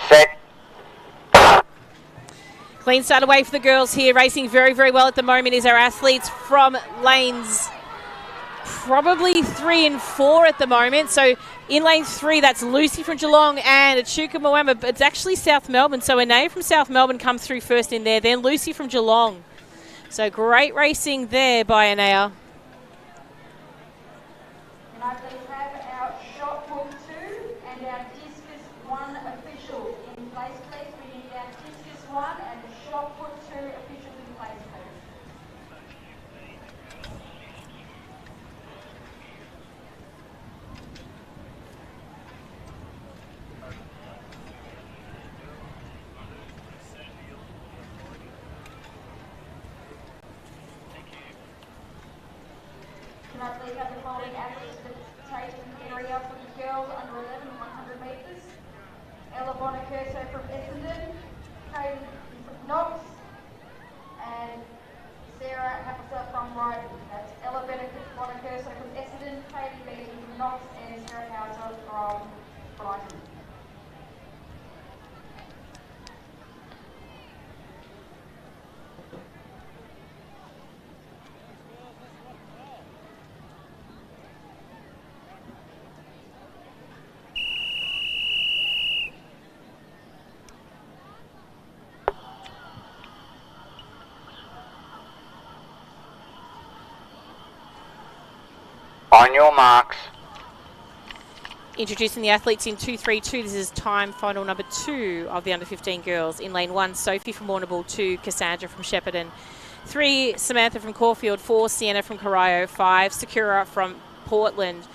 Set. Clean start away for the girls here. Racing very, very well at the moment is our athletes from lanes probably 3 and 4 at the moment. So in lane 3, that's Lucy from Geelong and Echuca Moama, but it's actually South Melbourne. So Anaya from South Melbourne comes through first in there, then Lucy from Geelong. So great racing there by Anaya. And I believe have our shot put 2 and our discus 1 officials in place, please. We need our discus 1 and shot put 2 officials in place, please. Can I please have the following athletes to take the area for the girls under 11, 100 metres? Ella Bonacurso from Essendon, Katie from Knox, and Sarah Hapser from Brighton. That's Ella Bonacurso from Essendon, Katie Beatty from Knox, and Sarah Hapser from Brighton. On your marks. Introducing the athletes in 232. This is time final number 2 of the under 15 girls. In lane 1, Sophie from Warrnambool. 2, Cassandra from Shepparton. 3, Samantha from Caulfield. 4, Sienna from Corio. 5, Sakura from Portland.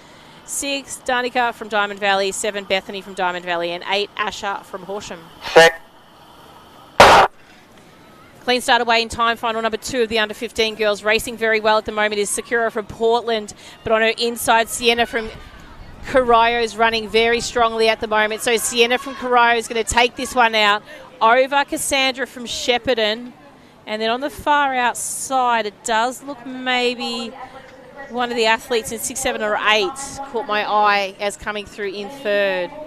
6, Danica from Diamond Valley. 7, Bethany from Diamond Valley. And 8, Asha from Horsham. Set. Clean start away in time final number 2 of the under 15 girls. Racing very well at the moment is Sakura from Portland, but on her inside, Sienna from Corio is running very strongly at the moment. So Sienna from Corio is going to take this one out over Cassandra from Shepparton. And then on the far outside, it does look maybe one of the athletes in 6, 7 or 8 caught my eye as coming through in 3rd.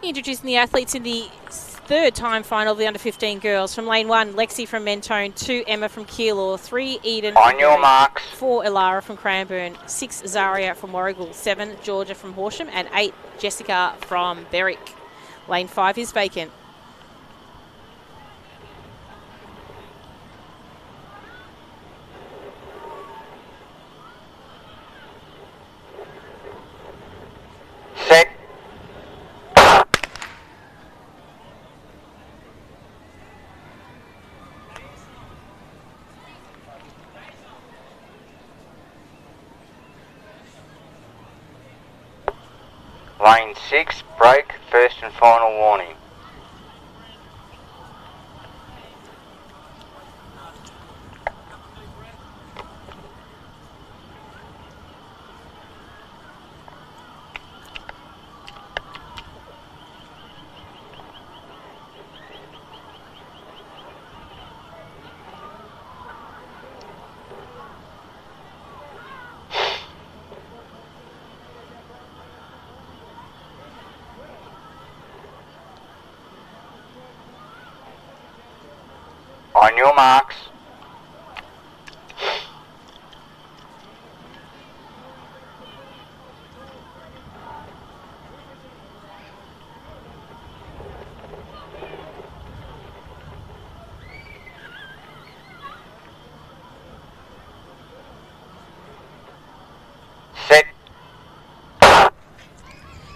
Introducing the athletes in the third time final of the under-15 girls. From lane 1, Lexi from Mentone, 2, Emma from Keilor, 3, Eden On from your Berwick, marks. 4, Ilara from Cranbourne, 6, Zaria from Warragul, 7, Georgia from Horsham, and 8, Jessica from Berwick. Lane 5 is vacant. Set. Lane 6, break, first and final warning. On your marks. Set.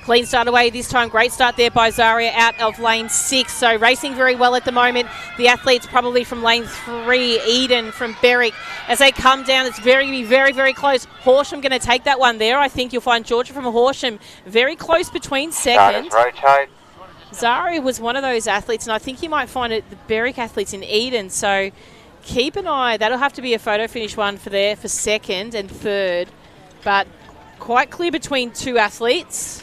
Clean start away this time. Great start there by Zaria out of lane 6. So racing very well at the moment. The athletes probably from lane 3, Eden from Berwick. As they come down, it's very, very close. Horsham going to take that one there. I think you'll find Georgia from Horsham very close between second. Rotate. Zaria was one of those athletes, and I think you might find it the Berwick athletes in Eden. So keep an eye. That'll have to be a photo finish one for there for second and third. But quite clear between two athletes.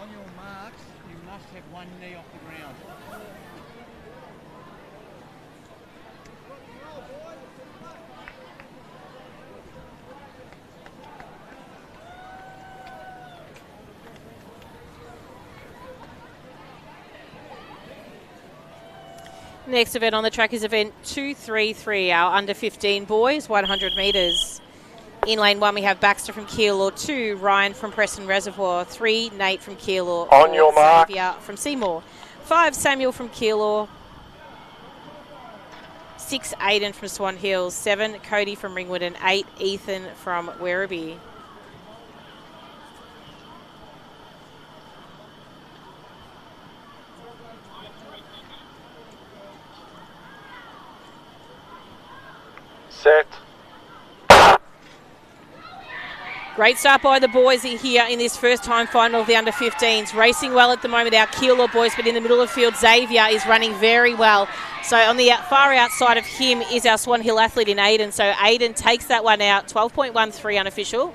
On your marks, you must have one knee off the ground. Next event on the track is event 233, our under 15 boys, 100 metres. In lane 1, we have Baxter from Keilor, 2, Ryan from Preston Reservoir, 3, Nate from Keilor, On 4, your mark. Xavier from Seymour, 5, Samuel from Keilor, 6, Aiden from Swan Hills, 7, Cody from Ringwood, and 8, Ethan from Werribee. Set. Great start by the boys here in this first time final of the under-15s. Racing well at the moment, our Keilor boys, but in the middle of the field, Xavier is running very well. So on the far outside of him is our Swan Hill athlete in Aiden. So Aiden takes that one out, 12.13 unofficial.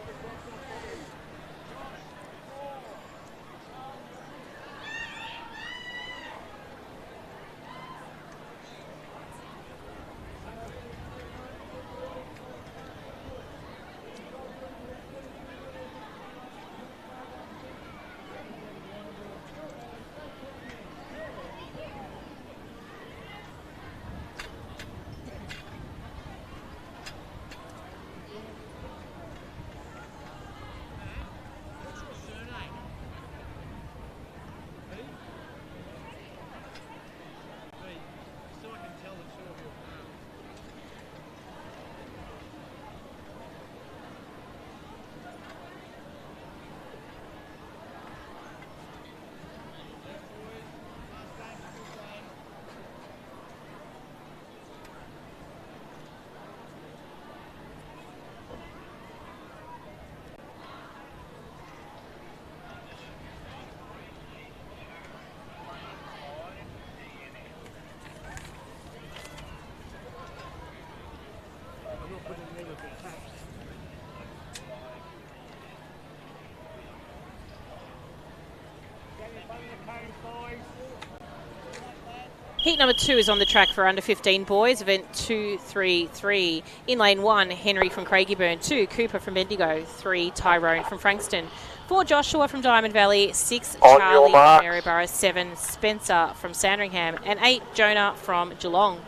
Heat number 2 is on the track for under 15 boys, event 233. In lane 1, Henry from Craigieburn. 2, Cooper from Bendigo. 3, Tyrone from Frankston. 4, Joshua from Diamond Valley. 6, Charlie from Maryborough. 7, Spencer from Sandringham. And 8, Jonah from Geelong.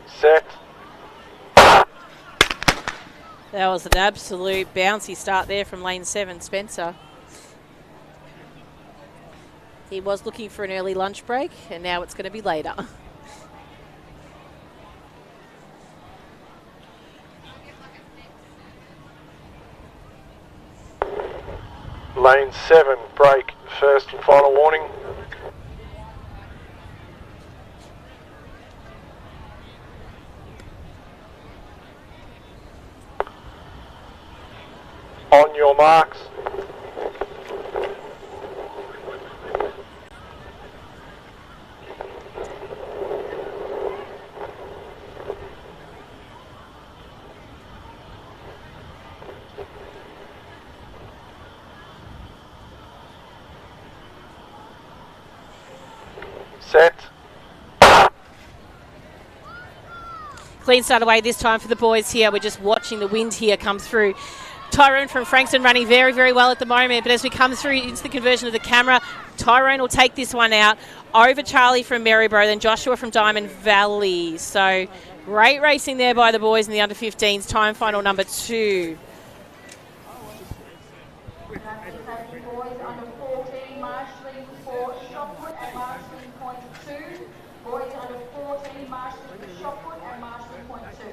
Set. That was an absolute bouncy start there from lane 7, Spencer. He was looking for an early lunch break, and now it's going to be later. Lane 7, break, first and final warning. On your marks. Set. Clean start away this time for the boys here. We're just watching the wind here come through. Tyrone from Frankston running very, very well at the moment, but as we come through into the conversion of the camera, Tyrone will take this one out over Charlie from Maryborough, then Joshua from Diamond Valley. So great racing there by the boys in the under 15s, time final number 2. Boys under 14, marshalling for Shopwood at marshalling point 2. Boys under 14, marshalling for Shopwood at marshalling point 2.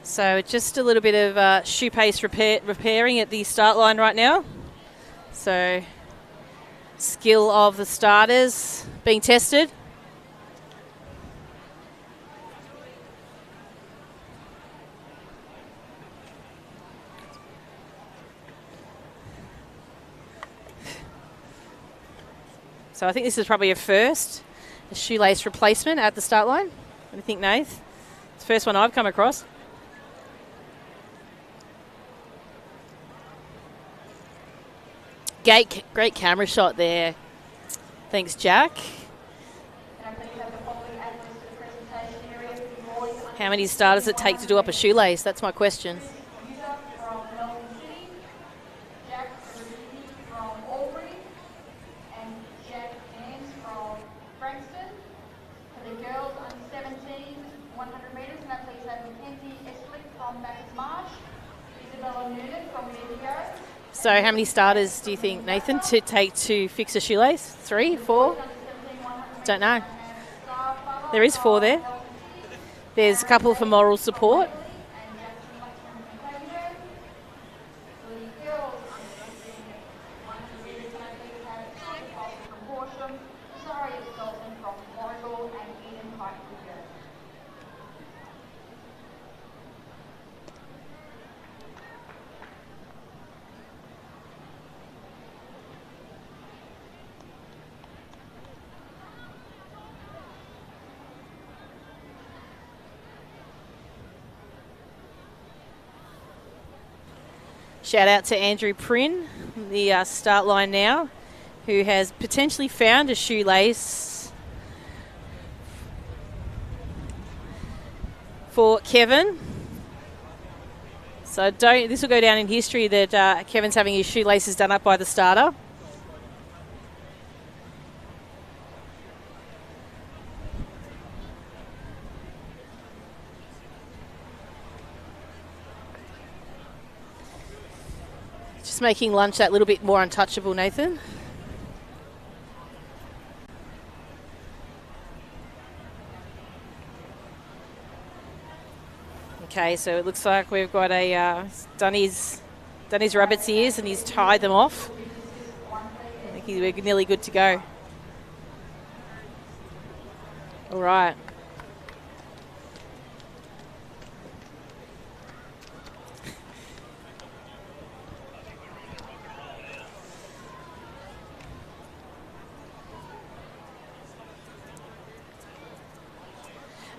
So just a little bit of shoe pace repairing at the start line right now. So skill of the starters being tested. So I think this is probably a first, a shoelace replacement at the start line. What do you think, Nath? It's the first one I've come across. Great camera shot there. Thanks, Jack. How many starters does it take to do up a shoelace? That's my question. So how many starters do you think, Nathan, to take to fix a shoelace? 3, 4? Don't know. There is 4 there. There's a couple for moral support. Sorry, Shout out to Andrew Prynne, the start line now, who has potentially found a shoelace for Kevin. So this will go down in history that Kevin's having his shoelaces done up by the starter. Just making lunch that little bit more untouchable, Nathan. Okay, so it looks like we've got done his rabbit's ears and he's tied them off. I think we're nearly good to go. All right.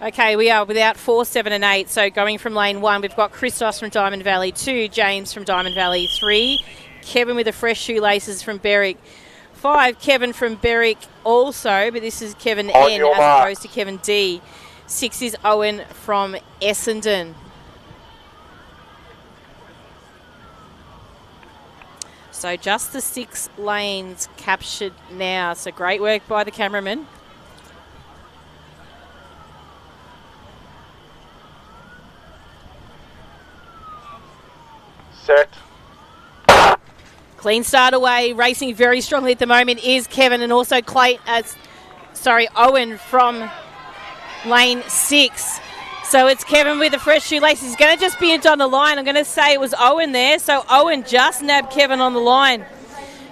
Okay, we are without 4, 7 and 8. So going from lane 1, we've got Christos from Diamond Valley, 2, James from Diamond Valley, 3, Kevin with the fresh shoelaces from Berwick, 5, Kevin from Berwick also, but this is Kevin N as opposed to Kevin D. 6 is Owen from Essendon. So just the 6 lanes captured now. So great work by the cameraman. Set. Clean start away, racing very strongly at the moment is Kevin and also Owen from lane 6. So it's Kevin with the fresh shoelaces. He's going to just be on the line. I'm going to say it was Owen there. So Owen just nabbed Kevin on the line.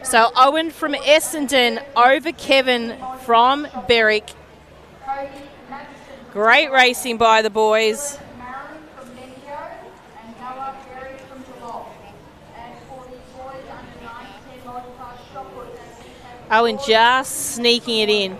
So Owen from Essendon over Kevin from Berwick. Great racing by the boys. Owen just sneaking it in.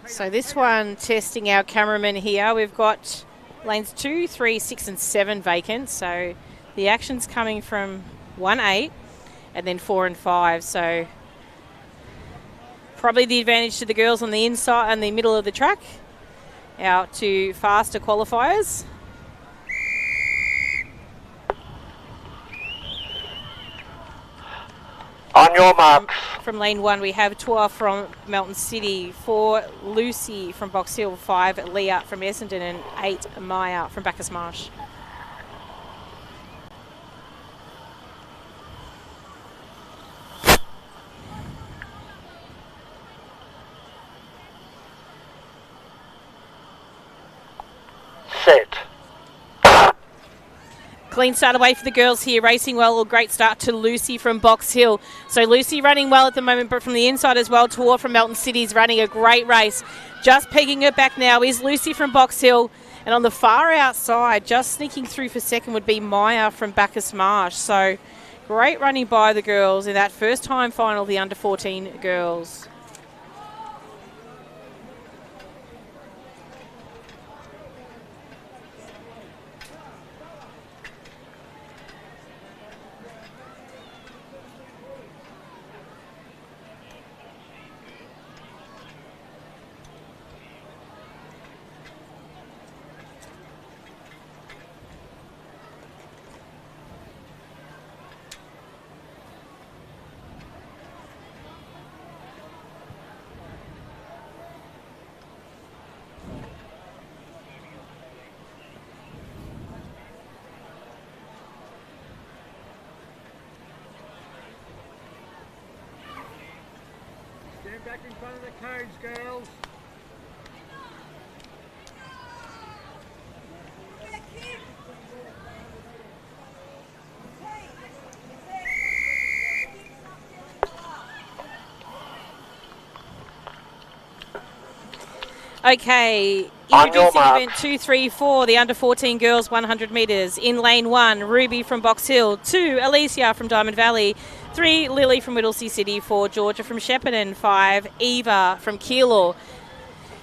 So this one, testing our cameraman here, we've got lanes 2, 3, 6 and 7 vacant. So the action's coming from 1, 8 and then 4 and 5. So probably the advantage to the girls on the inside and the middle of the track. Out to faster qualifiers. On your marks. From lane 1, we have Tour from Melton City, 4, Lucy from Box Hill, 5, Leah from Essendon, and 8, Maya from Bacchus Marsh. Set. Clean start away for the girls here, racing well. A great start to Lucy from Box Hill. So Lucy running well at the moment, but from the inside as well, Tour from Melton City is running a great race. Just pegging her back now is Lucy from Box Hill. And on the far outside, just sneaking through for second would be Maya from Bacchus Marsh. So great running by the girls in that first time final, the under 14 girls. Stand back in front of the cones, girls. Okay, On your introducing event marks. 2, 3, 4, the under 14 girls 100 metres. In lane 1, Ruby from Box Hill. 2, Alicia from Diamond Valley. 3, Lily from Whittlesea City. 4, Georgia from Shepparton. 5, Eva from Keilor.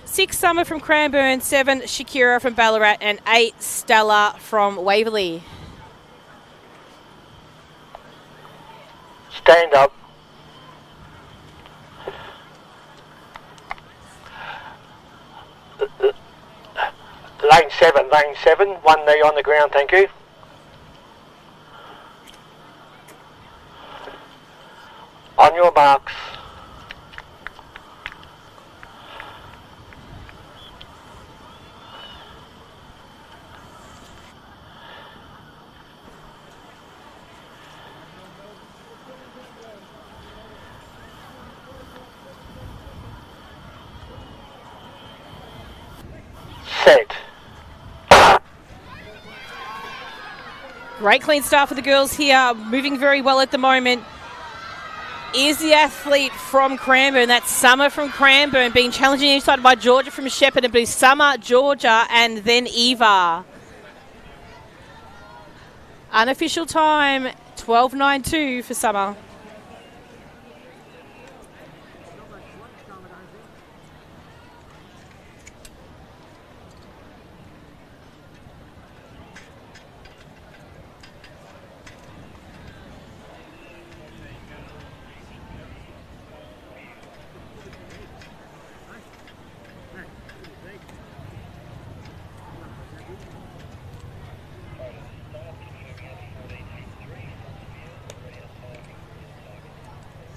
6, Summer from Cranbourne. 7, Shakira from Ballarat. And 8, Stella from Waverley. Stand up. Lane 7, 1 knee on the ground, thank you. On your marks. Set. Great clean start for the girls here, moving very well at the moment. Is the athlete from Cranbourne, that's Summer from Cranbourne, being challenged inside by Georgia from Shepparton, but it's Summer, Georgia, and then Eva. Unofficial time, 12:92 for Summer.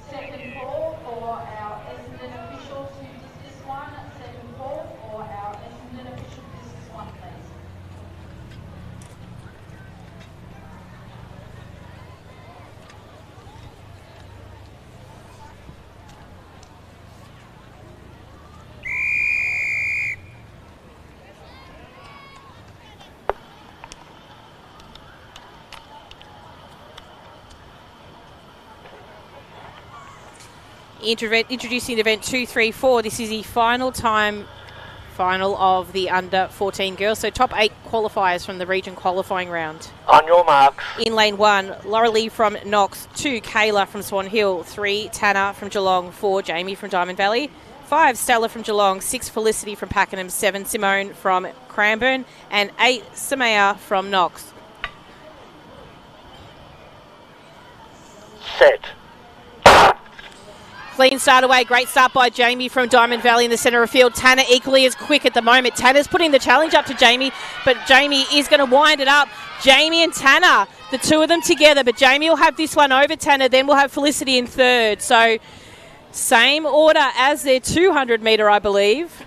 Second call for our Essendon officials who did this one. Second call for our Essendon official who did this one, please. Introducing event 2, 3, 4. This is the final of the under 14 girls. So top 8 qualifiers from the region qualifying round. On your marks. In lane 1, Laura Lee from Knox. 2, Kayla from Swan Hill. 3, Tanner from Geelong. 4, Jamie from Diamond Valley. 5, Stella from Geelong. 6, Felicity from Pakenham. 7, Simone from Cranbourne. And 8, Samaya from Knox. Set. Clean start away. Great start by Jamie from Diamond Valley in the centre of field. Tanner equally as quick at the moment. Tanner's putting the challenge up to Jamie, but Jamie is going to wind it up. Jamie and Tanner, the two of them together, but Jamie will have this one over Tanner. Then we'll have Felicity in third. So same order as their 200 metre, I believe.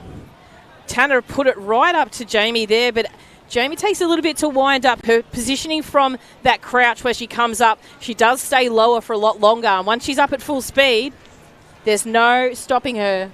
Tanner put it right up to Jamie there, but Jamie takes a little bit to wind up. Her positioning from that crouch where she comes up, she does stay lower for a lot longer. And once she's up at full speed, there's no stopping her.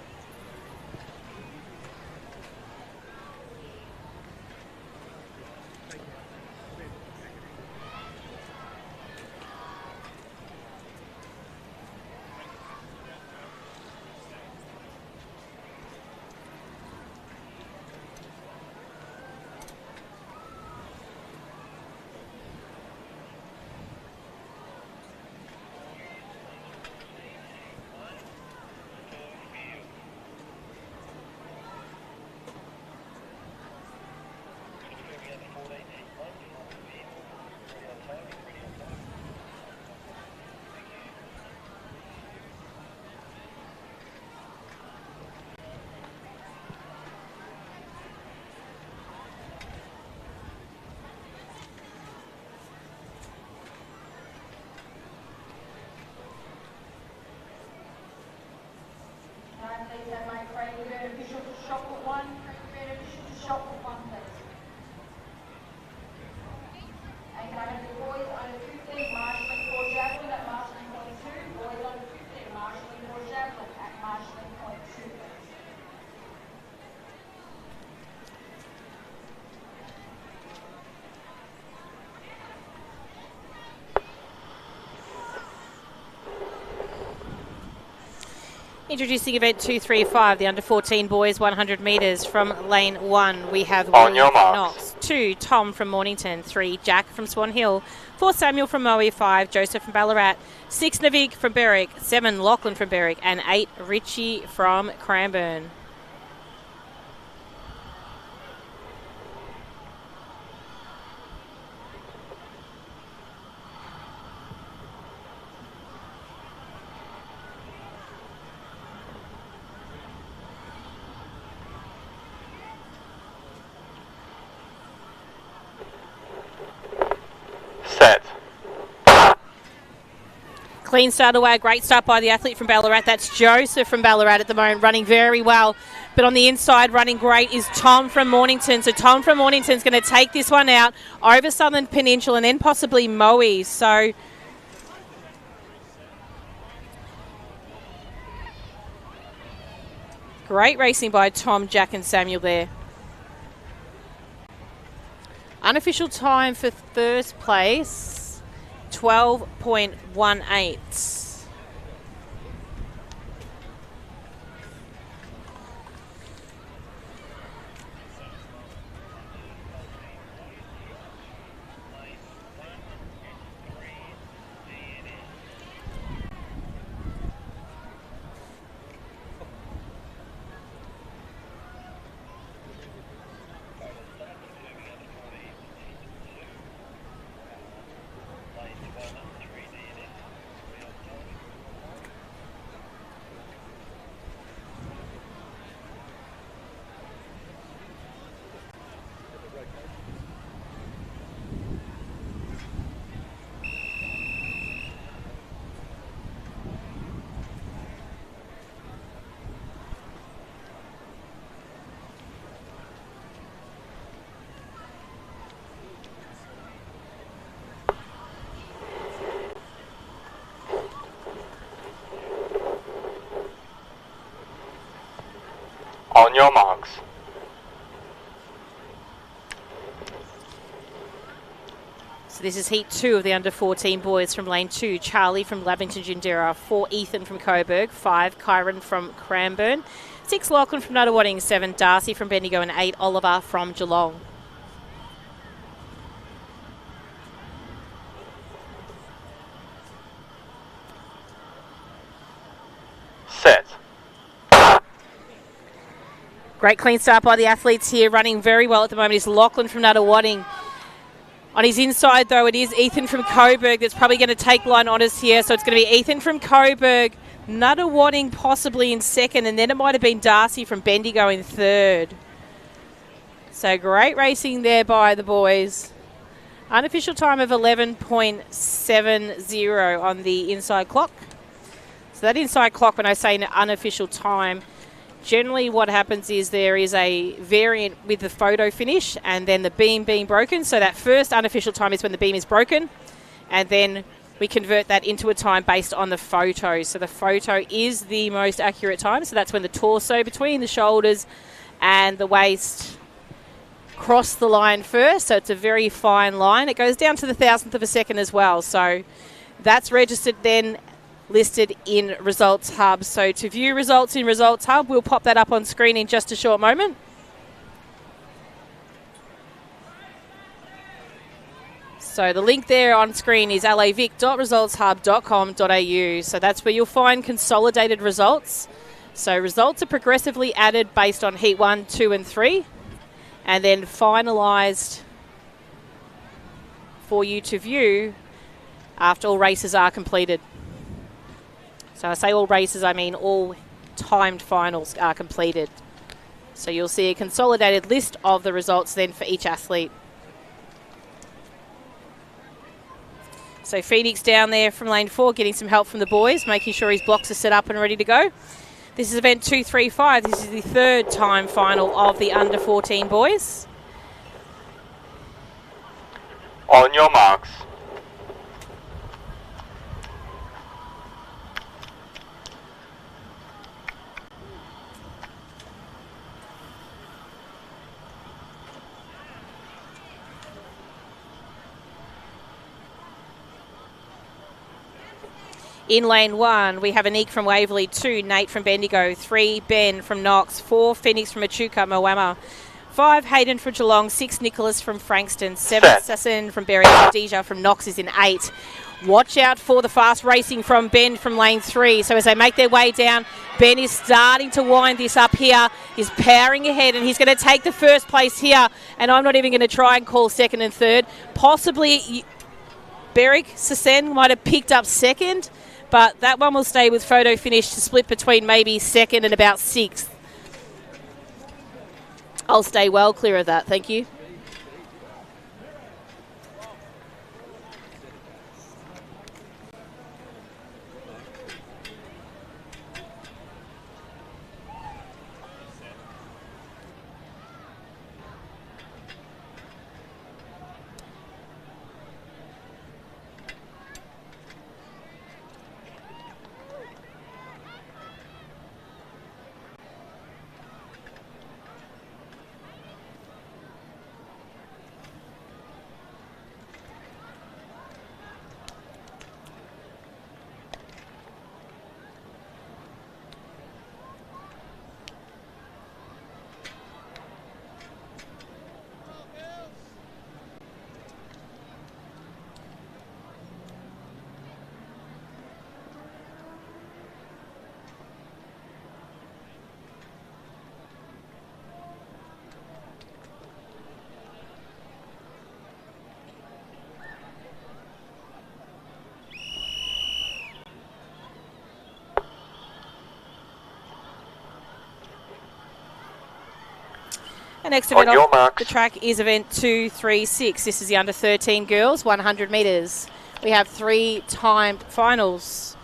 Introducing event 235, the under-14 boys 100 metres. From lane 1, we have On your Willie marks. Knox. 2, Tom from Mornington. 3, Jack from Swan Hill. 4, Samuel from Moe. 5, Joseph from Ballarat. 6, LAVic from Berwick. 7, Lachlan from Berwick. And 8, Richie from Cranbourne. Set. Clean start away, great start by the athlete from Ballarat. That's Joseph from Ballarat at the moment, running very well. But on the inside, running great is Tom from Mornington. So Tom from Mornington's going to take this one out over Southern Peninsula and then possibly Moe. So great racing by Tom, Jack and Samuel there. Unofficial time for first place, 12.18. On your marks. So this is heat 2 of the under-14 boys. From lane 2, Charlie from Lavington Jindera. 4, Ethan from Coburg. 5, Kyron from Cranbourne. 6, Lachlan from Nuttawading. 7, Darcy from Bendigo. And 8, Oliver from Geelong. Set. Great clean start by the athletes here. Running very well at the moment is Lachlan from Nuttawading. On his inside, though, it is Ethan from Coburg that's probably going to take line honours here. So it's going to be Ethan from Coburg, Nuttawading possibly in second, and then it might have been Darcy from Bendigo in third. So great racing there by the boys. Unofficial time of 11.70 on the inside clock. So that inside clock, when I say an unofficial time, generally what happens is there is a variant with the photo finish and then the beam being broken. So that first unofficial time is when the beam is broken, and then we convert that into a time based on the photo. So the photo is the most accurate time. So that's when the torso between the shoulders and the waist cross the line first. So it's a very fine line. It goes down to the thousandth of a second as well. So that's registered then, listed in Results Hub. So to view results in Results Hub, we'll pop that up on screen in just a short moment. So the link there on screen is lavic.resultshub.com.au. So that's where you'll find consolidated results. So results are progressively added based on Heat 1, 2 and 3, and then finalised for you to view after all races are completed. So I say all races, I mean all timed finals are completed. So you'll see a consolidated list of the results then for each athlete. So Phoenix down there from lane 4, getting some help from the boys, making sure his blocks are set up and ready to go. This is event 235. This is the third time final of the under-14 boys. On your marks. In lane 1, we have Anik from Waverley, 2, Nate from Bendigo, 3, Ben from Knox, 4, Phoenix from Echuca, Moama, 5, Hayden from Geelong, 6, Nicholas from Frankston, 7, Sasson from Berry, Deja from Knox is in 8. Watch out for the fast racing from Ben from lane 3. So as they make their way down, Ben is starting to wind this up here. He's powering ahead and he's going to take the first place here. And I'm not even going to try and call second and third. Possibly Berwick Sassen might have picked up second, but that one will stay with photo finish to split between maybe second and about 6th. I'll stay well clear of that. Thank you. The next event on the track is event 236. This is the under 13 girls, 100 metres. We have 3 timed finals.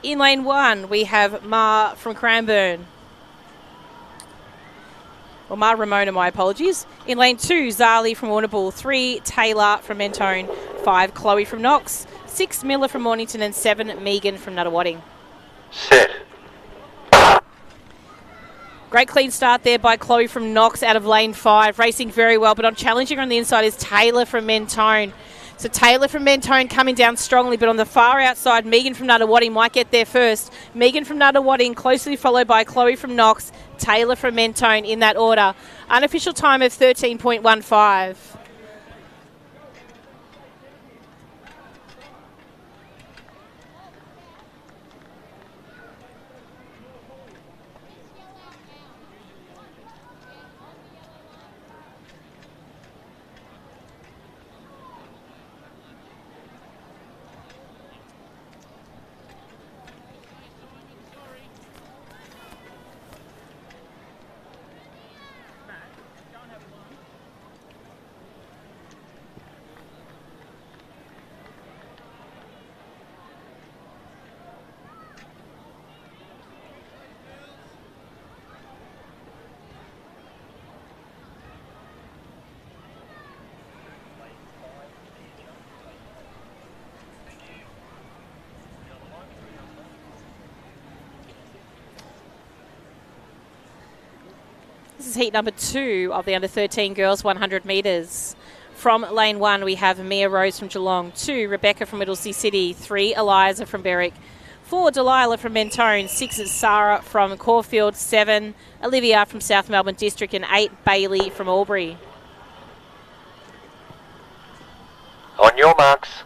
In lane 1, we have Ma from Cranbourne. Or Ma Ramona, my apologies. In lane 2, Zali from Warrnambool. 3, Taylor from Mentone. 5, Chloe from Knox. 6, Miller from Mornington. And 7, Megan from Nuttawading. Set. Great clean start there by Chloe from Knox out of lane 5. Racing very well, but on challenging on the inside is Taylor from Mentone. So Taylor from Mentone coming down strongly, but on the far outside, Megan from Nuttawading might get there first. Megan from Nuttawading closely followed by Chloe from Knox, Taylor from Mentone in that order. Unofficial time of 13.15. This is heat number 2 of the under 13 girls 100 metres. From lane 1, we have Mia Rose from Geelong. 2, Rebecca from Middlesea City. 3, Eliza from Berwick. 4, Delilah from Mentone. 6 is Sarah from Caulfield. 7, Olivia from South Melbourne District. And 8, Bailey from Albury. On your marks.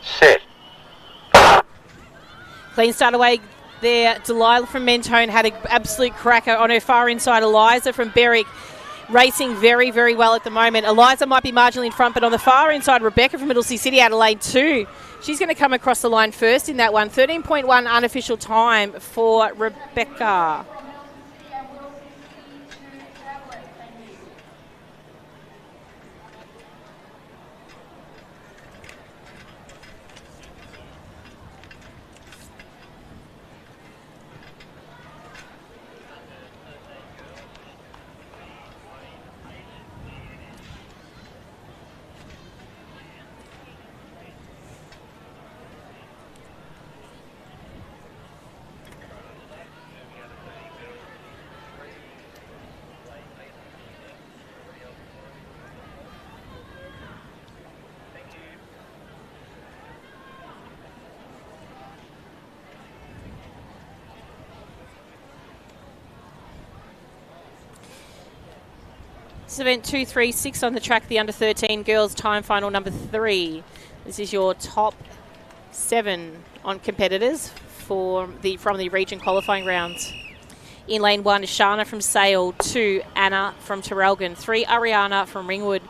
Set. Clean start away there. Delilah from Mentone had an absolute cracker on her far inside. Eliza from Berwick racing very, very well at the moment. Eliza might be marginally in front, but on the far inside, Rebecca from Middlesea City out of lane 2. She's going to come across the line first in that one. 13.1 unofficial time for Rebecca. is event 236 on the track, the under-13 girls time final number 3. This is your top 7 on competitors from the region qualifying rounds. In lane 1 is Shana from Sale, 2 Anna from Terrelgan, 3 Ariana from Ringwood,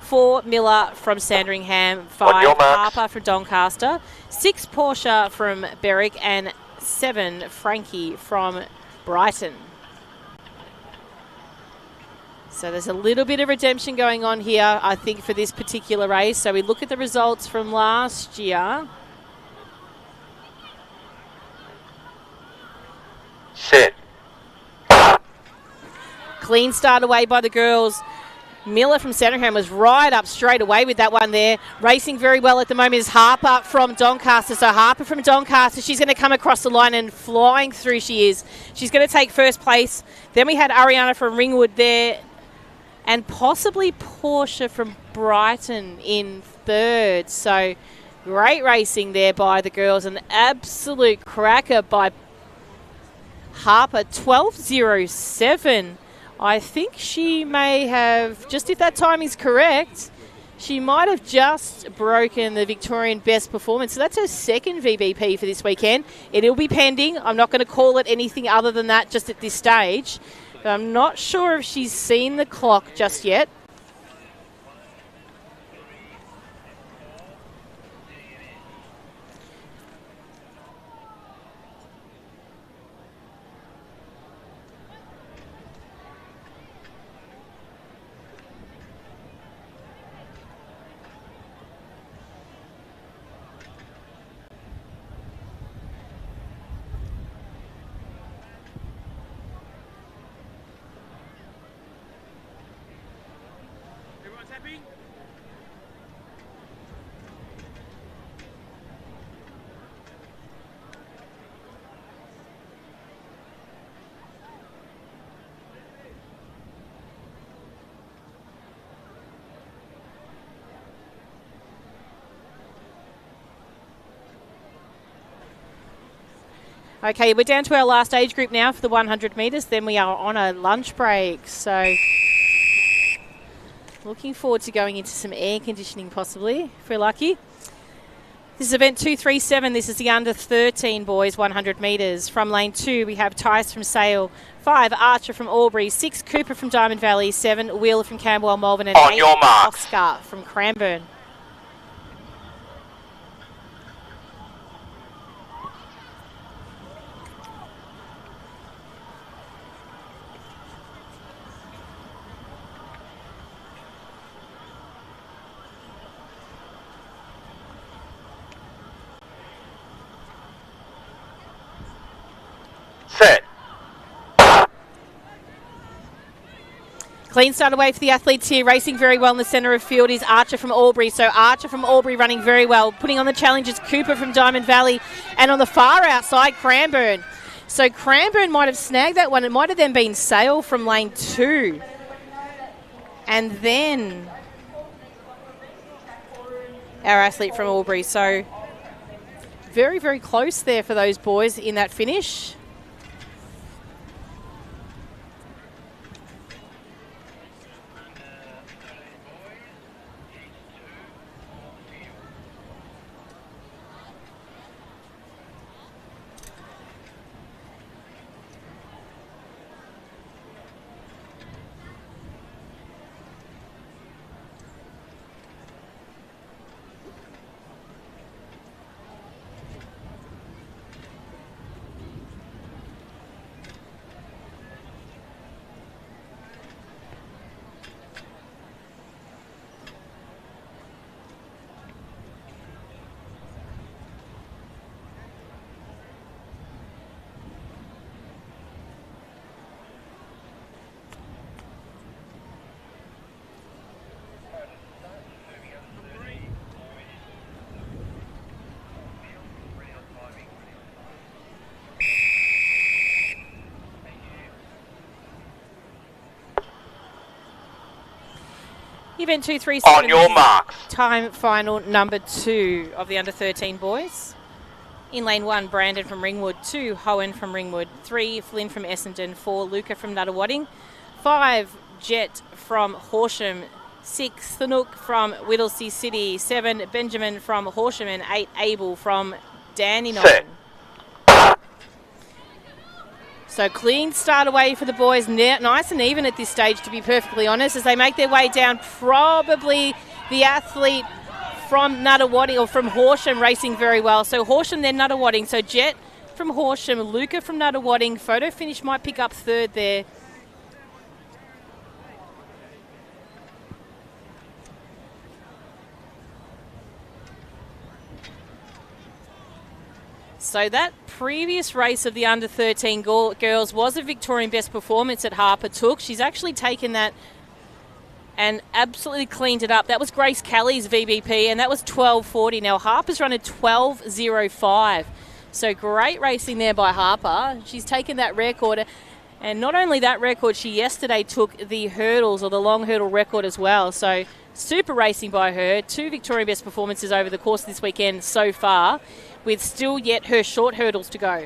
4 Miller from Sandringham, 5 Harper from Doncaster, 6 Portia from Berwick, and 7 Frankie from Brighton. So there's a little bit of redemption going on here, I think, for this particular race. So we look at the results from last year. Set. Clean start away by the girls. Miller from Sandringham was right up straight away with that one there. Racing very well at the moment is Harper from Doncaster. So Harper from Doncaster, she's going to come across the line and flying through she is. She's going to take first place. Then we had Ariana from Ringwood there and possibly Portia from Brighton in third. So great racing there by the girls. An absolute cracker by Harper, 12.07. I think she may have, just if that time is correct, she might have just broken the Victorian best performance. So that's her second VBP for this weekend. It'll be pending. I'm not going to call it anything other than that just at this stage. But I'm not sure if she's seen the clock just yet. Okay, we're down to our last age group now for the 100 metres. Then we are on a lunch break. So looking forward to going into some air conditioning possibly, if we're lucky. This is event 237. This is the under 13 boys 100 metres. From lane 2, we have Tice from Sale, 5 Archer from Albury, 6 Cooper from Diamond Valley, 7 Wheeler from Camberwell Malvern, and 8 Oscar from Cranbourne. Set. Clean start away for the athletes here. Racing very well in the centre of field is Archer from Albury. So Archer from Albury running very well. Putting on the challenge is Cooper from Diamond Valley. And on the far outside, Cranbourne. So Cranbourne might have snagged that one. It might have then been Sale from lane 2. And then our athlete from Albury. So very, very close there for those boys in that finish. Event 237. On your marks. Time final number 2 of the under 13 boys. In lane 1, Brandon from Ringwood, 2 Hohen from Ringwood, 3 Flynn from Essendon, 4 Luca from Nuttawading, 5 Jet from Horsham. 6, Thanook from Whittlesea City. 7, Benjamin from Horsham. And 8, Abel from Dandenong. So clean start away for the boys. Nice and even at this stage, to be perfectly honest, as they make their way down. Probably the athlete from Nuttawading, or from Horsham, racing very well. So Horsham, then Nuttawading. So Jet from Horsham, Luca from Nuttawading. Photo finish might pick up third there. So that previous race of the under-13 girls was a Victorian best performance that Harper took. She's actually taken that and absolutely cleaned it up. That was Grace Kelly's VBP, and that was 12:40. Now Harper's run a 12:05. So great racing there by Harper. She's taken that record, and not only that record, she yesterday took the hurdles, or the long hurdle record as well. So super racing by her. 2 Victorian best performances over the course of this weekend so far, with still yet her short hurdles to go.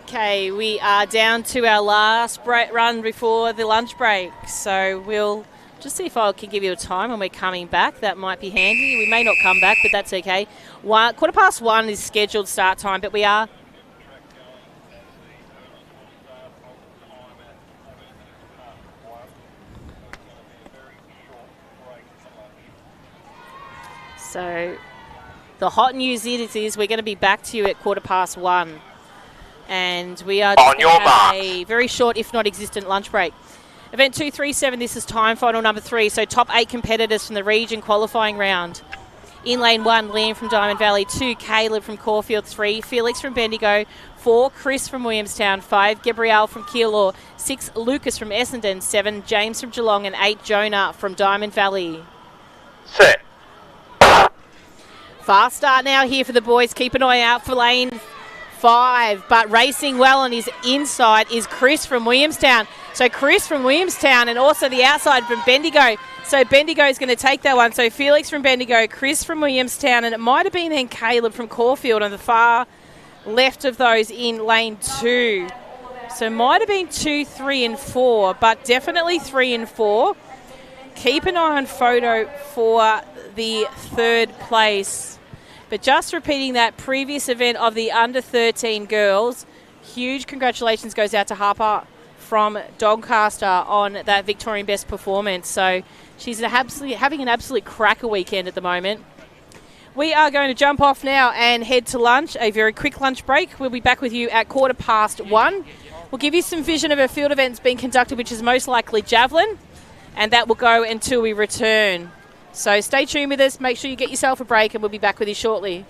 Okay, we are down to our last run before the lunch break. So we'll just see if I can give you a time when we're coming back. That might be handy. We may not come back, but that's okay. 1:15 is scheduled start time, but we are... So the hot news is we're going to be back to you at 1:15. And we are on your mark. A very short, if not existent, lunch break. Event 237, this is time final number 3. So top 8 competitors from the region qualifying round. In lane 1, Liam from Diamond Valley. 2, Caleb from Caulfield. 3, Felix from Bendigo. 4, Chris from Williamstown. 5, Gabrielle from Keilor. 6, Lucas from Essendon. 7, James from Geelong. And 8, Jonah from Diamond Valley. Set. Fast start now here for the boys. Keep an eye out for lane 5, but racing well on his inside is Chris from Williamstown. So Chris from Williamstown, and also the outside from Bendigo. So Bendigo is going to take that one. So Felix from Bendigo, Chris from Williamstown, and it might have been then Caleb from Caulfield on the far left of those in lane 2. So might have been 2, 3 and 4, but definitely 3 and 4. Keep an eye on photo for the 3rd place. But just repeating that previous event of the under-13 girls, huge congratulations goes out to Harper from Doncaster on that Victorian best performance. So she's having an absolute cracker weekend at the moment. We are going to jump off now and head to lunch, a very quick lunch break. We'll be back with you at 1:15. We'll give you some vision of a field events being conducted, which is most likely javelin, and that will go until we return. So stay tuned with us. Make sure you get yourself a break, and we'll be back with you shortly.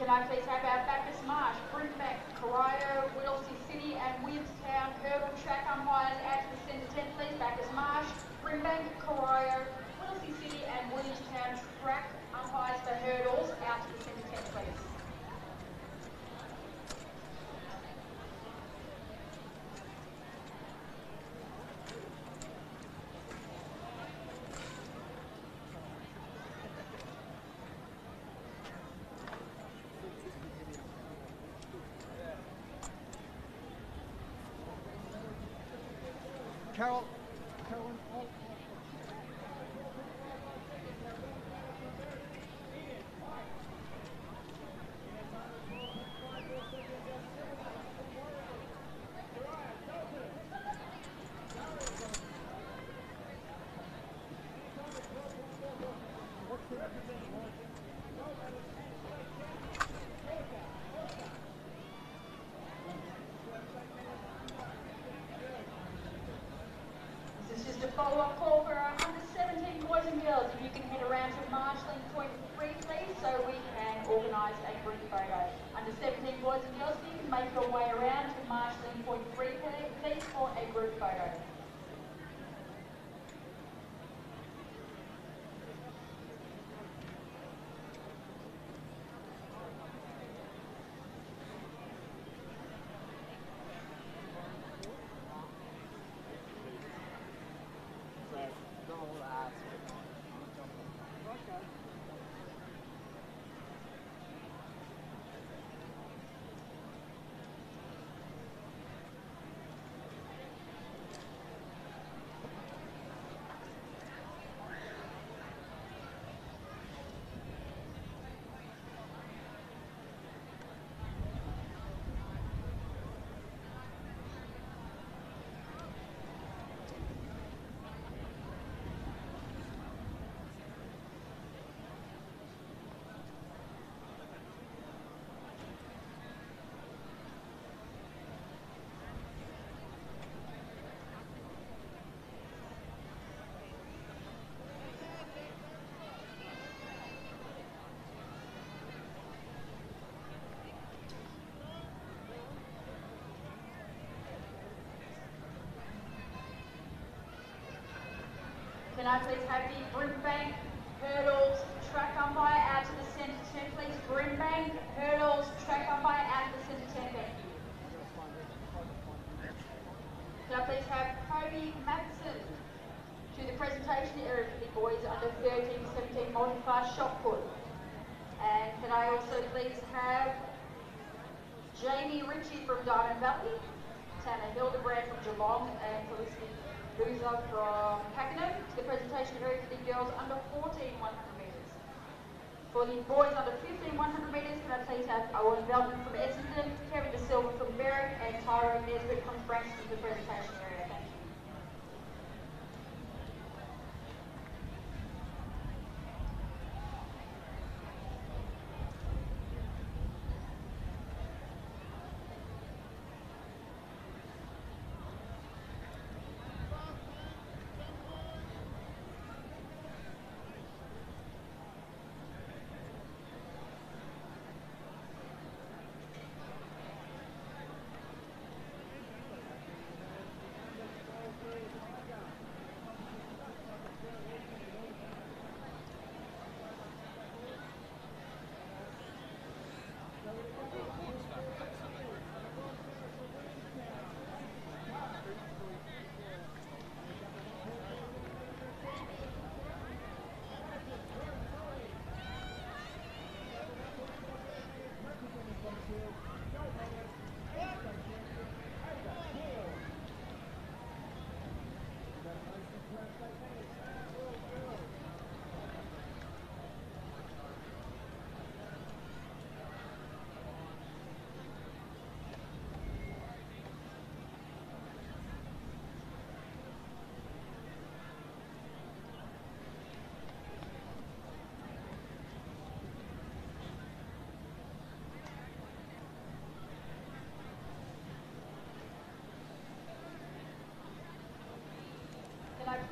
Can I please have our Bacchus Marsh, Brimbank, Corio, Whittlesea City and Williamstown hurdle track umpires out to the centre tent, please. Bacchus Marsh, Brimbank, Corio, Whittlesea City and Williamstown track umpires for hurdles out to the centre tent, please. Carolyn, This is just a follow-up call for our under 17 boys and girls. If you can head around to Marshling Point 3, please, so we can organise a group photo. Under 17 boys and girls, you can make your way around to Marshling Point 3, please, for a group photo. Can I please have the Brimbank hurdles track umpire out to the centre tent, please? Brimbank hurdles track umpire out to the centre tent, thank you. Can I please have Kobe Matson to the presentation area for the boys under 13-17 multi-class shot put. And can I also please have Jamie Ritchie from Diamond Valley, Tanner Hildebrand from Geelong, and Felicity Boozer from Pakenham to the presentation area for the girls under 14 100 metres. For the boys under 15 100 metres, can I please have Owen Veltman from Essendon, Kevin De Silva from Berwick, and Tyrone Nesbitt from Frankston to the presentation area. Thank you.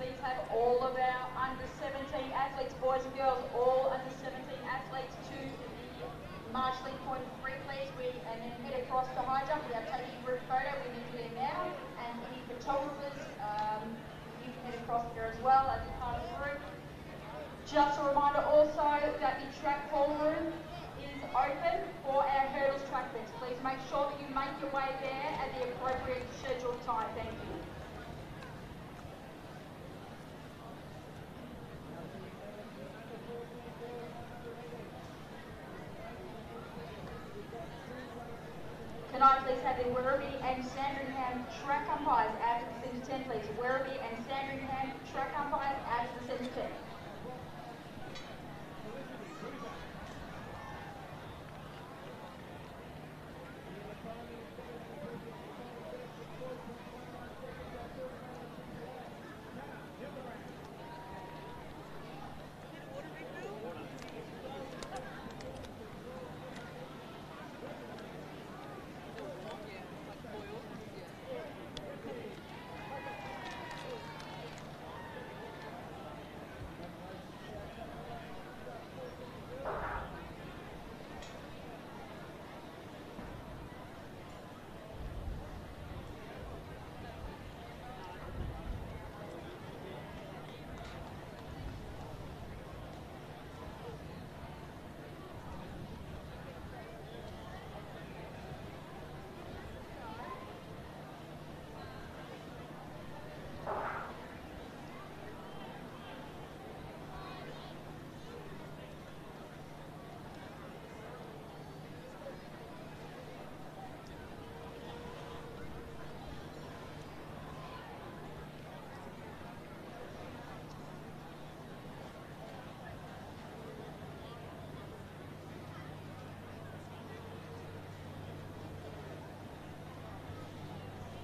Please have all of our under 17 athletes, boys and girls, all under 17 athletes to the Marshling Point Just a reminder also that the track hall room is open for our hurdles track lifts. Please make sure that you make your way there at the appropriate scheduled time. Thank you. Can I please have the Werribee and Sandringham track umpires out to the centre 10, please? Werribee and Sandringham track umpires out to the centre 10.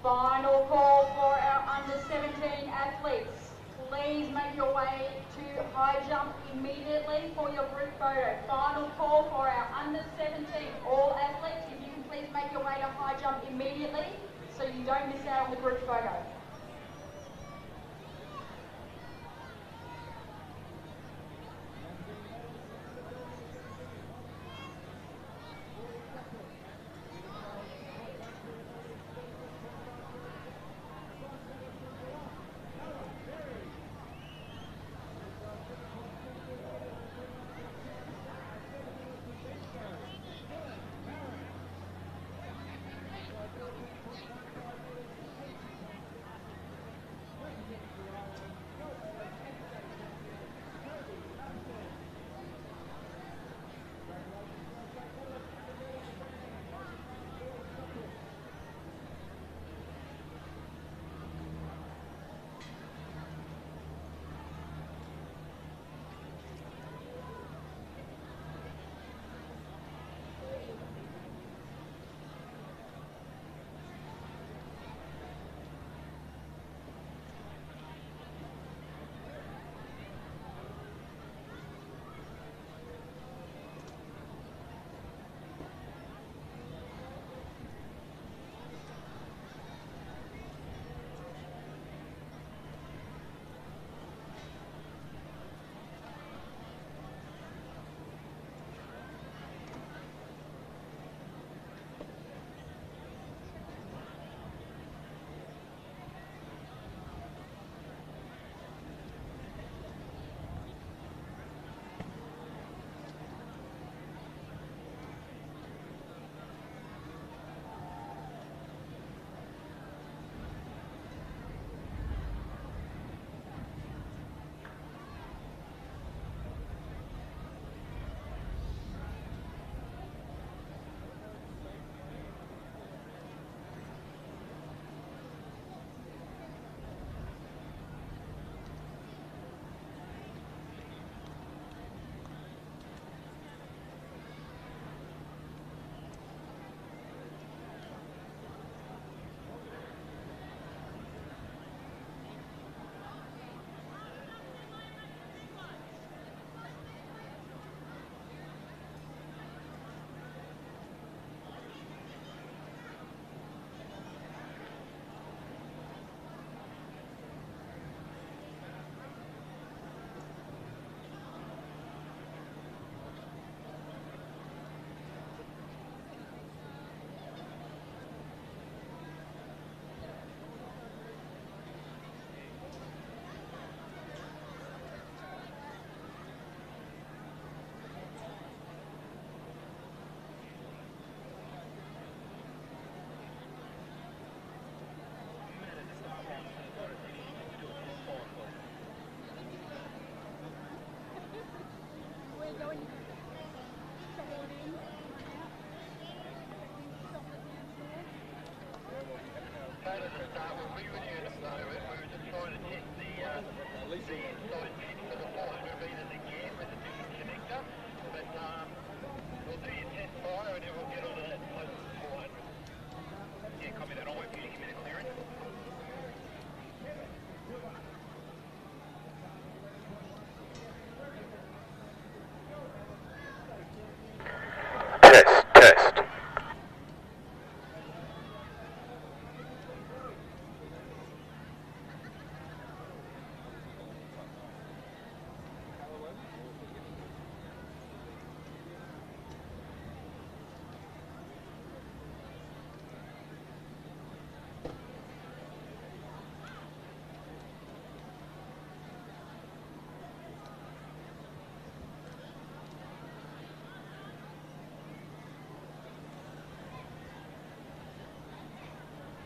Final call for our under 17 athletes. Please make your way to high jump immediately for your group photo. Final call for our under 17. All athletes, if you can please make your way to high jump immediately so you don't miss out on the group photo.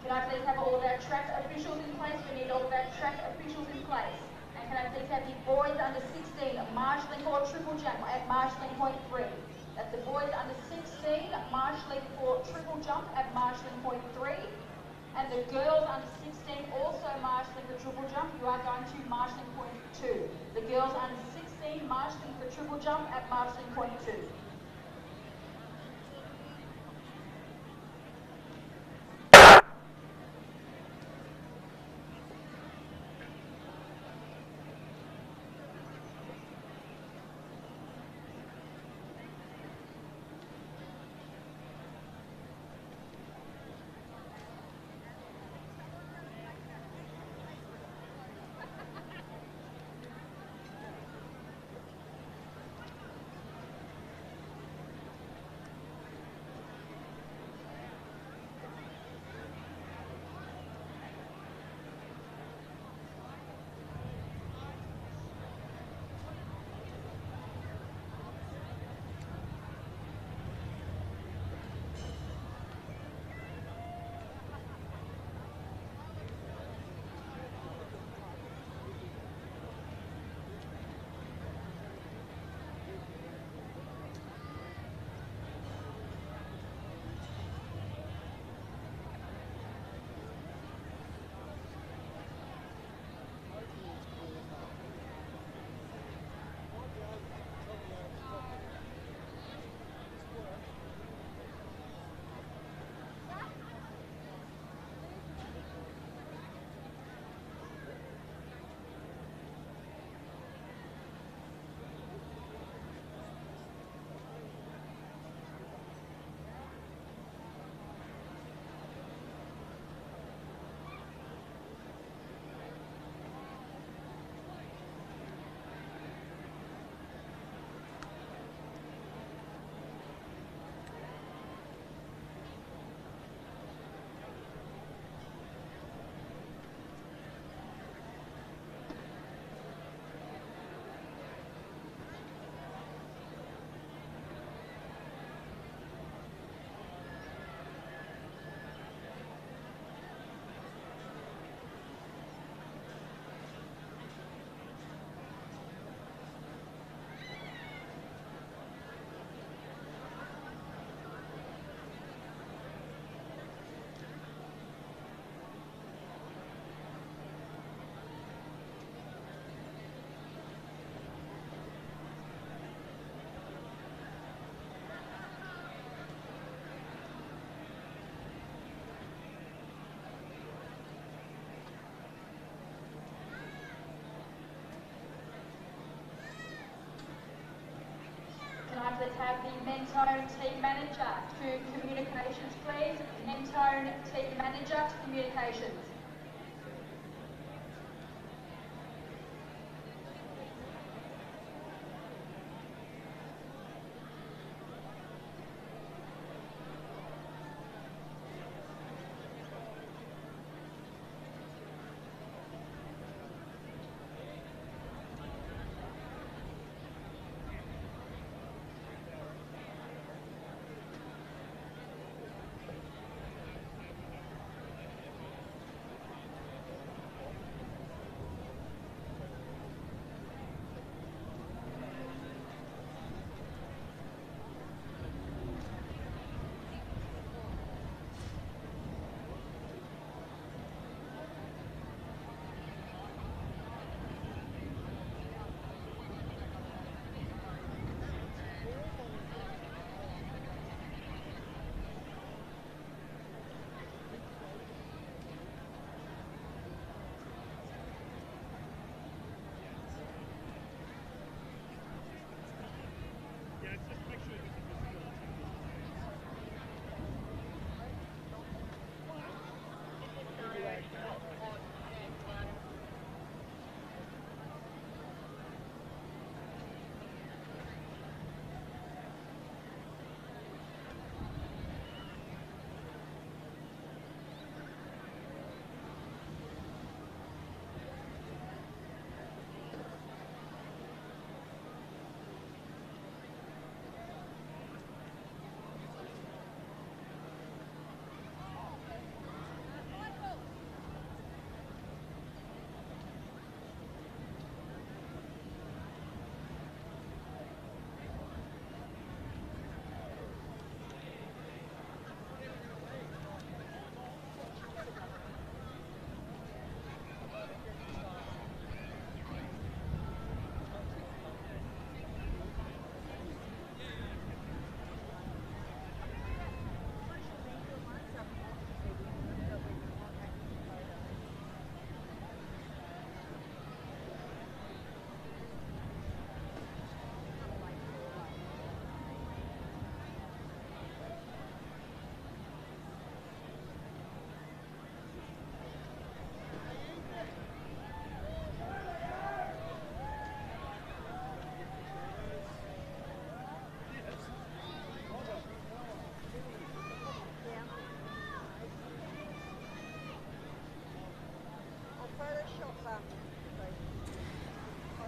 Can I please have all of our track officials in place? We need all of our track officials in place. And can I please have the boys under 16 marshalling for triple jump at marshalling point 3. That's the boys under 16 marshalling for triple jump at marshalling point 3. And the girls under 16 also marshalling for triple jump. You are going to marshalling point 2. The girls under 16 marshalling for triple jump at marshalling point 2. Let's have the Mentone team manager to communications, please. Mentone team manager to communications.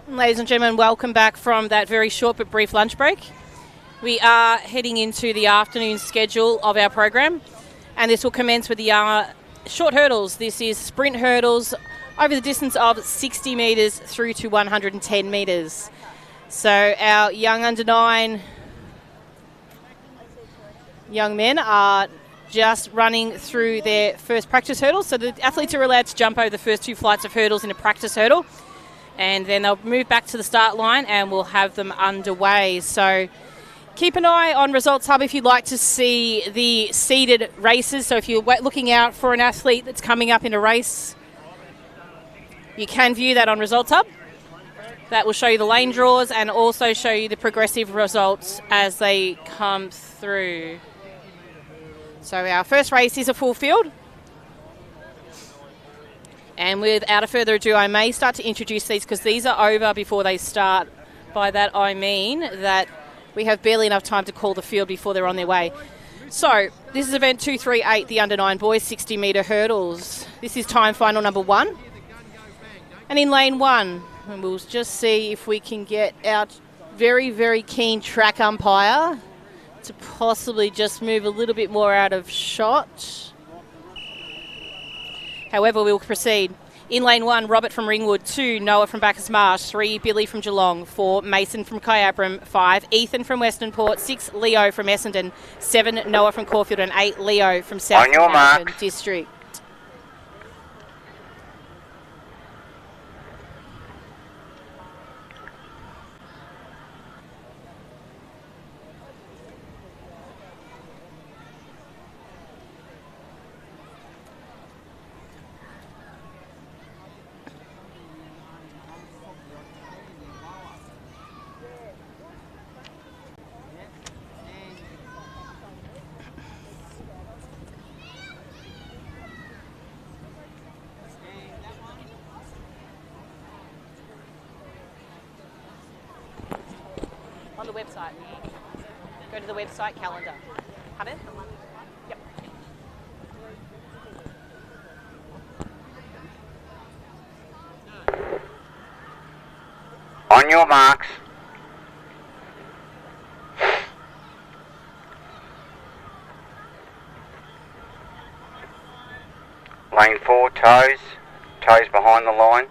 Ladies and gentlemen, welcome back from that very short but brief lunch break. We are heading into the afternoon schedule of our program, and this will commence with the short hurdles. This is sprint hurdles over the distance of 60 metres through to 110 metres. So our young under 9 young men are just running through their first practice hurdle. So the athletes are allowed to jump over the first 2 flights of hurdles in a practice hurdle, and then they'll move back to the start line and we'll have them underway. So keep an eye on Results Hub if you'd like to see the seeded races. So if you're looking out for an athlete that's coming up in a race, you can view that on Results Hub. That will show you the lane draws and also show you the progressive results as they come through. So our first race is a full field. And without a further ado, I may start to introduce these because these are over before they start. By that I mean that we have barely enough time to call the field before they're on their way. So this is event 238, the under 9 boys 60 metre hurdles. This is time final number 1. And in lane 1, and we'll just see if we can get our very, very keen track umpire to possibly just move a little bit more out of shot. However, we'll proceed. In lane 1, Robert from Ringwood. 2, Noah from Bacchus Marsh. 3, Billy from Geelong. 4, Mason from Kyabram. 5, Ethan from Western Port. 6, Leo from Essendon. 7, Noah from Caulfield. And 8, Leo from South Melbourne District. On the website. Go to the website calendar. Have it? Yep. On your marks. Lane 4, toes. Toes behind the line.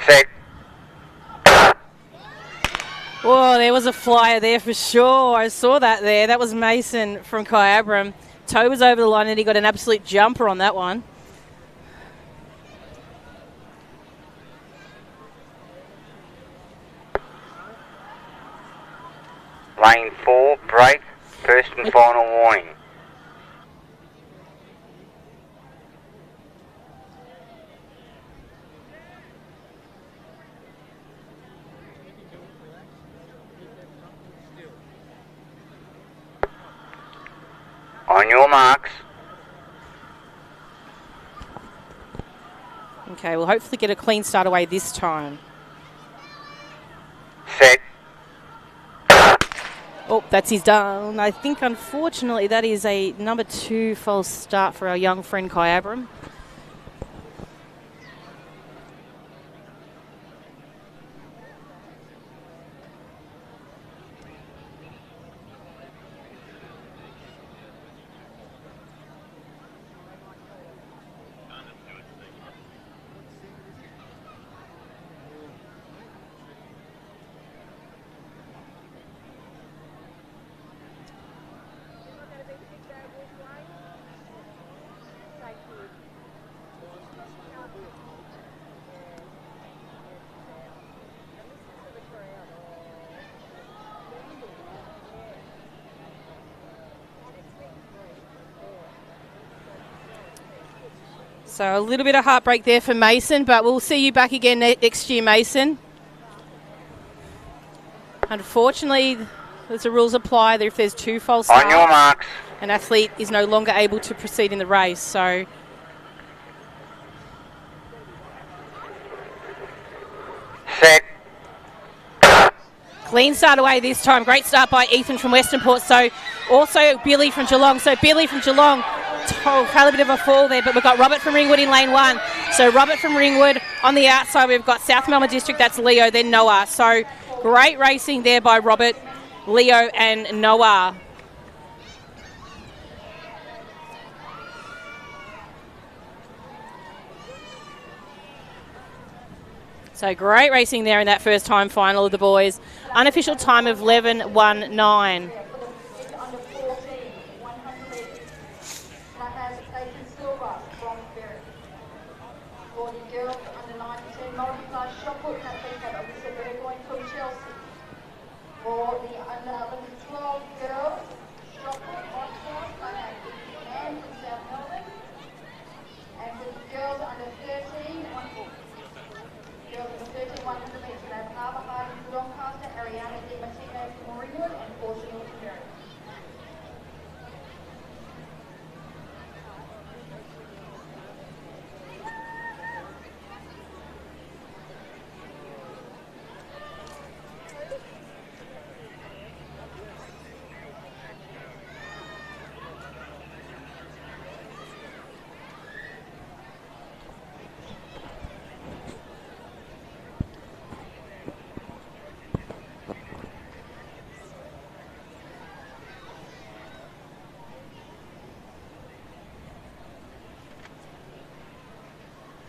Set. Whoa, there was a flyer there for sure. I saw that there. That was Mason from Kyabram. Toe was over the line and he got an absolute jumper on that one. Lane 4, break. First and final warning. On your marks. Okay, we'll hopefully get a clean start away this time. Set. Oh, that's his done. I think, unfortunately, that is a number 2 false start for our young friend Kyabram. So a little bit of heartbreak there for Mason, but we'll see you back again next year, Mason. Unfortunately, as the rules apply, that if there's 2 false starts, on your marks, an athlete is no longer able to proceed in the race. So set. clean start away this time. Great start by Ethan from Western Port. So also Billy from Geelong. So Billy from Geelong, fell a bit of a fall there, but we've got Robert from Ringwood in lane 1. So Robert from Ringwood. On the outside, we've got South Melbourne District. That's Leo, then Noah. So great racing there by Robert, Leo and Noah. So great racing there in that first time final of the boys. Unofficial time of 11:19. For the girls under 19 multiclass shot put, that piece up Alyssa Burgoyne from Chelsea. For the under 12 girls, shot put, multiclass, I have Anne from South Melbourne. And for the girls under 13, 100 metres, we have Harbour Harding from Doncaster, Ariana Di Martino from Ringwood, and Portia Norton Berry.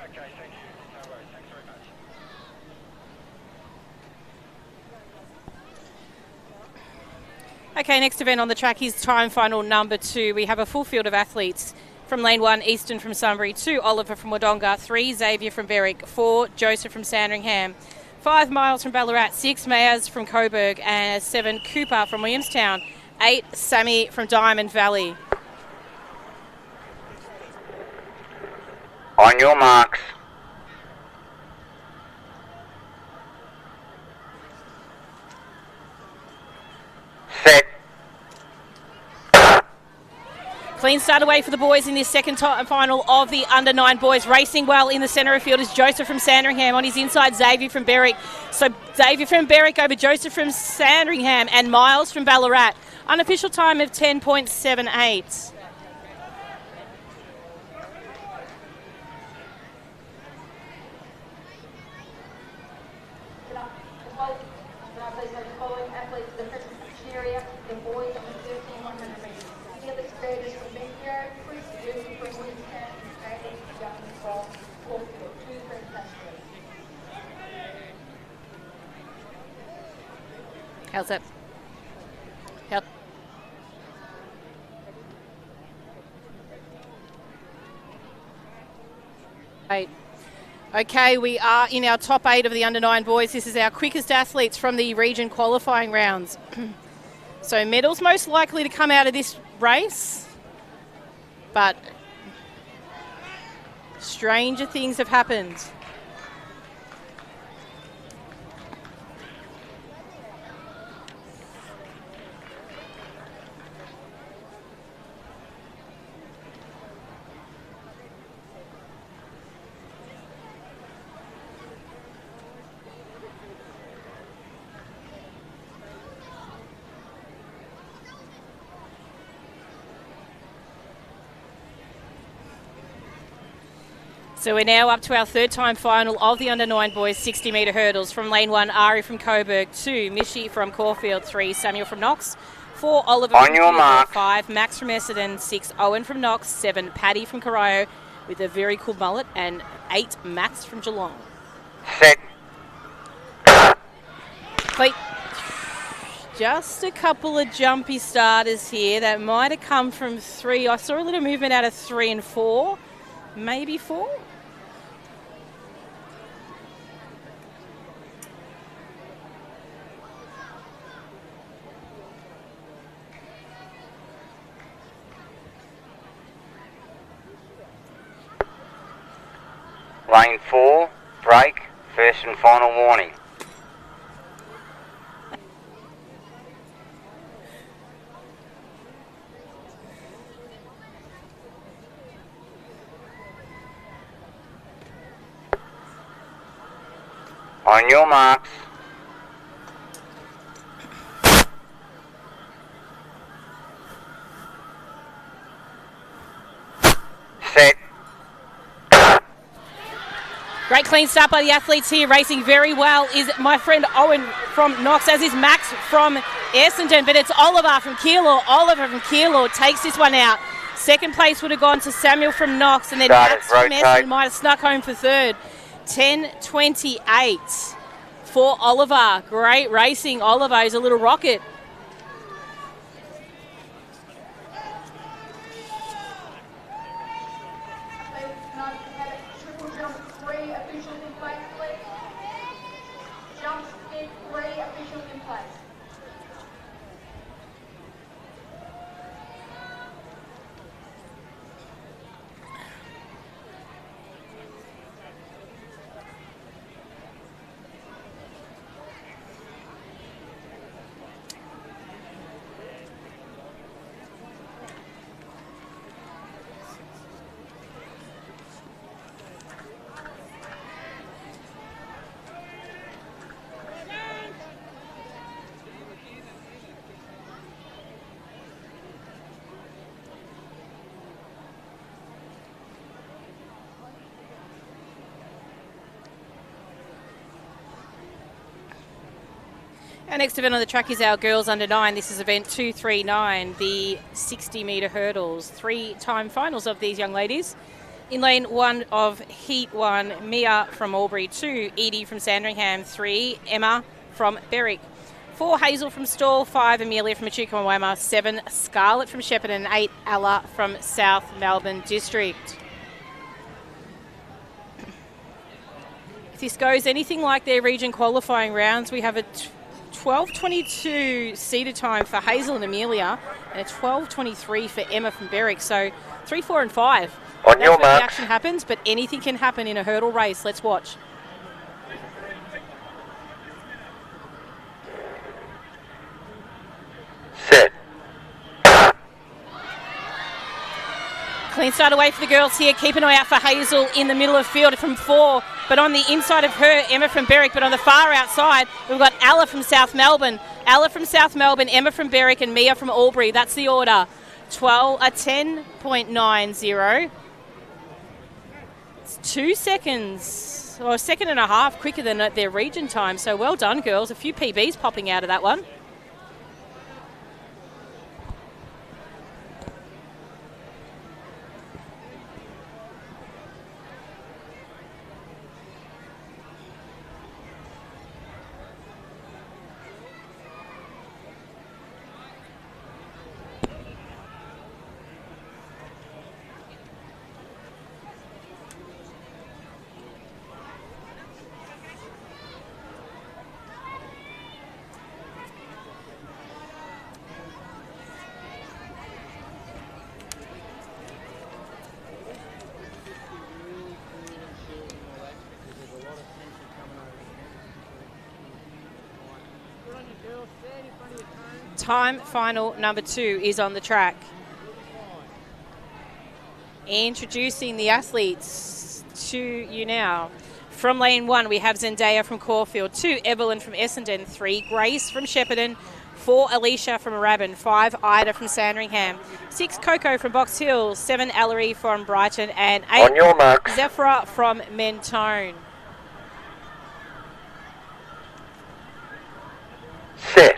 Okay, thank you. No worries. Thanks very much. Okay, next event on the track is time final number 2. We have a full field of athletes. From lane 1, Easton from Sunbury, 2, Oliver from Wodonga, 3, Xavier from Berwick, 4, Joseph from Sandringham, 5, Miles from Ballarat, 6, Mayers from Coburg, and 7, Cooper from Williamstown, 8, Sammy from Diamond Valley. On your marks. Set. Clean start away for the boys in this second time final of the under-9 boys. Racing well in the centre of field is Joseph from Sandringham. On his inside, Xavier from Berwick. So Xavier from Berwick over Joseph from Sandringham and Miles from Ballarat. Unofficial time of 10.78. Following athletes for the present area, the boys on the 13 100 metres. Felix Burgess from Bendigo, Chris Wilson from Williamstown, and David Young from Caulfield. 2 French nationals. How's that? How? Right. Okay, we are in our top 8 of the under-9 boys. This is our quickest athletes from the region qualifying rounds. So medals most likely to come out of this race, but stranger things have happened. So we're now up to our third time final of the under-9 boys 60-metre hurdles. From lane 1, Ari from Coburg, 2, Mishi from Caulfield, 3, Samuel from Knox, 4, Oliver On from your Caulfield, mark. 5, Max from Essendon, 6, Owen from Knox, 7, Paddy from Corio with a very cool mullet, and 8, Max from Geelong. Set. Cleat. Just a couple of jumpy starters here. That might have come from 3. I saw a little movement out of 3 and 4, maybe 4. Lane 4, break, first and final warning. On your marks. Set. clean start by the athletes here. Racing very well is my friend Owen from Knox, as is Max from Essendon. But it's Oliver from Keilor. Oliver from Keilor takes this one out. Second place would have gone to Samuel from Knox, and then Max from Essendon might have snuck home for third. 10:28 for Oliver. Great racing. Oliver is a little rocket. Triple jump 3 officials in place, please. Jump skip 3 officials in place. Our next event on the track is our girls under 9. This is event 239, the 60-metre hurdles. 3-time finals of these young ladies. In lane 1 of heat 1, Mia from Albury. 2, Edie from Sandringham. 3, Emma from Berwick. 4, Hazel from Stawell. 5, Amelia from Echuca and Wammer. 7, Scarlett from Shepparton. 8, Ella from South Melbourne District. If this goes anything like their region qualifying rounds, we have a 12:22 seater time for Hazel and Amelia, and a 12:23 for Emma from Berwick. So 3, 4 and 5. On your marks. The marks. action happens, but anything can happen in a hurdle race. Let's watch. Set. Clean start away for the girls here. Keep an eye out for Hazel in the middle of field from 4. But on the inside of her, Emma from Berwick. But on the far outside, we've got Ella from South Melbourne. Ella from South Melbourne, Emma from Berwick, and Mia from Albury. That's the order. 10.90. It's 2 seconds, or a second and a half quicker than at their region time. So well done, girls. A few PBs popping out of that one. Time final number 2 is on the track. Introducing the athletes to you now. From lane 1, we have Zendaya from Caulfield. 2, Evelyn from Essendon. 3, Grace from Shepparton. 4, Alicia from Rabin. 5, Ida from Sandringham. 6, Coco from Box Hill. 7, Ellery from Brighton. And 8, On your marks. Zephra from Mentone. Set.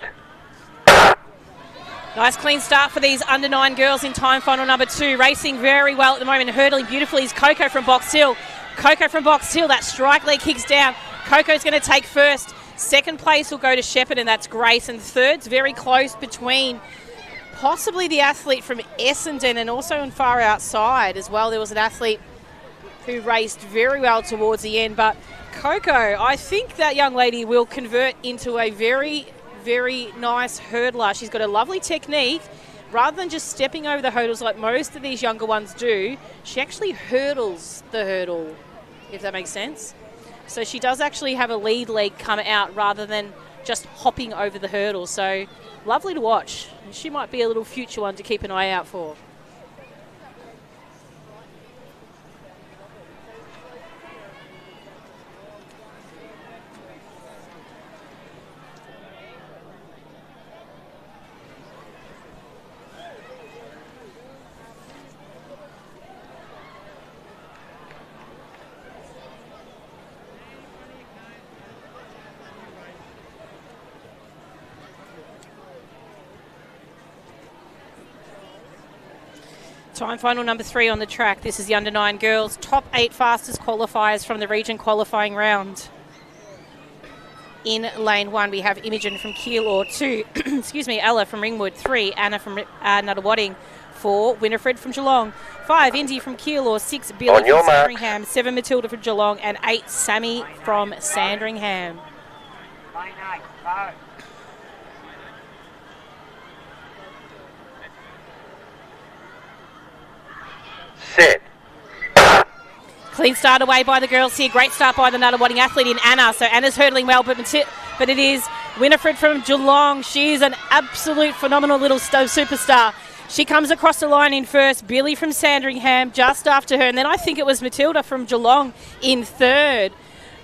Nice clean start for these under 9 girls in time final number 2. Racing very well at the moment. Hurdling beautifully is Coco from Box Hill. Coco from Box Hill, that strike leg kicks down. Coco's going to take first. Second place will go to Shepparton, that's Grace. And third's very close between possibly the athlete from Essendon and also on far outside as well. There was an athlete who raced very well towards the end. But Coco, I think that young lady will convert into a very nice hurdler. She's got a lovely technique. Rather than just stepping over the hurdles like most of these younger ones do, she actually hurdles the hurdle, if that makes sense. So she does actually have a lead leg come out rather than just hopping over the hurdle. So lovely to watch. She might be a little future one to keep an eye out for. Time final number 3 on the track. This is the under-9 girls. Top 8 fastest qualifiers from the region qualifying round. In lane 1, we have Imogen from Keilor. 2, excuse me, Ella from Ringwood. 3, Anna from Nuttawading. 4, Winifred from Geelong. 5, Indy from Keilor. 6, Billy from Sandringham. 7, Matilda from Geelong. And 8, Sammy from Sandringham. Set. Clean start away by the girls here. Great start by the Nuttawading athlete in Anna. So Anna's hurdling well, but it is Winifred from Geelong. She's an absolute phenomenal little superstar. She comes across the line in first. Billy from Sandringham just after her. And then I think it was Matilda from Geelong in third.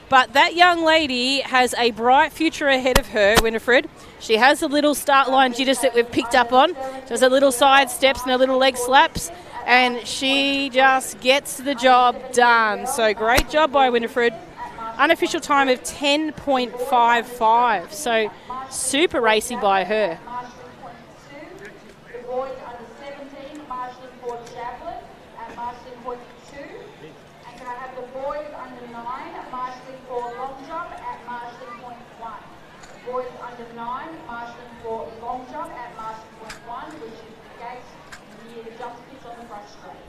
But that young lady has a bright future ahead of her, Winifred. She has a little start line jitters that we've picked up on. There's a little side steps and a little leg slaps. And she just gets the job done. So great job by Winifred. Unofficial time of 10.55. So super racing by her. The boys under 17, marshalling for javelin at marshalling point 2. And can I have the boys under 9, marshalling for long jump at marshalling point 1. Boys under 9, marshalling for long jump at marshalling point 1, which is the gate near the jump pits on the front straight.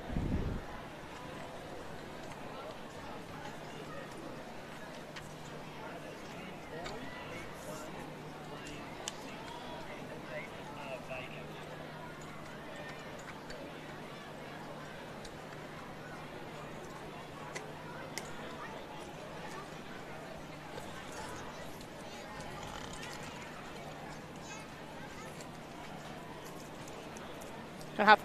Have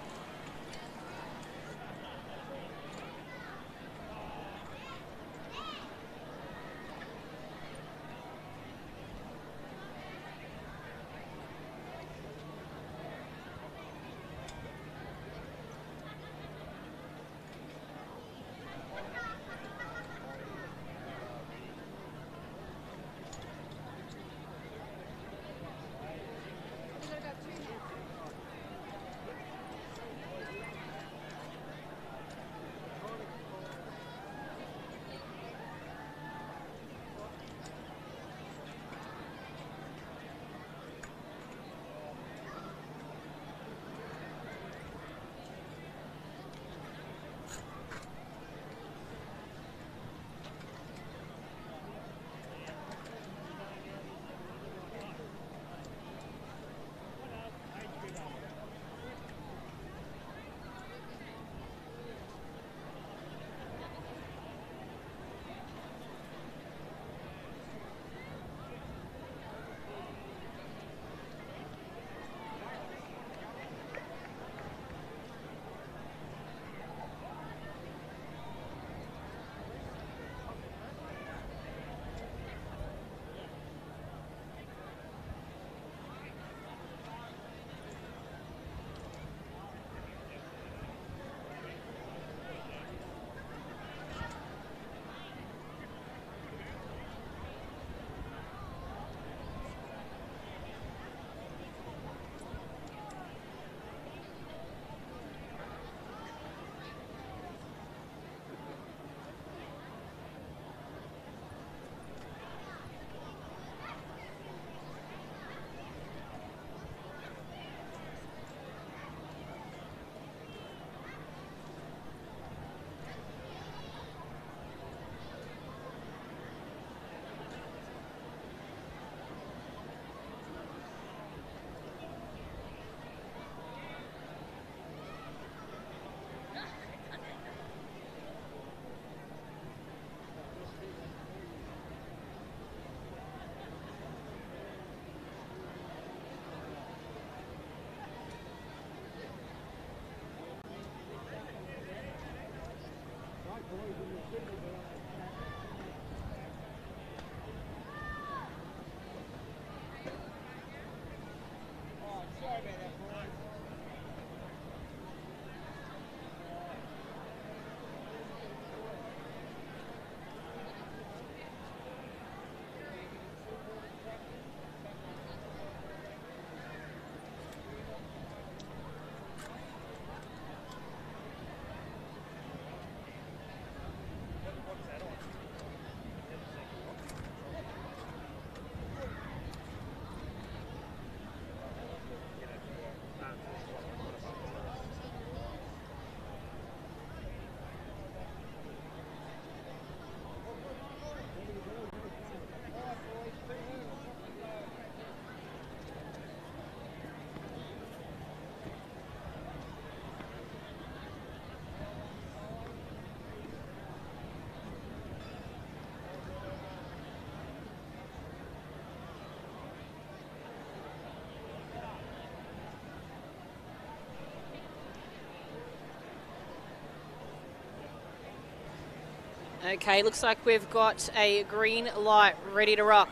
Okay, looks like we've got a green light ready to rock.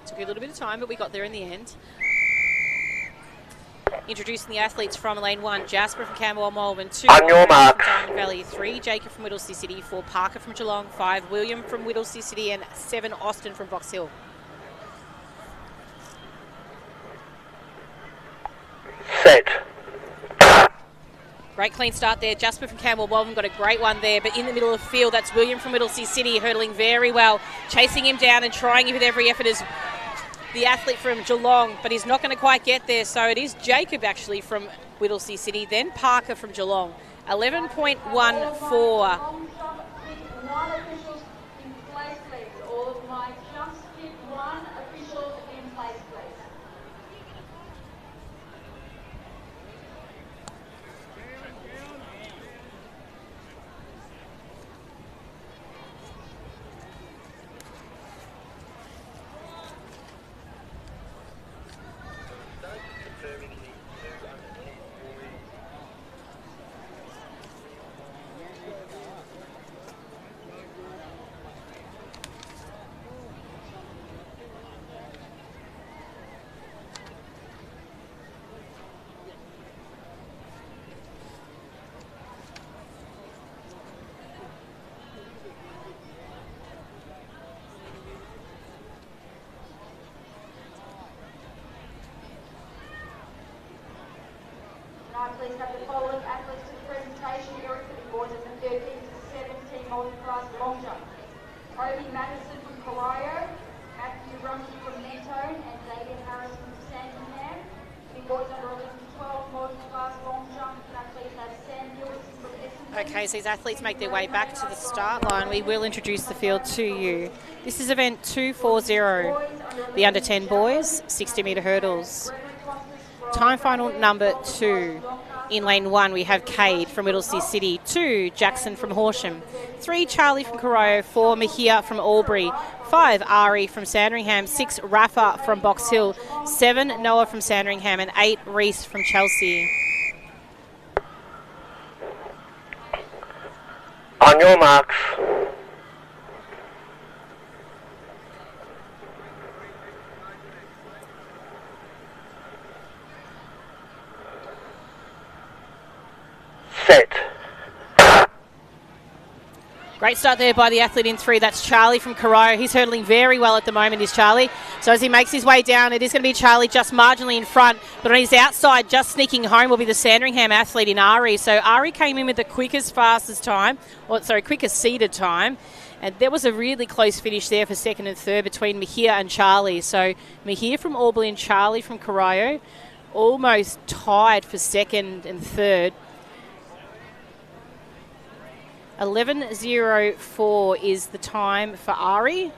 Took a little bit of time, but we got there in the end. Introducing the athletes from lane 1, Jasper from Camberwell Malvern, 2 On your mark. from Diamond Valley, 3 Jacob from Whittlesea City, 4 Parker from Geelong, 5 William from Whittlesea City, and 7 Austin from Box Hill. Set. Great clean start there. Jasper from Camberwell Malvern got a great one there, but in the middle of the field, that's William from Whittlesea City hurdling very well, chasing him down and trying him with every effort as the athlete from Geelong, but he's not going to quite get there. So it is Jacob actually from Whittlesea City, then Parker from Geelong. 11.14. Long shot, pick 1 officials in place, please. All of my jumps, pick 1 officials in place, please. Now please have the following athletes to the presentation. Eric for the boys in the 13 to 17 multi-class long jump. Toby Madison from Corio, Matthew Rumsey from Mentone, and David Harris from Sandringham. The boys under 11 to 12 multi-class long jump. Now please have Sam Lewis from Essendon. Okay, so these athletes make their way back to the start line. We will introduce the field to you. This is event 240, the under 10 boys, 60-metre hurdles. Time final number 2. In lane 1, we have Cade from Whittlesea City, 2 Jackson from Horsham, 3 Charlie from Corio, 4 Mahia from Albury, 5 Ari from Sandringham, 6 Rafa from Box Hill, 7 Noah from Sandringham, and 8 Reese from Chelsea. On your marks. Set. Great start there by the athlete in 3. That's Charlie from Corio. He's hurdling very well at the moment, is Charlie. So as he makes his way down, it is going to be Charlie just marginally in front. But on his outside, just sneaking home, will be the Sandringham athlete in Ari. So Ari came in with the quickest seeded time. And there was a really close finish there for second and third between Mahia and Charlie. So Mahia from Albury and Charlie from Corio almost tied for second and third. 11.04 is the time for Ari.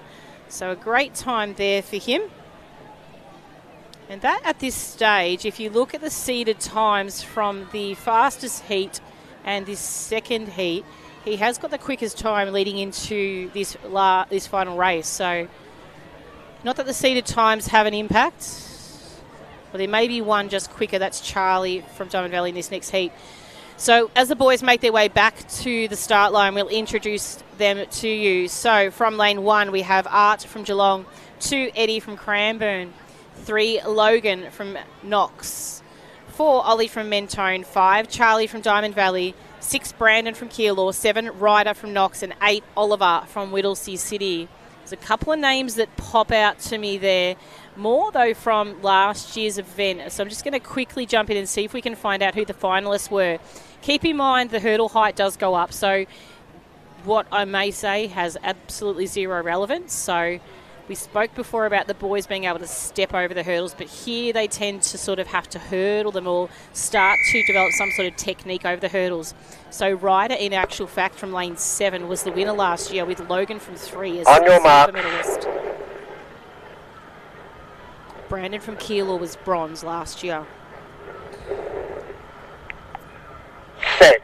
So a great time there for him. And that at this stage, if you look at the seeded times from the fastest heat and this second heat, he has got the quickest time leading into this final race. So not that the seeded times have an impact. Well, there may be one just quicker. That's Charlie from Diamond Valley in this next heat. So as the boys make their way back to the start line, we'll introduce them to you. So from lane 1, we have Art from Geelong, 2 Eddie from Cranbourne, 3 Logan from Knox, 4 Ollie from Mentone, 5 Charlie from Diamond Valley, 6 Brandon from Keilor, 7 Ryder from Knox, and 8 Oliver from Whittlesea City. There's a couple of names that pop out to me there. More, though, from last year's event. So I'm just going to quickly jump in and see if we can find out who the finalists were. Keep in mind the hurdle height does go up. So what I may say has absolutely zero relevance. So we spoke before about the boys being able to step over the hurdles, but here they tend to sort of have to hurdle them or start to develop some sort of technique over the hurdles. So Ryder, in actual fact, from lane 7 was the winner last year, with Logan from 3 as the silver medalist. Brandon from Keilor was bronze last year. Set.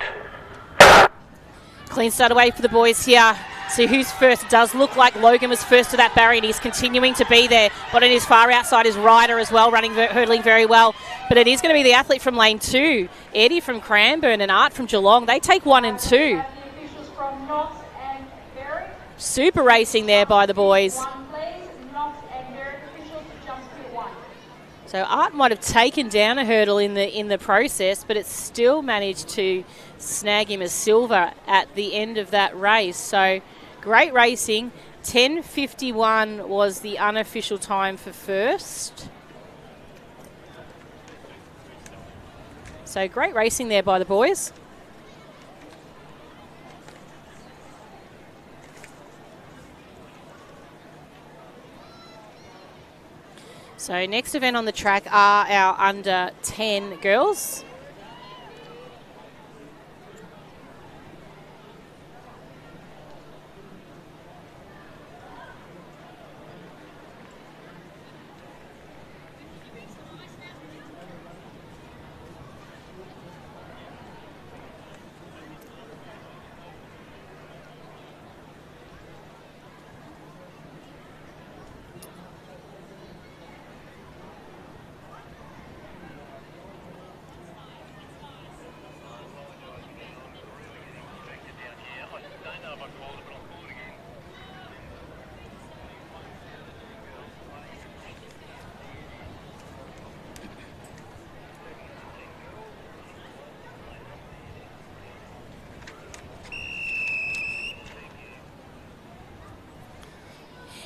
Clean start away for the boys here. See who's first. It does look like Logan was first to that barrier, and he's continuing to be there. But on his far outside is Ryder as well, hurdling very well. But it is going to be the athlete from lane 2, Eddie from Cranbourne and Art from Geelong. They take 1 and 2. Super racing there by the boys. So Art might have taken down a hurdle in the process, but it still managed to snag him a silver at the end of that race. So great racing. 10:51 was the unofficial time for first. So great racing there by the boys. So next event on the track are our under 10 girls.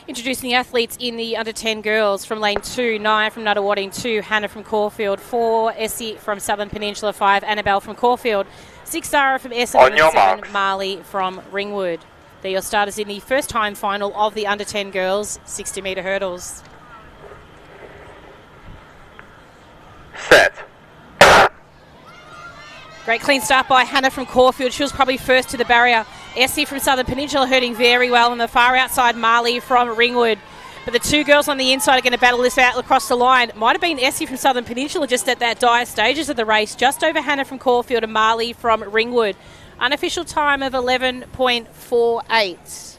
Introducing the athletes in the under 10 girls from lane 2, Naya from Nuttawading, 2, Hannah from Caulfield, 4, Essie from Southern Peninsula, 5, Annabelle from Caulfield, 6, Zara from Essendon, and 7, Marley from Ringwood. They're your starters in the first time final of the under 10 girls 60-metre hurdles. Set. Great clean start by Hannah from Caulfield. She was probably first to the barrier. Essie from Southern Peninsula hurting very well. On the far outside, Marley from Ringwood. But the two girls on the inside are going to battle this out across the line. Might have been Essie from Southern Peninsula just at that dire stages of the race. Just over Hannah from Caulfield and Marley from Ringwood. Unofficial time of 11.48.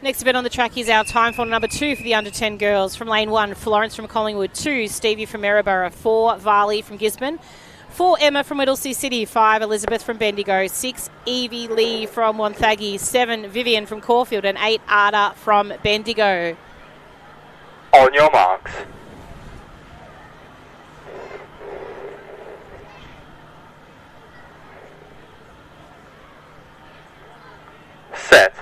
Next event on the track is our time for number 2 for the under 10 girls. From lane 1, Florence from Collingwood, 2, Stevie from Maryborough, 4, Varley from Gisborne, 4, Emma from Whittlesea City, 5, Elizabeth from Bendigo, 6, Evie Lee from Wonthaggi, 7, Vivian from Caulfield, and 8, Arda from Bendigo. On your marks. Set.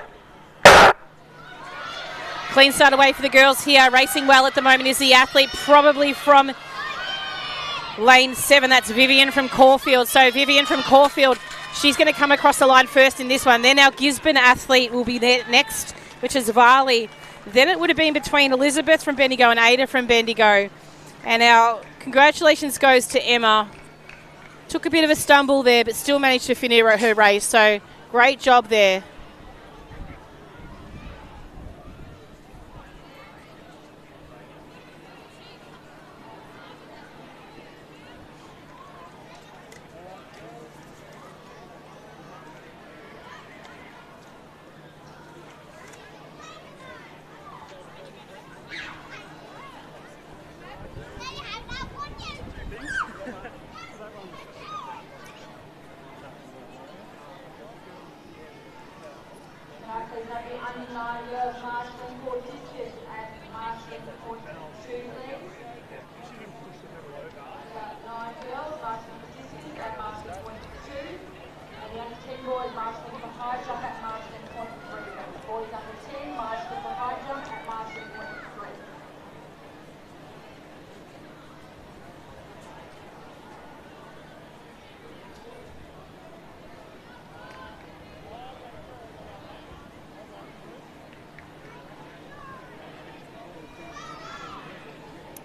Clean start away for the girls here. Racing well at the moment is the athlete, probably from lane 7. That's Vivian from Caulfield. So Vivian from Caulfield, she's going to come across the line first in this one. Then our Gisborne athlete will be there next, which is Varley. Then it would have been between Elizabeth from Bendigo and Ada from Bendigo. And our congratulations goes to Emma. Took a bit of a stumble there, but still managed to finish her race. So great job there.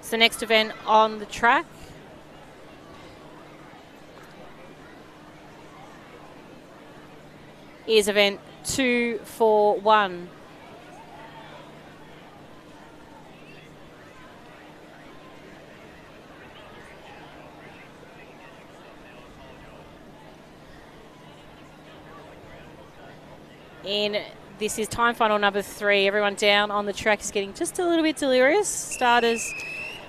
So the next event on the track is event 241. This is time final number 3. Everyone down on the track is getting just a little bit delirious. Starters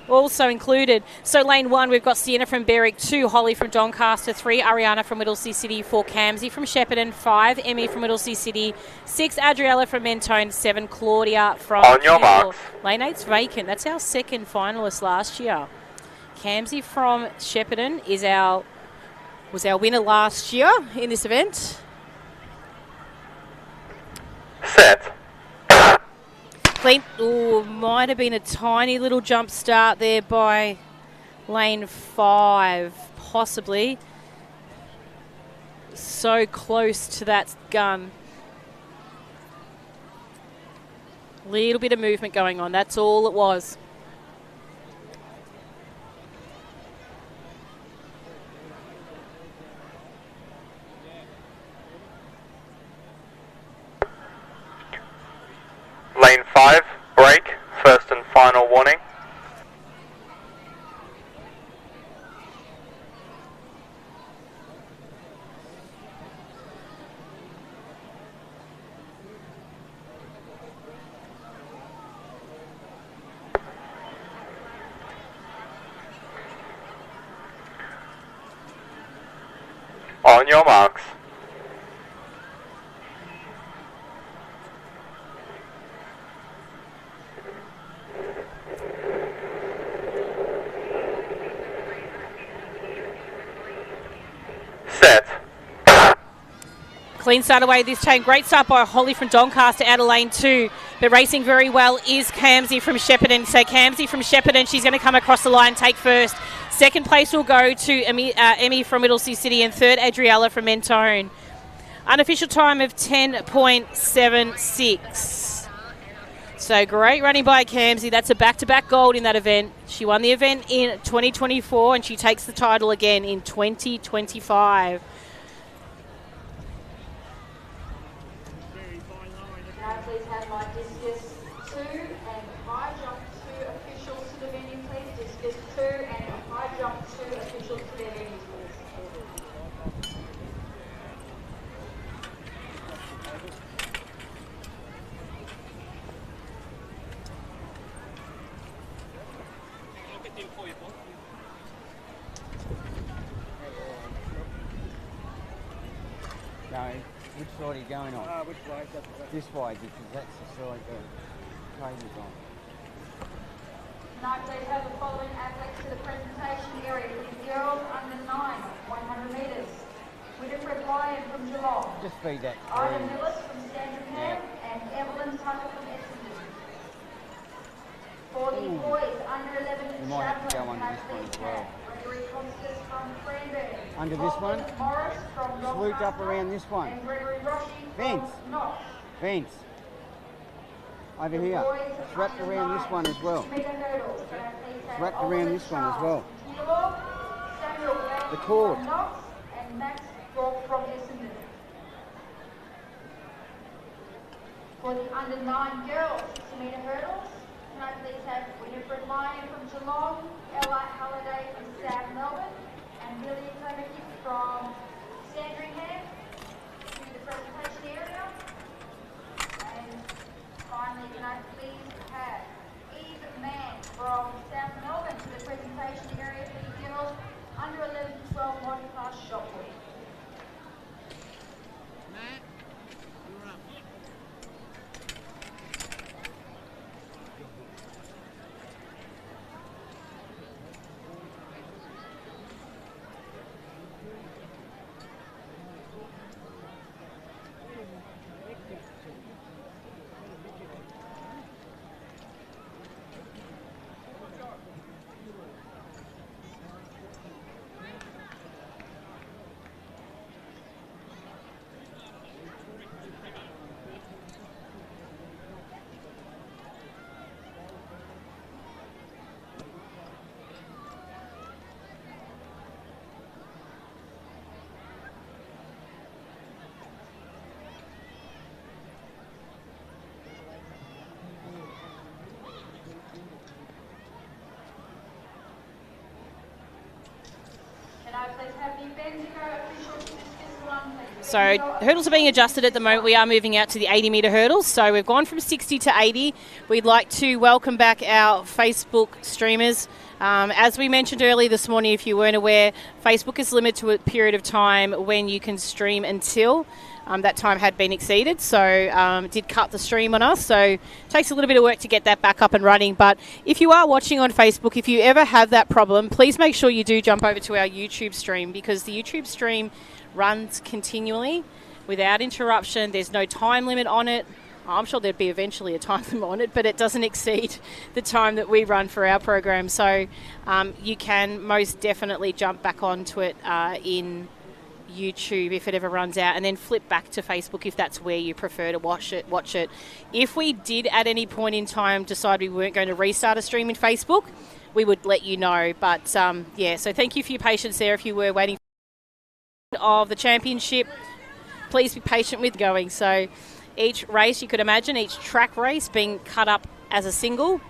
also included. So lane 1, we've got Sienna from Berwick, 2, Holly from Doncaster, 3, Ariana from Whittlesea City, 4, Camsey from Shepparton, 5, Emmy from Whittlesea City, 6, Adriella from Mentone, 7, Claudia from On your marks. Lane 8's vacant. That's our second finalist last year. Camsey from Shepparton was our winner last year in this event. Set. Clean. Ooh, might have been a tiny little jump start there by lane 5, possibly. So close to that gun. Little bit of movement going on. That's all it was. Lane 5, break, first and final warning. On your marks. Set. Clean start away this chain. Great start by Holly from Doncaster out of lane 2. But racing very well is Camsey from Shepparton. So Camsey from Shepparton, she's going to come across the line, take first. Second place will go to Emmy from Whittlesea City, and third, Adriella from Mentone. Unofficial time of 10.76. So great running by Camsey. That's a back-to-back gold in that event. She won the event in 2024 and she takes the title again in 2025. Now please have my discus 2 and high jump 2 officials to the venue, please. Discus 2 and high jump 2 officials to their venue, please. No, which side are you going on? Which way? This way, because that's the side the train is on. Tonight please have the following athletes to the presentation area. For the girls under 9, 100 metres. Winifred Lyon from Geelong. Just feed that Ida through. Millis from Sandringham and Evelyn Tucker from Essendon. For the boys under 11 You might have to go under this one as well. Gregory Costas from Cranbourne. Under this one? Morris from Swooped up Doncaster, around this one. and Gregory Roshi Vince. from Knox. Vince. Over The here. boys It's wrapped under around this 9, one as well. 6 metre hurdles. Can I please have Wrapped around Oliver this one as Charles well. from Keilor, Samuel Blank The cord. from Knox, and Max Brock from Essendon. For the under 9 girls 60 metre hurdles, can I please have Winifred Lyon from Geelong, Ella Halliday from South Melbourne, and Billy Clements from Sandringham to the presentation area. And finally, can I please have Eve Mann from South Melbourne to the presentation area for the girls under 11 to 12 Multiclass shot put. Let's have the Bendigo officials dismiss one, please. So hurdles are being adjusted at the moment. We are moving out to the 80-metre hurdles. So we've gone from 60 to 80. We'd like to welcome back our Facebook streamers. As we mentioned earlier this morning, if you weren't aware, Facebook is limited to a period of time when you can stream until that time had been exceeded. So it did cut the stream on us. So it takes a little bit of work to get that back up and running. But if you are watching on Facebook, if you ever have that problem, please make sure you do jump over to our YouTube stream, because the YouTube stream runs continually without interruption. There's no time limit on it. I'm sure there'd be eventually a time limit on it, but it doesn't exceed the time that we run for our program. So you can most definitely jump back onto it in YouTube if it ever runs out, and then flip back to Facebook if that's where you prefer to watch it. If we did at any point in time decide we weren't going to restart a stream in Facebook, we would let you know. But yeah, so thank you for your patience there if you were waiting of the championship. Please be patient with going. So each race, you could imagine, each track race being cut up as a single,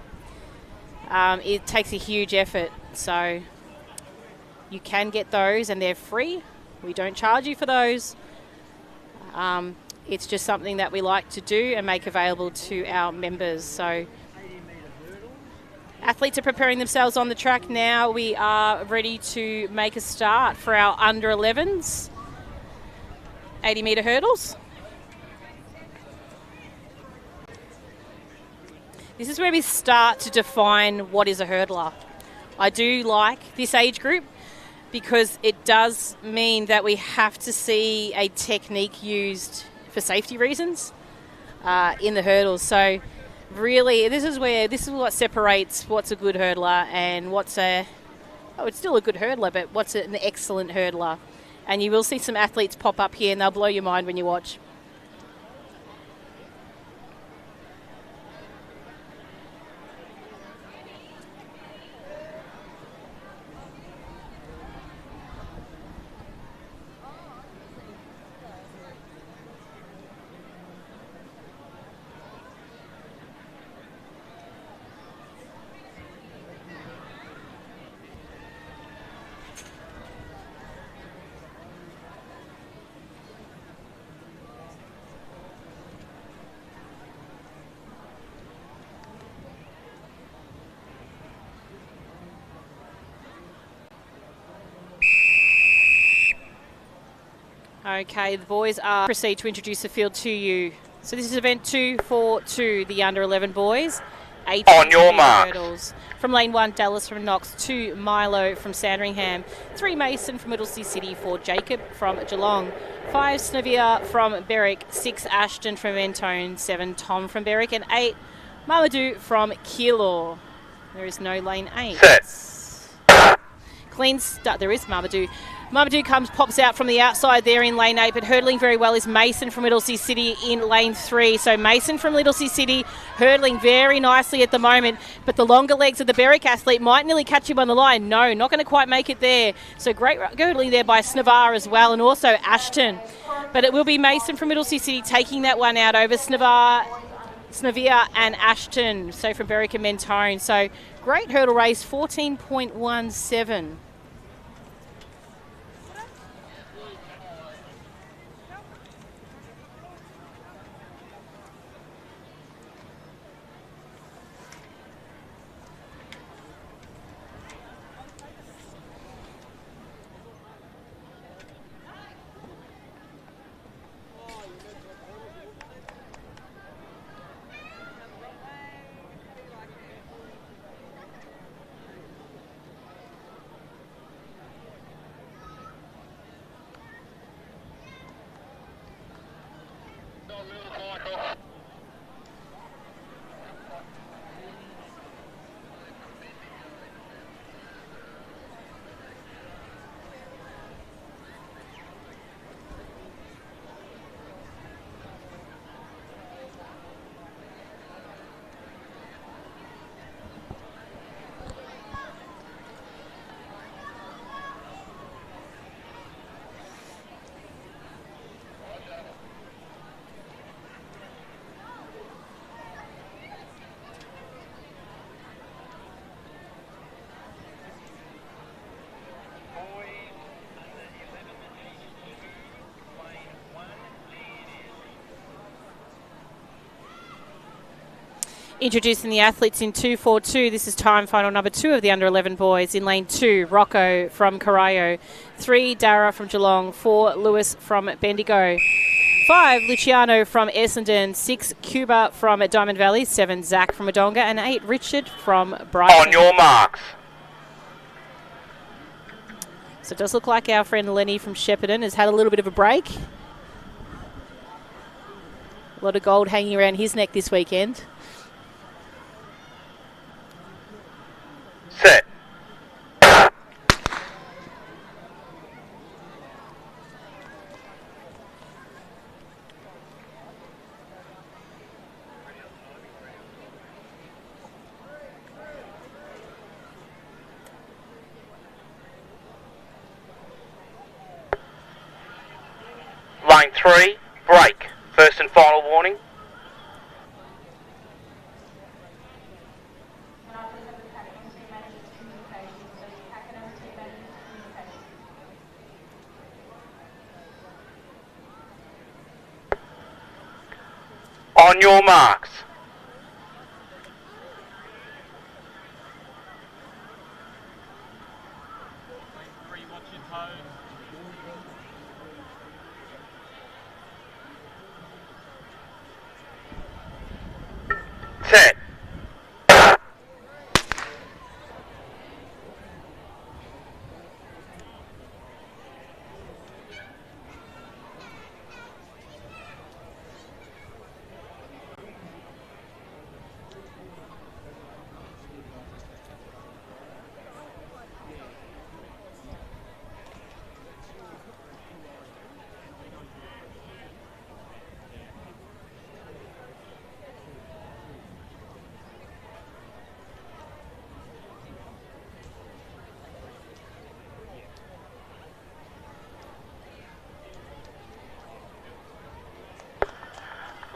it takes a huge effort. So you can get those and they're free. We don't charge you for those. It's just something that we like to do and make available to our members. So athletes are preparing themselves on the track now. We are ready to make a start for our under 11s 80-metre hurdles. This is where we start to define what is a hurdler. I do like this age group because it does mean that we have to see a technique used for safety reasons in the hurdles. So really, this is what separates what's a good hurdler and what's it's still a good hurdler, but what's an excellent hurdler. And you will see some athletes pop up here and they'll blow your mind when you watch. Okay, the boys are proceed to introduce the field to you. So this is event 242, the under 11 boys. 8 on your mark. Hurdles. From lane 1, Dallas from Knox, 2, Milo from Sandringham, 3, Mason from Whittlesea City, 4, Jacob from Geelong, 5, Snevia from Berwick, 6, Ashton from Mentone, 7, Tom from Berwick, and 8, Mamadou from Keilor. There is no lane 8. Set. Clean start. There is Mamadou. Mamadou pops out from the outside there in lane 8, but hurdling very well is Mason from Whittlesea City in lane 3. So Mason from Whittlesea City hurdling very nicely at the moment, but the longer legs of the Berwick athlete might nearly catch him on the line. No, not going to quite make it there. So great hurdling there by Snevar as well, and also Ashton. But it will be Mason from Whittlesea City taking that one out over Snevia and Ashton, so from Berwick and Mentone. So great hurdle race, 14.17. Introducing the athletes in 2-4-2. This is time final number 2 of the under-11 boys. In lane 2, Rocco from Corio. 3, Dara from Geelong. 4, Lewis from Bendigo. 5, Luciano from Essendon. 6, Cuba from Diamond Valley. 7, Zach from Wodonga. And 8, Richard from Brighton. On your marks. So it does look like our friend Lenny from Shepparton has had a little bit of a break. A lot of gold hanging around his neck this weekend. Set. Line 3, break. First and final warning. On your marks. Set.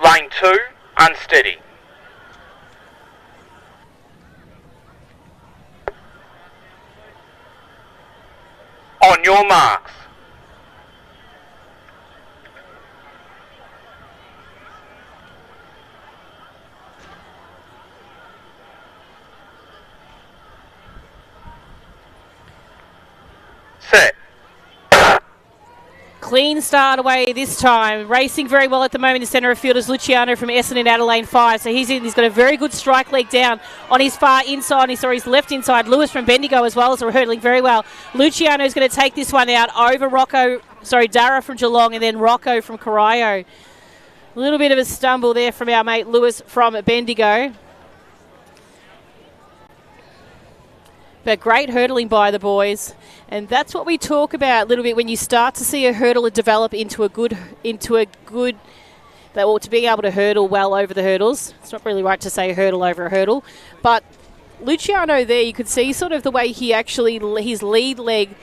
Lane 2, unsteady. On your marks. Set. Clean start away this time. Racing very well at the moment in centre of field is Luciano from Essendon out of lane 5. So he's in. He's got a very good strike leg down on his far inside. He saw his left inside. Lewis from Bendigo as well is hurdling very well. Luciano is going to take this one out over Dara from Geelong and then Rocco from Corio. A little bit of a stumble there from our mate Lewis from Bendigo. But great hurdling by the boys. And that's what we talk about a little bit when you start to see a hurdler develop into a good, they ought to be able to hurdle well over the hurdles. It's not really right to say hurdle over a hurdle. But Luciano there, you could see sort of the way he actually, his lead leg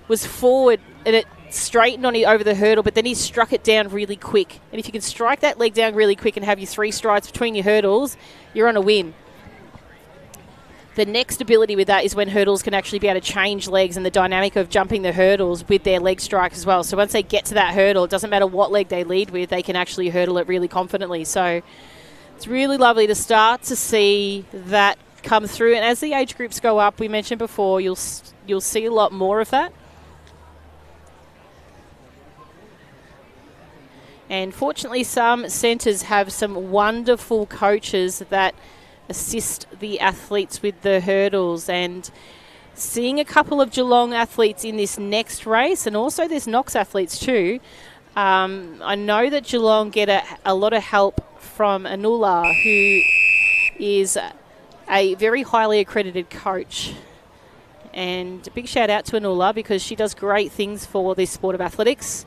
was forward and it straightened on it over the hurdle, but then he struck it down really quick. And if you can strike that leg down really quick and have your 3 strides between your hurdles, you're on a win. The next ability with that is when hurdles can actually be able to change legs and the dynamic of jumping the hurdles with their leg strike as well. So once they get to that hurdle, it doesn't matter what leg they lead with, they can actually hurdle it really confidently. So it's really lovely to start to see that come through. And as the age groups go up, we mentioned before, you'll see a lot more of that. And fortunately, some centres have some wonderful coaches that assist the athletes with the hurdles, and seeing a couple of Geelong athletes in this next race, and also there's Knox athletes too. I know that Geelong get a lot of help from Anula, who is a very highly accredited coach. And a big shout out to Anula because she does great things for this sport of athletics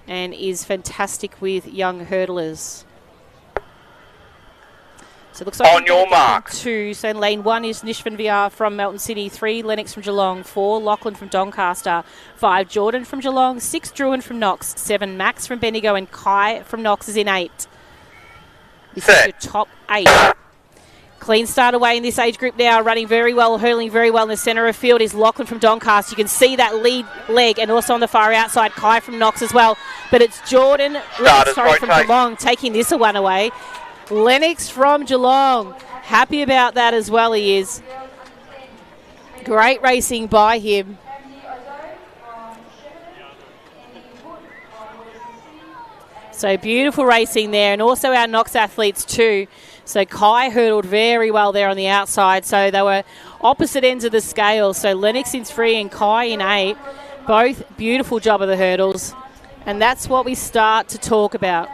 and is fantastic with young hurdlers. So it looks like on your mark. 2. So in lane 1 is Nishvan VR from Melton City. 3, Lennox from Geelong. 4, Lachlan from Doncaster. 5, Jordan from Geelong. 6, Druin from Knox. 7, Max from Bendigo. And Kai from Knox is in 8. This is your top 8. Clean start away in this age group now, running very well, hurling very well in the centre of field is Lachlan from Doncaster. You can see that lead leg, and also on the far outside, Kai from Knox as well. But it's Jordan from Geelong taking this one away. Lennox from Geelong. Happy about that as well, he is. Great racing by him. So beautiful racing there, and also our Knox athletes too. So Kai hurdled very well there on the outside, so they were opposite ends of the scale. So Lennox in 3 and Kai in 8, both beautiful job of the hurdles, and that's what we start to talk about.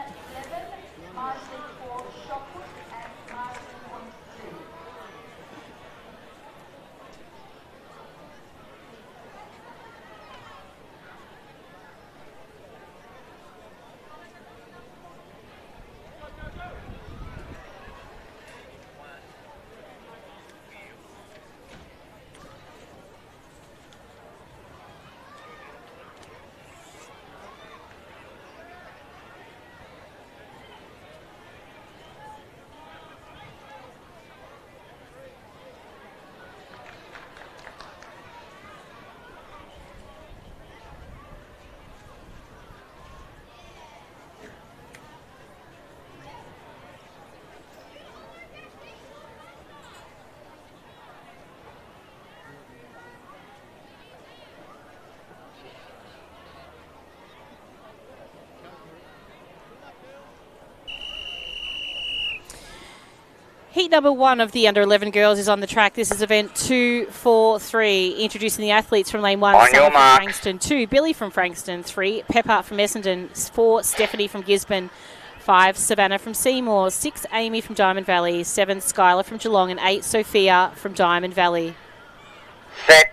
Heat number 1 of the under-11 girls is on the track. This is event 2, 4, 3. Introducing the athletes from lane 1. On your from mark. Frankston. 2, Billy from Frankston. 3, Pepper from Essendon. 4, Stephanie from Gisborne. 5, Savannah from Seymour. 6, Amy from Diamond Valley. 7, Skylar from Geelong. And 8, Sophia from Diamond Valley. Set.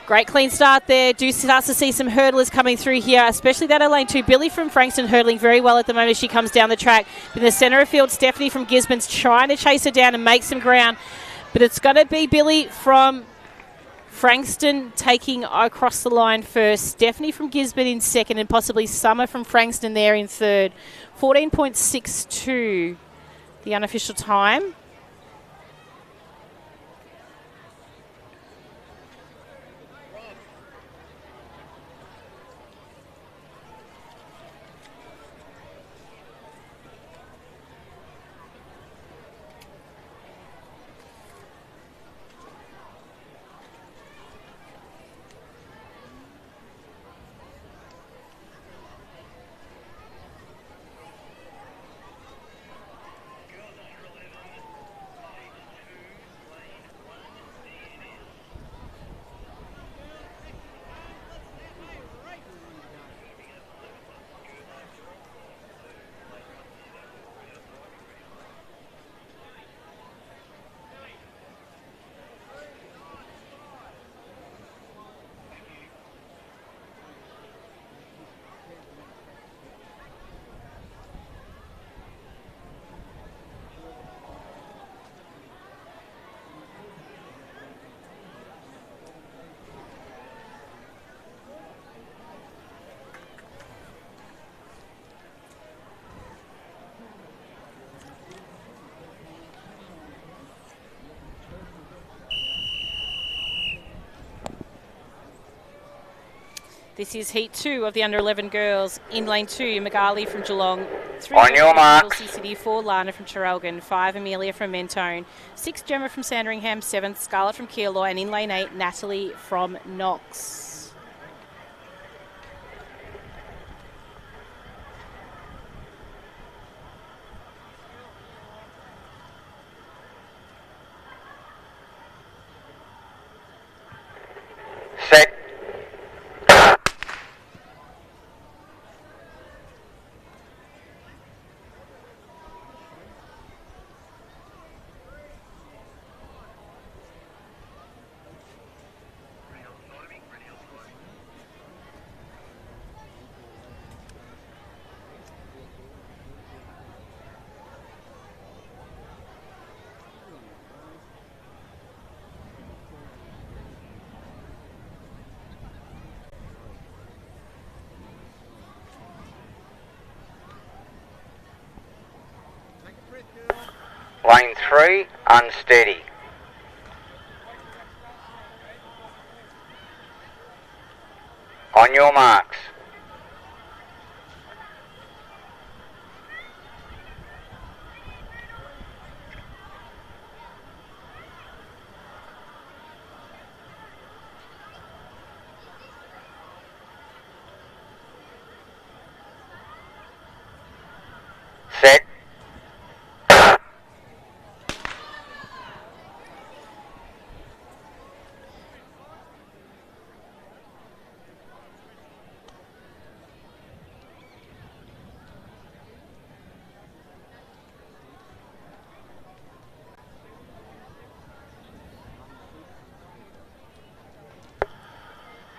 Great clean start there. Do start to see some hurdlers coming through here, especially that at lane 2. Billy from Frankston hurdling very well at the moment as she comes down the track. In the centre of field, Stephanie from Gisborne's trying to chase her down and make some ground. But it's going to be Billy from Frankston taking across the line first. Stephanie from Gisborne in second, and possibly Summer from Frankston there in third. 14.62, the unofficial time. This is Heat 2 of the under-11 girls. In lane 2, Magali from Geelong. 3, On your mark. Chelsea City. 4, Lana from Traralgon. 5, Amelia from Mentone. 6, Gemma from Sandringham. 7, Scarlett from Keilor. And in lane 8, Natalie from Knox. Set. Lane 3, unsteady. On your marks.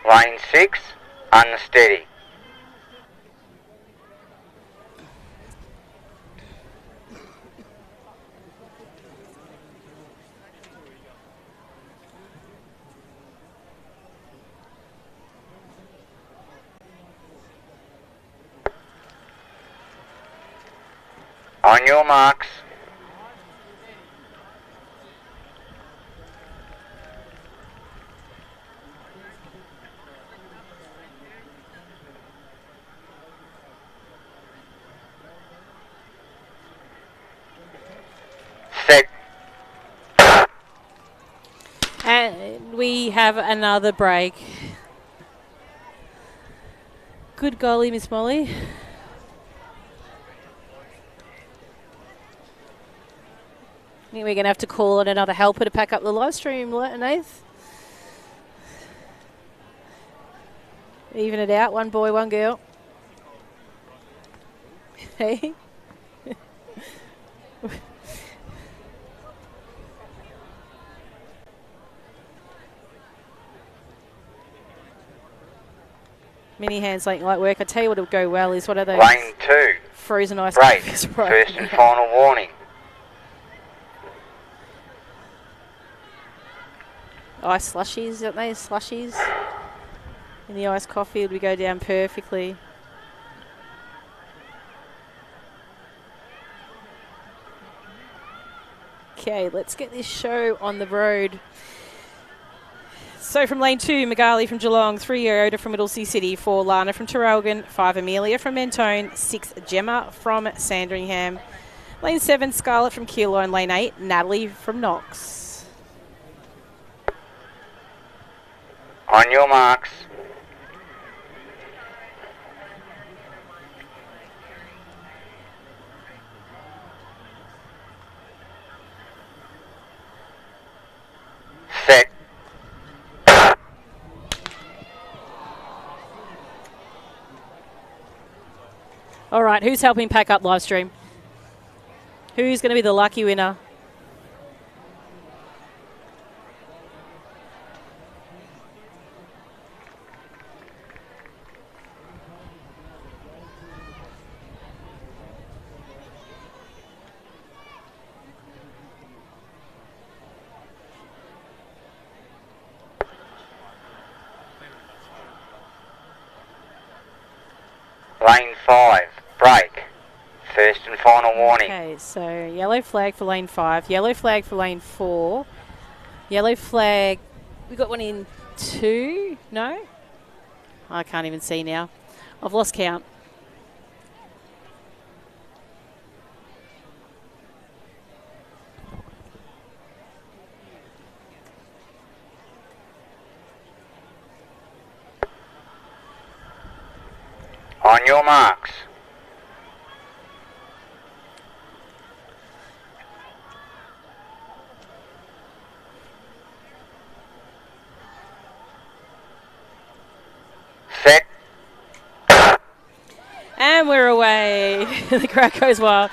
Lane 6, unsteady. On your marks. Set. And we have another break. Good golly, Miss Molly. I think we're going to have to call on another helper to pack up the live stream, Nath. Even it out, one boy, one girl. Hey. Mini hands like light work. I tell you what will go well is what are those? Lane 2. Frozen ice. Break. Right. First and final warning. Ice slushies, aren't they? Slushies. In the iced coffee would go down perfectly. Okay, let's get this show on the road. So from lane 2, Magali from Geelong, 3 Iota from Middlesea City, 4 Lana from Traralgon, 5 Amelia from Mentone, 6 Gemma from Sandringham, lane 7 Scarlett from Keilor, lane 8 Natalie from Knox. On your marks. Set. All right, who's helping pack up live stream? Who's going to be the lucky winner? Lane 5, break. First and final warning. Okay, so yellow flag for lane 5, yellow flag for lane 4, yellow flag. We got one in 2? No? I can't even see now. I've lost count. On your marks. Set. And we're away. The crowd goes wild.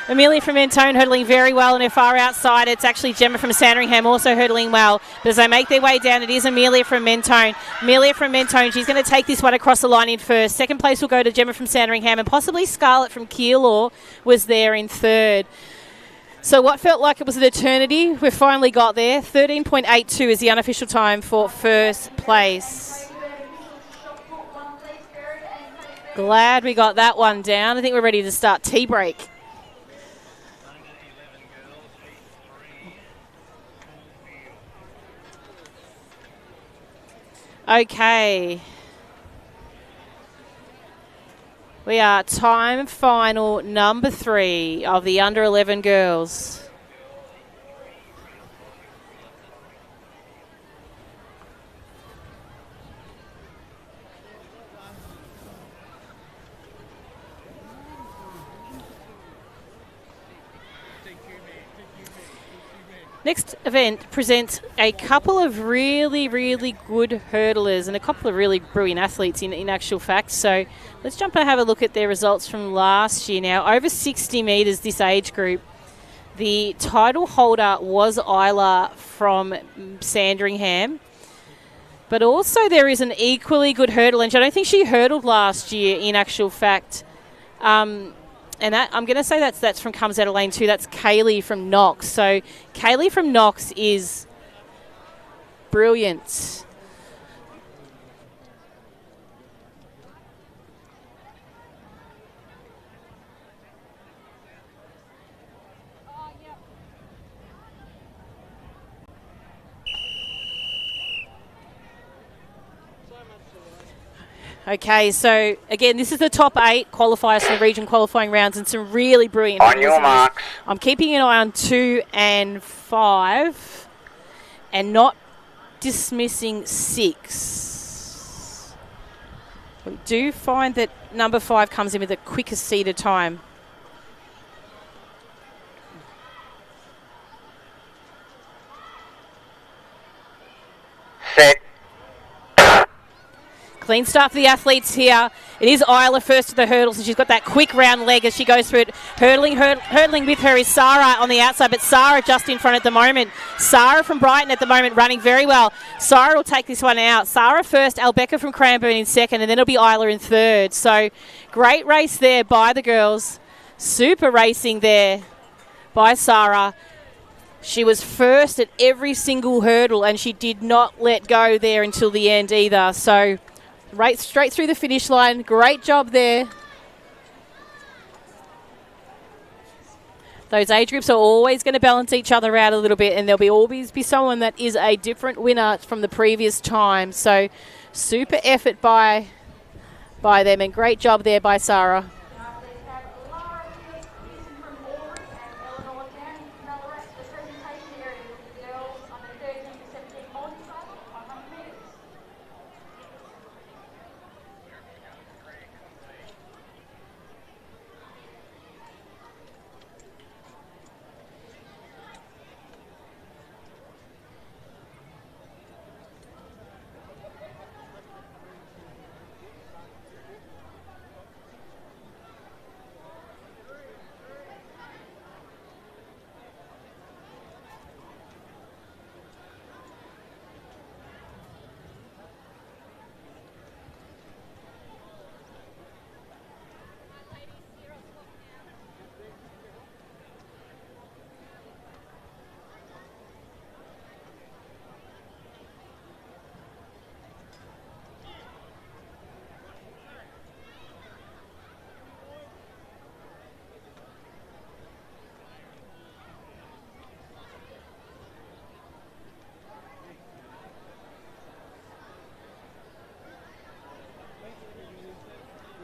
Amelia from Mentone hurdling very well, and her far outside, it's actually Gemma from Sandringham also hurdling well. But as they make their way down, it is Amelia from Mentone. Amelia from Mentone, she's going to take this one across the line in first. Second place will go to Gemma from Sandringham, and possibly Scarlett from Keilor was there in third. So what felt like it was an eternity, we've finally got there. 13.82 is the unofficial time for first place. Glad we got that one down. I think we're ready to start tea break. Okay. We are time final number 3 of the under 11 girls. Next event presents a couple of really, really good hurdlers and a couple of really brilliant athletes in actual fact. So let's jump and have a look at their results from last year now. Over 60 metres this age group. The title holder was Isla from Sandringham. But also there is an equally good hurdle, and I don't think she hurdled last year in actual fact. And that, I'm going to say that's from comes out of lane 2. That's Kaylee from Knox. So Kaylee from Knox is brilliant. Okay, so again, this is the top 8 qualifiers from the region qualifying rounds, and some really brilliant. On your marks. I'm keeping an eye on 2 and 5, and not dismissing 6. We do find that number 5 comes in with the quickest seated time. Set. Clean start for the athletes here. It is Isla first to the hurdles, and she's got that quick round leg as she goes through it. Hurdling with her is Sarah on the outside, but Sarah just in front at the moment. Sarah from Brighton at the moment running very well. Sarah will take this one out. Sarah first, Albecca from Cranbourne in second, and then it'll be Isla in third. So great race there by the girls. Super racing there by Sarah. She was first at every single hurdle, and she did not let go there until the end either. So right straight through the finish line. Great job there. Those age groups are always going to balance each other out a little bit, and there'll always be someone that is a different winner from the previous time. So super effort by them, and great job there by Sarah.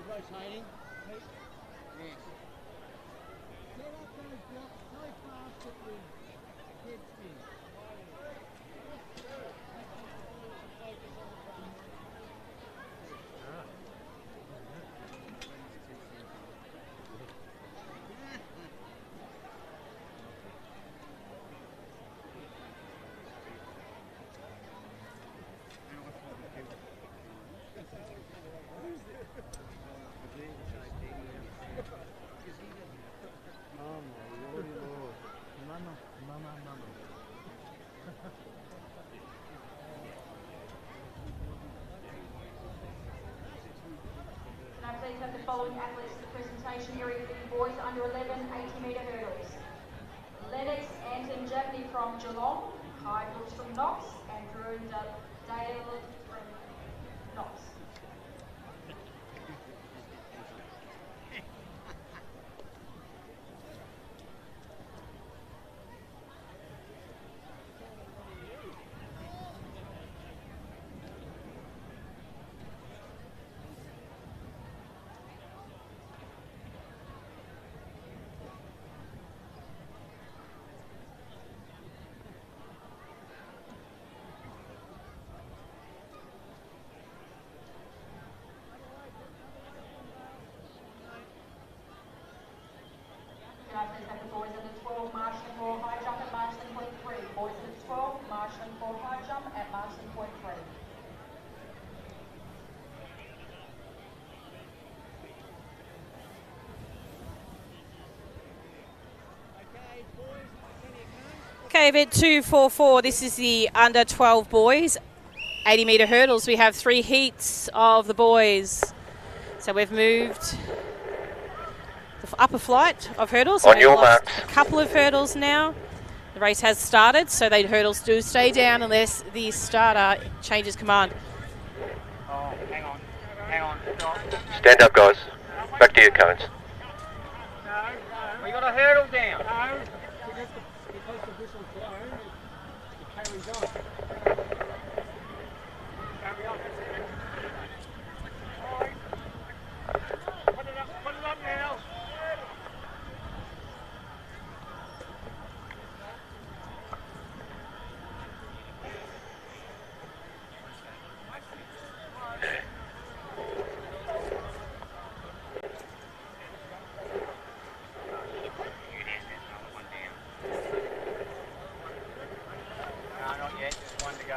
Rotating. Yes. Get up those blocks so fast that the head spins. Please have the following athletes to the presentation area for the boys under 11 80-metre hurdles. Lennox Anton Jabney from Geelong, Kai Brooks from Knox, and Drew Dale from Knox. Please have the boys under 12 marshalling for high jump at marshalling point 3. Boys under 12 marshalling for high jump at marshalling point 3. Okay, event 244. This is the under 12 boys. 80-metre hurdles. We have 3 heats of the boys. So we've moved the upper flight of hurdles. On your marks. A couple of hurdles now. The race has started, so the hurdles do stay down unless the starter changes command. Oh, hang on. Stop. Stand up, guys. Back to your cones. We got a hurdle down. No, because the whistle's blown, it carries on. Carry on. Put it up now. No, not yet. Just one to go.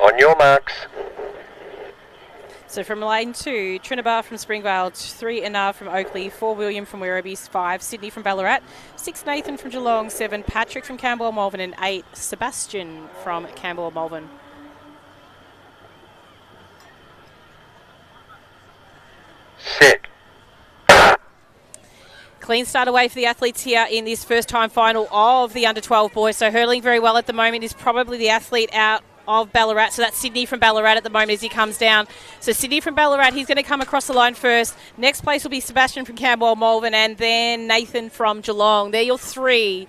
On your marks. So from lane 2, Trinabar from Springvale, 3 Anar from Oakley, 4 William from Werribee, 5 Sydney from Ballarat, 6 Nathan from Geelong, 7 Patrick from Campbell Malvern, and 8 Sebastian from Campbell Malvern. Set. Clean start away for the athletes here in this first time final of the under-12 boys. So hurdling very well at the moment is probably the athlete out of Ballarat. So that's Sydney from Ballarat at the moment as he comes down. So Sydney from Ballarat, he's going to come across the line first. Next place will be Sebastian from Campbell Malvern and then Nathan from Geelong. They're your 3.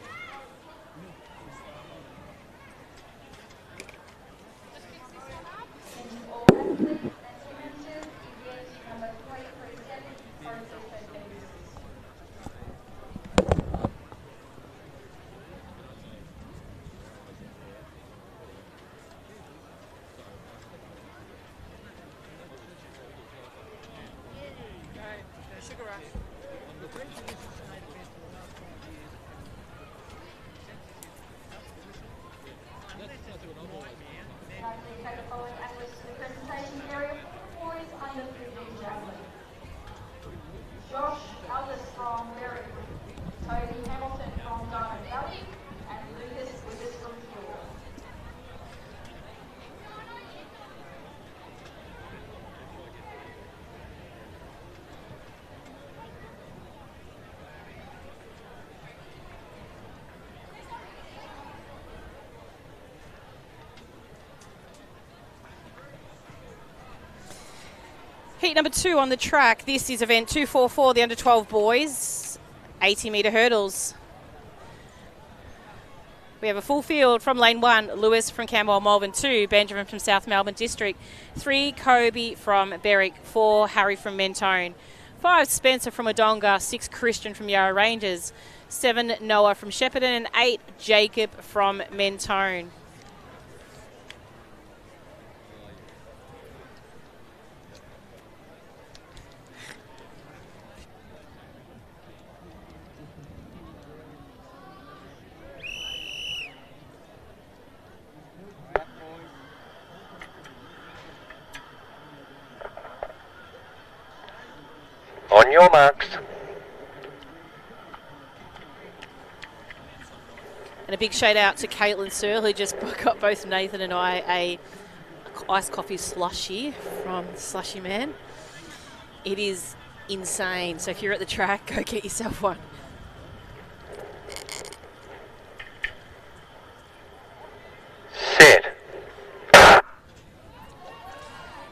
Josh Ellis from Berwick, Toby Hamilton from Diamond Valley, and Lucas Wiggers from Pure. Heat number 2 on the track. This is event 244, the under-12 boys, 80-metre hurdles. We have a full field from lane 1, Lewis from Campbell Malvern, 2, Benjamin from South Melbourne District, 3, Kobe from Berwick, 4, Harry from Mentone, 5, Spencer from Wodonga, 6, Christian from Yarra Rangers, 7, Noah from Shepparton, and 8, Jacob from Mentone. On your marks. And a big shout out to Caitlin Searle, who just got both Nathan and I a iced coffee slushie from Slushy Man. It is insane. So if you're at the track, go get yourself one. Set.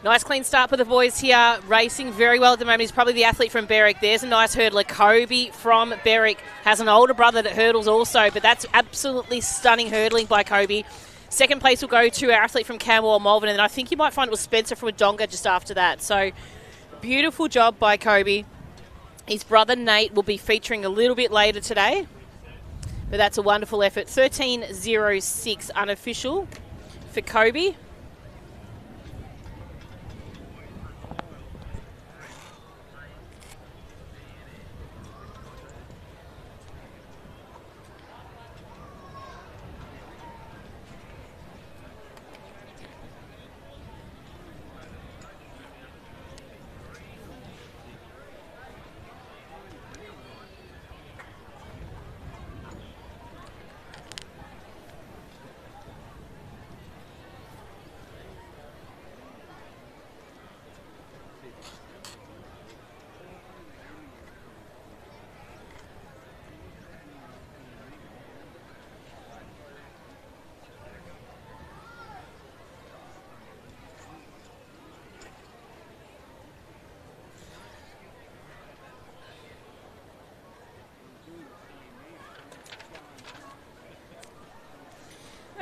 Nice clean start for the boys here, racing very well at the moment. He's probably the athlete from Berwick. There's a nice hurdler. Kobe from Berwick has an older brother that hurdles also, but that's absolutely stunning hurdling by Kobe. Second place will go to our athlete from Campbell Malvern, and I think you might find it was Spencer from Wodonga just after that. So beautiful job by Kobe. His brother Nate will be featuring a little bit later today, but that's a wonderful effort. 13.06 unofficial for Kobe.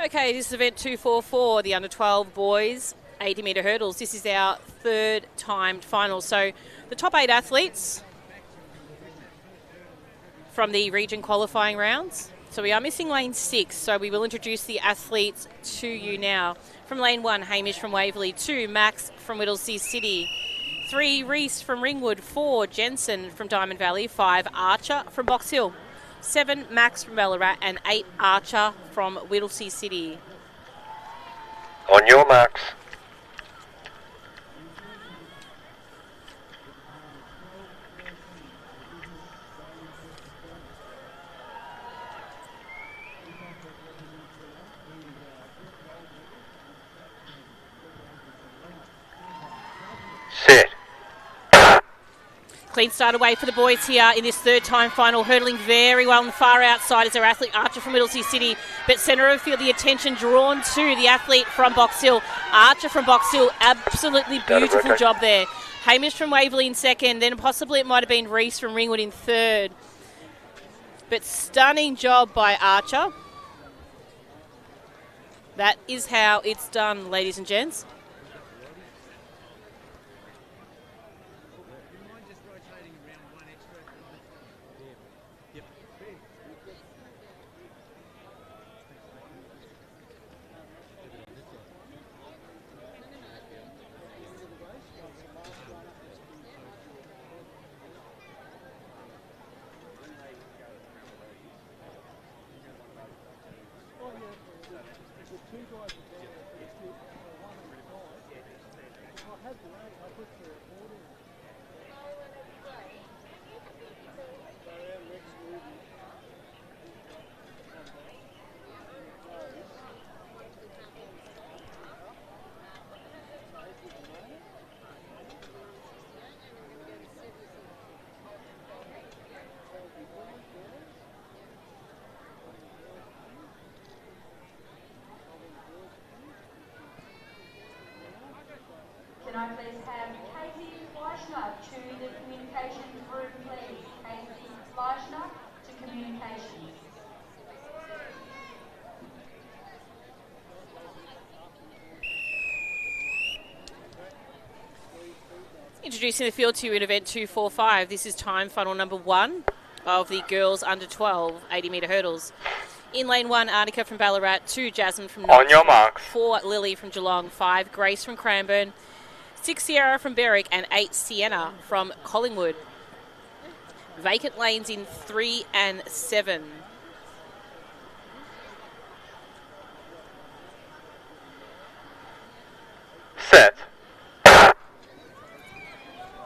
Okay, this is event 244, the under 12 boys 80 metre hurdles. This is our third timed final. So the top 8 athletes from the region qualifying rounds. So we are missing lane 6, so we will introduce the athletes to you now. From lane 1, Hamish from Waverley. 2, Max from Whittlesea City. 3, Reese from Ringwood. 4, Jensen from Diamond Valley. 5, Archer from Box Hill. 7, Max from Ballarat. And 8, Archer from Whittlesea City. On your marks. Set. Clean start away for the boys here in this third time final, hurdling very well on the far outside is our athlete Archer from Whittlesea City, but centre of field, the attention drawn to the athlete from Box Hill. Archer from Box Hill, absolutely beautiful job there. Hamish from Waverley in second, then possibly it might have been Reese from Ringwood in third. But stunning job by Archer. That is how it's done, ladies and gents. Can I please have Casey Fleischner to the communications room, please? Casey Fleischner to communications. Introducing the field to you in event 245. This is time final number 1 of the girls under 12 80 metre hurdles. In lane 1, Arnica from Ballarat. 2, Jasmine from Knox. On your marks. 4, Lily from Geelong. 5, Grace from Cranbourne. 6, Sierra from Berwick. And 8, Sienna from Collingwood. Vacant lanes in 3 and 7. Set.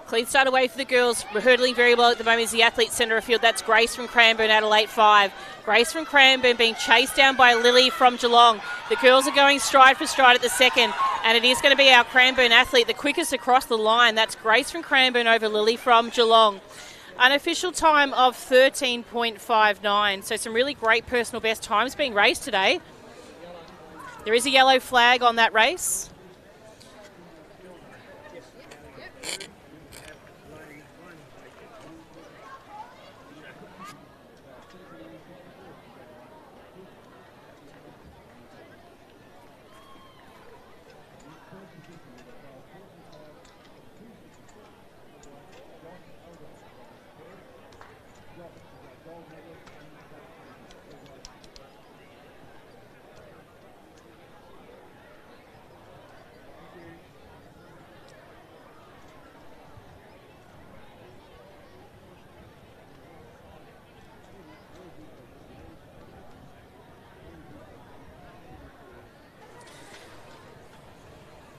Clean start away for the girls. We're hurdling very well at the moment is the athlete centre of field. That's Grace from Cranbourne at a late 5. Grace from Cranbourne being chased down by Lily from Geelong. The girls are going stride for stride at the second, and it is going to be our Cranbourne athlete, the quickest across the line. That's Grace from Cranbourne over Lily from Geelong. Unofficial time of 13.59. So some really great personal best times being raced today. There is a yellow flag on that race.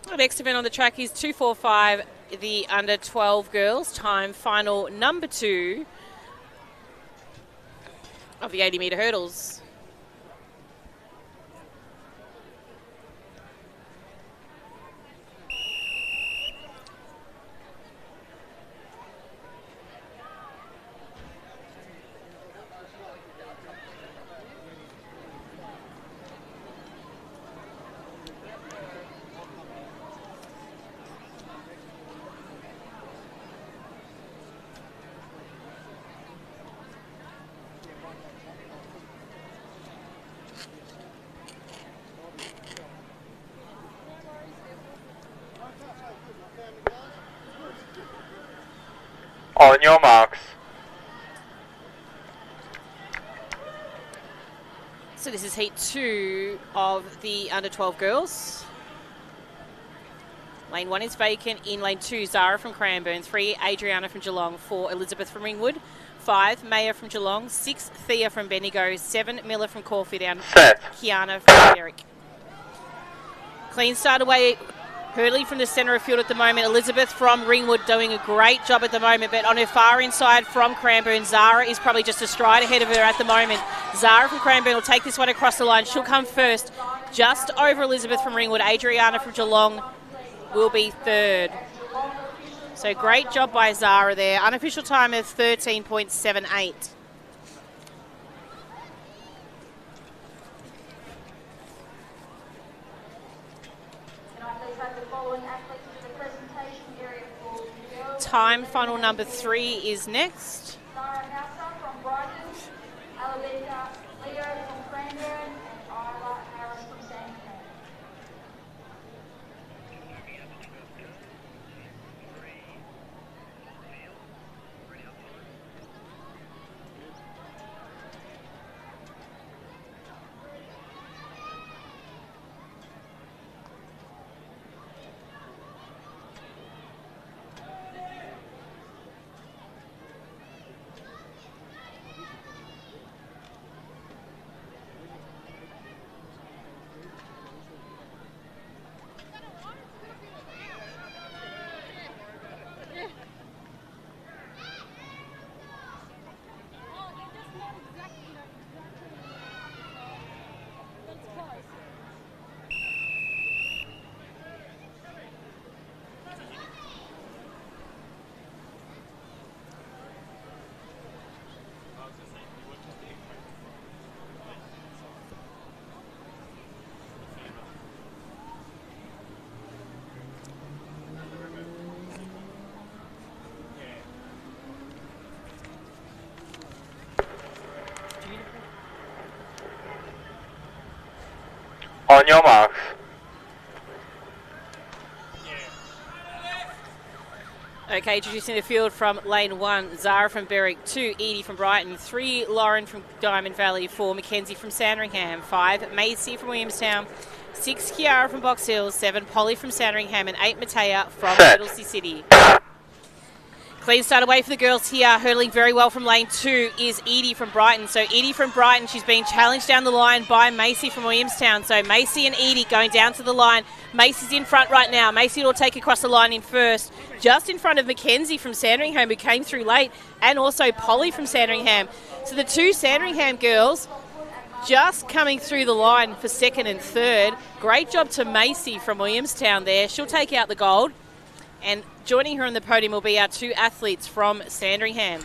The next event on the track is 245, the under 12 girls, time final number 2 of the 80 metre hurdles. On your marks. So this is heat 2 of the under 12 girls. Lane 1 is vacant. In lane 2, Zara from Cranbourne. 3, Adriana from Geelong. 4, Elizabeth from Ringwood. 5, Maya from Geelong. 6, Thea from Bendigo. 7, Miller from Caulfield. And Kiana from Derrick. Clean start away. Hurley from the centre of field at the moment. Elizabeth from Ringwood doing a great job at the moment, but on her far inside from Cranbourne, Zara is probably just a stride ahead of her at the moment. Zara from Cranbourne will take this one across the line. She'll come first, just over Elizabeth from Ringwood. Adriana from Geelong will be third. So great job by Zara there. Unofficial time of 13.78. Time funnel number 3 is next. Sarah Hauser from Brighton, LAVic Leo from Cranbourne, and Isla Harris from Sandhurst. On your marks. Okay, introducing the field from lane 1, Zara from Berwick. 2, Edie from Brighton. 3, Lauren from Diamond Valley. 4, Mackenzie from Sandringham. 5, Macy from Williamstown. 6, Kiara from Box Hill. 7, Polly from Sandringham. And 8, Matea from Middlesea City. Clean start away for the girls here. Hurdling very well from lane 2 is Edie from Brighton. So Edie from Brighton, she's being challenged down the line by Macy from Williamstown. So Macy and Edie going down to the line. Macy's in front right now. Macy will take across the line in first, just in front of Mackenzie from Sandringham, who came through late, and also Polly from Sandringham. So the two Sandringham girls just coming through the line for second and third. Great job to Macy from Williamstown there. She'll take out the gold. And joining her on the podium will be our 2 athletes from Sandringham.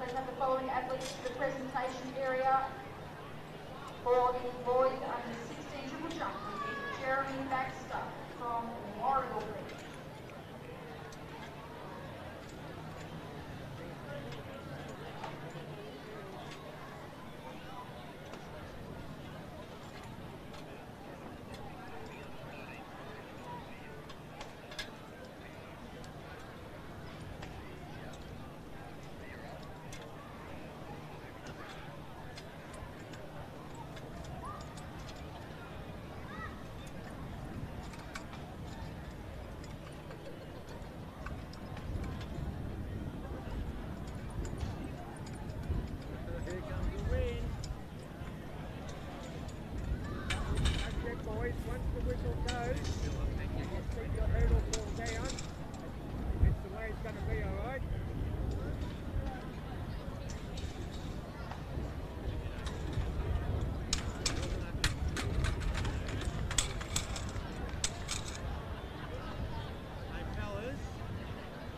Let's have the following athletes to the presentation area for the boys under 16 triple jump. Jeremy Baxter from Warragul.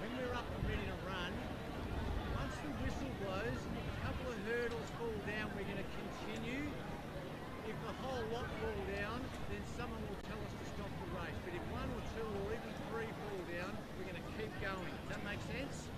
When we're up and ready to run, once the whistle blows, lot fall down, then someone will tell us to stop the race. But if 1 or 2 or even 3 fall down, we're going to keep going. Does that make sense?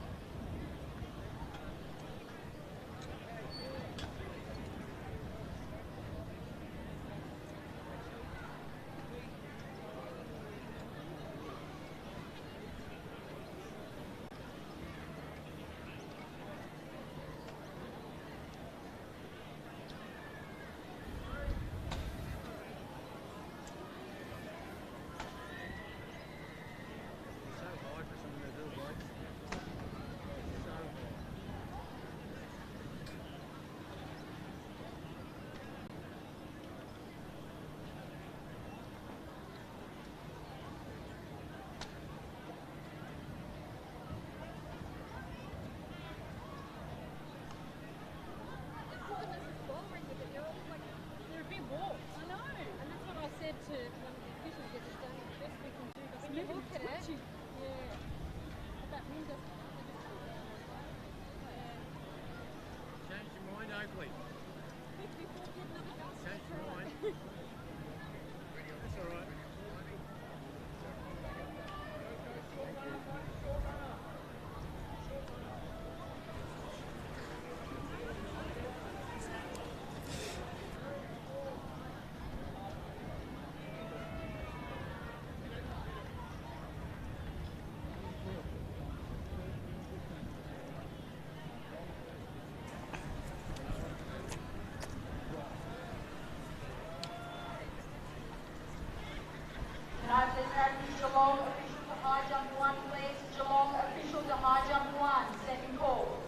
Geelong official to high jump 1, please. Geelong official to high jump 1. Second call.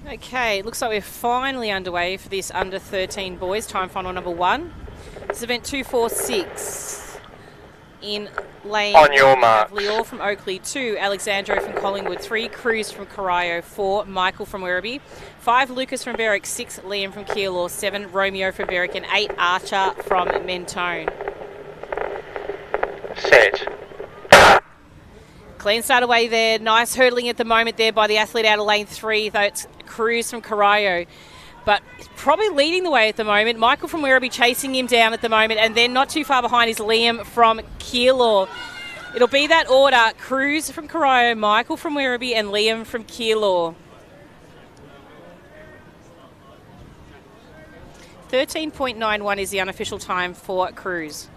Okay, looks like we're finally underway for this under 13 boys time final number 1. This is event 246 in lane. On your marks. Lior from Oakley, 2 Alexandro from Collingwood, 3 Cruz from Corio, 4 Michael from Werribee, 5 Lucas from Berwick, 6 Liam from Keilor, 7 Romeo from Berwick and 8 Archer from Mentone. Set. Clean start away there. Nice hurdling at the moment there by the athlete out of lane 3, though it's Cruz from Corio. But probably leading the way at the moment. Michael from Werribee chasing him down at the moment. And then not too far behind is Liam from Keilor. It'll be that order. Cruz from Corio, Michael from Werribee and Liam from Keilor. 13.91 is the unofficial time for Cruz.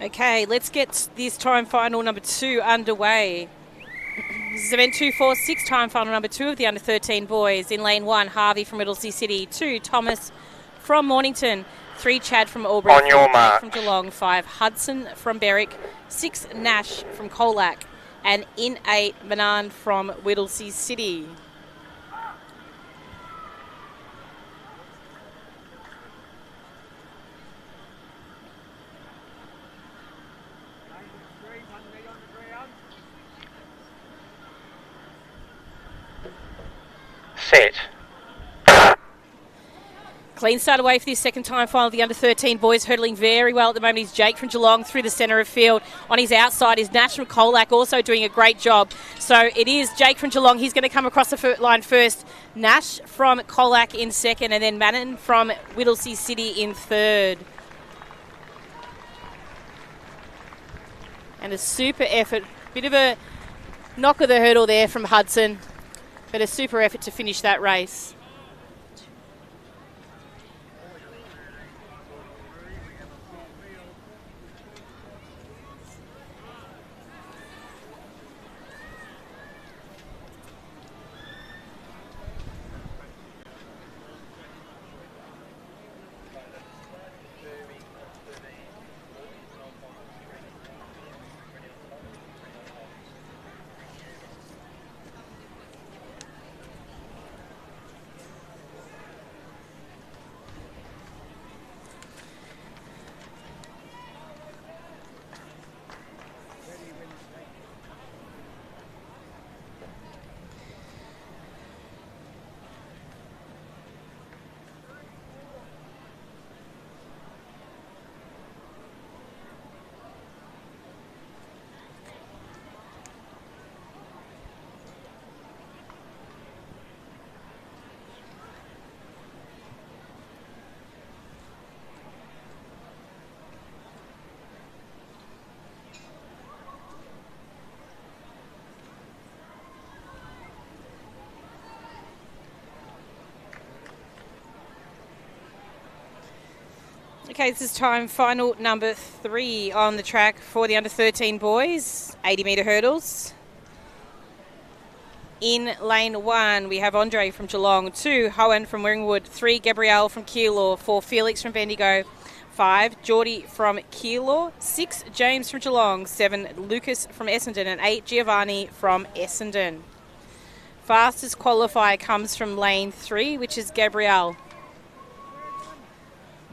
Okay, let's get this time final number 2 underway. This is is event 246, time final number 2 of the under-13 boys. In lane 1, Harvey from Whittlesea City. 2, Thomas from Mornington. 3, Chad from Albury. On your 4, mark. Jake from Geelong. 5, Hudson from Berwick. 6, Nash from Colac. And in 8, Manan from Whittlesea City. Set. Clean start away for this second time final. The under-13 boys hurdling very well at the moment. Is Jake from Geelong through the centre of field. On his outside is Nash from Colac, also doing a great job. So it is Jake from Geelong. He's going to come across the line first. Nash from Colac in second, and then Manon from Whittlesea City in third. And a super effort. Bit of a knock of the hurdle there from Hudson, but a super effort to finish that race. Okay, this is time final number 3 on the track for the under-13 boys, 80-metre hurdles. In lane 1, we have Andre from Geelong. 2, Hohen from Ringwood. 3, Gabrielle from Keilor. 4, Felix from Bendigo. 5, Geordie from Keilor. 6, James from Geelong. 7, Lucas from Essendon. And 8, Giovanni from Essendon. Fastest qualifier comes from lane 3, which is Gabrielle.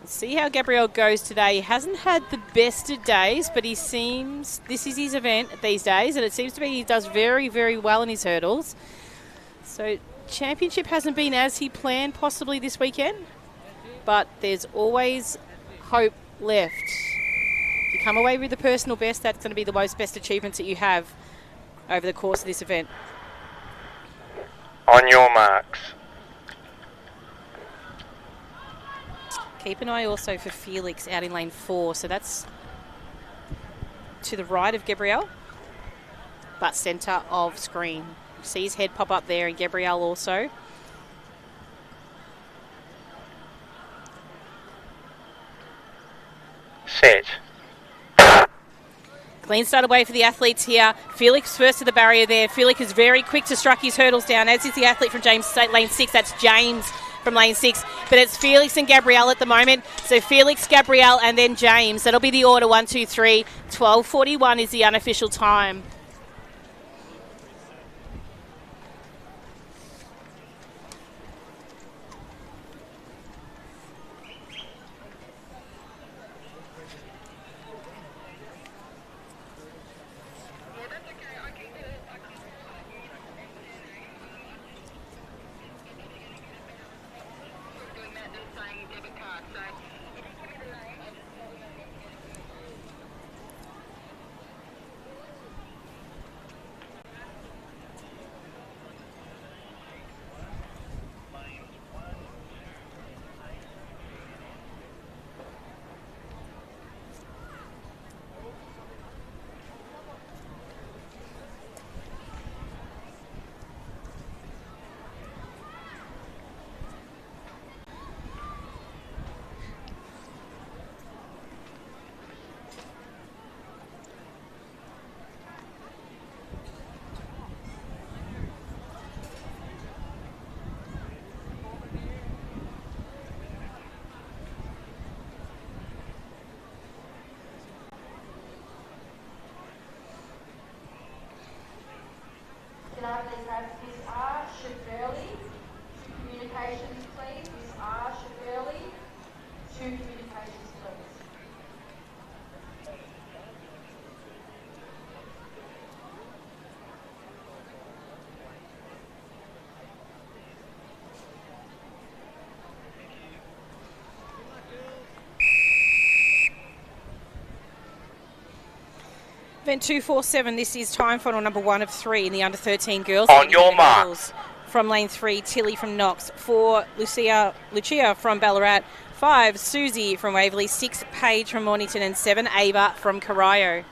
See how Gabriel goes today. He hasn't had the best of days, but he seems, this is his event these days, and it seems to be he does very, very well in his hurdles. So championship hasn't been as he planned possibly this weekend, but there's always hope left. If you come away with the personal best, that's going to be the most best achievements that you have over the course of this event. On your marks. Keep an eye also for Felix out in lane 4. So that's to the right of Gabrielle, but centre of screen. See his head pop up there, and Gabrielle also. Set. Clean start away for the athletes here. Felix first to the barrier there. Felix is very quick to strike his hurdles down, as is the athlete from lane 6. That's James from lane 6, but it's Felix and Gabrielle at the moment. So Felix, Gabrielle, and then James. That'll be the order, 1, 2, 3. 12:41 is the unofficial time. Event 247, this is time final number 1 of 3 in the under 13 girls. On your marks. From lane 3, Tilly from Knox. 4, Lucia from Ballarat. 5, Susie from Waverley. 6, Paige from Mornington. And 7, Ava from Corio.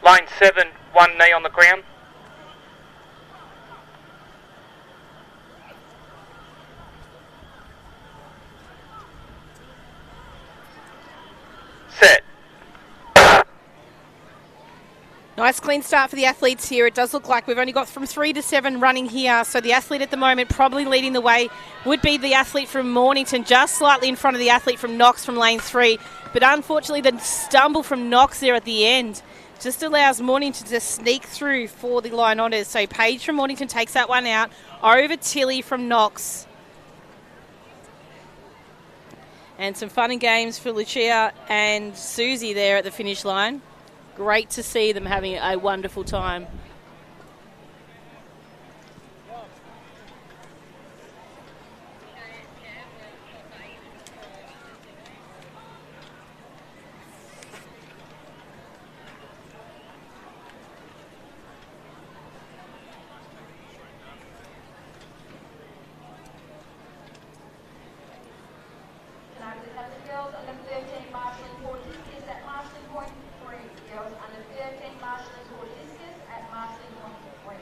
Line 7, 1 knee on the ground. Set. Nice clean start for the athletes here. It does look like we've only got from 3 to 7 running here. So the athlete at the moment probably leading the way would be the athlete from Mornington, just slightly in front of the athlete from Knox from lane 3. But unfortunately, the stumble from Knox there at the end just allows Mornington to sneak through for the line honours. So Paige from Mornington takes that one out over Tilly from Knox. And some fun and games for Lucia and Susie there at the finish line. Great to see them having a wonderful time. Girls under 13 marshalling for discus at marshalling point 3. Girls under 13 marshalling for discus at marshalling point 3.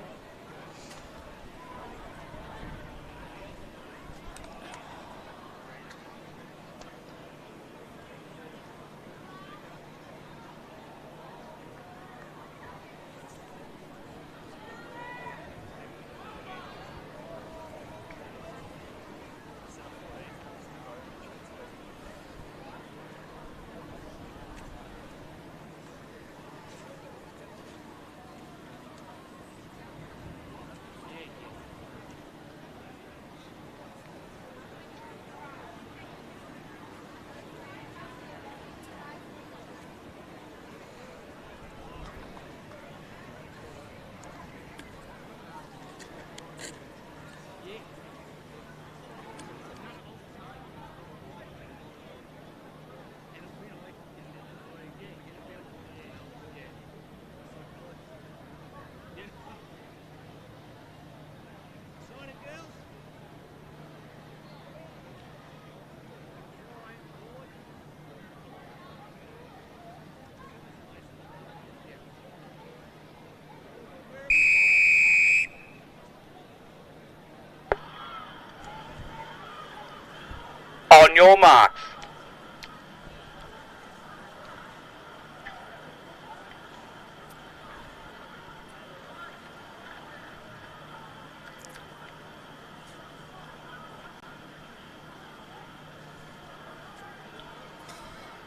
On your marks.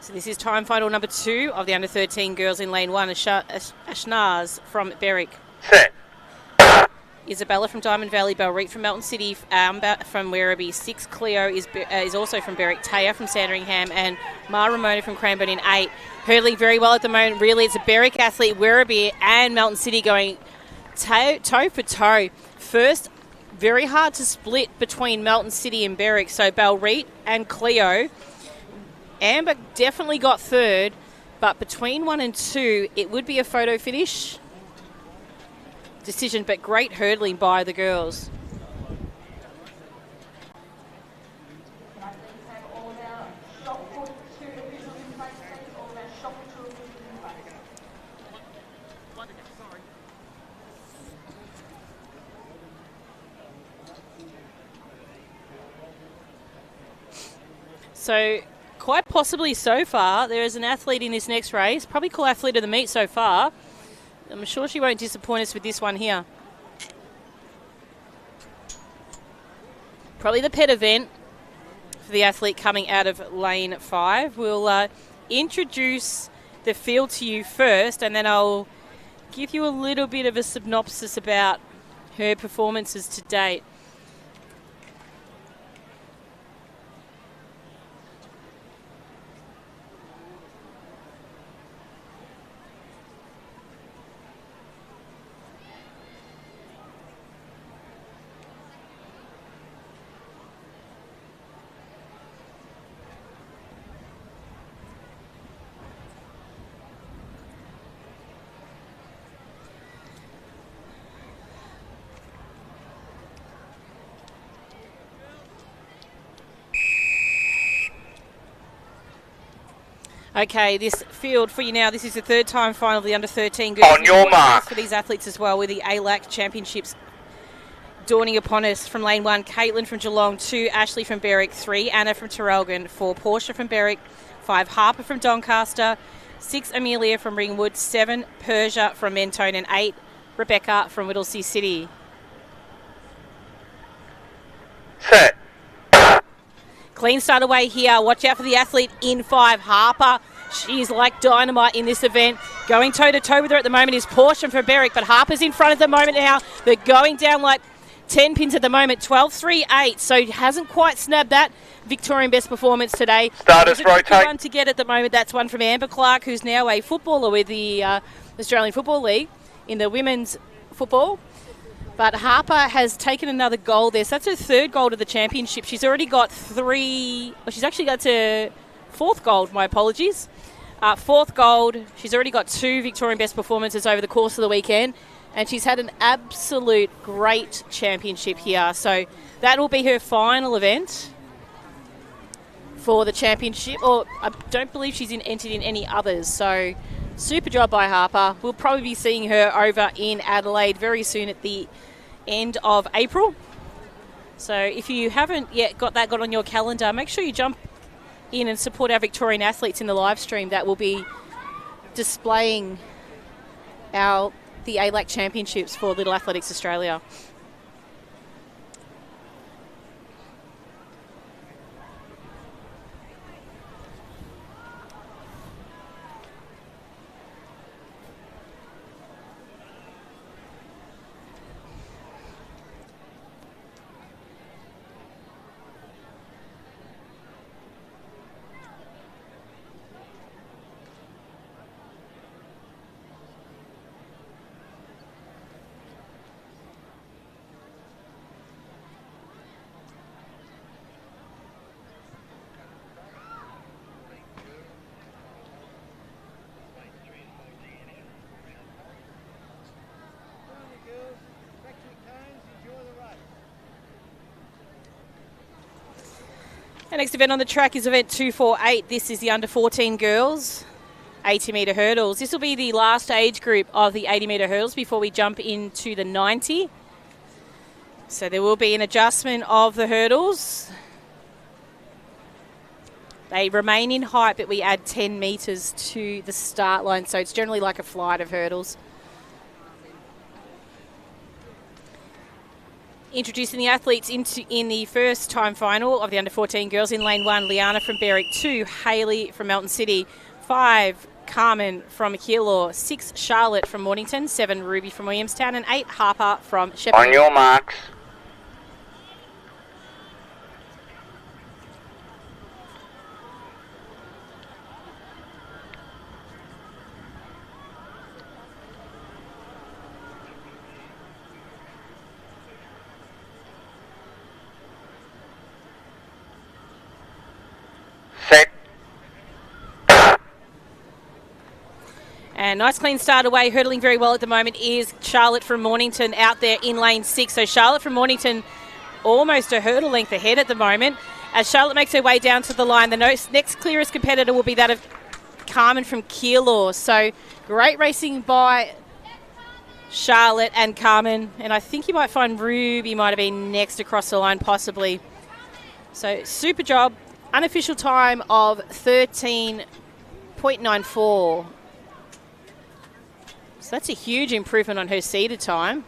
So this is time final number 2 of the under 13 girls in lane 1. Ashnaz from Berwick. Set. Isabella from Diamond Valley, Belreet from Melton City, Amber from Werribee. 6, Cleo is also from Berwick, Taya from Sandringham, and Ma Ramona from Cranbourne in 8. Hurdling very well at the moment. Really, it's a Berwick athlete, Werribee and Melton City going toe for toe. First, very hard to split between Melton City and Berwick. So Belreet and Cleo. Amber definitely got third, but between 1 and 2, it would be a photo finish decision, but great hurdling by the girls. So quite possibly so far, there is an athlete in this next race, probably call athlete of the meet so far. I'm sure she won't disappoint us with this one here. Probably the pet event for the athlete coming out of lane 5. We'll introduce the field to you first, and then I'll give you a little bit of a synopsis about her performances to date. Okay, this field for you now. This is the third time final of the under-13 girls. On your mark. For these athletes as well, with the LAVic Championships dawning upon us. From lane 1, Caitlin from Geelong, 2, Ashley from Berwick, 3, Anna from Terrelgan, 4, Portia from Berwick, 5, Harper from Doncaster, 6, Amelia from Ringwood, 7, Persia from Mentone, and 8, Rebecca from Whittlesea City. Set. Clean start away here. Watch out for the athlete in 5, Harper. She's like dynamite in this event. Going toe-to-toe with her at the moment is Portia from Berwick, but Harper's in front at the moment now. They're going down like 10 pins at the moment, 12.38, so hasn't quite snapped that Victorian best performance today. Starters rotate. One to get at the moment. That's one from Amber Clark, who's now a footballer with the Australian Football League in the women's football. But Harper has taken another gold there. So that's her third gold of the championship. She's already got 3... Well, she's actually got her fourth gold, my apologies. Fourth gold. She's already got 2 Victorian best performances over the course of the weekend. And she's had an absolute great championship here. So that will be her final event for the championship. Or I don't believe she's entered in any others. So super job by Harper. We'll probably be seeing her over in Adelaide very soon at the end of April. So if you haven't yet got on your calendar, make sure you jump in and support our Victorian athletes in the live stream that will be displaying the LAVic Championships for Little Athletics Australia. Our next event on the track is event 248. This is the under-14 girls 80-metre hurdles. This will be the last age group of the 80-metre hurdles before we jump into the 90. So there will be an adjustment of the hurdles. They remain in height, but we add 10 metres to the start line. So it's generally like a flight of hurdles. Introducing the athletes in the first time final of the under-14 girls. In lane 1, Liana from Berwick, 2, Hayley from Melton City, 5, Carmen from Keilor, 6, Charlotte from Mornington, 7, Ruby from Williamstown, and 8, Harper from Shepparton. On your marks. Set. And nice clean start away, hurdling very well at the moment is Charlotte from Mornington out there in lane 6. So Charlotte from Mornington almost a hurdle length ahead at the moment. As Charlotte makes her way down to the line, the next clearest competitor will be that of Carmen from Keilor. So great racing by Charlotte and Carmen. And I think you might find Ruby might have been next across the line possibly. So super job. Unofficial time of 13.94. So that's a huge improvement on her seeded time.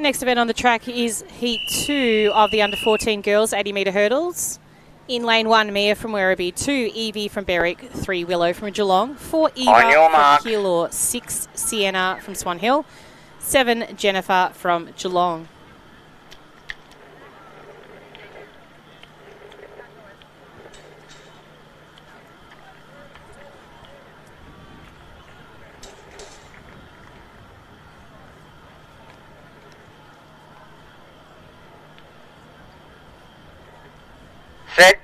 The next event on the track is Heat 2 of the under-14 girls 80-metre hurdles. In lane 1, Mia from Werribee, 2, Evie from Berwick, 3, Willow from Geelong, 4, Eva from Keilor, 6, Sienna from Swan Hill, 7, Jennifer from Geelong. Set.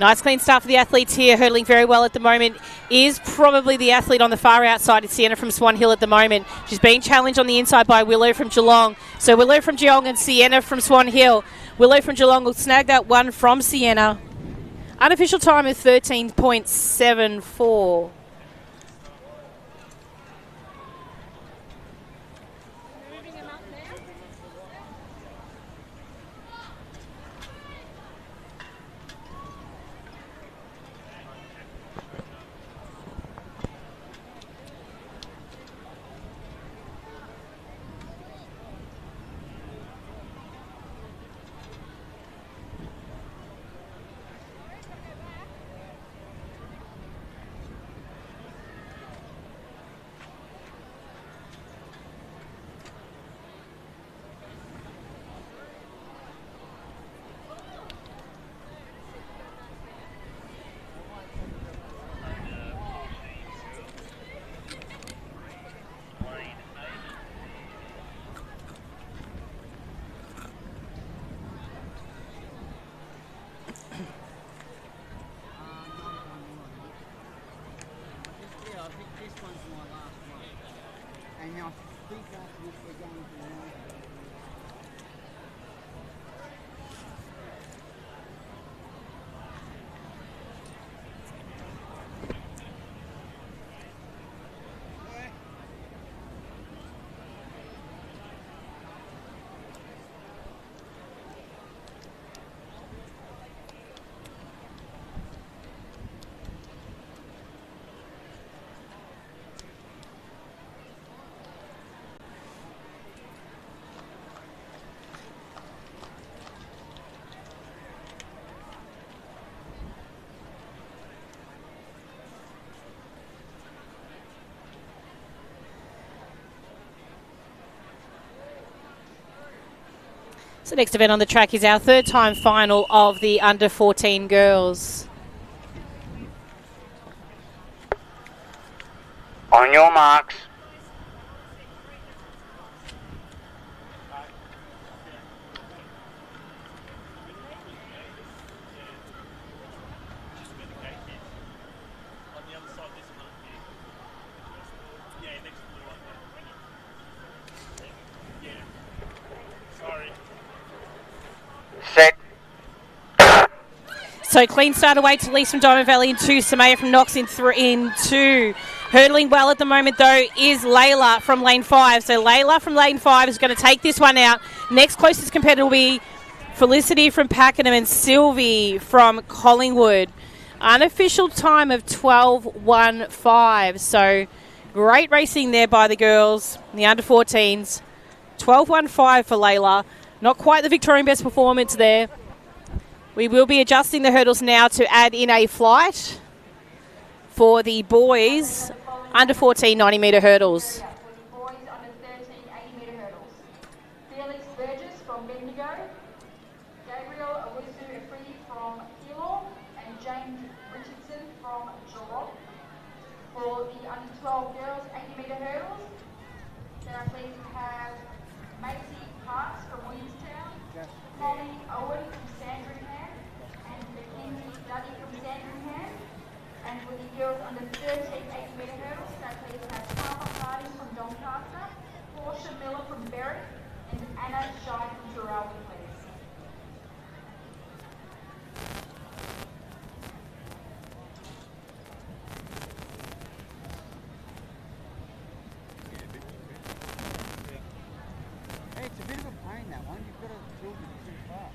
Nice clean start for the athletes here, hurdling very well at the moment. Is probably the athlete on the far outside. It's Sienna from Swan Hill at the moment. She's being challenged on the inside by Willow from Geelong. So Willow from Geelong and Sienna from Swan Hill. Willow from Geelong will snag that one from Sienna. Unofficial time is 13.74. So next event on the track is our third time final of the under-14 girls. On your marks. Set. So clean start away to Lise from Diamond Valley in 2, Samaya from Knox in 2. Hurdling well at the moment though is Layla from lane 5. So Layla from lane 5 is going to take this one out. Next closest competitor will be Felicity from Pakenham and Sylvie from Collingwood. Unofficial time of 12.15. So great racing there by the girls, the under-14s. 12.15 for Layla. Not quite the Victorian best performance there. We will be adjusting the hurdles now to add in a flight for the boys under 14 90-metre hurdles. Boys under 13 80-metre hurdles. Felix Burgess from Bendigo, Gabriel Owusu Afridi from Keilor, and James Richardson from Geelong. For the under 12 girls 80-metre hurdles, there are pleased to have Macy Parks from Williamstown, Holly Owen from Sandringham, and Mackenzie Duddy from Sandringham. And for the girls under 13 80-metre hurdles, there are pleased to have Carla Harding from Doncaster, Portia Miller from Berwick, and Anna Shai from Traralgon, please. Hey, it's a bit of a pain, that one. You've got to build it too far.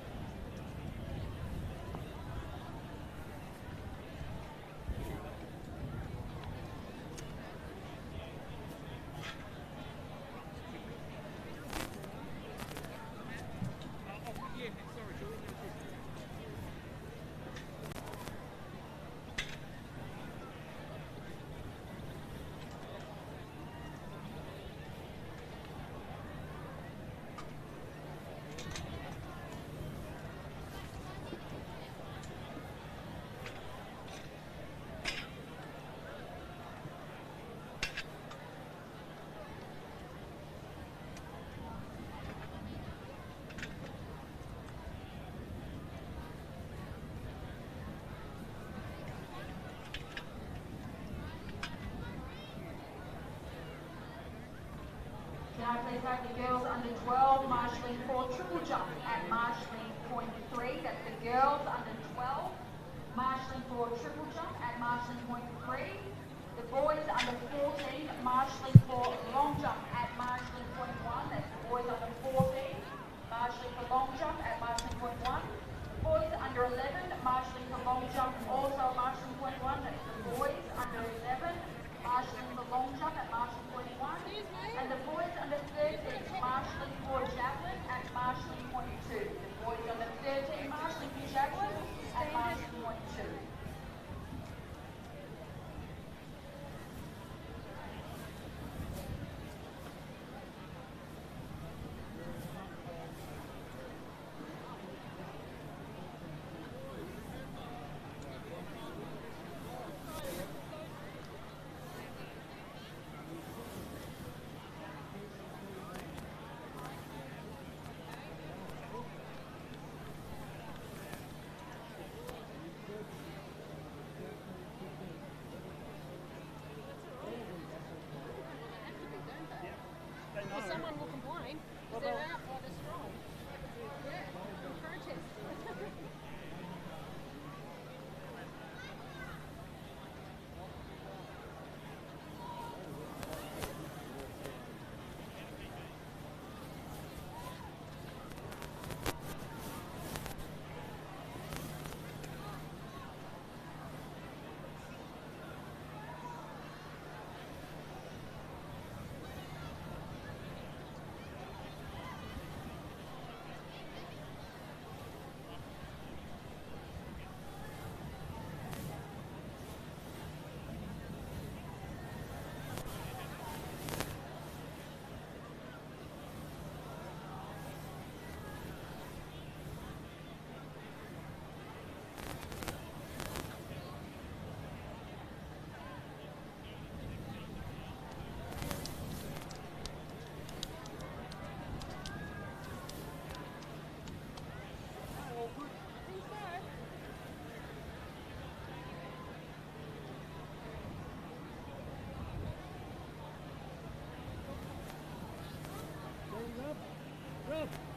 now please have the girls under 12 marshalling for triple jump at marshalling point 3. That's the girls under 12 marshalling for triple jump at marshalling point 3. The boys under 14 marshalling for long jump at marshalling point 1. That's the boys under 14 marshalling for long jump at marshalling point 1. Boys under 11 marshalling for long jump also marshalling point 1. That's the boys under 11 marshalling for long jump at marshalling point 1. And the boys under 13 marshalling for javelin at marshalling point 2. The boys under 13 marshalling for javelin at marshalling point 2. Someone will complain because they're out by the strong. Yeah, protest.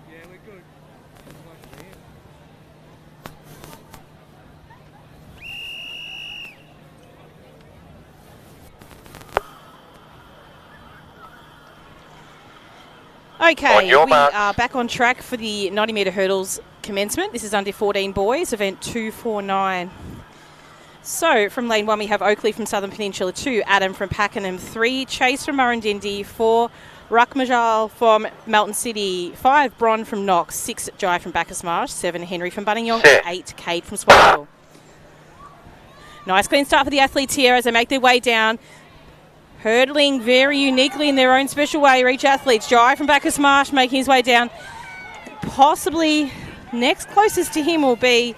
Yeah, we're good. Okay, we are back on track for the 90-metre hurdles commencement. This is under 14 boys, event 249. So, from lane 1, we have Oakley from Southern Peninsula, 2, Adam from Pakenham, 3, Chase from Murrindindi, 4, Ruckmajal from Melton City, 5, Bron from Knox, 6, Jai from Bacchus Marsh, 7, Henry from Buninyong, 8, Kate from Swanville. Nice clean start for the athletes here as they make their way down. Hurdling very uniquely in their own special way, each athletes. Jai from Bacchus Marsh making his way down. Possibly next closest to him will be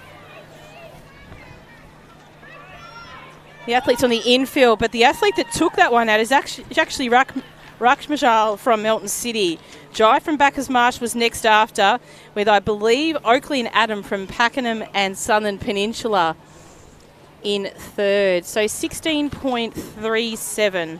the athletes on the infield, but the athlete that took that one out is actually Ruckmajal from Melton City. Jai from Bacchus Marsh was next after, with I believe Oakley and Adam from Pakenham and Southern Peninsula in third. So 16.37.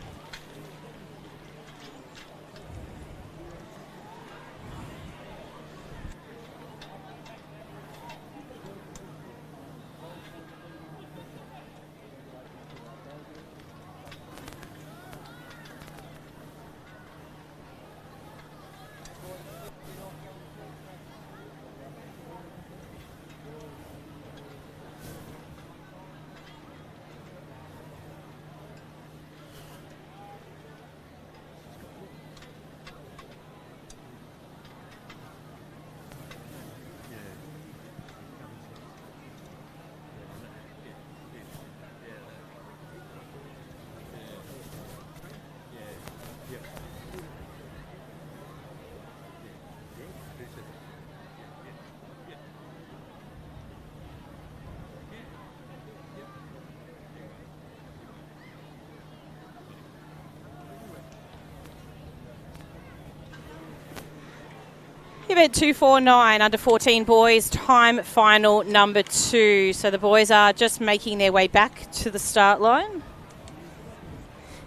Event 249, under 14 boys, time final number 2. So the boys are just making their way back to the start line.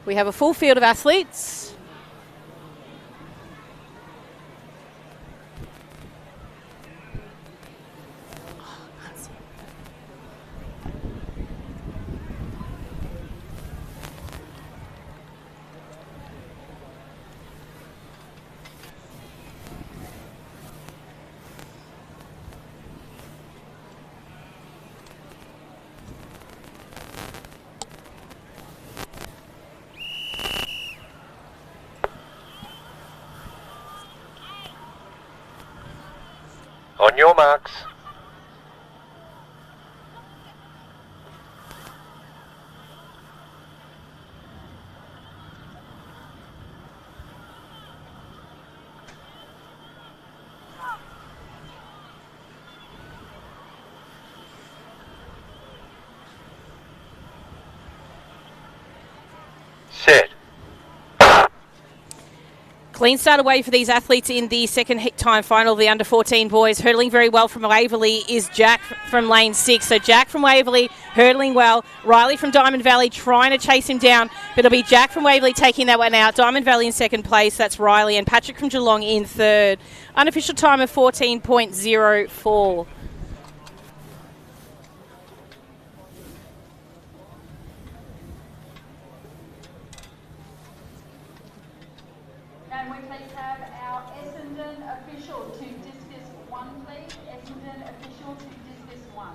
We have a full field of athletes. On your marks. Set. Clean start away for these athletes in the second time final of the under-14 boys. Hurdling very well from Waverley is Jack from lane 6. So Jack from Waverley hurdling well. Riley from Diamond Valley trying to chase him down, but it'll be Jack from Waverley taking that one out. Diamond Valley in second place, that's Riley, and Patrick from Geelong in third. Unofficial time of 14.04. And we please have our Essendon official to discus 1, please. Essendon official to discus 1.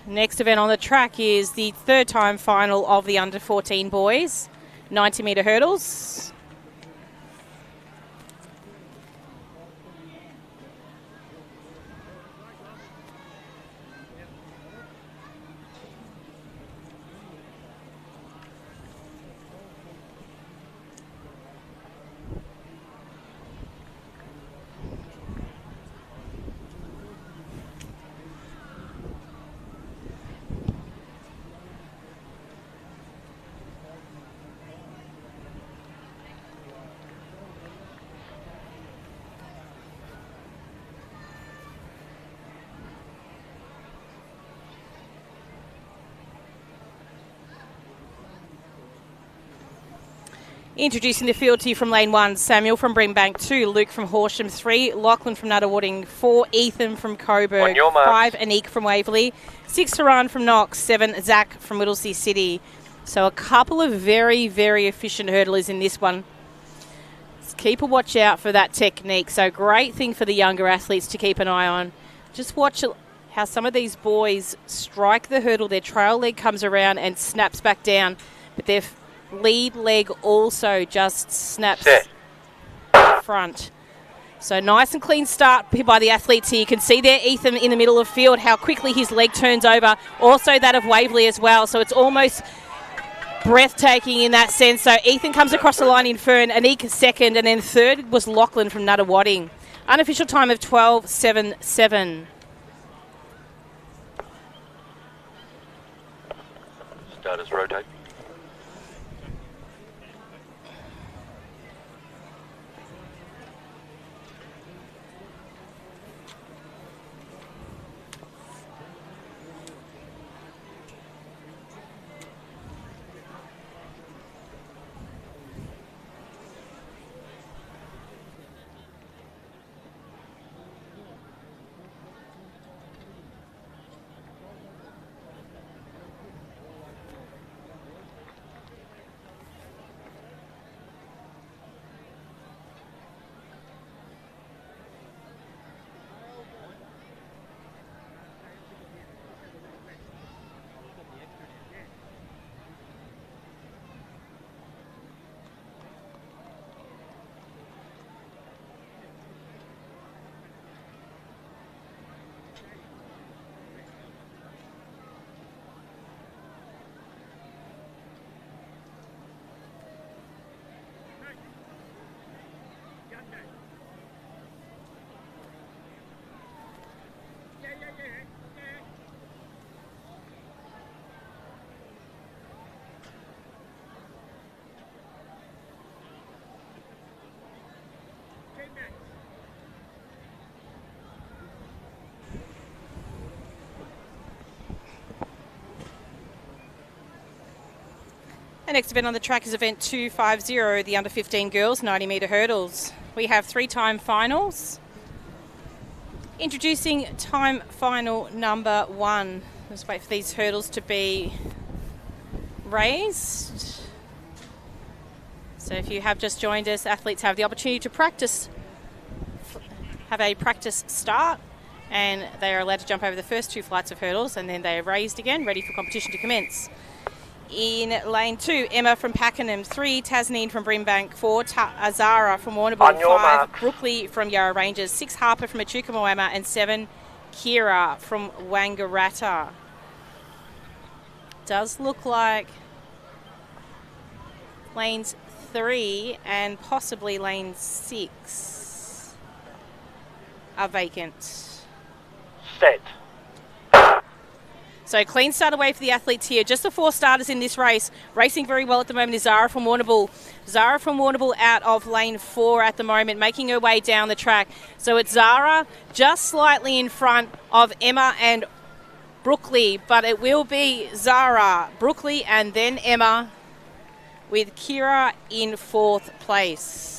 Next event on the track is the third time final of the under-14 boys, 90-metre hurdles. Introducing the field to you from lane 1, Samuel from Brimbank, 2, Luke from Horsham, 3, Lachlan from Nuttawading, 4, Ethan from Coburg, 5, Anik from Waverley, 6, Saran from Knox, 7, Zach from Whittlesea City. So a couple of very, very efficient hurdlers in this one. Just keep a watch out for that technique. So great thing for the younger athletes to keep an eye on. Just watch how some of these boys strike the hurdle, their trail leg comes around and snaps back down, but their lead leg also just snaps front. So nice and clean start by the athletes here. You can see there Ethan in the middle of field, how quickly his leg turns over. Also that of Waverley as well. So it's almost breathtaking in that sense. So Ethan comes across the line in Fern, Anik second, and then third was Lachlan from Nuttawading. Unofficial time of 12.77. Starters rotate. The next event on the track is event 250, the under 15 girls 90 metre hurdles. We have 3 time finals. Introducing time final number 1. Let's wait for these hurdles to be raised. So if you have just joined us, athletes have the opportunity to practice, have a practice start, and they are allowed to jump over the first 2 flights of hurdles, and then they are raised again, ready for competition to commence. In lane 2, Emma from Pakenham, 3, Tasneen from Brimbank, 4, Azara from Warrnambool, 5, Brookley from Yarra Ranges, 6, Harper from Echuca Moama, and 7, Kira from Wangaratta. Does look like lanes 3 and possibly lane 6 are vacant. Set. So clean start away for the athletes here. Just the 4 starters in this race. Racing very well at the moment is Zara from Warrnambool. Zara from Warrnambool out of lane 4 at the moment, making her way down the track. So it's Zara just slightly in front of Emma and Brookley, but it will be Zara, Brookley, and then Emma, with Kira in 4th place.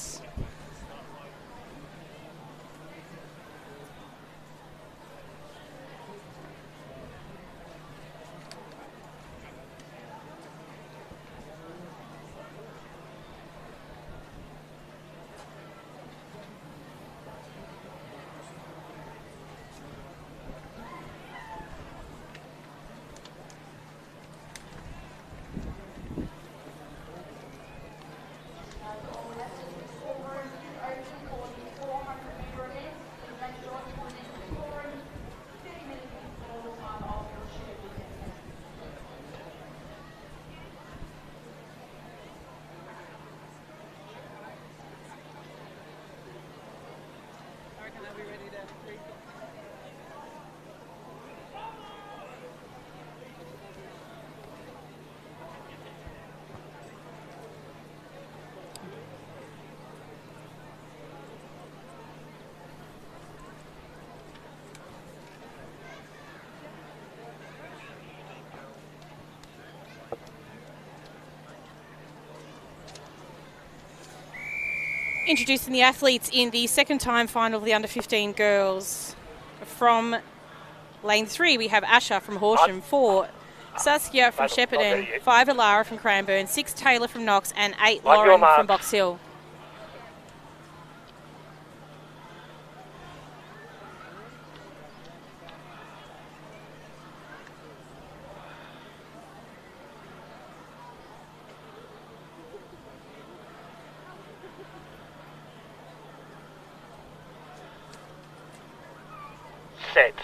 Introducing the athletes in the 2nd time final of the under 15 girls. From lane 3, we have Asha from Horsham, 4, Saskia from Shepparton, 5, Alara from Cranbourne, 6, Taylor from Knox, and 8, Lauren from Box Hill. Set.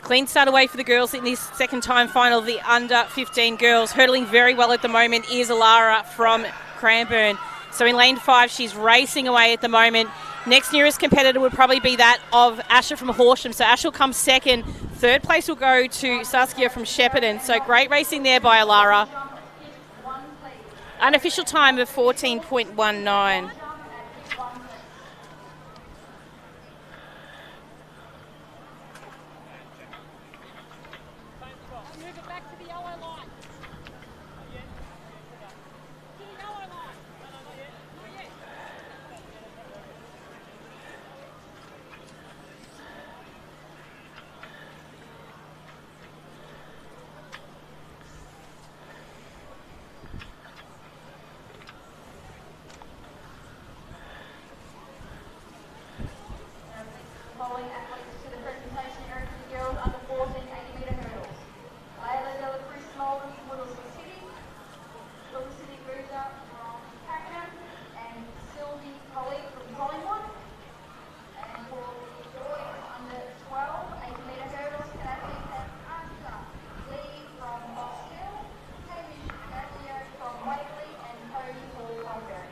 Clean start away for the girls in this 2nd time final of the under 15 girls. Hurdling very well at the moment is Alara from Cranbourne. So in lane 5, she's racing away at the moment. Next nearest competitor would probably be that of Asha from Horsham. So Asha will come 2nd. 3rd place will go to Saskia from Shepparton. So great racing there by Alara. Unofficial time of 14.19. Following athletes to the presentation area for the girls under 14 80-metre hurdles. Layla Della Cruz Smolden from Wilson City, Wilson City Cruiser from Pakenham, and Sylvie Colleague from Collingwood. And for the boys under 12 80-metre hurdles, Kathy Asa Lee from Box Hill, Hamish Gadio from Wakely, and Cody Hall from Berry.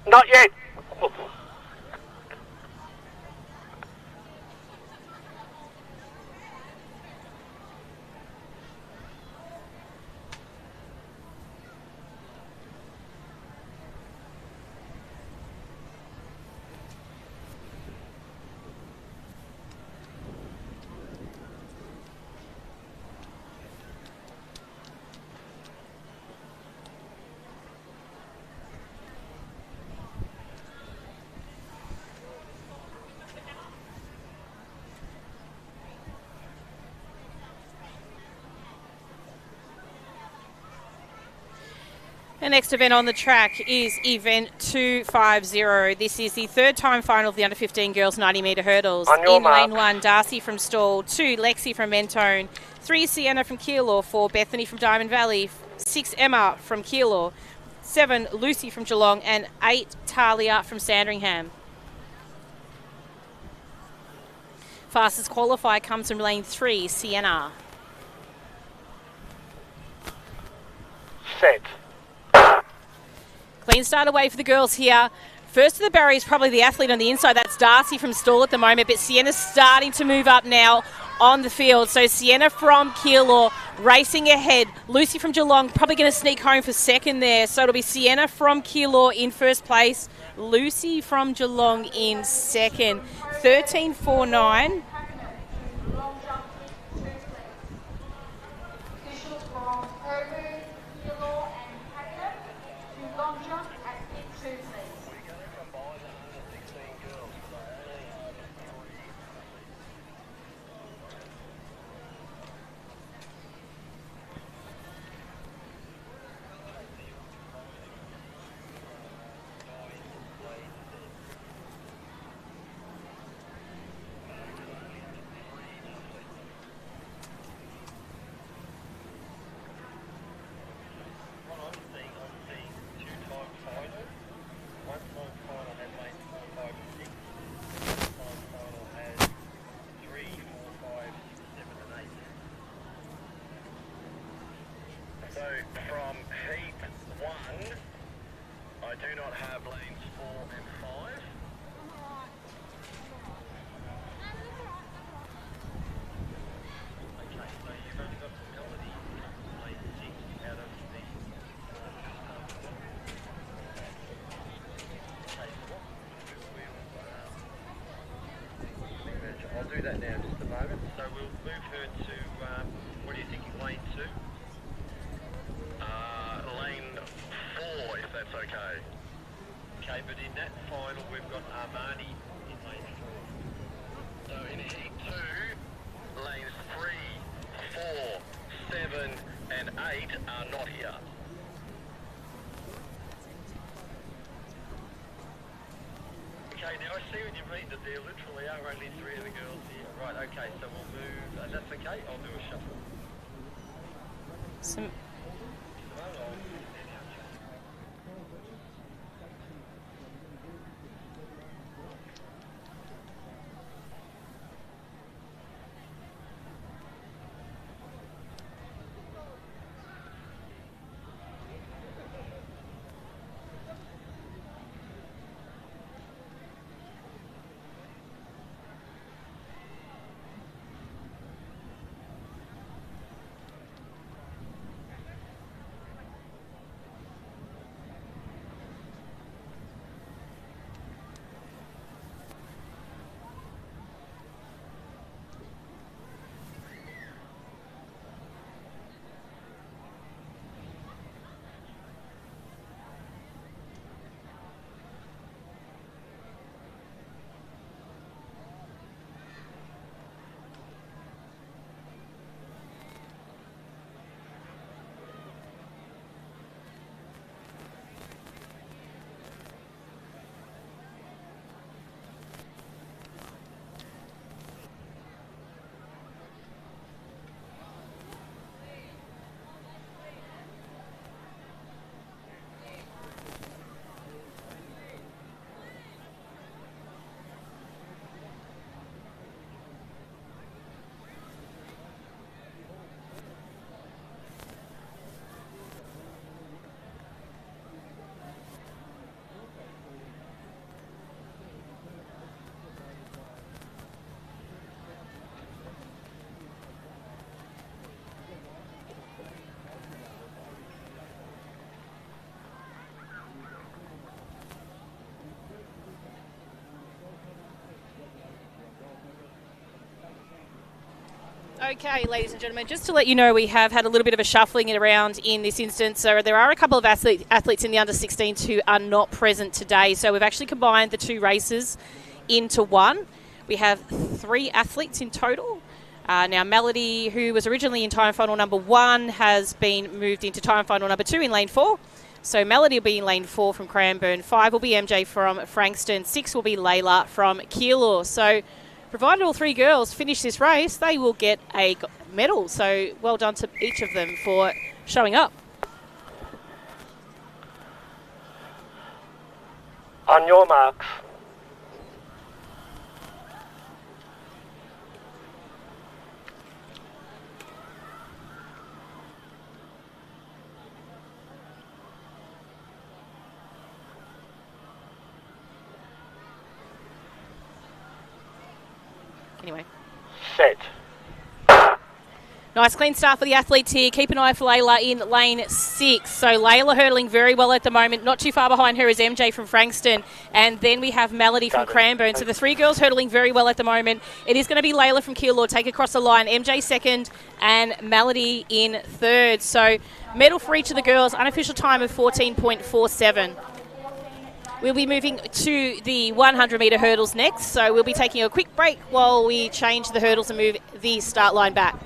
Not yet. The next event on the track is event 250. This is the third time final of the under 15 girls 90 metre hurdles. In lane 1, Darcy from Stall, 2, Lexi from Mentone, 3, Sienna from Keilor, 4, Bethany from Diamond Valley, 6, Emma from Keilor, 7, Lucy from Geelong, and 8, Talia from Sandringham. Fastest qualifier comes from lane 3, Sienna. Set. Clean start away for the girls here. First to the barrier is probably the athlete on the inside. That's Darcy from Stall at the moment, but Sienna's starting to move up now on the field. So Sienna from Keilor racing ahead. Lucy from Geelong probably going to sneak home for second there. So it'll be Sienna from Keilor in first place. Lucy from Geelong in second. 13.49. So from heat 1, I do not have lanes 4 and 5. Okay, so you've only got Melody in lane 6 out of the... Okay, so what I'll do that now in just a moment. So we'll move her to, what are you thinking, lane 2? Lane 4, if that's okay. Okay, but in that final we've got Armani in lane 4. So in heat 2, lanes 3, 4, 7 and 8 are not here. Okay, now I see what you mean, that there literally are only 3 of the girls here. Right, okay, so we'll move, that's okay, I'll do a shuffle. Okay, ladies and gentlemen, just to let you know, we have had a little bit of a shuffling it around in this instance. So there are a couple of athletes in the under-16s who are not present today. So we've actually combined the 2 races into one. We have 3 athletes in total. Now, Melody, who was originally in time final number 1, has been moved into time final number 2 in lane 4. So Melody will be in lane 4 from Cranbourne, 5 will be MJ from Frankston, 6 will be Layla from Keilor. So provided all 3 girls finish this race, they will get a medal. So well done to each of them for showing up. On your marks. Anyway. Set. Nice clean start for the athletes here. Keep an eye for Layla in lane 6. So Layla hurdling very well at the moment. Not too far behind her is MJ from Frankston. And then we have Melody from Cranbourne. So the 3 girls hurdling very well at the moment. It is going to be Layla from Keilor take across the line. MJ second and Melody in third. So medal for each of the girls. Unofficial time of 14.47. We'll be moving to the 100-metre hurdles next. So we'll be taking a quick break while we change the hurdles and move the start line back.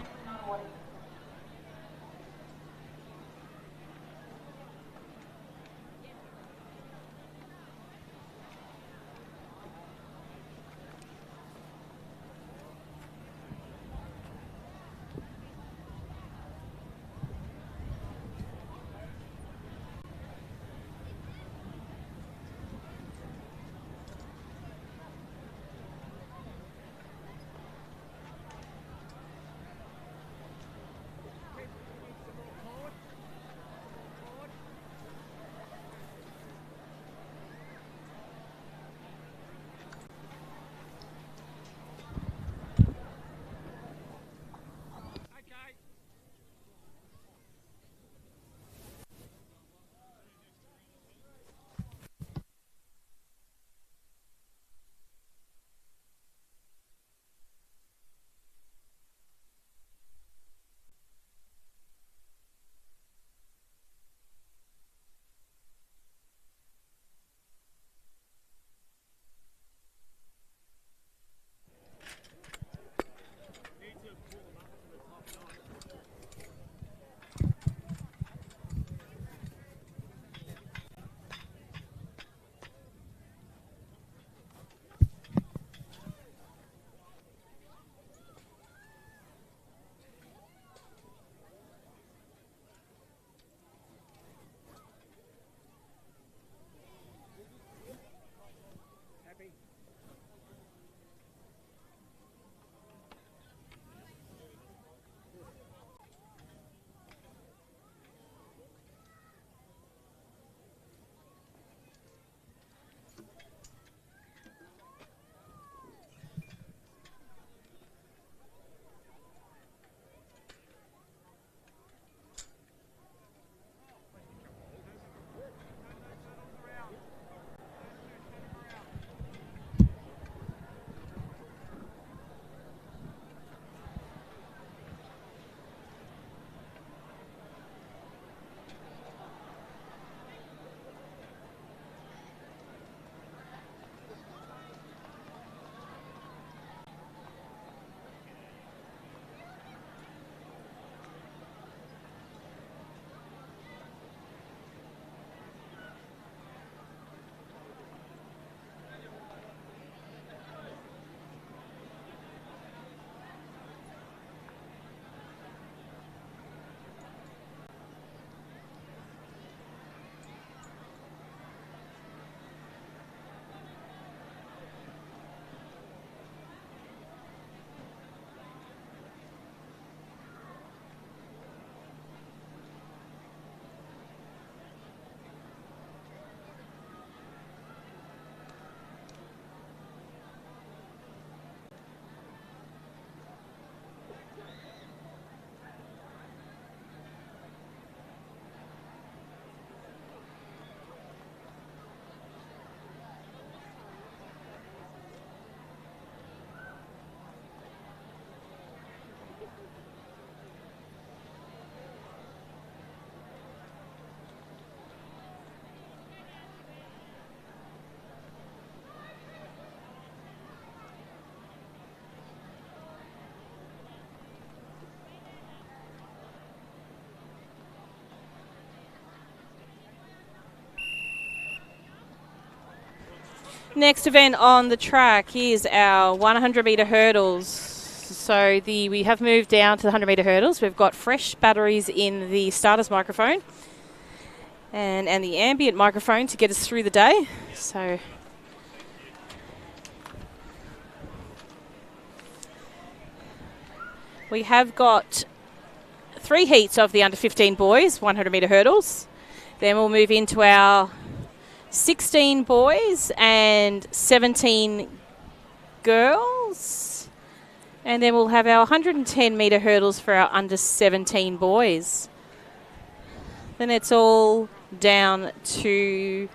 Next event on the track is our 100-metre hurdles. So we have moved down to the 100-metre hurdles. We've got fresh batteries in the starter's microphone and the ambient microphone to get us through the day. So we have got 3 heats of the under-15 boys, 100-metre hurdles. Then we'll move into our 16 boys and 17 girls. And then we'll have our 110-metre hurdles for our under-17 boys. Then it's all down to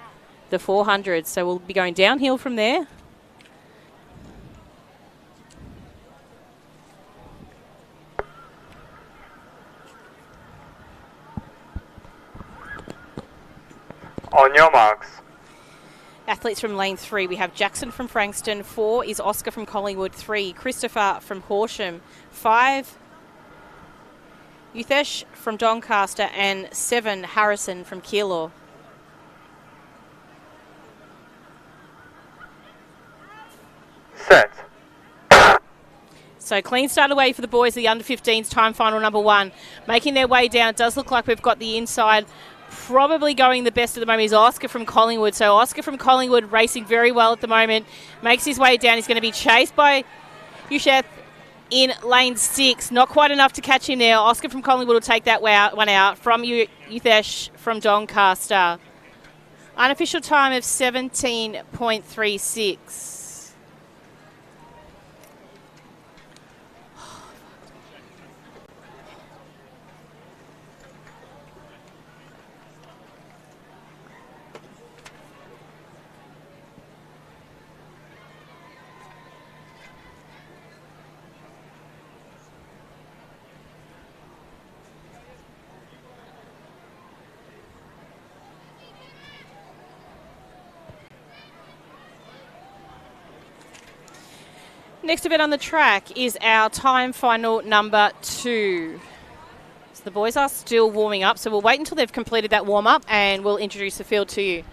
the 400. So we'll be going downhill from there. On your marks. Athletes from lane 3, we have Jackson from Frankston. 4 is Oscar from Collingwood. 3, Christopher from Horsham. 5, Uthesh from Doncaster. And 7, Harrison from Keilor. Set. So clean start away for the boys of the under-15s, time final number 1. Making their way down. It does look like we've got the inside. Probably going the best at the moment is Oscar from Collingwood. So Oscar from Collingwood racing very well at the moment. Makes his way down. He's going to be chased by Usheth in lane 6. Not quite enough to catch him there. Oscar from Collingwood will take that one out from Uthesh from Doncaster. Unofficial time of 17.36. Next event on the track is our time final number 2. So the boys are still warming up, so we'll wait until they've completed that warm-up and we'll introduce the field to you.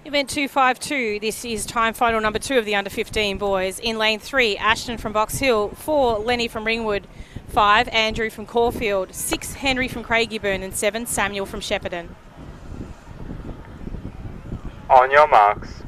Event 252, this is time final number 2 of the under-15 boys. In lane 3, Ashton from Box Hill. 4, Lenny from Ringwood. 5, Andrew from Caulfield. 6, Henry from Craigieburn. And 7, Samuel from Shepparton. On your marks.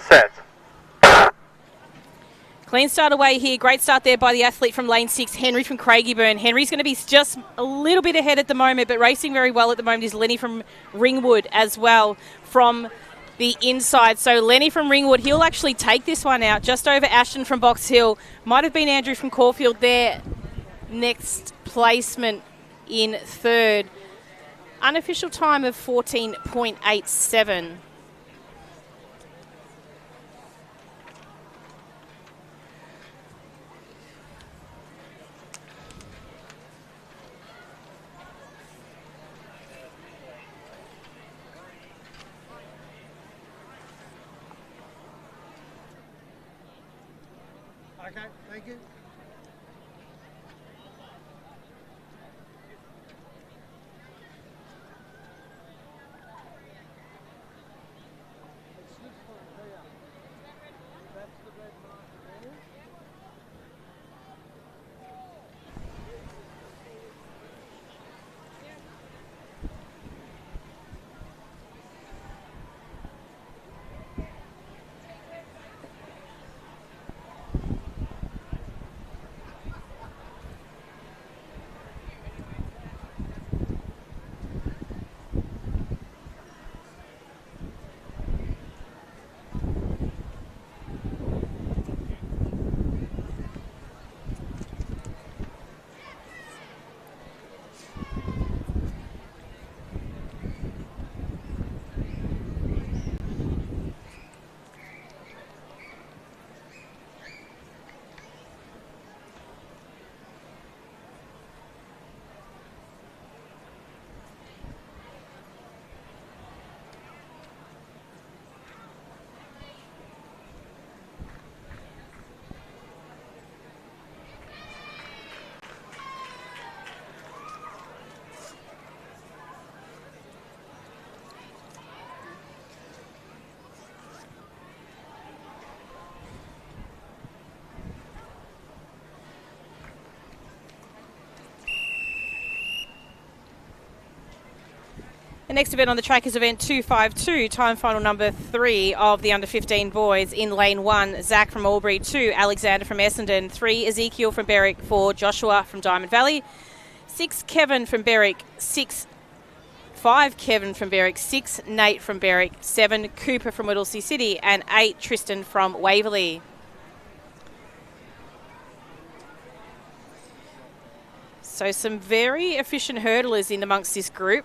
Set. Clean start away here. Great start there by the athlete from lane 6, Henry from Craigieburn. Henry's going to be just a little bit ahead at the moment, but racing very well at the moment is Lenny from Ringwood as well from the inside. So Lenny from Ringwood, he'll actually take this one out just over Ashton from Box Hill. Might have been Andrew from Caulfield there. Next placement in 3rd. Unofficial time of 14.87. Okay, thank you. next event on the track is event 252, time final number 3 of the under-15 boys. In lane 1, Zach from Albury, 2, Alexander from Essendon, 3, Ezekiel from Berwick, 4, Joshua from Diamond Valley, 6, Kevin from Berwick, 5, Kevin from Berwick, 6, Nate from Berwick, 7, Cooper from Whittlesea City, and 8, Tristan from Waverley. So some very efficient hurdlers in amongst this group.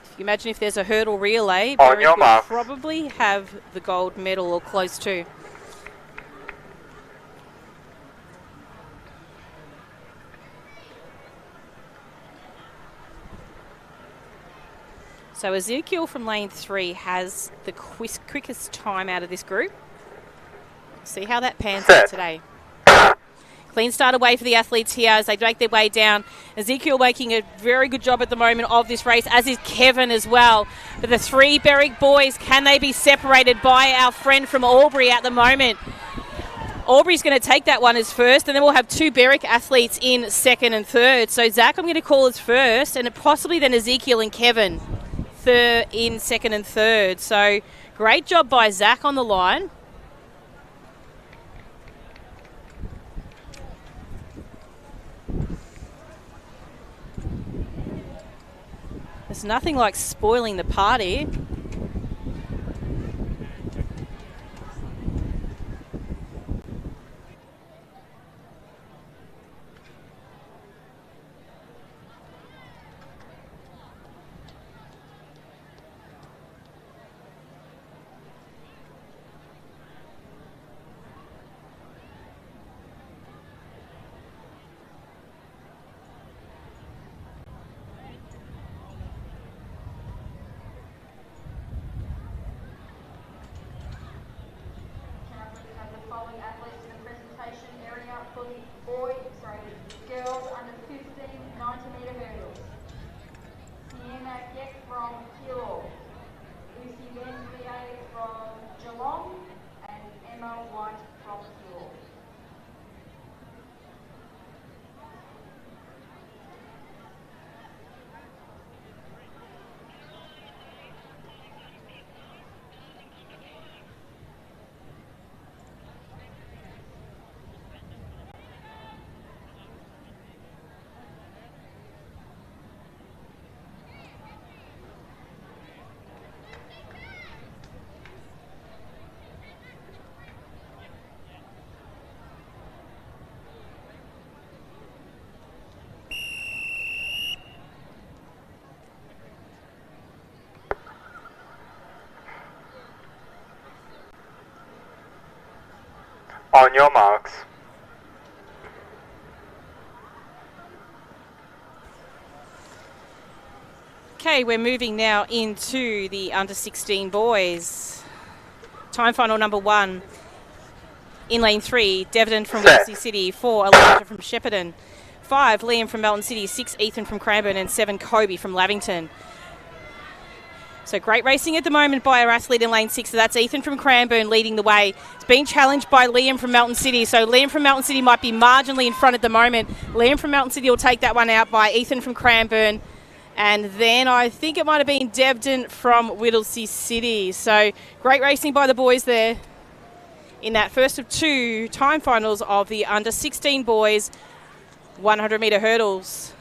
If you imagine if there's a hurdle relay, Berwick will probably have the gold medal or close to. So Ezekiel from lane 3 has the quickest time out of this group. See how that pans out today. Clean start away for the athletes here as they make their way down. Ezekiel making a very good job at the moment of this race, as is Kevin as well. But the 3 Berwick boys, can they be separated by our friend from Albury at the moment? Albury's going to take that one as first, and then we'll have 2 Berwick athletes in second and third. So Zach I'm going to call as first, and possibly then Ezekiel and Kevin in second and third. So great job by Zach on the line. There's nothing like spoiling the party. Girls under 15, 90-metre hurdles. Sienna Geck from Killor, Lucy Benvier from Geelong, and Emma White from Killor. On your marks. Okay, we're moving now into the under-16 boys. Time final number 1. In lane 3, Deverden from Whittlesea City, 4, Elijah from Shepparton, 5, Liam from Melton City, 6, Ethan from Cranbourne, and 7, Kobe from Lavington. So great racing at the moment by our athlete in lane 6. So that's Ethan from Cranbourne leading the way. It's being challenged by Liam from Melton City. So Liam from Melton City might be marginally in front at the moment. Liam from Melton City will take that one out by Ethan from Cranbourne. And then I think it might have been Deverden from Whittlesea City. So great racing by the boys there in that first of 2 time finals of the under-16 boys 100-metre hurdles.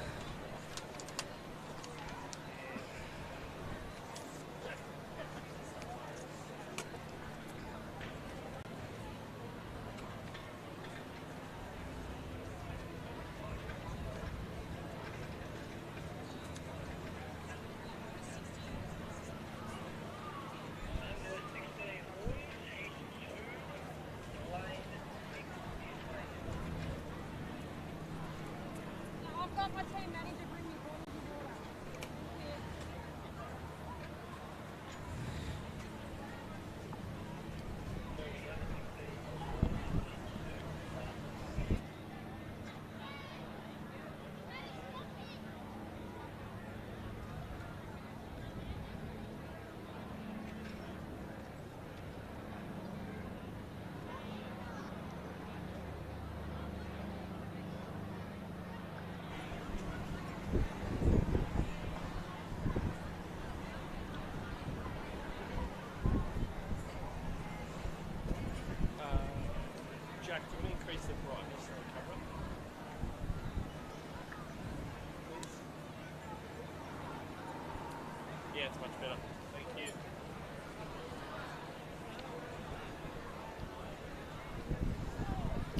I've got my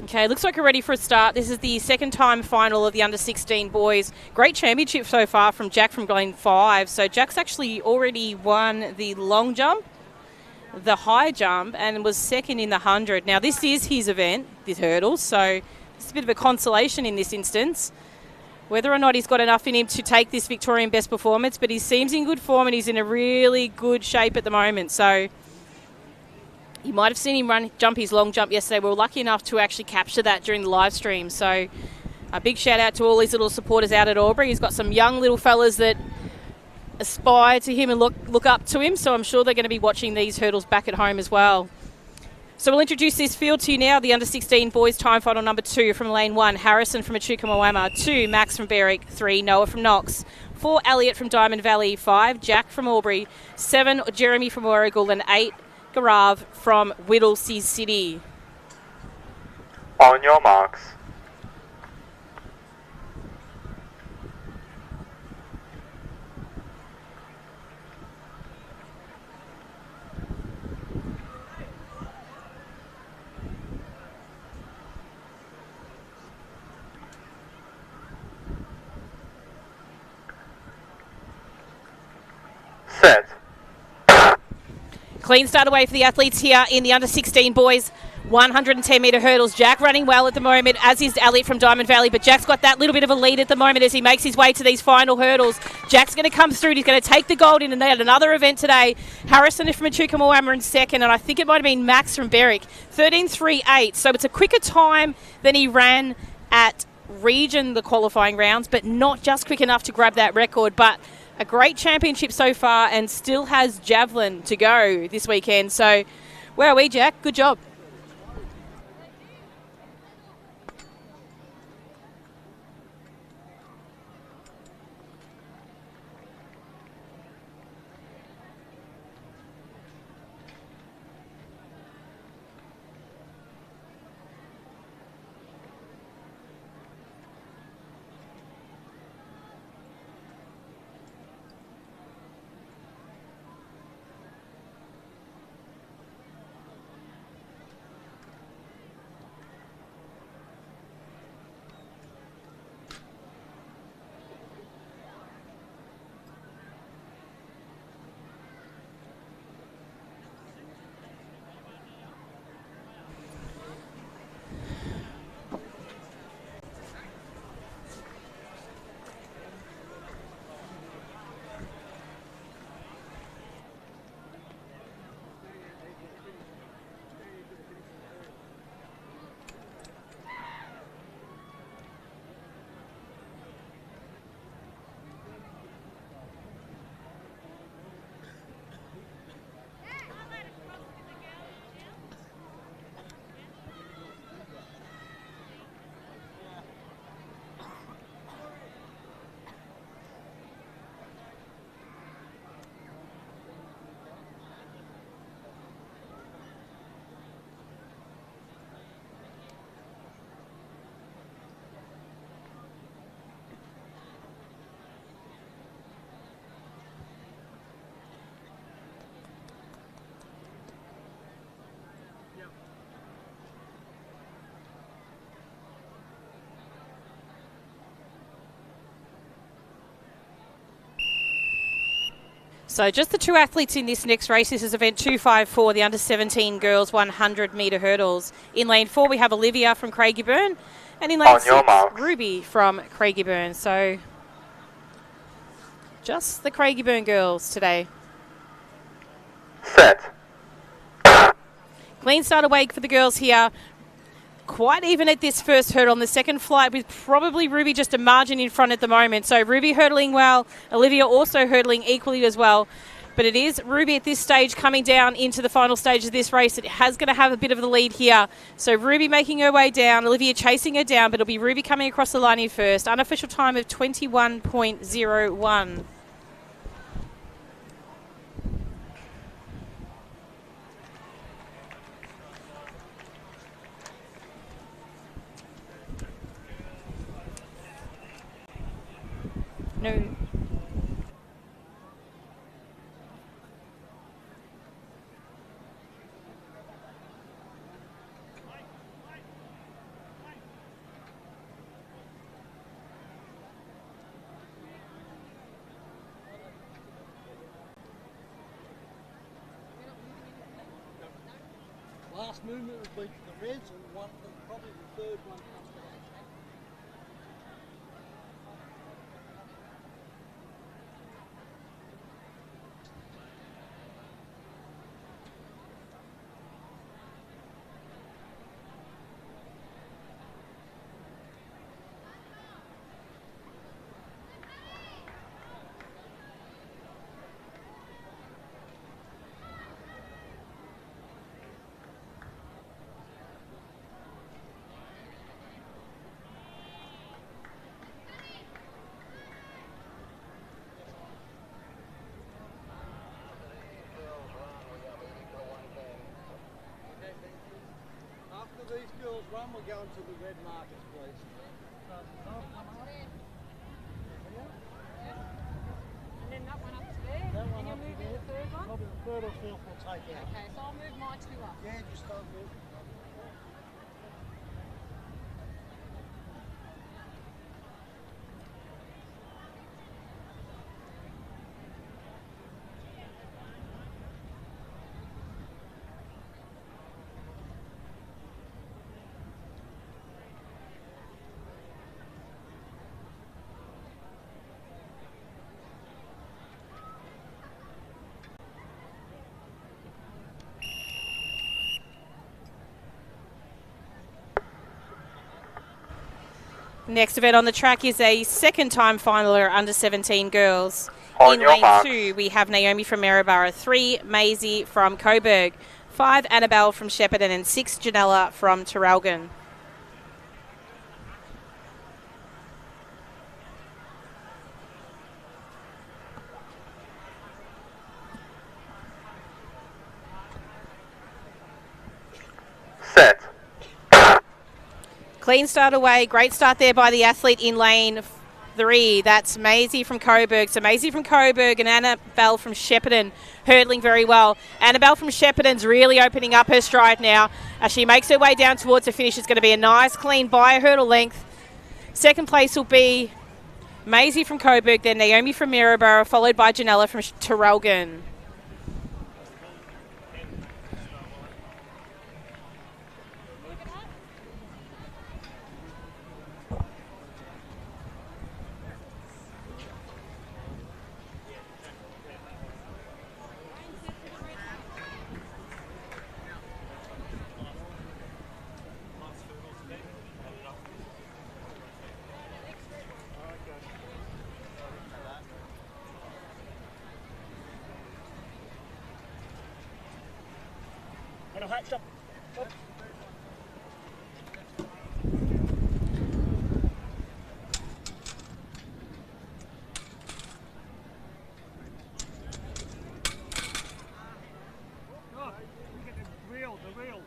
Okay, looks like we're ready for a start. This is the second time final of the under-16 boys. Great championship so far from Jack from Lane 5. So Jack's actually already won the long jump, the high jump, and was second in the 100. Now, this is his event, this hurdle, so it's a bit of a consolation in this instance. Whether or not he's got enough in him to take this Victorian best performance, but he seems in good form and he's in a really good shape at the moment. So you might have seen him jump his long jump yesterday. We were lucky enough to actually capture that during the live stream. So a big shout out to all these little supporters out at Albury. He's got some young little fellas that aspire to him and look up to him. So I'm sure they're going to be watching these hurdles back at home as well. So we'll introduce this field to you now. The under-16 boys time final number 2 from lane 1, Harrison from Echuca Moama. 2, Max from Berwick. 3, Noah from Knox. 4, Elliot from Diamond Valley. 5, Jack from Albury. 7, Jeremy from Warragul. And 8, Garav from Whittlesea City. On your marks. Set. Clean start away for the athletes here in the under-16 boys 110-metre hurdles. Jack running well at the moment, as is Elliot from Diamond Valley, but Jack's got that little bit of a lead at the moment as he makes his way to these final hurdles. Jack's going to come through. He's going to take the gold in, and they had another event today. Harrison from Echuca Moama in second, and I think it might have been Max from Berwick. 13.38, so it's a quicker time than he ran at region, the qualifying rounds, but not just quick enough to grab that record. But a great championship so far, and still has javelin to go this weekend. So where are we, Jack? Good job. So just the two athletes in this next race. This is event 254, the under-17 girls 100-metre hurdles. In lane 4, we have Olivia from Craigieburn. And in lane 6, Ruby from Craigieburn. So just the Craigieburn girls today. Set. Clean start away for the girls here. Quite even at this first hurdle. On the second flight, with probably Ruby just a margin in front at the moment. So Ruby hurdling well, Olivia also hurdling equally as well. But it is Ruby at this stage coming down into the final stage of this race. It has going to have a bit of the lead here. So Ruby making her way down, Olivia chasing her down, but it'll be Ruby coming across the line in first. Unofficial time of 21.01. No. last movement would be to the reds, and probably the third one comes back. These girls run, we're going to the red markers, please. And then that one up to there, That one and you'll up to move there. the third one? Probably the third or fourth we'll take out. Okay, so I'll move my two up. Yeah, just don't move. Next event on the track is a second-time finaler under 17 girls. On In your lane marks. 2, we have Naomi from Maryborough, 3, Maisie from Coburg, 5, Annabelle from Shepparton, and 6, Janella from Terralgan. Set. Clean start away. Great start there by the athlete in lane 3. That's Maisie from Coburg. So Maisie from Coburg and Annabelle from Shepparton hurdling very well. Annabelle from Shepparton's really opening up her stride now. As she makes her way down towards the finish, it's going to be a nice clean by hurdle length. Second place will be Maisie from Coburg, then Naomi from Maryborough, followed by Janella from Terralgan. The real.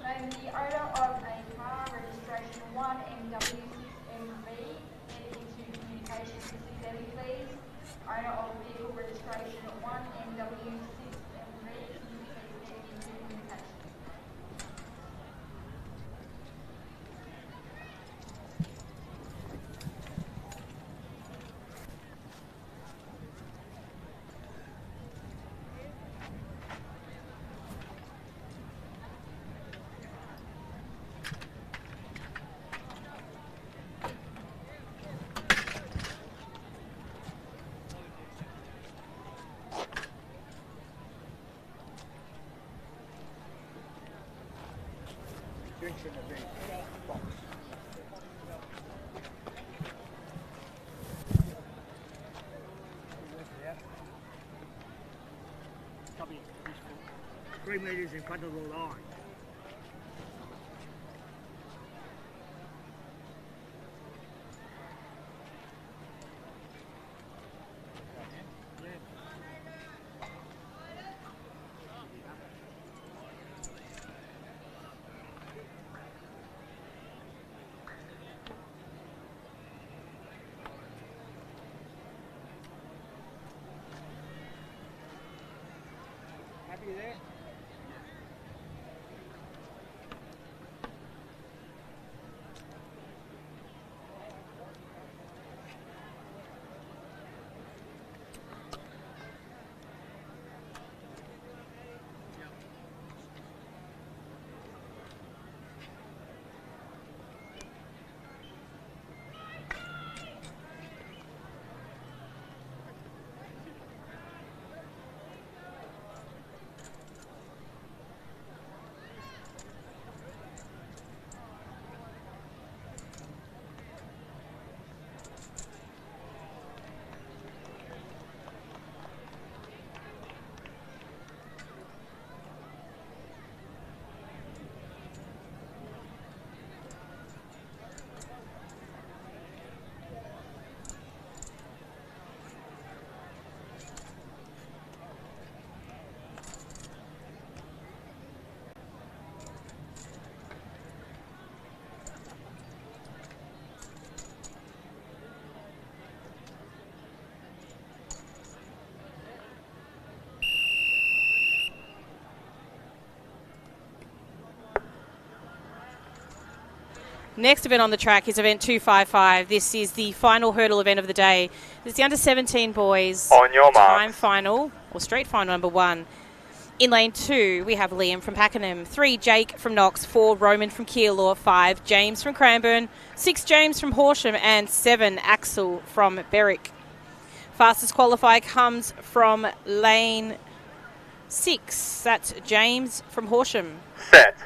Name the owner of a car registration 1NW6MV. Get into communication with this Debbie, please. Owner of vehicle registration 1NW6MV. Can you please get into communication? Drinks in the big box. Copy. 3 metres in front of the line. Next event on the track is event 255. This is the final hurdle event of the day. This is the under-17 boys. On your mark. Time final, or straight final number 1. In lane 2, we have Liam from Pakenham, 3, Jake from Knox, 4, Roman from Keilor, 5, James from Cranbourne, 6, James from Horsham, and 7, Axel from Berwick. Fastest qualifier comes from lane 6. That's James from Horsham. Set.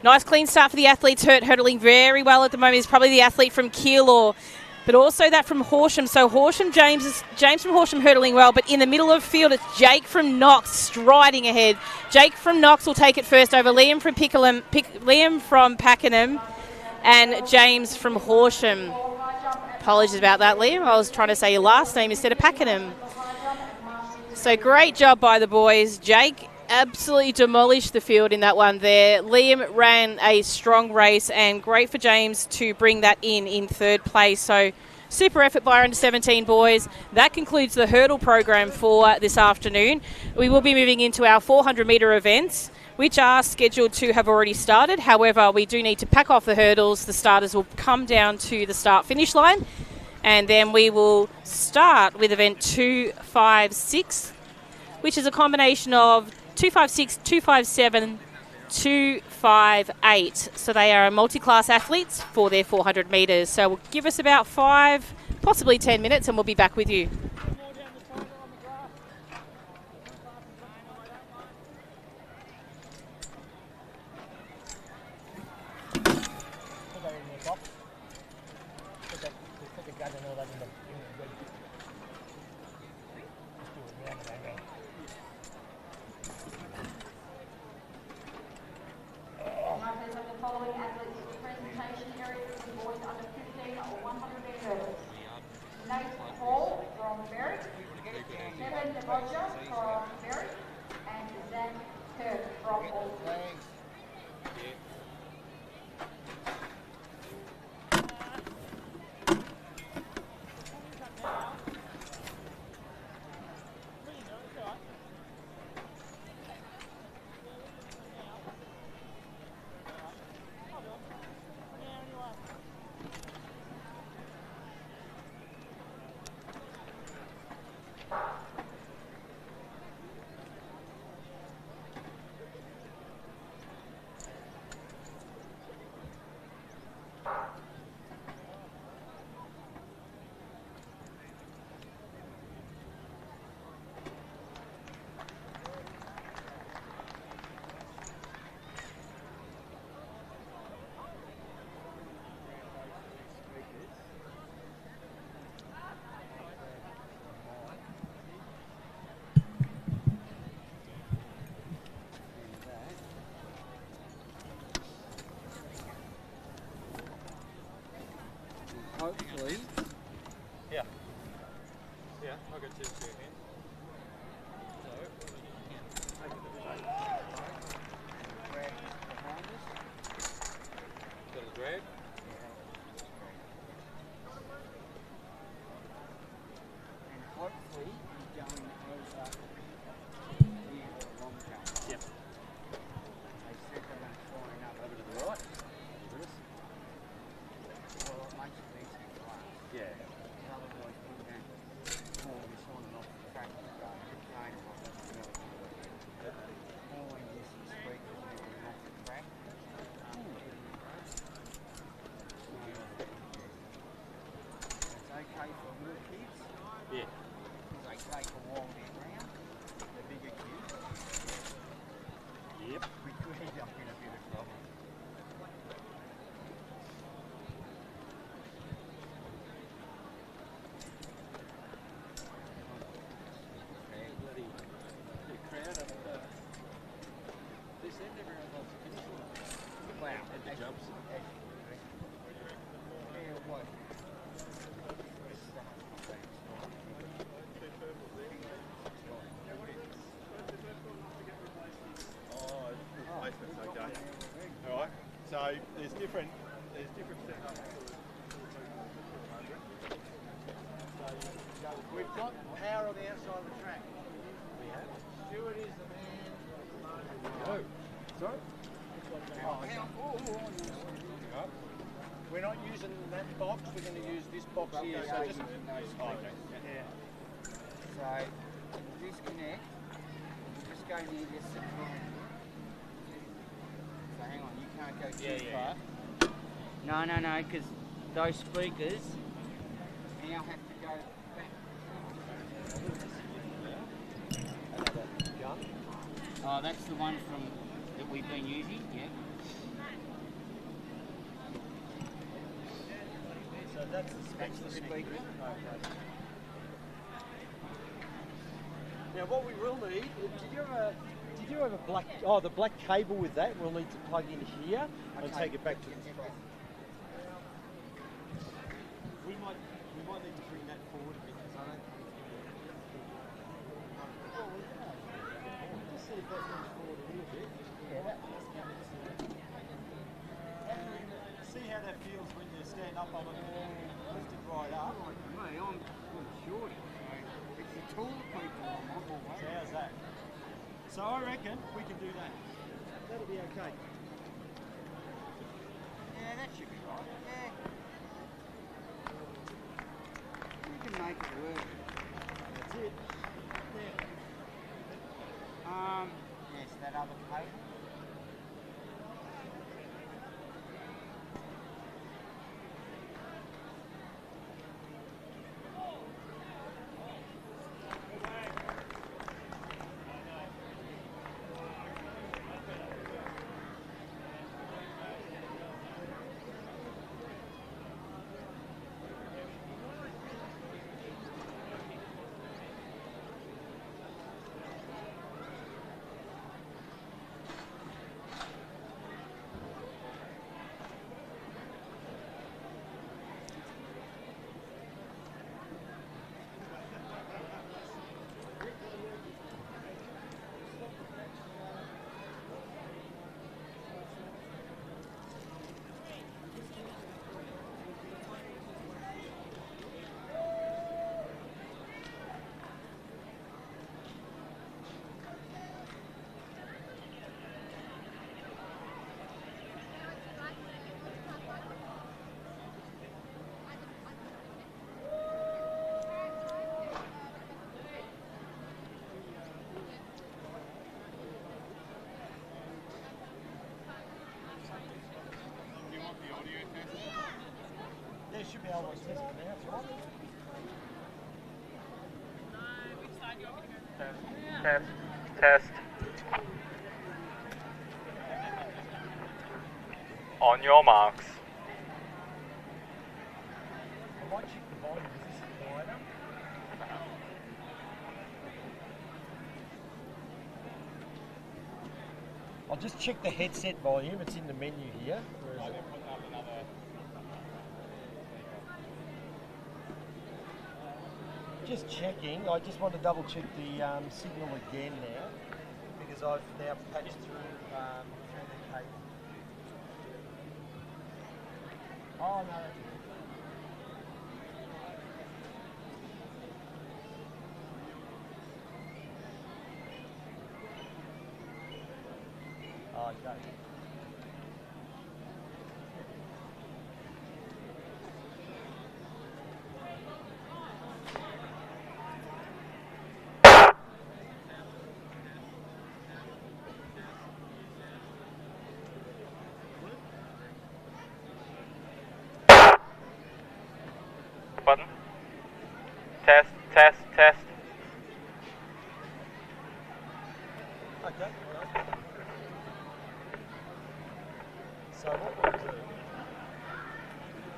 Nice clean start for the athletes, hurdling very well at the moment. Is probably the athlete from Keilor, but also that from Horsham. So Horsham, James from Horsham hurdling well, but in the middle of the field, it's Jake from Knox striding ahead. Jake from Knox will take it first over Liam from Liam from Pakenham and James from Horsham. Apologies about that, Liam. I was trying to say your last name instead of Pakenham. So great job by the boys. Jake absolutely demolished the field in that one there. Liam ran a strong race, and great for James to bring that in third place. So super effort by our under-17 boys. That concludes the hurdle program for this afternoon. We will be moving into our 400-metre events, which are scheduled to have already started. However, we do need to pack off the hurdles. The starters will come down to the start-finish line, and then we will start with event 256, which is a combination of 256, 257, 258. So they are multi-class athletes for their 400 metres. So we'll give us about 5, possibly 10 minutes, and we'll be back with you. Following athletes presentation area for the boys under 15 or 100 metre hurdles. Nate Hall from Berwick, Kevin Roger from Berwick, and Zach Kirk from Alton. Hopefully. Yeah. Yeah, I'll get two here. Little drag. And hopefully going over here for a long jump. Yep. They said they're going to flying up over to the right. Well, it makes it easy to fly. Yeah. Otherwise, we can pull this on and off the track and go container on it. Hauling this and speakers and everything off the track. It's okay for little kids. Yeah. They take a while to get round. The bigger kids. Yep. We could end up in a bit of trouble. So there's different setups. We've got power on the outside of the track. We have. Stewart is the man. Sorry? We're not using that box, we're going to use this box here. So just... Oh, okay. Yeah. So, disconnect. Just go near this line. So hang on, you can't go too far. No, because those speakers now have to go back. Oh, that's the one from that we've been using, yeah. So that's the speaker. Okay. Now what we will need, did you have a black, the black cable with that, we'll need to plug in here and take it back to the front. We might need to bring that forward a bit because I don't think it's just see if that moves forward a little bit. See how that feels when you stand up on it and lift it right up. Mate, I'm shorty, so it's the tall people I'm on my way. So how's that? So I reckon we can do that. That'll be okay. Yeah, that should be right. Yeah. We can make it work. That's it. Yes, that other cable. There should be able to test it now, right? Test. On your marks. I might check the volume because this is quieter. I'll just check the headset volume, it's in the menu here. Where is it? Just checking, I just want to double check the signal again now because I've now patched through the cable. Oh no, that's good. Oh, okay. Button. Test. Okay. So what we'll do,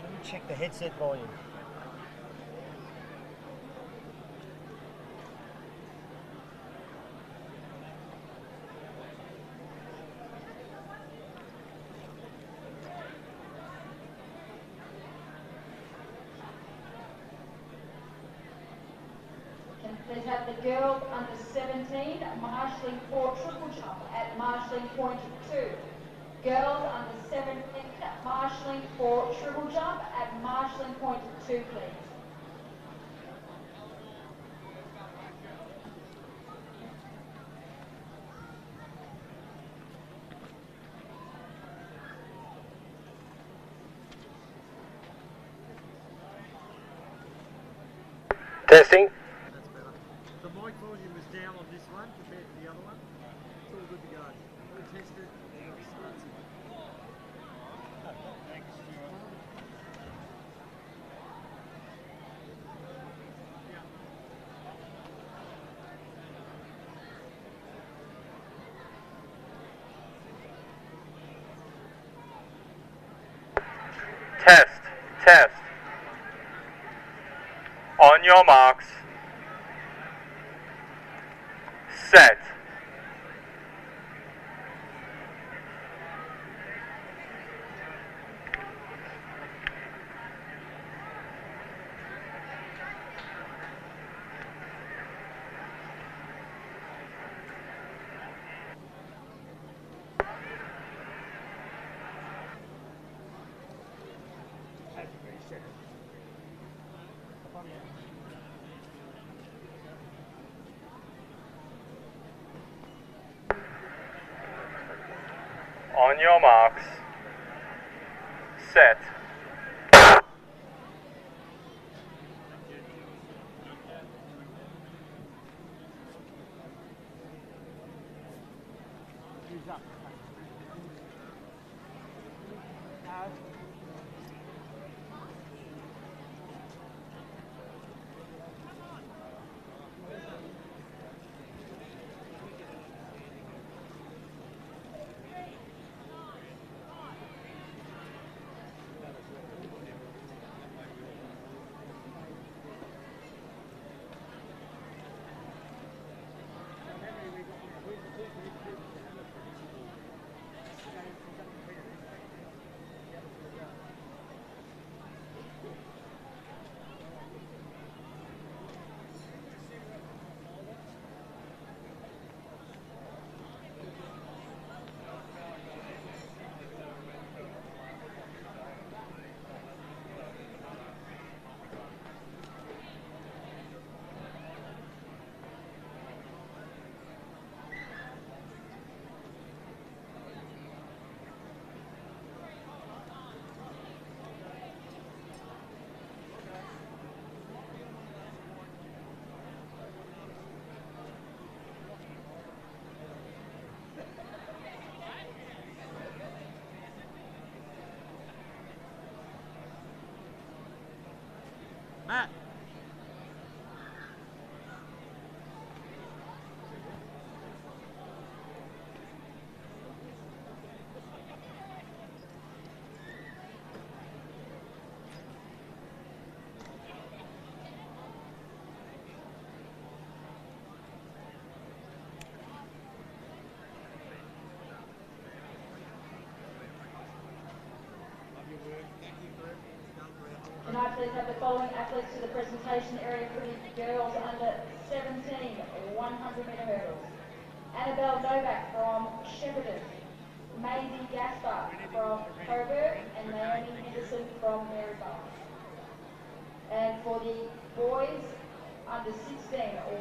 let me check the headset volume. Let's have the girls under 17 marshalling for triple jump at marshalling point 2. Girls under 17 marshalling for triple jump at marshalling point 2, please. Testing. That's better. The mic volume was down on this one compared to the other one. It's all good to go. We'll test it. Thanks, Stuart. Test, test. On your marks. Set. On your marks. Set. Who's up? Matt. Tonight, please have the following athletes to the presentation area for the girls under 17 100-metre hurdles. Annabelle Novak from Shepparton, Maisie Gaspar from Coburg, and Naomi Henderson from Maryborough. And for the boys under 16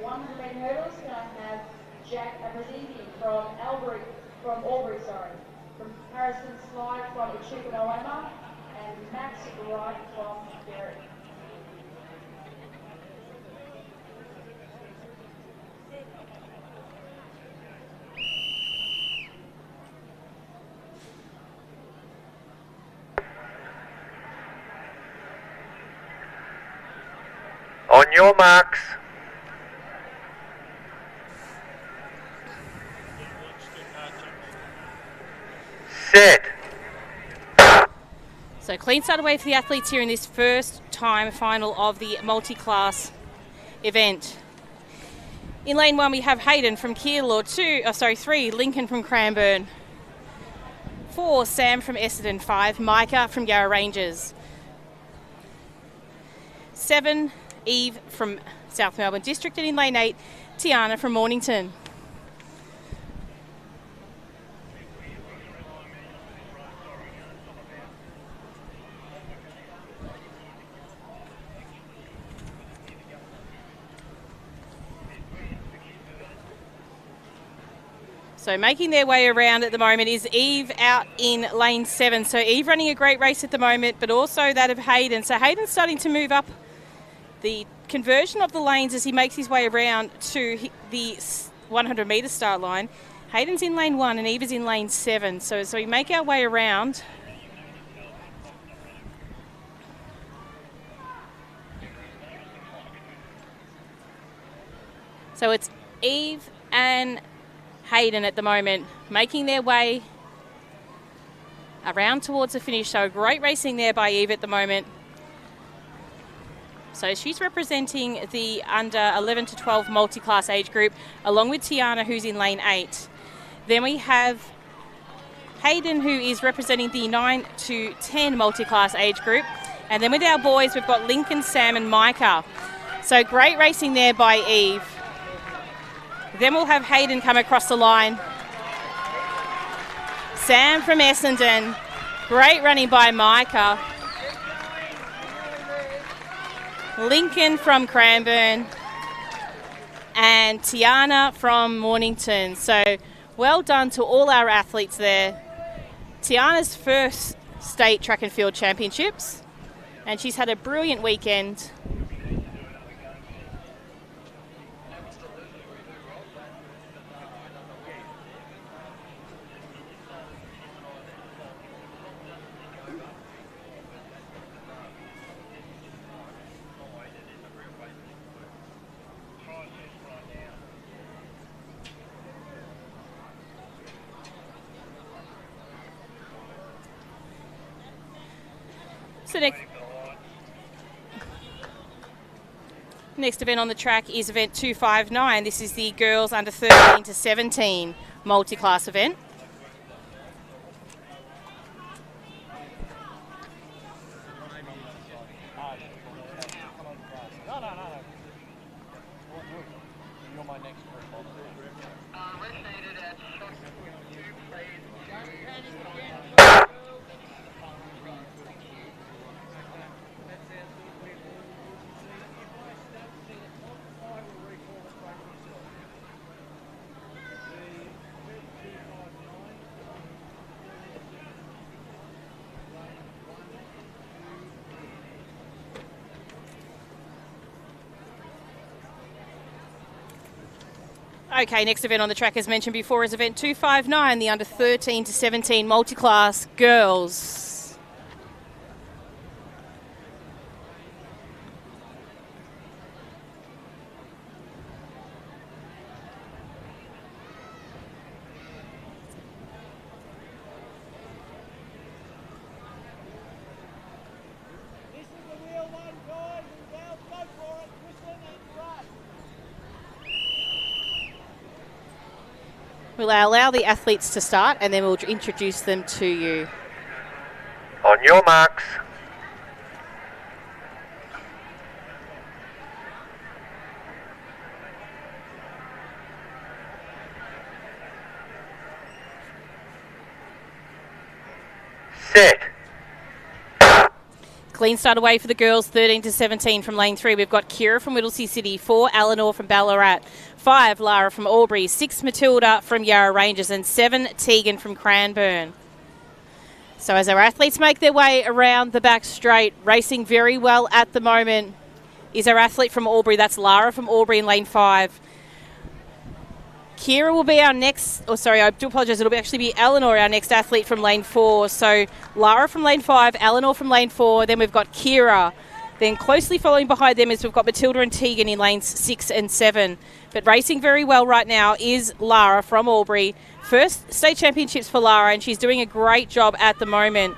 100-metre hurdles, can I have Jack Abrazizi from Albury, from Harrison Slide from Echuca, and Max Wright from Berry. On your marks. Set. So clean start away for the athletes here in this first time final of the multi-class event. In lane 1 we have Hayden from Keilor, 3 Lincoln from Cranbourne, 4 Sam from Essendon, 5 Micah from Yarra Rangers, 7 Eve from South Melbourne District, and in lane 8 Tiana from Mornington. So making their way around at the moment is Eve out in lane 7. So Eve running a great race at the moment, but also that of Hayden. So Hayden's starting to move up the conversion of the lanes as he makes his way around to the 100 metre start line. Hayden's in lane 1 and Eve is in lane 7. So we make our way around. So it's Eve and Hayden at the moment making their way around towards the finish. So great racing there by Eve at the moment. So she's representing the under 11 to 12 multi-class age group, along with Tiana, who's in lane 8. Then we have Hayden, who is representing the 9 to 10 multi-class age group. And then with our boys, we've got Lincoln, Sam and Micah. So great racing there by Eve. Then we'll have Hayden come across the line. Sam from Essendon. Great running by Micah. Lincoln from Cranbourne. And Tiana from Mornington. So well done to all our athletes there. Tiana's first state track and field championships. And she's had a brilliant weekend. So next event on the track is event 259. This is the girls under 13 to 17 multi-class event. Okay, next event on the track, as mentioned before, is event 259, the under 13 to 17 multi-class girls. We'll allow the athletes to start and then we'll introduce them to you. On your marks. Set. Clean start away for the girls, 13 to 17 from lane 3. We've got Kira from Whittlesea City, 4 Eleanor from Ballarat, 5 Lara from Albury, 6 Matilda from Yarra Rangers and 7 Tegan from Cranbourne. So as our athletes make their way around the back straight, racing very well at the moment is our athlete from Albury. That's Lara from Albury in lane 5. Kira will be our next, I do apologise, it'll actually be Eleanor, our next athlete from lane 4. So Lara from lane 5, Eleanor from lane 4, then we've got Kira. Then closely following behind them is we've got Matilda and Tegan in lanes 6 and 7. But racing very well right now is Lara from Albury. First state championships for Lara, and she's doing a great job at the moment.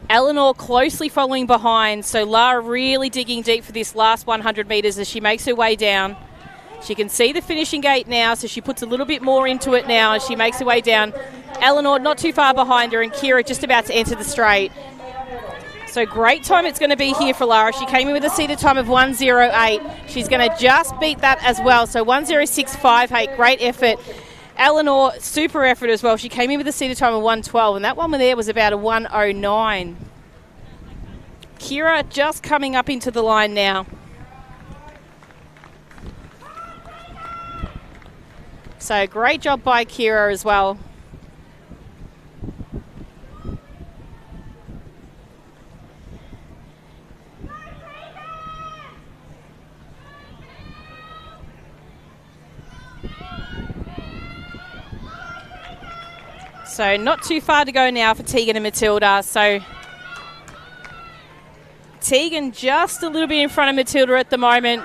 Eleanor closely following behind, so Lara really digging deep for this last 100 metres as she makes her way down. She can see the finishing gate now, so she puts a little bit more into it now as she makes her way down. Eleanor not too far behind her, and Kira just about to enter the straight. So great time it's going to be here for Lara. She came in with a seated time of 1:08. She's going to just beat that as well, so 1:06.58. Great effort. Eleanor, super effort as well. She came in with a seated time of 1:12, and that one there was about a 1:09. Kira just coming up into the line now. So great job by Kira as well. So not too far to go now for Tegan and Matilda. So Tegan just a little bit in front of Matilda at the moment.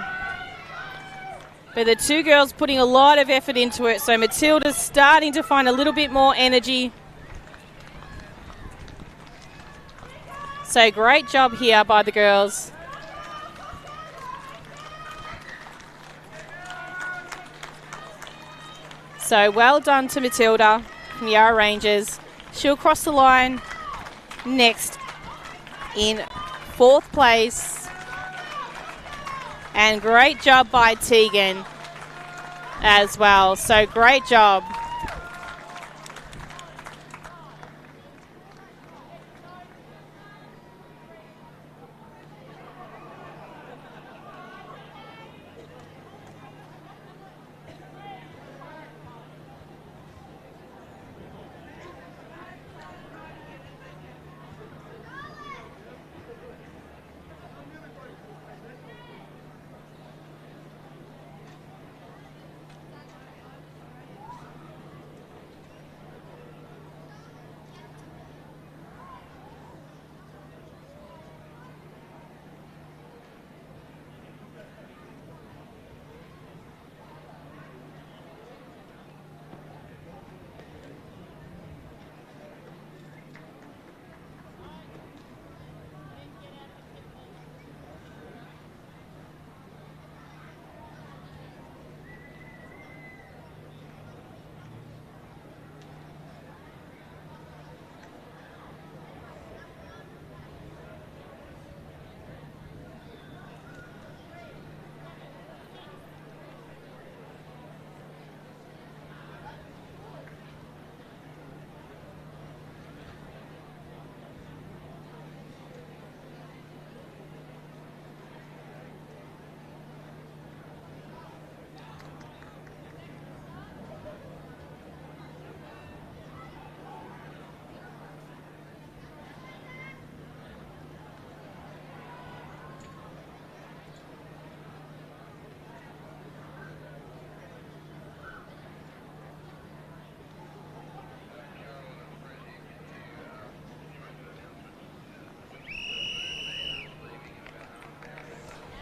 But the two girls putting a lot of effort into it. So Matilda's starting to find a little bit more energy. So great job here by the girls. So well done to Matilda from Yarra Rangers. She'll cross the line next in 4th place. And great job by Tegan as well. So great job.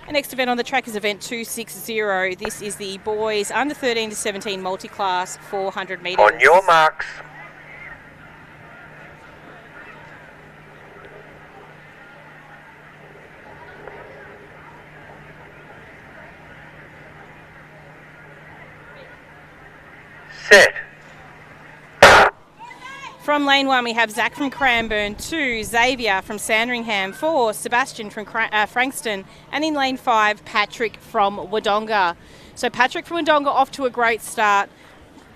The next event on the track is event 260. This is the boys under 13 to 17 multi-class 400 metres. On your marks. Set. From lane 1, we have Zach from Cranbourne, 2, Xavier from Sandringham, 4, Sebastian from Frankston, and in lane 5, Patrick from Wodonga. So Patrick from Wodonga off to a great start.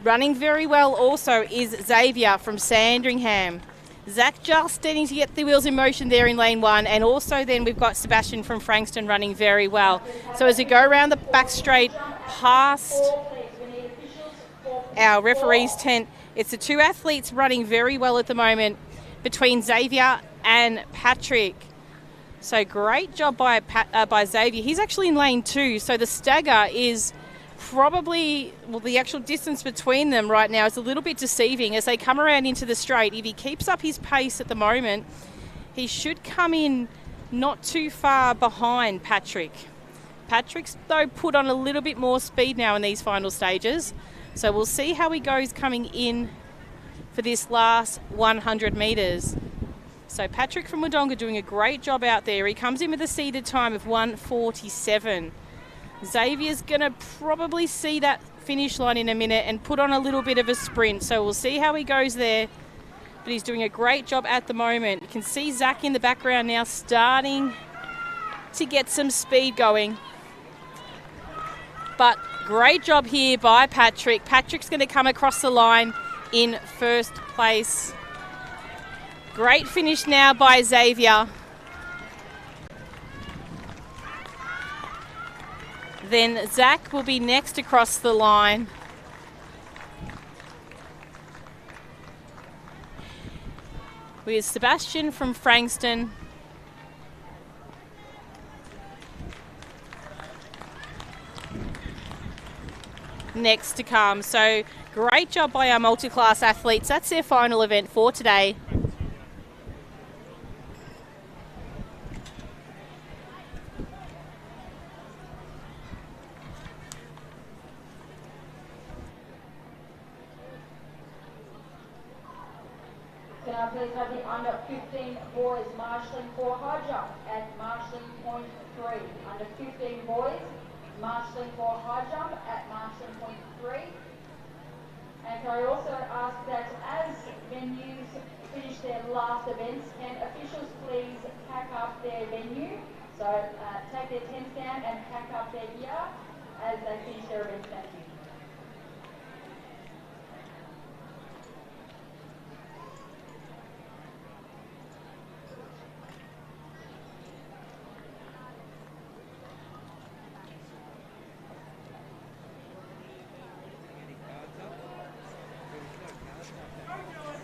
Running very well also is Xavier from Sandringham. Zach just starting to get the wheels in motion there in lane 1, and also then we've got Sebastian from Frankston running very well. So as we go around the back straight past our referee's tent, it's the two athletes running very well at the moment between Xavier and Patrick. So great job by Xavier. He's actually in lane 2, so the stagger is probably, well, the actual distance between them right now is a little bit deceiving as they come around into the straight. If he keeps up his pace at the moment, he should come in not too far behind Patrick. Patrick's, though, put on a little bit more speed now in these final stages. So we'll see how he goes coming in for this last 100 metres. So Patrick from Wodonga doing a great job out there. He comes in with a seeded time of 1:47. Xavier's going to probably see that finish line in a minute and put on a little bit of a sprint. So we'll see how he goes there. But he's doing a great job at the moment. You can see Zach in the background now starting to get some speed going. But great job here by Patrick. Patrick's going to come across the line in first place. Great finish now by Xavier. Then Zach will be next across the line. With Sebastian from Frankston. next to come. So great job by our multi-class athletes. That's their final event for today. Can I please have the under 15 boys marshalling for high jump at marshalling point 3. Under 15 boys marshalling for high jump at marshalling point 3. And can I also ask that as venues finish their last events, can officials please pack up their venue? So take their tents down and pack up their gear as they finish their events. Thank you.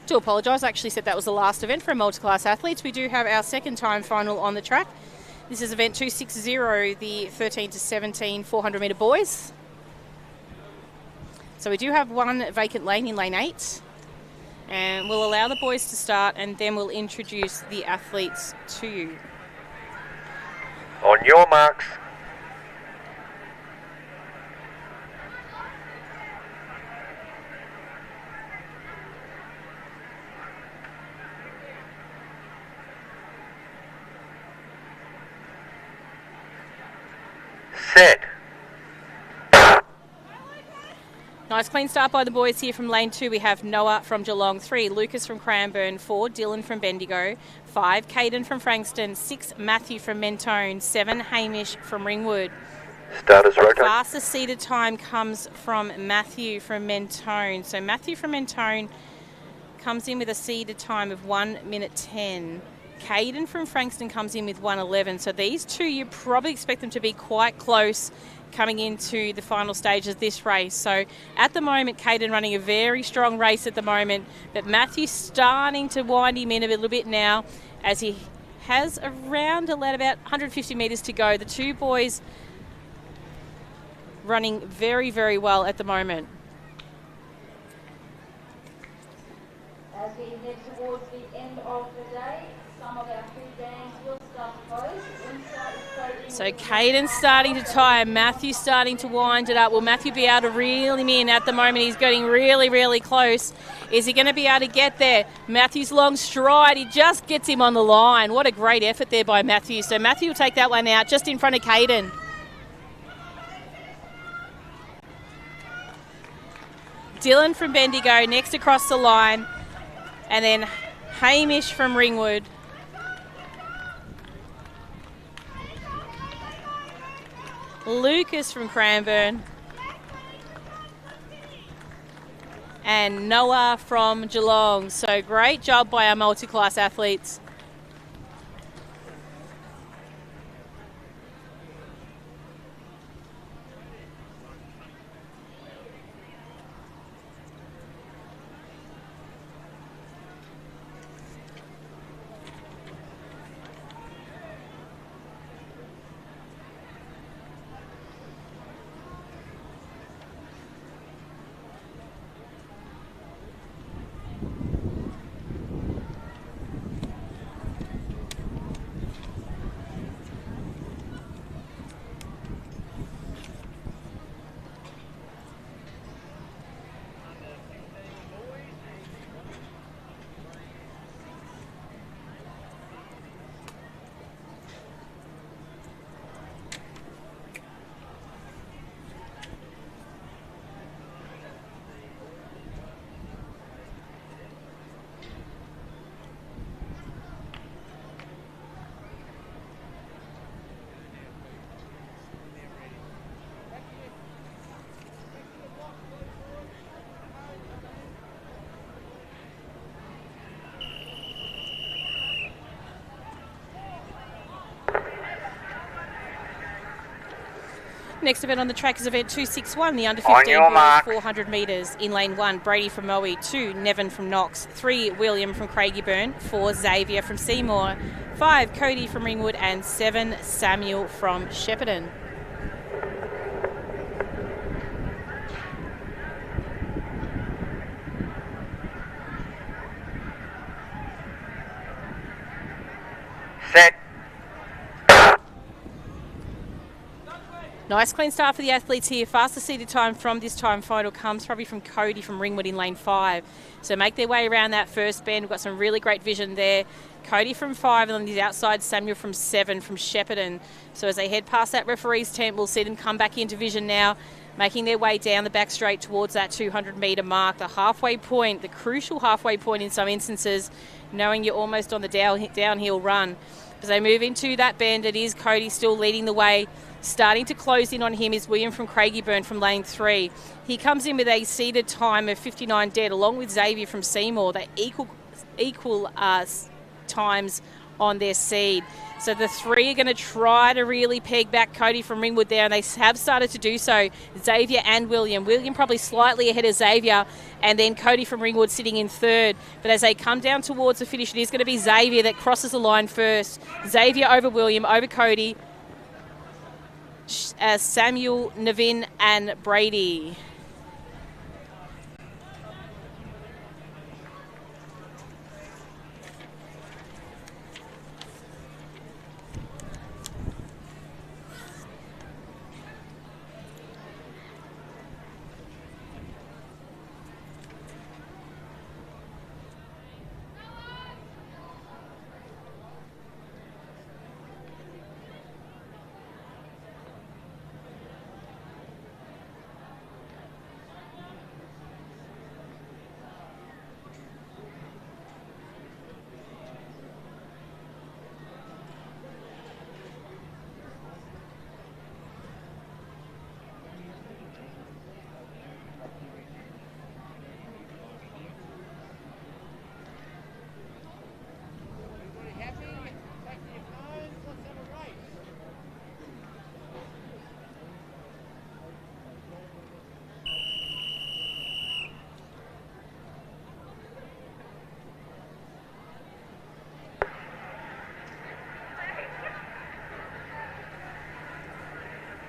Do apologise, I actually said that was the last event for multi-class athletes. We do have our second time final on the track. This is event 260, the 13 to 17 400 metre boys. So we do have one vacant lane in lane 8. And we'll allow the boys to start and then we'll introduce the athletes to you. On your marks. Set. Nice clean start by the boys here from lane 2. We have Noah from Geelong, 3 Lucas from Cranbourne, 4 Dylan from Bendigo, 5 Caden from Frankston, 6 Matthew from Mentone, 7 Hamish from Ringwood. Starters rotate. Fastest seated time comes from Matthew from Mentone. So Matthew from Mentone comes in with a seated time of 1 minute 10. Caden from Frankston comes in with 1:11. So these two, you probably expect them to be quite close coming into the final stage of this race. So at the moment, Caden running a very strong race at the moment, but Matthew's starting to wind him in a little bit now as he has around about 150 metres to go. The two boys running very, very well at the moment. As we head towards the end of the day, some of our food bands will start to close. So Caden's starting to tire, Matthew's starting to wind it up. Will Matthew be able to reel him in? At the moment he's getting really, really close. Is he going to be able to get there? Matthew's long stride, he just gets him on the line. What a great effort there by Matthew. So Matthew will take that one out just in front of Caden. Dylan from Bendigo next across the line. And then Hamish from Ringwood. Lucas from Cranbourne. And Noah from Geelong. So great job by our multi-class athletes. Next event on the track is event 261, the under 15 boys 400 metres. In lane 1, Brady from Moe, 2 Nevin from Knox, 3 William from Craigieburn, 4 Xavier from Seymour, 5 Cody from Ringwood and 7 Samuel from Shepparton. Set. Nice clean start for the athletes here. Fastest seated time from this time final comes probably from Cody from Ringwood in lane 5. So make their way around that first bend. We've got some really great vision there. Cody from 5 and on the outside Samuel from 7 from Shepparton. So as they head past that referee's tent, we'll see them come back into vision now, making their way down the back straight towards that 200 metre mark. The halfway point, the crucial halfway point in some instances, knowing you're almost on the downhill run. As they move into that bend, it is Cody still leading the way. Starting to close in on him is William from Craigieburn from lane 3. He comes in with a seeded time of 59 dead, along with Xavier from Seymour. They equal times on their seed. So the 3 are going to try to really peg back Cody from Ringwood there, and they have started to do so, Xavier and William. William probably slightly ahead of Xavier, and then Cody from Ringwood sitting in 3rd. But as they come down towards the finish, it is going to be Xavier that crosses the line first. Xavier over William, over Cody, Samuel, Navin and Brady.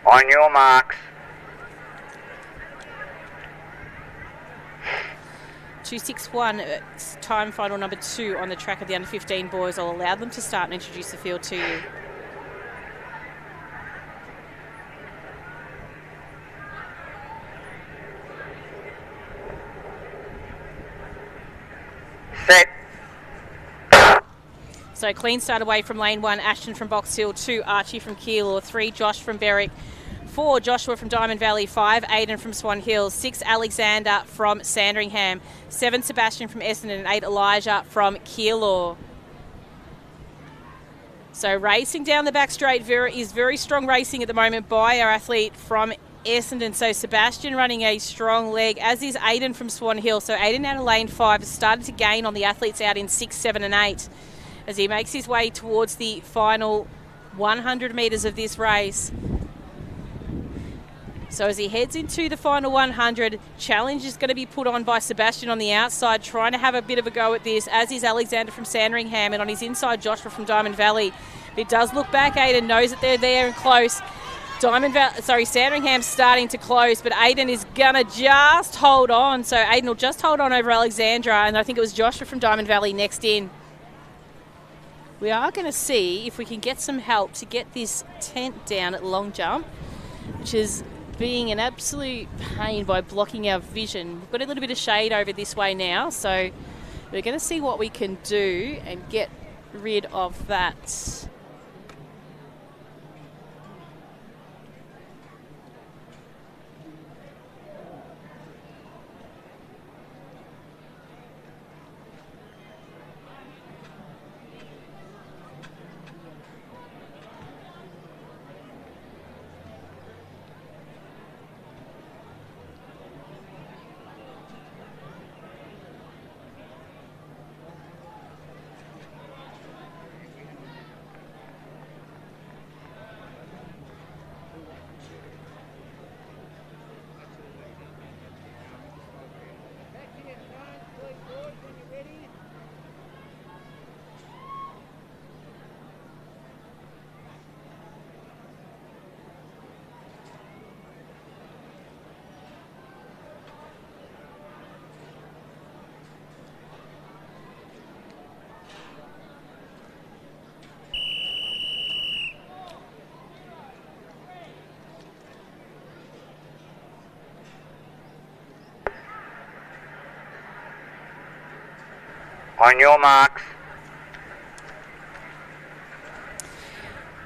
On your marks. 261 time final number 2 on the track of the under 15 boys. I'll allow them to start and introduce the field to you. Set. So clean start away from lane 1, Ashton from Box Hill, 2 Archie from Keilor, 3 Josh from Berwick, 4 Joshua from Diamond Valley, 5 Aidan from Swan Hill, 6 Alexander from Sandringham, 7 Sebastian from Essendon and 8 Elijah from Keilor. So racing down the back straight is very strong racing at the moment by our athlete from Essendon. So Sebastian running a strong leg, as is Aidan from Swan Hill. So Aidan out of lane 5 has started to gain on the athletes out in 6, 7 and 8 as he makes his way towards the final 100 metres of this race. So as he heads into the final 100, challenge is going to be put on by Sebastian on the outside, trying to have a bit of a go at this, as is Alexander from Sandringham, and on his inside, Joshua from Diamond Valley. It does look back, Aidan knows that they're there and close. Sandringham's starting to close, but Aidan is going to just hold on. So Aidan will just hold on over Alexandra, and I think it was Joshua from Diamond Valley next in. We are going to see if we can get some help to get this tent down at long jump, which is being an absolute pain by blocking our vision. We've got a little bit of shade over this way now, so we're going to see what we can do and get rid of that. On your marks.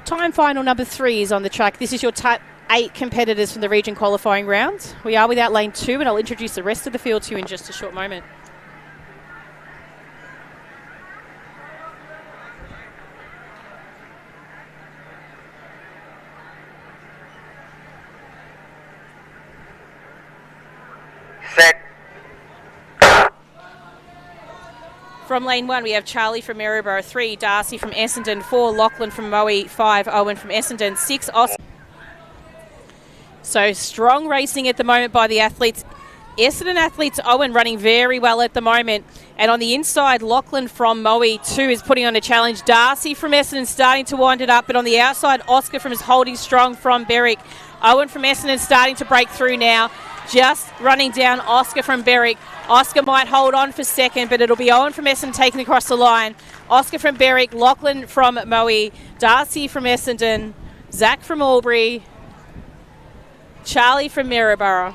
Time final number 3 is on the track. This is your top 8 competitors from the region qualifying round. We are without lane 2, and I'll introduce the rest of the field to you in just a short moment. Set. From lane 1, we have Charlie from Maryborough, 3, Darcy from Essendon, 4, Lachlan from Moe, 5, Owen from Essendon, 6, Oscar. So strong racing at the moment by the athletes. Essendon athletes, Owen running very well at the moment. And on the inside, Lachlan from Moe 2 is putting on a challenge. Darcy from Essendon starting to wind it up, but on the outside, Oscar from is holding strong from Berwick. Owen from Essendon starting to break through now. Just running down Oscar from Berwick. Oscar might hold on for second, but it'll be Owen from Essendon taking across the line. Oscar from Berwick, Lachlan from Moe, Darcy from Essendon, Zach from Albury, Charlie from Maryborough.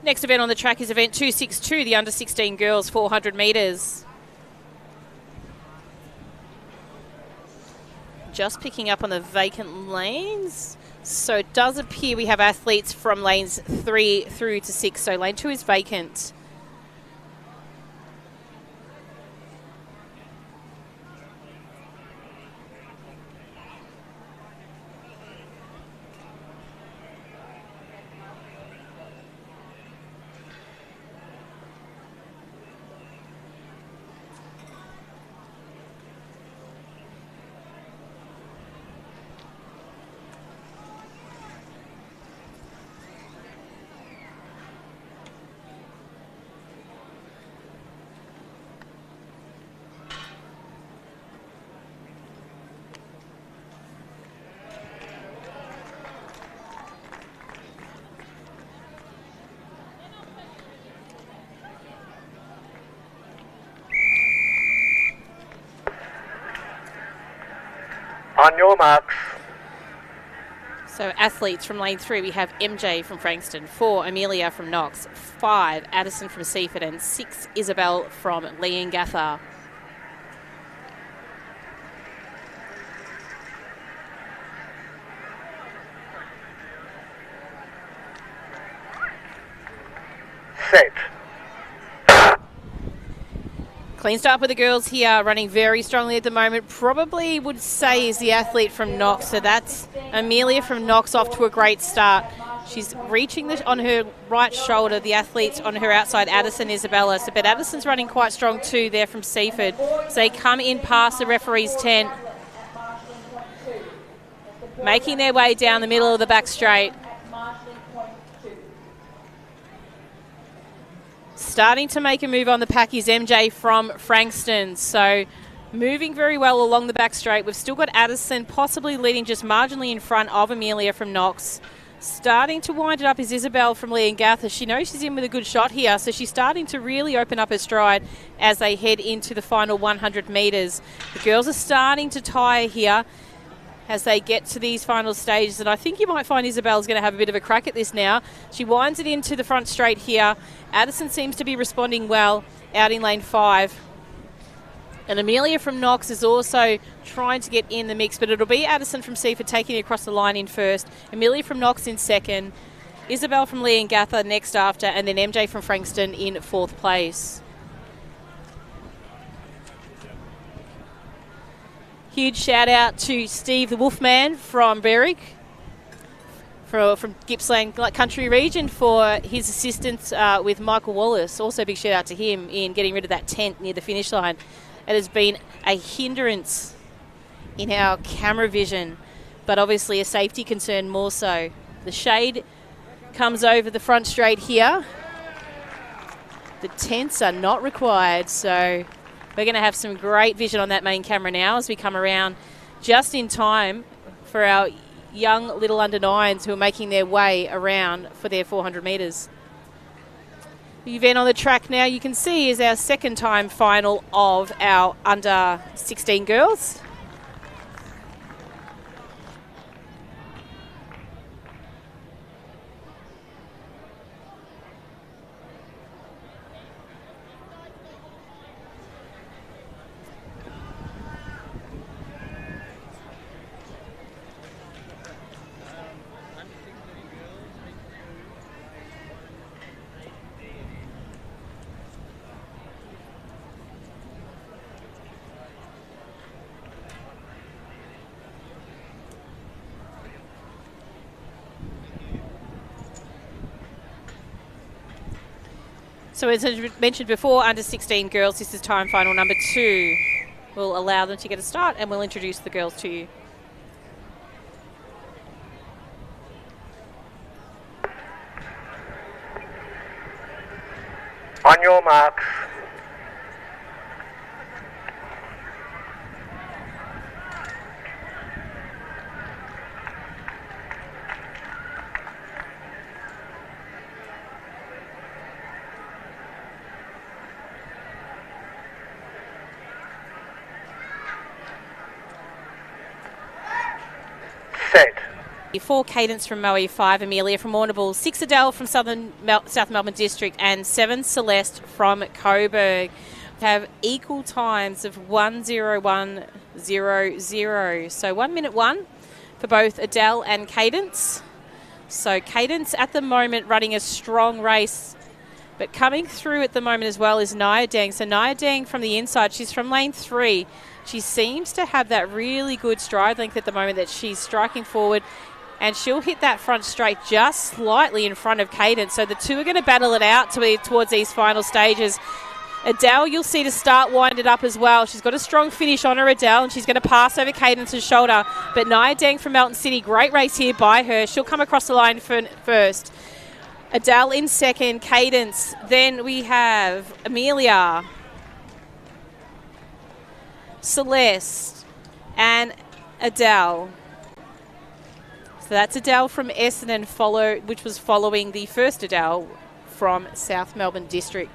Next event on the track is event 262, the under 16 girls 400 metres. Just picking up on the vacant lanes. So it does appear we have athletes from lanes 3 through to 6. So lane 2 is vacant. On your marks. So athletes from lane 3, we have MJ from Frankston, 4, Amelia from Knox, 5, Addison from Seaford, and 6, Isabel from Leongatha. Set. Clean start with the girls here, running very strongly at the moment. Probably would say is the athlete from Knox. So that's Amelia from Knox off to a great start. She's reaching on her right shoulder. The athletes on her outside, Addison, Isabella. So, but Addison's running quite strong too there from Seaford. So they come in past the referee's tent, making their way down the middle of the back straight. Starting to make a move on the pack is MJ from Frankston. So moving very well along the back straight. We've still got Addison possibly leading just marginally in front of Amelia from Knox. Starting to wind it up is Isabel from Leongatha. She knows she's in with a good shot here, so she's starting to really open up her stride as they head into the final 100 metres. The girls are starting to tire here as they get to these final stages, and I think you might find Isabel's going to have a bit of a crack at this now. She winds it into the front straight here. Addison seems to be responding well out in lane 5. And Amelia from Knox is also trying to get in the mix, but it'll be Addison from Seaford taking it across the line in first. Amelia from Knox in second. Isabel from Leongatha next after, and then MJ from Frankston in 4th place. Huge shout out to Steve the Wolfman from Berwick from Gippsland Country Region for his assistance with Michael Wallace. Also big shout out to him in getting rid of that tent near the finish line. It has been a hindrance in our camera vision, but obviously a safety concern more so. The shade comes over the front straight here. The tents are not required, so we're going to have some great vision on that main camera now as we come around just in time for our young little under 9s who are making their way around for their 400 metres. The event on the track now you can see is our second time final of our under 16 girls. So as I mentioned before, under 16 girls, this is time final number 2. We'll allow them to get a start and we'll introduce the girls to you. On your marks. Set. 4 Cadence from Moe, 5 Amelia from Warrnambool, 6 Adele from South Melbourne District, and 7 Celeste from Coburg. Have equal times of 1:01:00. So 1 minute 1 for both Adele and Cadence. So Cadence at the moment running a strong race, but coming through at the moment as well is Nia Dang. So Nia Dang from the inside, she's from lane 3. She seems to have that really good stride length at the moment that she's striking forward, and she'll hit that front straight just slightly in front of Cadence. So the two are going to battle it out towards these final stages. Adele, you'll see to start wind it up as well. She's got a strong finish on her, Adele, and she's going to pass over Cadence's shoulder. But Nia Dang from Melton City, great race here by her. She'll come across the line first. Adele in second, Cadence. Then we have Amelia, Celeste, and Adele. So that's Adele from Essendon, which was following the first Adele from South Melbourne District.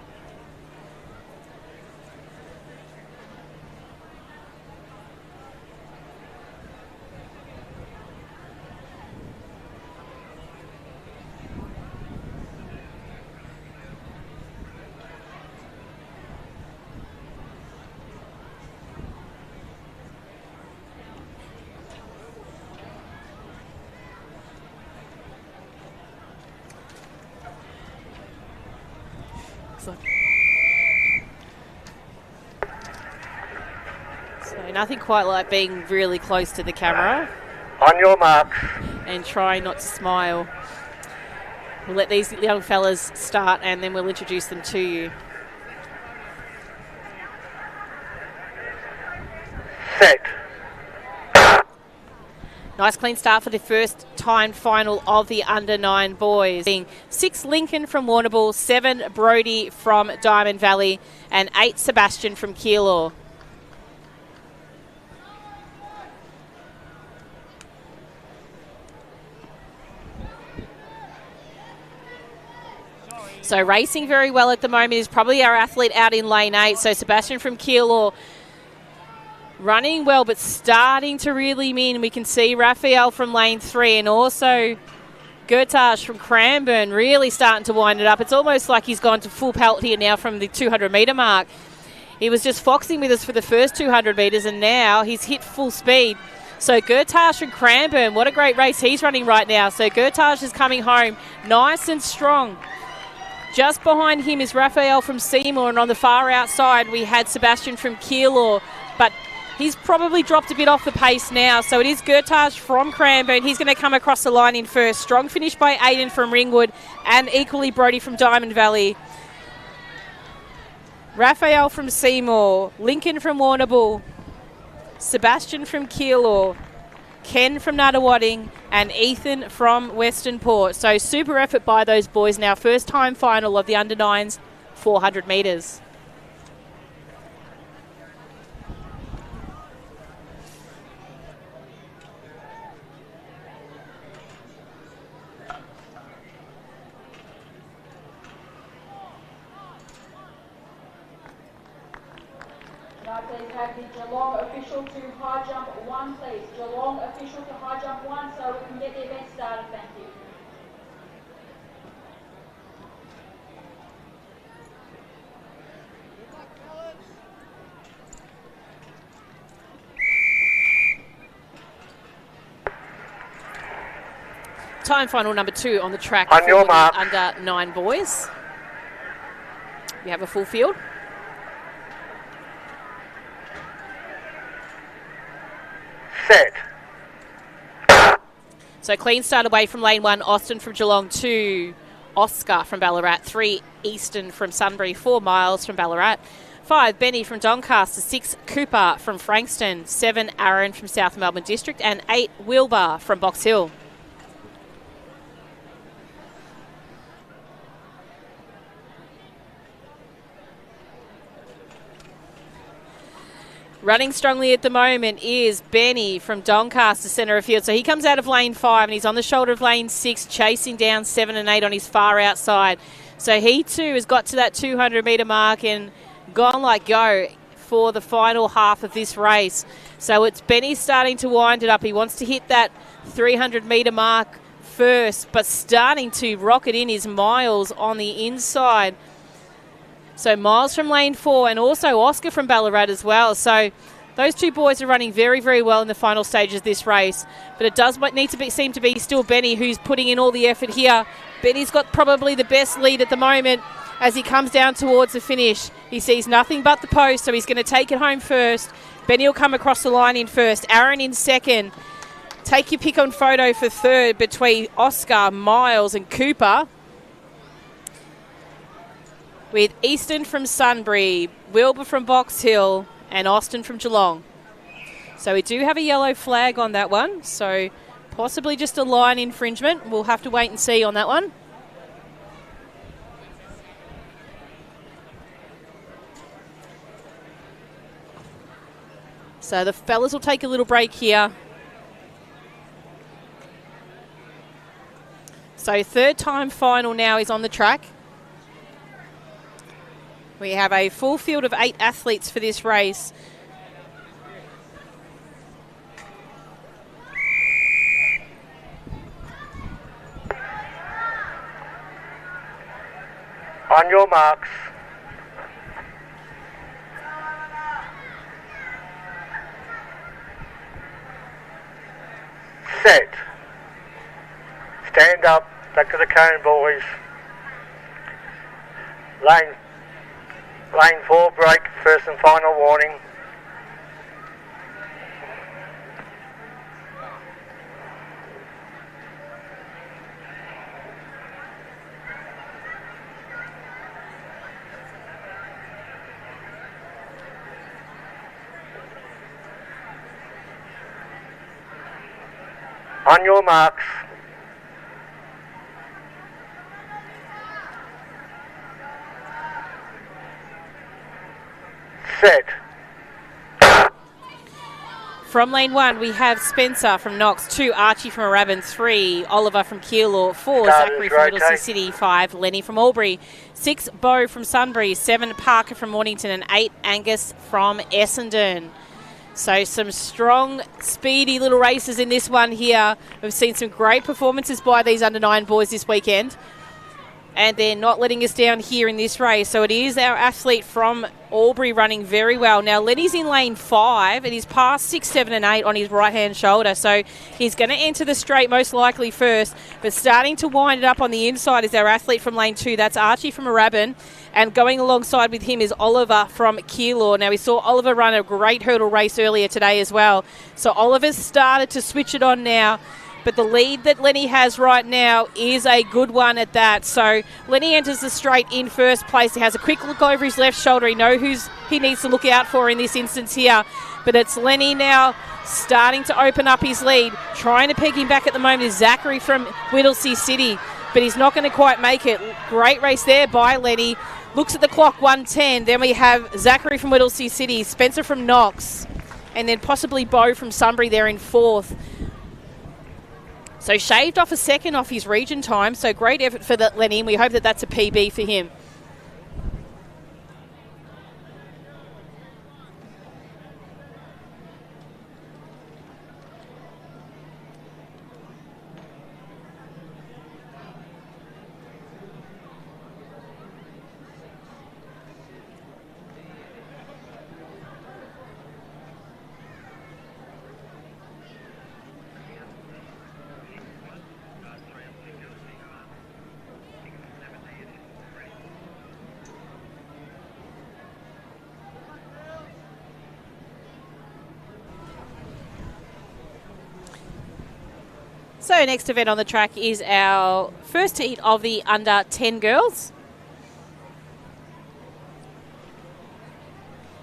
So nothing quite like being really close to the camera. On your marks. And try not to smile. We'll let these young fellas start and then we'll introduce them to you. Set. Nice clean start for the first time final of the under 9 boys. 6 Lincoln from Warrnambool, 7 Brody from Diamond Valley, and 8 Sebastian from Keilor. So racing very well at the moment is probably our athlete out in lane 8. So Sebastian from Keilor running well, but starting to really mean. We can see Raphael from lane 3 and also Gertage from Cranbourne really starting to wind it up. It's almost like he's gone to full pelt here now from the 200 metre mark. He was just foxing with us for the first 200 metres and now he's hit full speed. So Gertage from Cranbourne, what a great race he's running right now. So Gertage is coming home nice and strong. Just behind him is Raphael from Seymour, and on the far outside we had Sebastian from Keilor, but He's probably dropped a bit off the pace now, so it is Gertage from Cranbourne. He's going to come across the line in first. Strong finish by Aiden from Ringwood and equally Brody from Diamond Valley. Raphael from Seymour, Lincoln from Warrnambool, Sebastian from Keilor, Ken from Nuttawading, and Ethan from Western Port. So super effort by those boys now. First time final of the under-9s 400 metres. Now please have the Geelong official to high jump 1, please. Geelong official to high jump 1 so we can get the event started. Thank you. Time final number 2 on the track On for your the mark. under-9 boys. We have a full field. Set. So clean start away from lane 1, Austin from Geelong, 2, Oscar from Ballarat, 3, Easton from Sunbury, 4, Miles from Ballarat, 5, Benny from Doncaster, 6, Cooper from Frankston, 7, Aaron from South Melbourne District, and 8, Wilbur from Box Hill. Running strongly at the moment is Benny from Doncaster, centre of field. So he comes out of lane 5 and he's on the shoulder of lane 6, chasing down 7 and 8 on his far outside. So he too has got to that 200 metre mark and gone like go for the final half of this race. So it's Benny starting to wind it up. He wants to hit that 300 metre mark first, but starting to rocket in his Miles on the inside. So Miles from lane 4 and also Oscar from Ballarat as well. So those two boys are running very, very well in the final stages of this race. But it does need to seem to be still Benny who's putting in all the effort here. Benny's got probably the best lead at the moment as he comes down towards the finish. He sees nothing but the post, so he's going to take it home first. Benny will come across the line in first. Aaron in second. Take your pick on photo for third between Oscar, Miles and Cooper, with Easton from Sunbury, Wilbur from Box Hill, and Austin from Geelong. So we do have a yellow flag on that one, so possibly just a line infringement. We'll have to wait and see on that one. So the fellas will take a little break here. So third time final now is on the track. We have a full field of 8 athletes for this race. On your marks. Set. Stand up, back to the cone, boys. Lane 4 break, first and final warning. On your marks. Set. From lane 1, we have Spencer from Knox, 2, Archie from Moorabbin, 3, Oliver from Keilor, 4, Zachary from Middlesex City, 5, Lenny from Albury, 6, Beau from Sunbury, 7, Parker from Mornington, and 8, Angus from Essendon. So some strong, speedy little races in this one here. We've seen some great performances by these under-9 boys this weekend. And they're not letting us down here in this race. So it is our athlete from Albury running very well. Now, Lenny's in lane 5, and he's past 6, 7 and 8 on his right-hand shoulder. So he's going to enter the straight most likely first. But starting to wind it up on the inside is our athlete from lane 2. That's Archie from Moorabbin. And going alongside with him is Oliver from Keilor. Now, we saw Oliver run a great hurdle race earlier today as well. So Oliver's started to switch it on now. But the lead that Lenny has right now is a good one at that. So Lenny enters the straight in first place. He has a quick look over his left shoulder. He knows who he needs to look out for in this instance here. But it's Lenny now starting to open up his lead. Trying to peg him back at the moment is Zachary from Whittlesea City. But he's not going to quite make it. Great race there by Lenny. Looks at the clock, 1:10. Then we have Zachary from Whittlesea City, Spencer from Knox, and then possibly Bo from Sunbury there in 4th. So shaved off a second off his region time. So great effort for that Lenny, and we hope that that's a PB for him. So next event on the track is our first heat of the under 10 girls.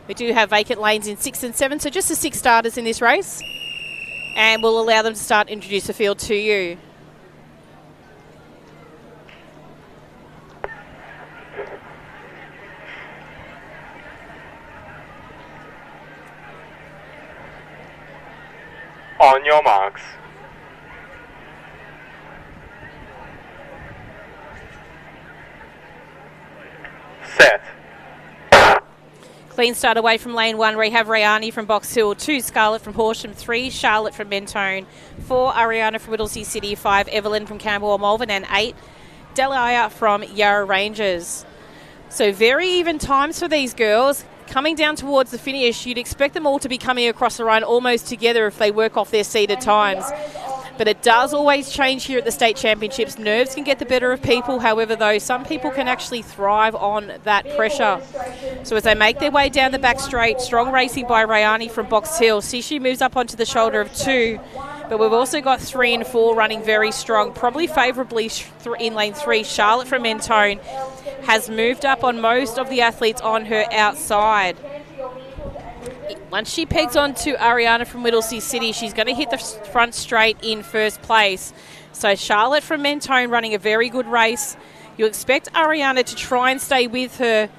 We do have vacant lanes in 6 and 7, so just the 6 starters in this race. And we'll allow them to start introduce the field to you. On your marks. Set. Clean start away from lane 1. We have Rayani from Box Hill, 2 Scarlett from Horsham, 3 Charlotte from Mentone, 4 Ariana from Whittlesea City, 5 Evelyn from Campbell or Malvern, and 8 Delia from Yarra Rangers. So very even times for these girls. Coming down towards the finish, you'd expect them all to be coming across the line almost together if they work off their seeded times. But it does always change here at the state championships. Nerves can get the better of people. However, though, some people can actually thrive on that pressure. So as they make their way down the back straight, strong racing by Rayani from Box Hill. Sishu moves up onto the shoulder of 2. But we've also got 3 and 4 running very strong, probably favourably in lane 3. Charlotte from Mentone has moved up on most of the athletes on her outside. Once she pegs on to Ariana from Whittlesea City, she's going to hit the front straight in first place. So Charlotte from Mentone running a very good race. You expect Ariana to try and stay with her.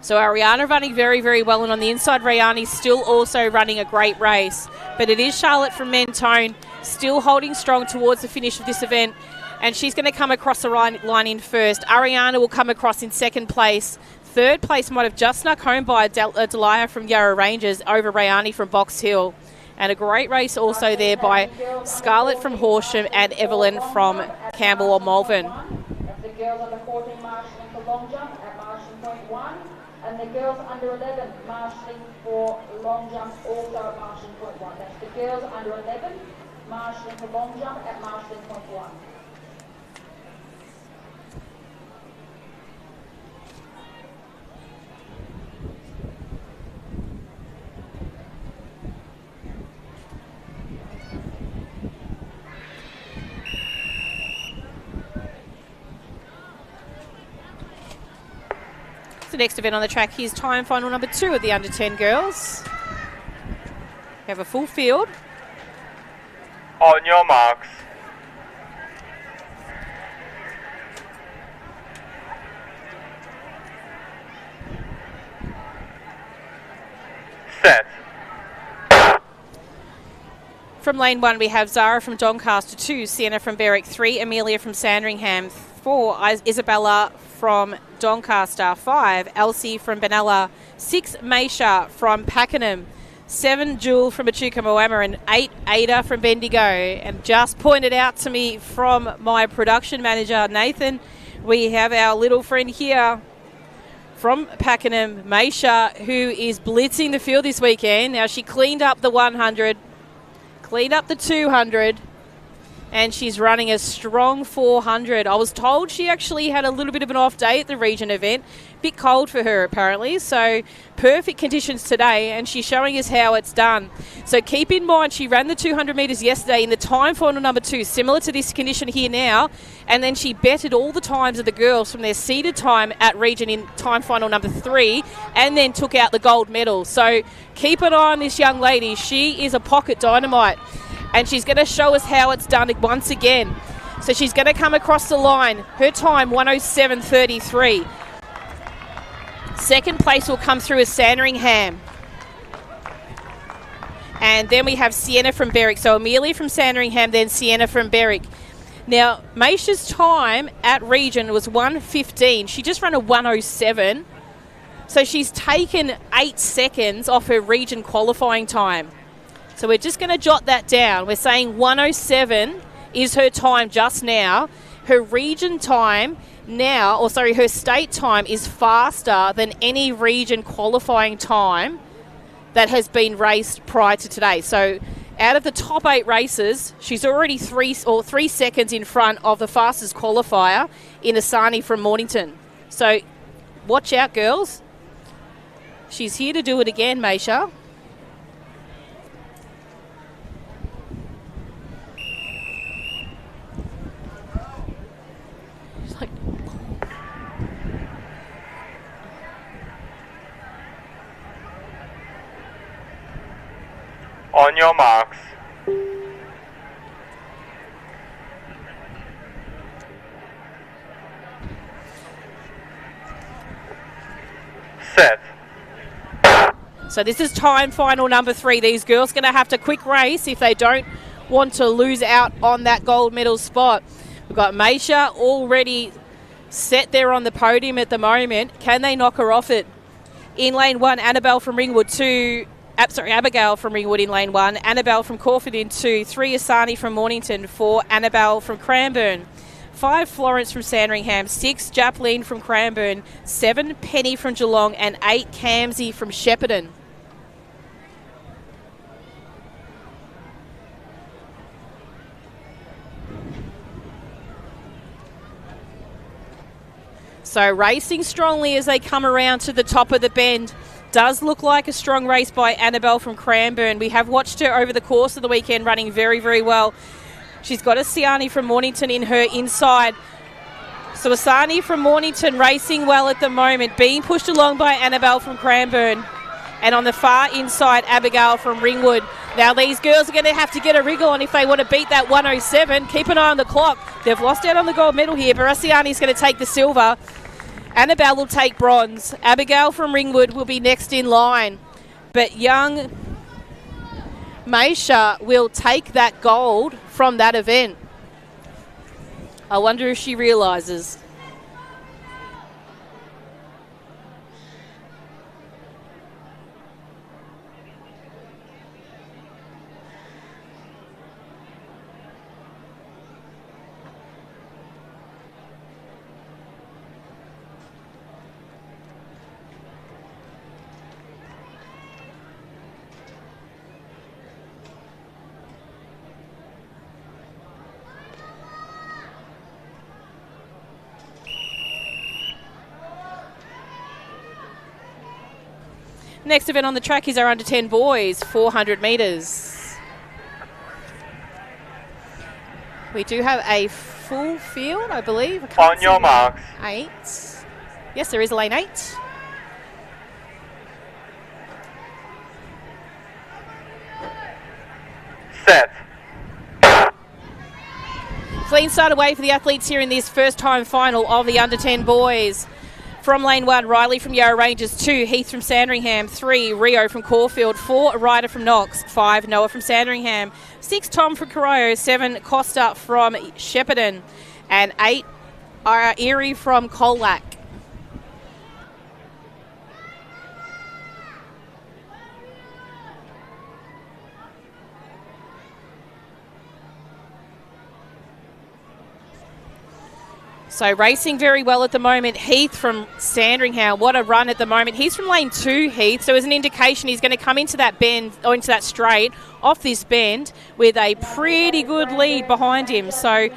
So Ariana running very, very well. And on the inside, Rayani still also running a great race. But it is Charlotte from Mentone still holding strong towards the finish of this event. And she's going to come across the line in first. Ariana will come across in second place. Third place might have just snuck home by Delia from Yarra Rangers over Rayani from Box Hill. And a great race also there by Scarlett from Horsham and Evelyn from Campbell or Malvern. The girls under 14 marshalling for long jump at marshalling point 1. And the girls under 11 marshalling for long jump also at marshalling point 1. That's the girls under 11 marshalling for long jump at marshalling point 1. The next event on the track is time final number 2 of the under 10 girls. We have a full field. On your marks. Set. From lane 1, we have Zara from Doncaster, 2 Sienna from Berwick, 3 Amelia from Sandringham, 4 Isabella from Doncaster, 5 Elsie from Benalla, 6 Maisha from Pakenham, 7 Jewel from Echuca Moama, and 8 Ada from Bendigo. And just pointed out to me from my production manager, Nathan, we have our little friend here from Pakenham, Maisha, who is blitzing the field this weekend. Now, she cleaned up the 100, cleaned up the 200, and she's running a strong 400. I was told she actually had a little bit of an off day at the region event. Bit cold for her, apparently. So perfect conditions today, and she's showing us how it's done. So keep in mind, she ran the 200 metres yesterday in the time final number 2, similar to this condition here now, and then she betted all the times of the girls from their seeded time at region in time final number 3, and then took out the gold medal. So keep an eye on this young lady. She is a pocket dynamite, and she's going to show us how it's done once again. So she's going to come across the line. Her time, 107.33. Second place will come through as Sandringham. And then we have Sienna from Berwick. So Amelia from Sandringham, then Sienna from Berwick. Now, Maisha's time at region was 1:15. She just ran a 1:07. So she's taken 8 seconds off her region qualifying time. So we're just going to jot that down. We're saying 1:07 is her time just now. Her region time now, or sorry, her state time is faster than any region qualifying time that has been raced prior to today. So out of the top 8 races, she's already 3 seconds in front of the fastest qualifier in Asani from Mornington. So watch out, girls. She's here to do it again, Maisha. On your marks. Set. So this is time final number 3. These girls going to have to quick race if they don't want to lose out on that gold medal spot. We've got Maisha already set there on the podium at the moment. Can they knock her off it? In lane 1, Abigail from Ringwood in lane 1, Annabelle from Caulfield in 2, 3 Asani from Mornington, 4 Annabelle from Cranbourne, 5 Florence from Sandringham, 6 Japleen from Cranbourne, 7 Penny from Geelong, and 8 Camsey from Shepparton. So racing strongly as they come around to the top of the bend. Does look like a strong race by Annabelle from Cranbourne. We have watched her over the course of the weekend running very, very well. She's got Asani from Mornington in her inside. So Asani from Mornington racing well at the moment, being pushed along by Annabelle from Cranbourne. And on the far inside, Abigail from Ringwood. Now these girls are going to have to get a wriggle on if they want to beat that 1:07. Keep an eye on the clock. They've lost out on the gold medal here, but Asani's going to take the silver. Annabelle will take bronze. Abigail from Ringwood will be next in line. But young Maisha will take that gold from that event. I wonder if she realises. Next event on the track is our under 10 boys, 400 metres. We do have a full field, I believe. On your marks. 8. Yes, there is a lane 8. Set. Clean start away for the athletes here in this first time final of the under 10 boys. From lane 1, Riley from Yarra Rangers, 2 Heath from Sandringham, 3 Rio from Caulfield, 4 Ryder from Knox, 5 Noah from Sandringham, 6 Tom from Corio, 7 Costa from Shepparton, and 8 Erie from Colac. So racing very well at the moment. Heath from Sandringham, what a run at the moment. He's from lane 2, Heath, so as an indication he's going to come into that bend, or into that straight, off this bend, with a pretty good lead behind him. So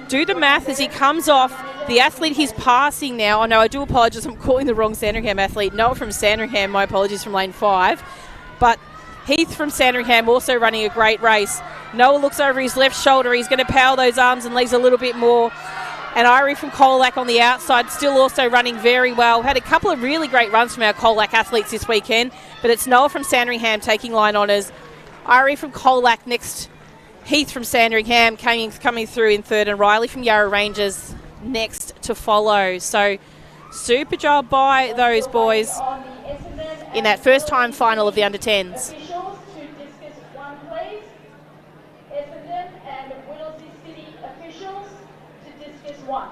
do the math as he comes off. The athlete he's passing now, oh no, I do apologise, I'm calling the wrong Sandringham athlete. Noah from Sandringham, my apologies, from lane 5. But Heath from Sandringham also running a great race. Noah looks over his left shoulder. He's going to power those arms and legs a little bit more. And Irie from Colac on the outside, still also running very well. Had a couple of really great runs from our Colac athletes this weekend, but it's Noah from Sandringham taking line honours. Irie from Colac next. Heath from Sandringham coming through in third, and Riley from Yarra Rangers next to follow. So super job by those boys in that first time final of the under-10s. Officials to discus 1, please. Essendon and Whittlesea City officials to discus 1.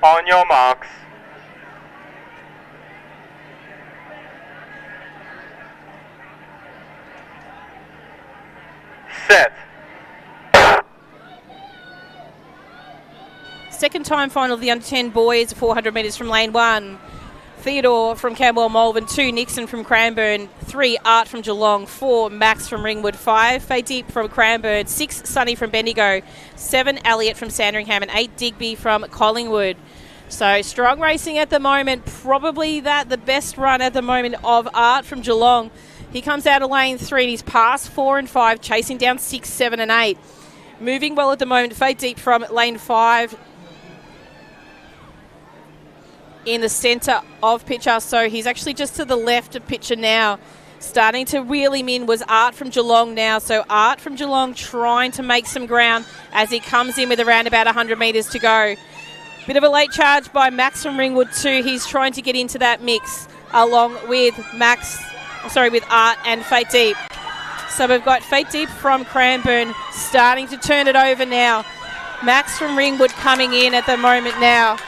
On your marks. Set. Second time final of the under-10 boys, 400 metres from lane 1. Theodore from Camberwell Malvern, 2 Nixon from Cranbourne, 3 Art from Geelong, 4 Max from Ringwood, 5 Faye Deep from Cranbourne, 6 Sunny from Bendigo, 7 Elliott from Sandringham, and 8 Digby from Collingwood. So strong racing at the moment, probably the best run at the moment of Art from Geelong. He comes out of lane 3 and he's past 4 and 5, chasing down 6, 7 and 8. Moving well at the moment, Faye Deep from lane 5 in the centre of picture. So he's actually just to the left of picture now. Starting to wheel him in was Art from Geelong now. So Art from Geelong trying to make some ground as he comes in with around about 100 metres to go. Bit of a late charge by Max from Ringwood too. He's trying to get into that mix along with with Art and Fate Deep. So we've got Fate Deep from Cranbourne starting to turn it over now. Max from Ringwood coming in at the moment now.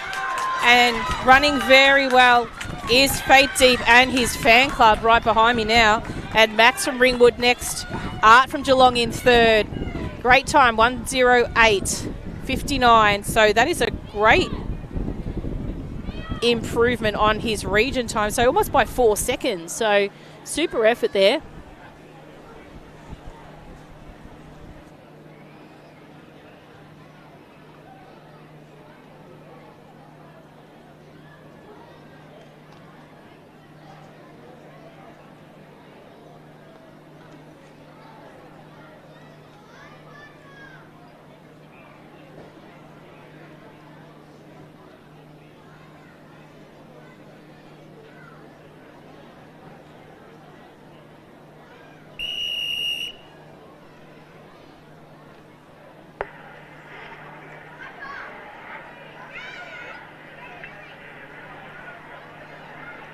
And running very well is Fate Deep and his fan club right behind me now. And Max from Ringwood next. Art from Geelong in third. Great time, 1:08.59. So that is a great improvement on his region time. So almost by 4 seconds. So super effort there.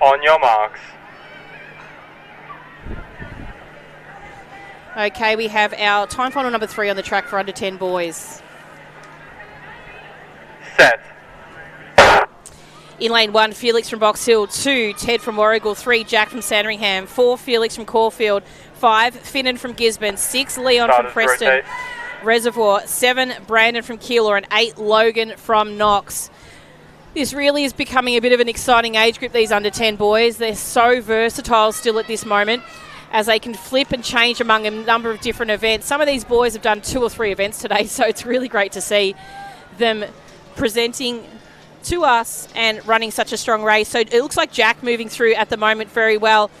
On your marks. Okay, we have our time final number 3 on the track for under 10 boys. Set. In lane 1, Felix from Box Hill, 2 Ted from Warrigal, 3 Jack from Sandringham, 4 Felix from Caulfield, 5 Finnan from Gisborne, 6 Leon from Preston Reservoir, 7 Brandon from Keilor, and 8 Logan from Knox. This really is becoming a bit of an exciting age group, these under 10 boys. They're so versatile still at this moment as they can flip and change among a number of different events. Some of these boys have done 2 or 3 events today, so it's really great to see them presenting to us and running such a strong race. So it looks like Jack moving through at the moment very well.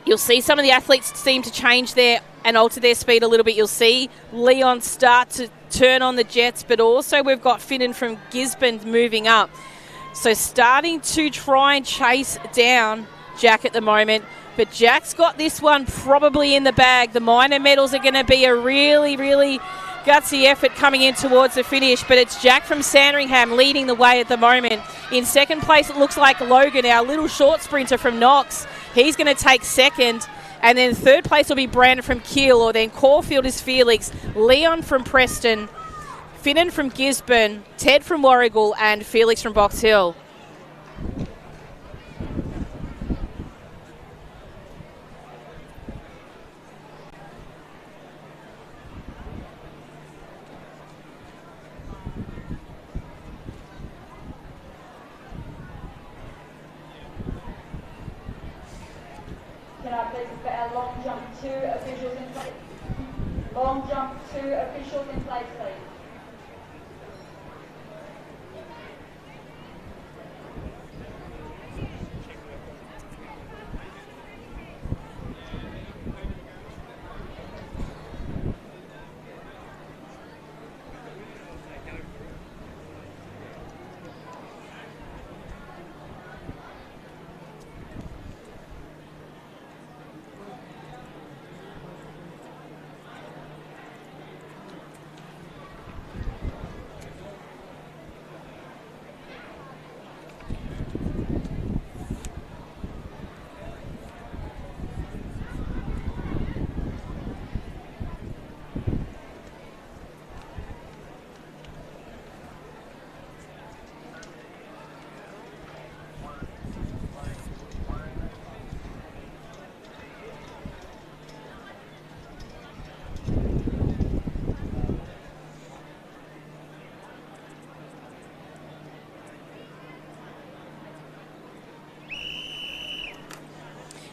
You'll see some of the athletes seem to change their and alter their speed a little bit. You'll see Leon start to turn on the jets, but also we've got Finnan from Gisborne moving up. So starting to try and chase down Jack at the moment. But Jack's got this one probably in the bag. The minor medals are going to be a really, really gutsy effort coming in towards the finish, but it's Jack from Sandringham leading the way at the moment. In second place, it looks like Logan, our little short sprinter from Knox. He's going to take second. And then third place will be Brandon from Keele, or then Caulfield is Felix, Leon from Preston, Finnan from Gisborne, Ted from Warrigal, and Felix from Box Hill. Can I please put our long jump 2 officials in place? Long jump 2 officials in place, please.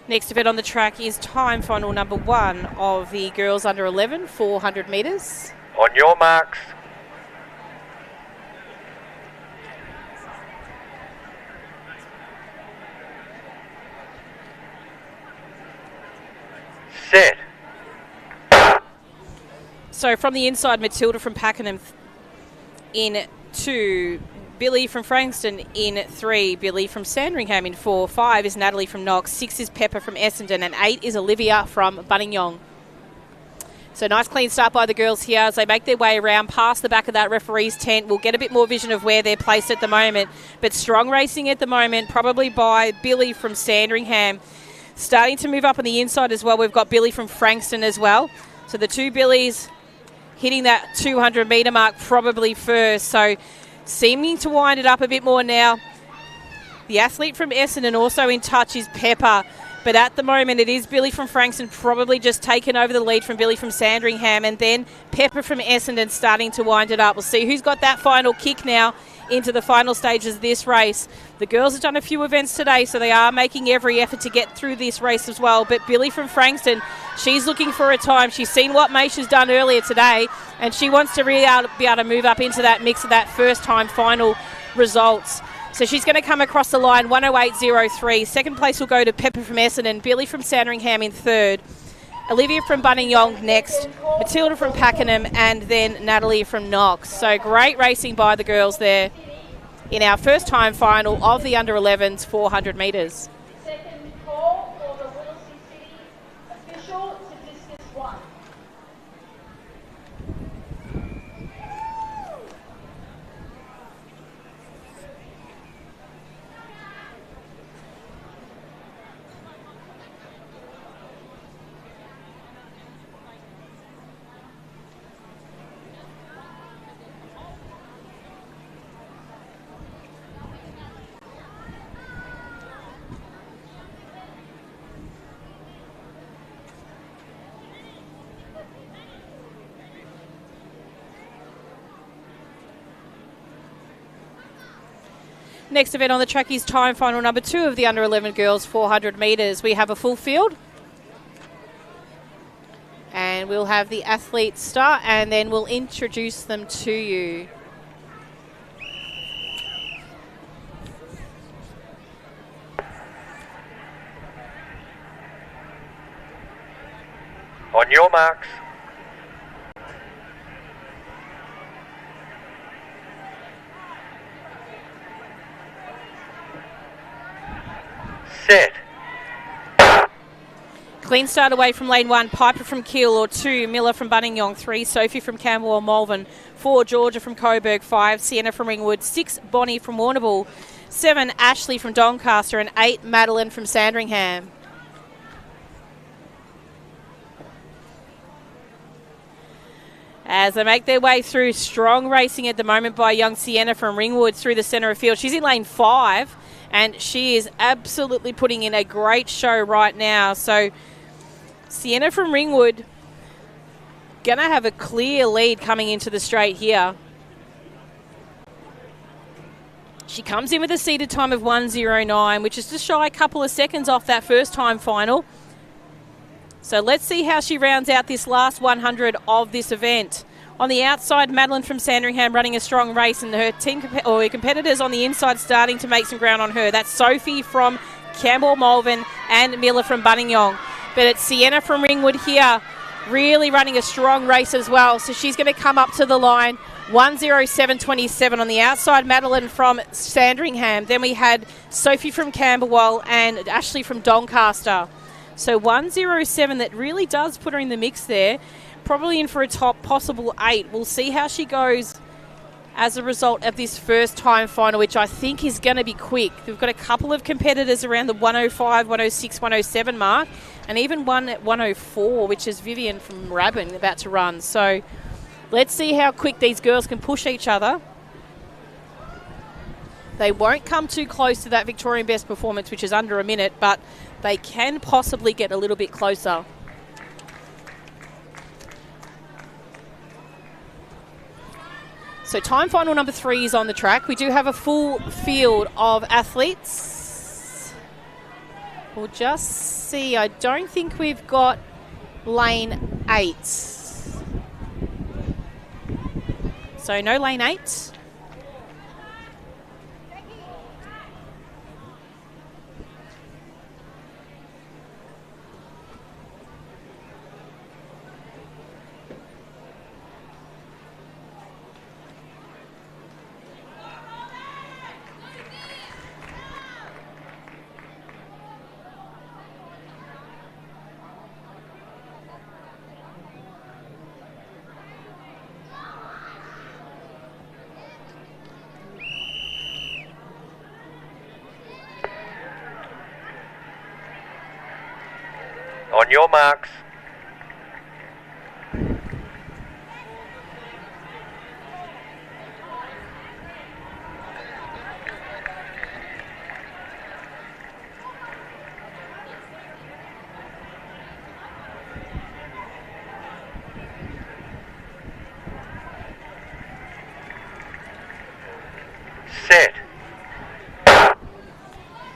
Next event on the track is time final number 1 of the girls under 11, 400 metres. On your marks. Set. So from the inside, Matilda from Pakenham in 2. Billy from Frankston in 3, Billy from Sandringham in 4, 5 is Natalie from Knox, 6 is Pepper from Essendon, and 8 is Olivia from Buninyong. So nice clean start by the girls here as they make their way around past the back of that referee's tent. We'll get a bit more vision of where they're placed at the moment, but strong racing at the moment, probably by Billy from Sandringham. Starting to move up on the inside as well, we've got Billy from Frankston as well. So the two Billies hitting that 200 metre mark probably first, so seeming to wind it up a bit more now. The athlete from Essendon also in touch is Pepper, but at the moment it is Billy from Frankston probably just taken over the lead from Billy from Sandringham, and then Pepper from Essendon starting to wind it up. We'll see who's got that final kick now into the final stages of this race. The girls have done a few events today, so they are making every effort to get through this race as well. But Billy from Frankston, she's looking for a time. She's seen what Maisha's done earlier today, and she wants to really be able to move up into that mix of that first time final results. So she's going to come across the line, 108.03. Second place will go to Pepper from Essendon, Billy from Sandringham in third, Olivia from Buninyong next, Matilda from Pakenham, and then Natalie from Knox. So great racing by the girls there in our first time final of the under 11s 400 metres. Second call for the Willoughby City official to discus 1. Next event on the track is time final number 2 of the under 11 girls 400 metres. We have a full field. And we'll have the athletes start and then we'll introduce them to you. On your marks. Set. Clean start away from lane 1, Piper from Kiel, or 2, Miller from Buninyong, 3, Sophie from Camberwell Malvern, 4, Georgia from Coburg, 5, Sienna from Ringwood, 6, Bonnie from Warrnambool, 7, Ashley from Doncaster, and 8, Madeline from Sandringham. As they make their way through, strong racing at the moment by young Sienna from Ringwood through the centre of field. She's in lane 5, and she is absolutely putting in a great show right now. So Sienna from Ringwood going to have a clear lead coming into the straight here. She comes in with a seated time of 1:09, which is just shy a couple of seconds off that first time final. So let's see how she rounds out this last 100 of this event. On the outside, Madeline from Sandringham running a strong race, and her her competitors on the inside starting to make some ground on her. That's Sophie from Camberwell Malvern and Miller from Buninyong. But it's Sienna from Ringwood here, really running a strong race as well. So she's going to come up to the line, 1:07.27 on the outside, Madeline from Sandringham. Then we had Sophie from Camberwell and Ashley from Doncaster. So 1:07, that really does put her in the mix there. Probably in for a top possible 8. We'll see how she goes as a result of this first time final, which I think is going to be quick. We've got a couple of competitors around the 1:05, 1:06, 1:07 mark, and even one at 1:04, which is Vivian from Rabin about to run. So let's see how quick these girls can push each other. They won't come too close to that Victorian best performance, which is under a minute, but they can possibly get a little bit closer. So time final number 3 is on the track. We do have a full field of athletes. We'll just see. I don't think we've got lane 8. So no lane 8. On your marks. Set.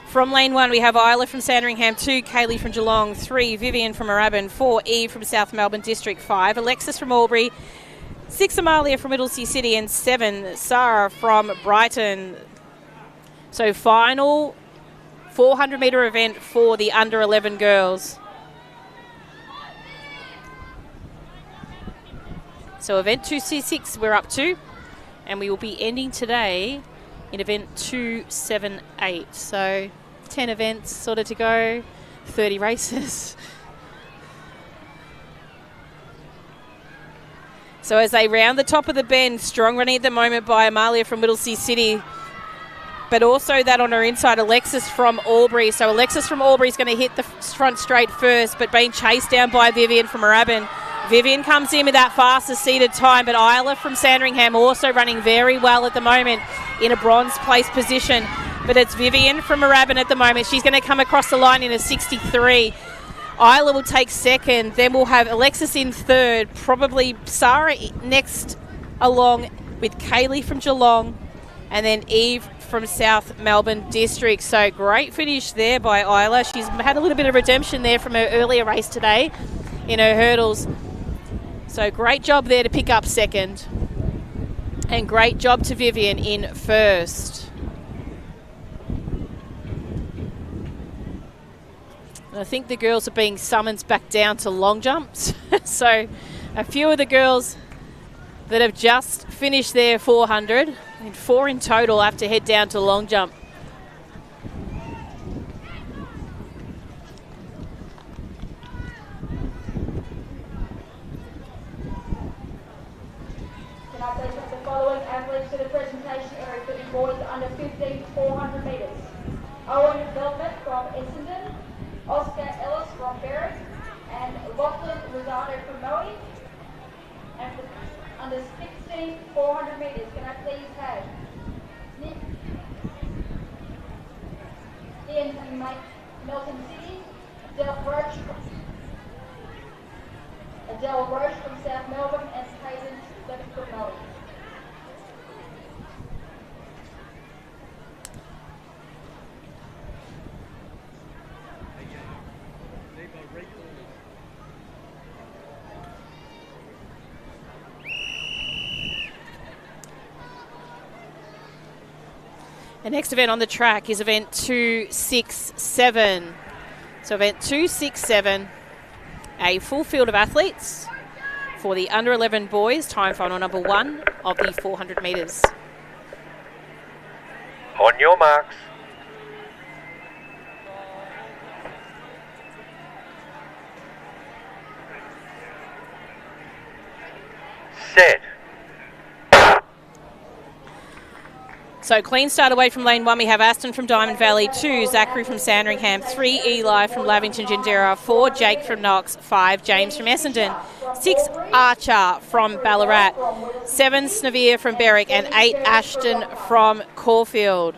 From lane 1, we have Isla from Sandringham, 2, Kaylee from Geelong, 3, Vivian from Moorabbin, 4, Eve from South Melbourne District, 5, Alexis from Albury, 6, Amalia from Middlesea City, and 7, Sarah from Brighton. So final 400-metre event for the under 11 girls. So event 2C6 we're up to, and we will be ending today in event 278. So 10 events sort of to go, 30 races. So as they round the top of the bend, strong running at the moment by Amalia from Middlesea City, but also that on her inside, Alexis from Albury. So Alexis from Albury is going to hit the front straight first, but being chased down by Vivian from Moorabbin. Vivian comes in with that fastest seated time, but Isla from Sandringham also running very well at the moment in a bronze place position. But it's Vivian from Moorabbin at the moment. She's going to come across the line in a 63. Isla will take second. Then we'll have Alexis in third. Probably Sarah next along with Kaylee from Geelong. And then Eve from South Melbourne District. So great finish there by Isla. She's had a little bit of redemption there from her earlier race today in her hurdles. So great job there to pick up second. And great job to Vivian in first. And I think the girls are being summoned back down to long jumps. So a few of the girls that have just finished their 400, and 4 in total, have to head down to long jump. athletes to the presentation area for the boys under 15 400 metres. Owen Velvet from Essendon, Oscar Ellis from Berwick, and Lachlan Rosado from Moe. And for under 16 400 metres, can I please have Nick Ian from Melton City, Adele Roche from South Melbourne, and Hayden Levin from Moe. The next event on the track is event 267. So event 267, a full field of athletes for the under 11 boys, time final number 1 of the 400 metres. On your marks. Set. So clean start away from lane 1. We have Aston from Diamond Valley, 2 Zachary from Sandringham, 3 Eli from Lavington Gingerra, 4 Jake from Knox, 5 James from Essendon, 6 Archer from Ballarat, 7 Snavere from Berwick, and 8 Ashton from Caulfield.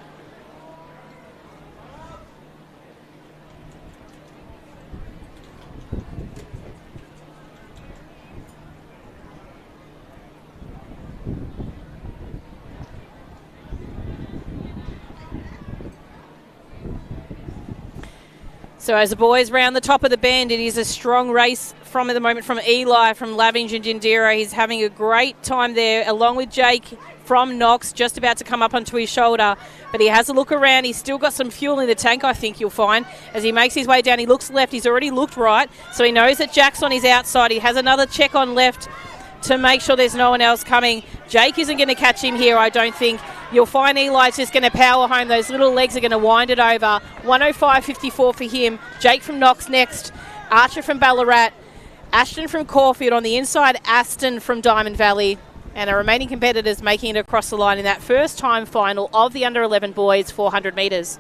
So as the boys round the top of the bend, it is a strong race at the moment from Eli from Lavington Gingerra. He's having a great time there, along with Jake from Knox, just about to come up onto his shoulder. But he has a look around. He's still got some fuel in the tank, I think you'll find. As he makes his way down, he looks left. He's already looked right. So he knows that Jack's on his outside. He has another check on left to make sure there's no one else coming. Jake isn't going to catch him here, I don't think. You'll find Eli's just going to power home. Those little legs are going to wind it over. 105.54 for him. Jake from Knox next. Archer from Ballarat. Ashton from Caulfield on the inside. Aston from Diamond Valley. And our remaining competitors making it across the line in that first time final of the under 11 boys 400 metres.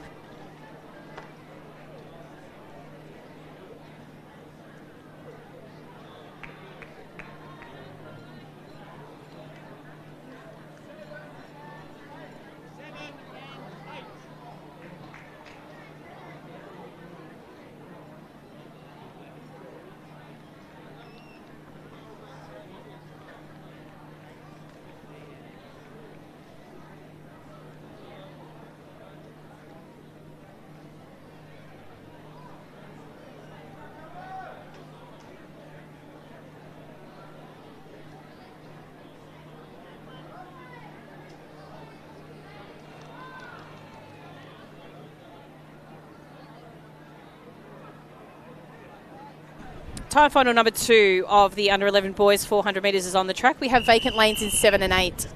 Time final number 2 of the under 11 boys 400 metres is on the track. We have vacant lanes in 7 and 8.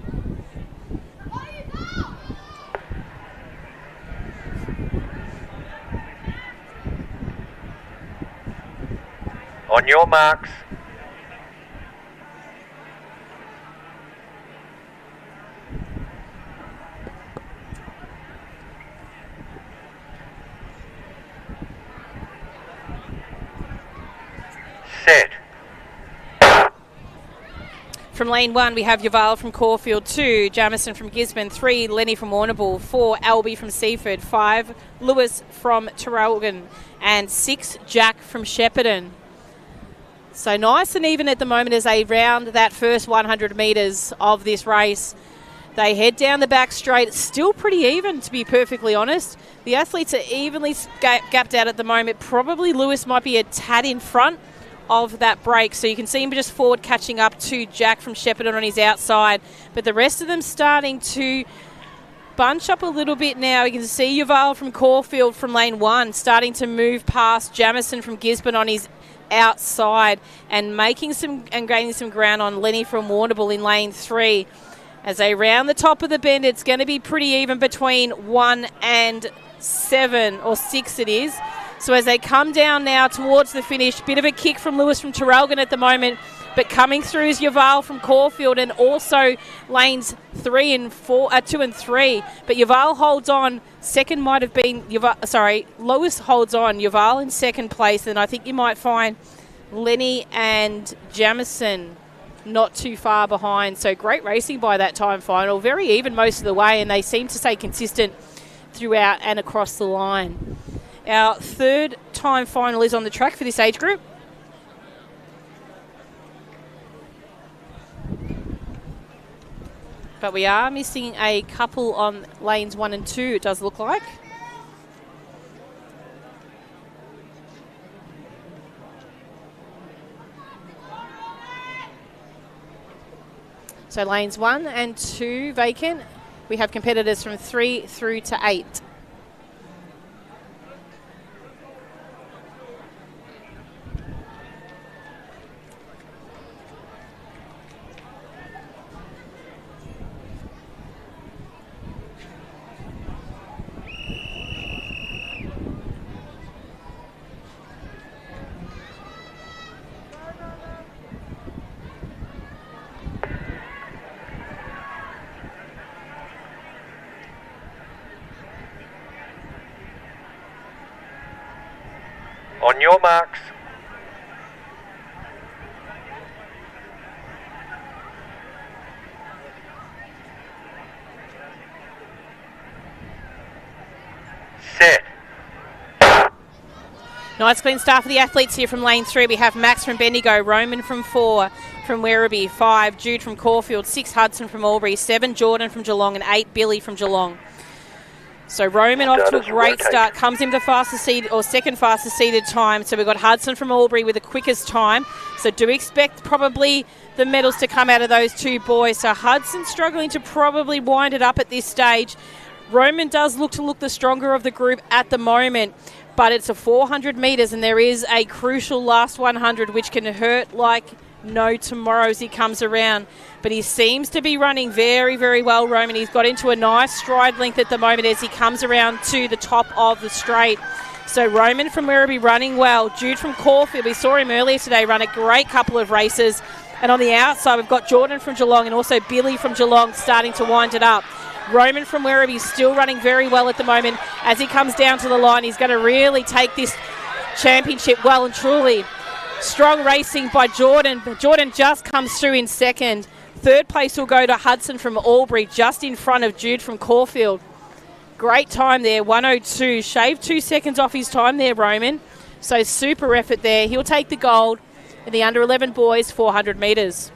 On your marks. Set. From lane 1, we have Yuval from Caulfield, 2 Jamison from Gisborne, 3 Lenny from Warrnambool, 4 Albie from Seaford, 5 Lewis from Traralgon, and 6 Jack from Shepparton. So nice and even at the moment as they round that first 100 metres of this race. They head down the back straight. It's still pretty even, to be perfectly honest. The athletes are evenly gapped out at the moment. Probably Lewis might be a tad in front of that break. So you can see him just forward catching up to Jack from Shepparton on his outside. But the rest of them starting to bunch up a little bit now. You can see Yuval from Caulfield from lane 1 starting to move past Jamison from Gisborne on his outside and making some and gaining some ground on Lenny from Warrnambool in lane 3. As they round the top of the bend, it's going to be pretty even between 1 and 7 or 6 it is. So as they come down now towards the finish, bit of a kick from Lewis from Traralgon at the moment But coming through is Yuval from Caulfield, and also lanes 2 and 3. But Yuval holds on. Second might have been Lois holds on. Yuval in second place, and I think you might find Lenny and Jamison not too far behind. So great racing by that time final. Very even most of the way, and they seem to stay consistent throughout and across the line. Our third time final is on the track for this age group. But we are missing a couple on lanes 1 and 2, it does look like. So lanes 1 and 2 vacant. We have competitors from 3 through to 8. On your marks. Set. Nice clean start for the athletes here from lane 3. We have Max from Bendigo, Roman from 4 from Werribee, 5 Jude from Caulfield, 6 Hudson from Albury, 7 Jordan from Geelong, and 8 Billy from Geelong. So Roman off to a great start, comes in the fastest seeded or second fastest seeded time. So we've got Hudson from Albury with the quickest time. So do expect probably the medals to come out of those two boys. So Hudson struggling to probably wind it up at this stage. Roman does look the stronger of the group at the moment, but it's a 400 metres and there is a crucial last 100 which can hurt like no tomorrow as he comes around. But he seems to be running very, very well, Roman. He's got into a nice stride length at the moment as he comes around to the top of the straight. So Roman from Werribee running well. Jude from Caulfield, we saw him earlier today run a great couple of races. And on the outside, we've got Jordan from Geelong and also Billy from Geelong starting to wind it up. Roman from Werribee still running very well at the moment. As he comes down to the line, he's going to really take this championship well and truly. Strong racing by Jordan. Jordan just comes through in second. Third place will go to Hudson from Albury, just in front of Jude from Caulfield. Great time there, 1:02. Shaved 2 seconds off his time there, Roman. So super effort there. He'll take the gold in the under 11 boys 400 metres.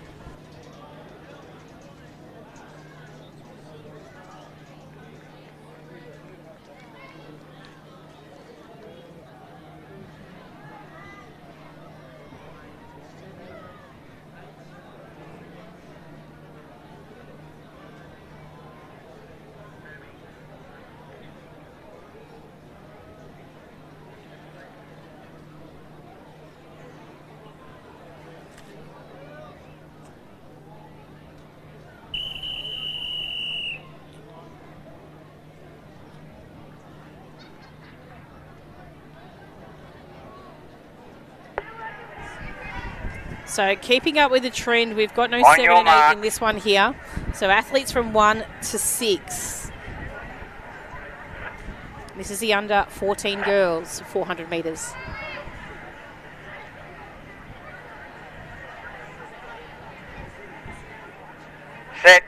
So keeping up with the trend, we've got no 7 and 8 in this one here. So athletes from 1 to 6. This is the under 14 girls, 400 metres. Set.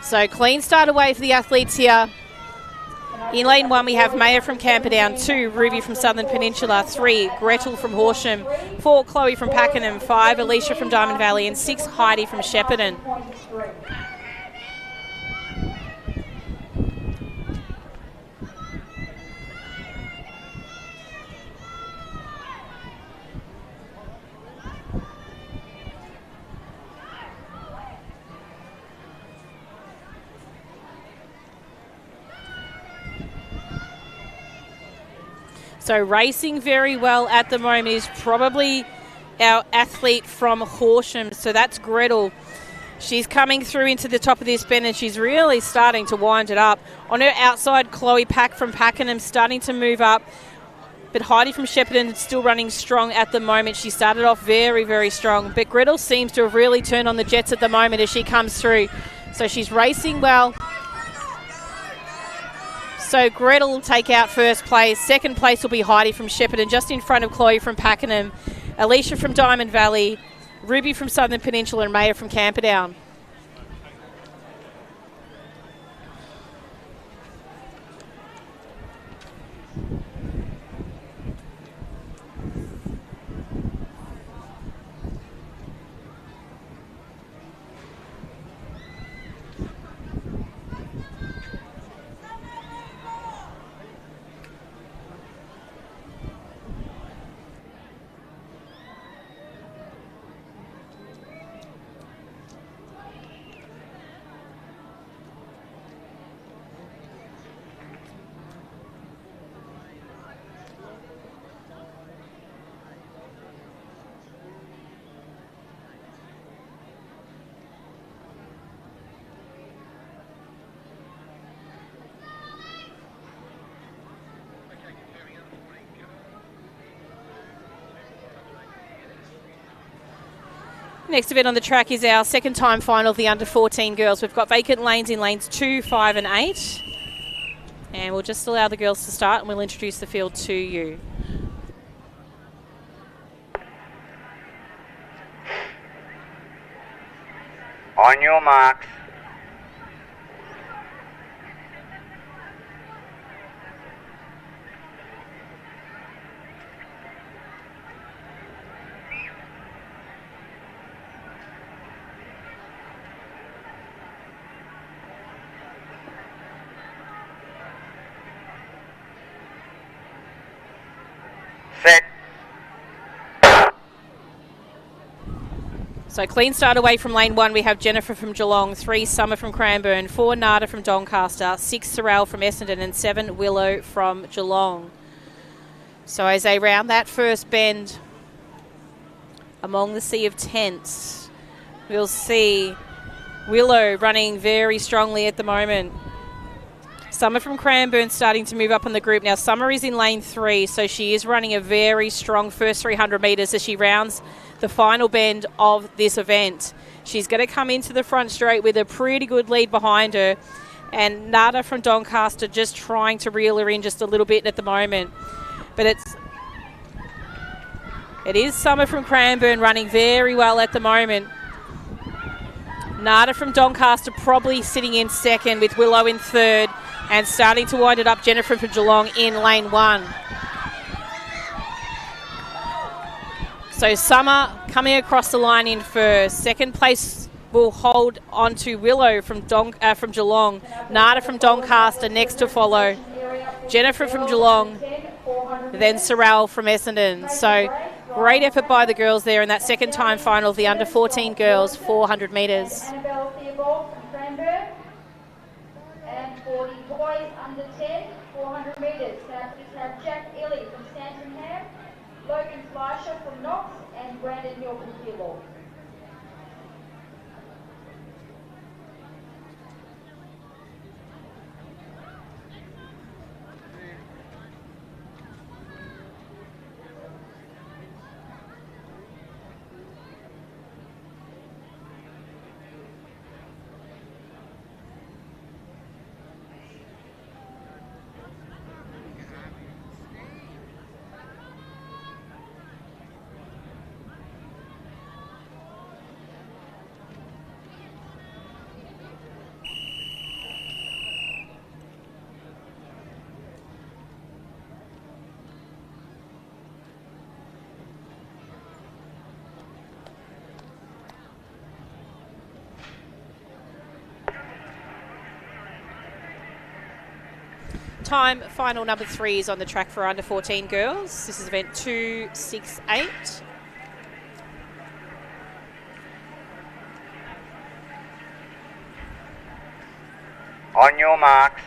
So clean start away for the athletes here. In lane 1, we have Maya from Camperdown, 2 Ruby from Southern Peninsula, 3 Gretel from Horsham, 4 Chloe from Pakenham, 5 Alicia from Diamond Valley, and 6 Heidi from Shepparton. So racing very well at the moment is probably our athlete from Horsham. So that's Gretel. She's coming through into the top of this bend and she's really starting to wind it up. On her outside, Chloe Pack from Pakenham starting to move up. But Heidi from Shepparton is still running strong at the moment. She started off very, very strong. But Gretel seems to have really turned on the jets at the moment as she comes through. So she's racing well. So Gretel will take out first place. Second place will be Heidi from Shepparton, just in front of Chloe from Pakenham, Alicia from Diamond Valley, Ruby from Southern Peninsula, and Maya from Camperdown. Next event on the track is our second time final of the under 14 girls. We've got vacant lanes in lanes 2, 5 and 8. And we'll just allow the girls to start and we'll introduce the field to you. On your marks. Set. So clean start away from lane 1. We have Jennifer from Geelong, 3 Summer from Cranbourne, 4 Nada from Doncaster, 6 Sorrel from Essendon, and 7 Willow from Geelong. So as they round that first bend among the sea of tents, we'll see Willow running very strongly at the moment. Summer from Cranbourne starting to move up on the group. Now Summer is in lane 3, so she is running a very strong first 300 metres as she rounds the final bend of this event. She's going to come into the front straight with a pretty good lead behind her, and Nada from Doncaster just trying to reel her in just a little bit at the moment. But it is Summer from Cranbourne running very well at the moment. Nada from Doncaster probably sitting in second, with Willow in third, and starting to wind it up, Jennifer from Geelong in lane 1. So Summer coming across the line in first. Second place will hold on to Willow from Geelong. Nada from Doncaster next to follow. Jennifer from Geelong, then Sorrel from Essendon. So great effort by the girls there in that second time final of the under 14 girls 400 metres. And for the boys under 10, 400 metres, we have Jack Illy from Sandringham, Logan Fleischer from Knox, and Brandon Hill from Keilor. Time final number 3 is on the track for under 14 girls. This is event 268. On your marks.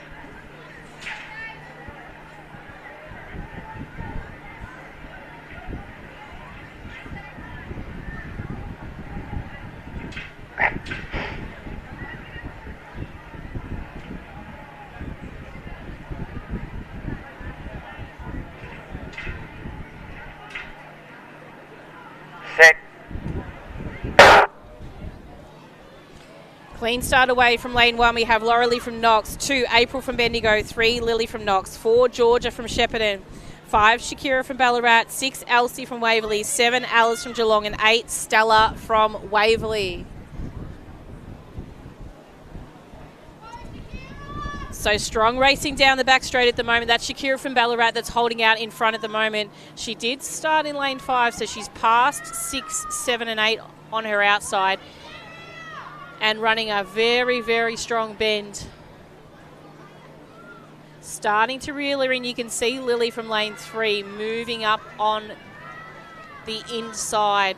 Clean start away from lane 1. We have Laurelie from Knox. 2, April from Bendigo. 3, Lily from Knox. 4, Georgia from Shepparton. 5, Shakira from Ballarat. 6, Elsie from Waverley. 7, Alice from Geelong. And 8, Stella from Waverley. So strong racing down the back straight at the moment. That's Shakira from Ballarat that's holding out in front at the moment. She did start in lane 5, so she's passed 6, 7 and 8 on her outside and running a very, very strong bend. Starting to reel her in. You can see Lily from lane 3 moving up on the inside.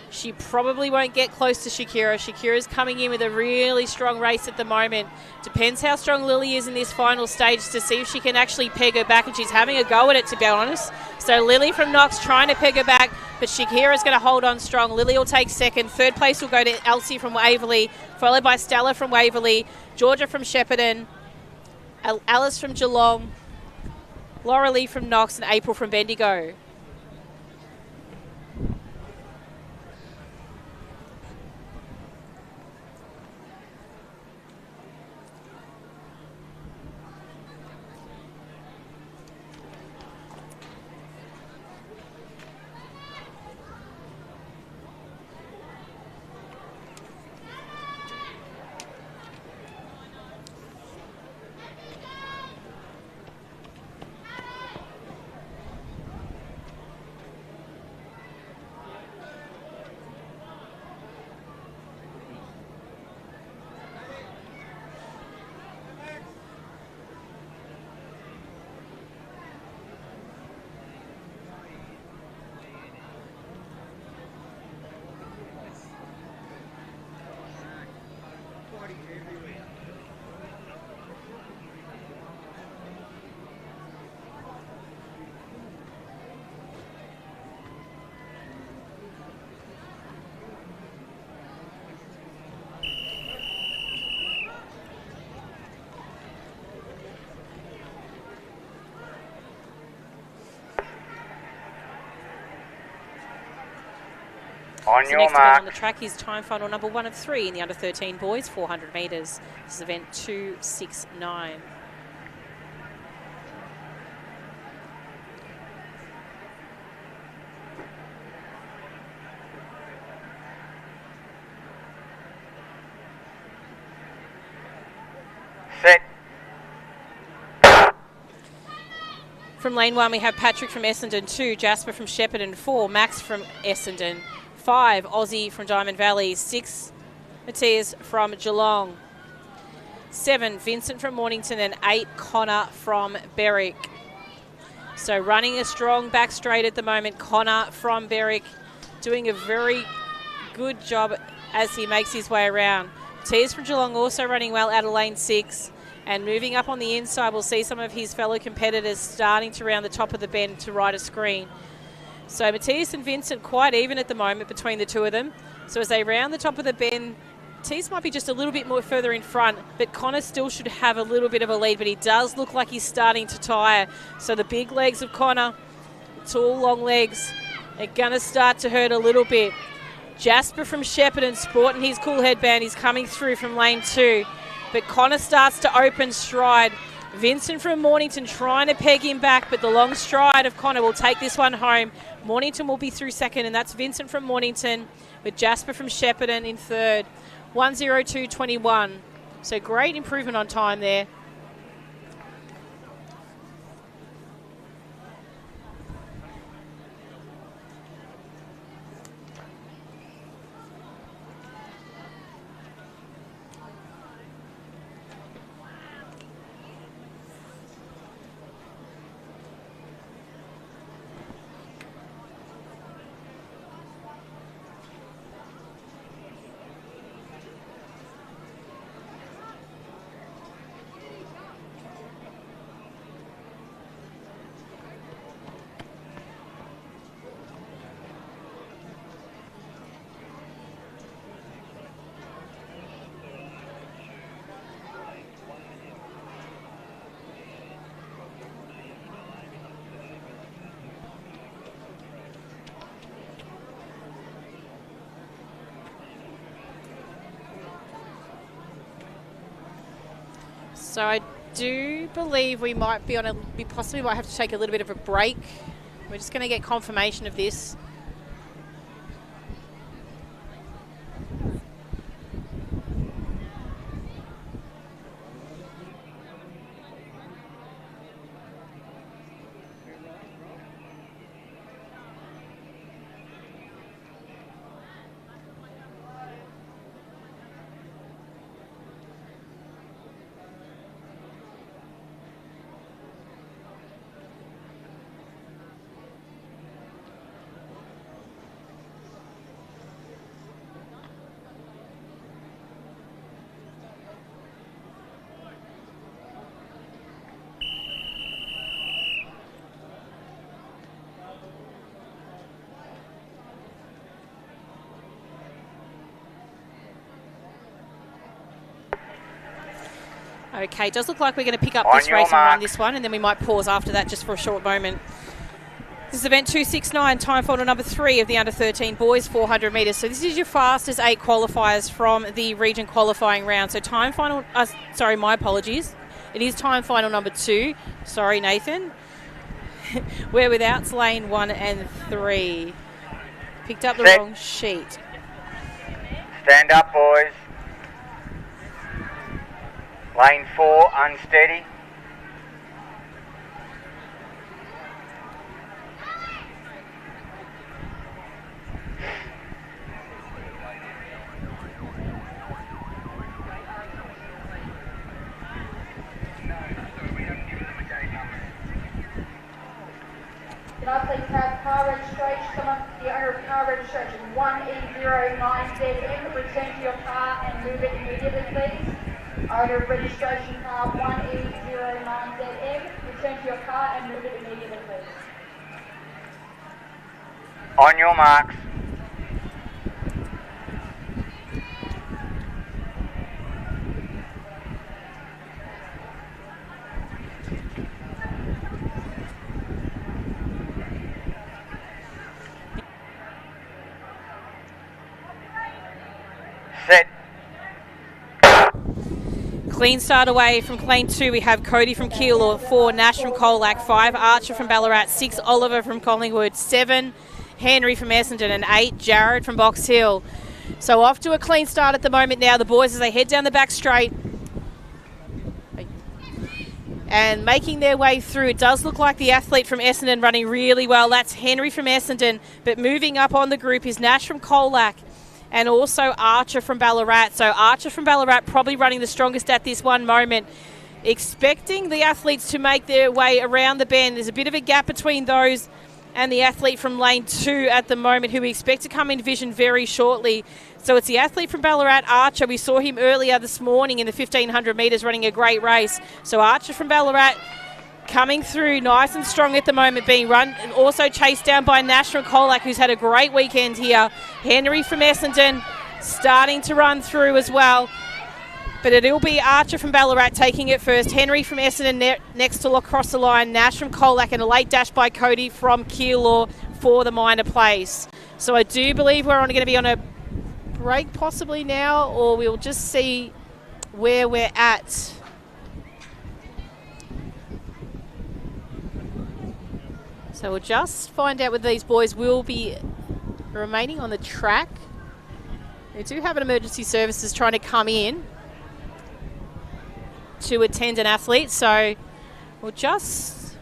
She probably won't get close to Shakira. Shakira's coming in with a really strong race at the moment. Depends how strong Lily is in this final stage to see if she can actually peg her back, and she's having a go at it, to be honest. So Lily from Knox trying to peg her back, but Shakira's going to hold on strong. Lily will take second. Third place will go to Elsie from Waverley, followed by Stella from Waverley, Georgia from Shepparton, Alice from Geelong, Laurelie from Knox, and April from Bendigo. On So your next event mark. on the track is time final number 1 of 3 in the under 13 boys, 400 metres. This is event 269. Set. From lane 1, we have Patrick from Essendon. 2, Jasper from Shepparton. 4, Max from Essendon. 5, Aussie from Diamond Valley. 6, Matthias from Geelong. 7, Vincent from Mornington. And 8, Connor from Berwick. So running a strong back straight at the moment. Connor from Berwick doing a very good job as he makes his way around. Matthias from Geelong also running well out of lane 6. And moving up on the inside, we'll see some of his fellow competitors starting to round the top of the bend to right a screen. So Matthias and Vincent quite even at the moment between the two of them. So as they round the top of the bend, Matthias might be just a little bit more further in front, but Connor still should have a little bit of a lead, but he does look like he's starting to tire. So the big legs of Connor, tall, long legs, are going to start to hurt a little bit. Jasper from Shepparton sporting his cool headband. He's coming through from lane 2. But Connor starts to open stride. Vincent from Mornington trying to peg him back, but the long stride of Connor will take this one home. Mornington will be through second, and that's Vincent from Mornington with Jasper from Shepparton in third. 1:02.21. So great improvement on time there. So I do believe we might be we possibly might have to take a little bit of a break. We're just going to get confirmation of this. Okay, it does look like we're going to pick up this race and run this one, and then we might pause after that just for a short moment. This is event 269, time final number 3 of the under-13 boys 400 metres. So this is your fastest 8 qualifiers from the region qualifying round. So time final, sorry, my apologies. It is time final number 2. Sorry, Nathan. We're without lane 1 and 3. Picked up the wrong sheet. Stand up, boys. Lane 4, unsteady. Can I please have car registration, someone, the owner of car registration 1E09ZM, return to your car and move it immediately, please. Owner of registration car 1E09ZM, return to your car and move it immediately, please. On your marks. Set. Clean start away from lane 2. We have Cody from Keilor, 4 Nash from Colac, 5 Archer from Ballarat, 6 Oliver from Collingwood, 7 Henry from Essendon, and 8 Jared from Box Hill. So off to a clean start at the moment now, the boys, as they head down the back straight and making their way through. It does look like the athlete from Essendon running really well. That's Henry from Essendon, but moving up on the group is Nash from Colac and also Archer from Ballarat. So Archer from Ballarat probably running the strongest at this one moment. Expecting the athletes to make their way around the bend. There's a bit of a gap between those and the athlete from lane 2 at the moment, who we expect to come in vision very shortly. So it's the athlete from Ballarat, Archer. We saw him earlier this morning in the 1500 metres running a great race. So Archer from Ballarat coming through nice and strong at the moment, being run and also chased down by Nash from Colac, who's had a great weekend here. Henry from Essendon starting to run through as well. But it'll be Archer from Ballarat taking it first. Henry from Essendon next to look across the line. Nash from Colac, and a late dash by Cody from Keilor for the minor place. So I do believe we're going to be on a break possibly now, or we'll just see where we're at. So we'll just find out whether these boys will be remaining on the track. We do have an emergency services trying to come in to attend an athlete, so we'll just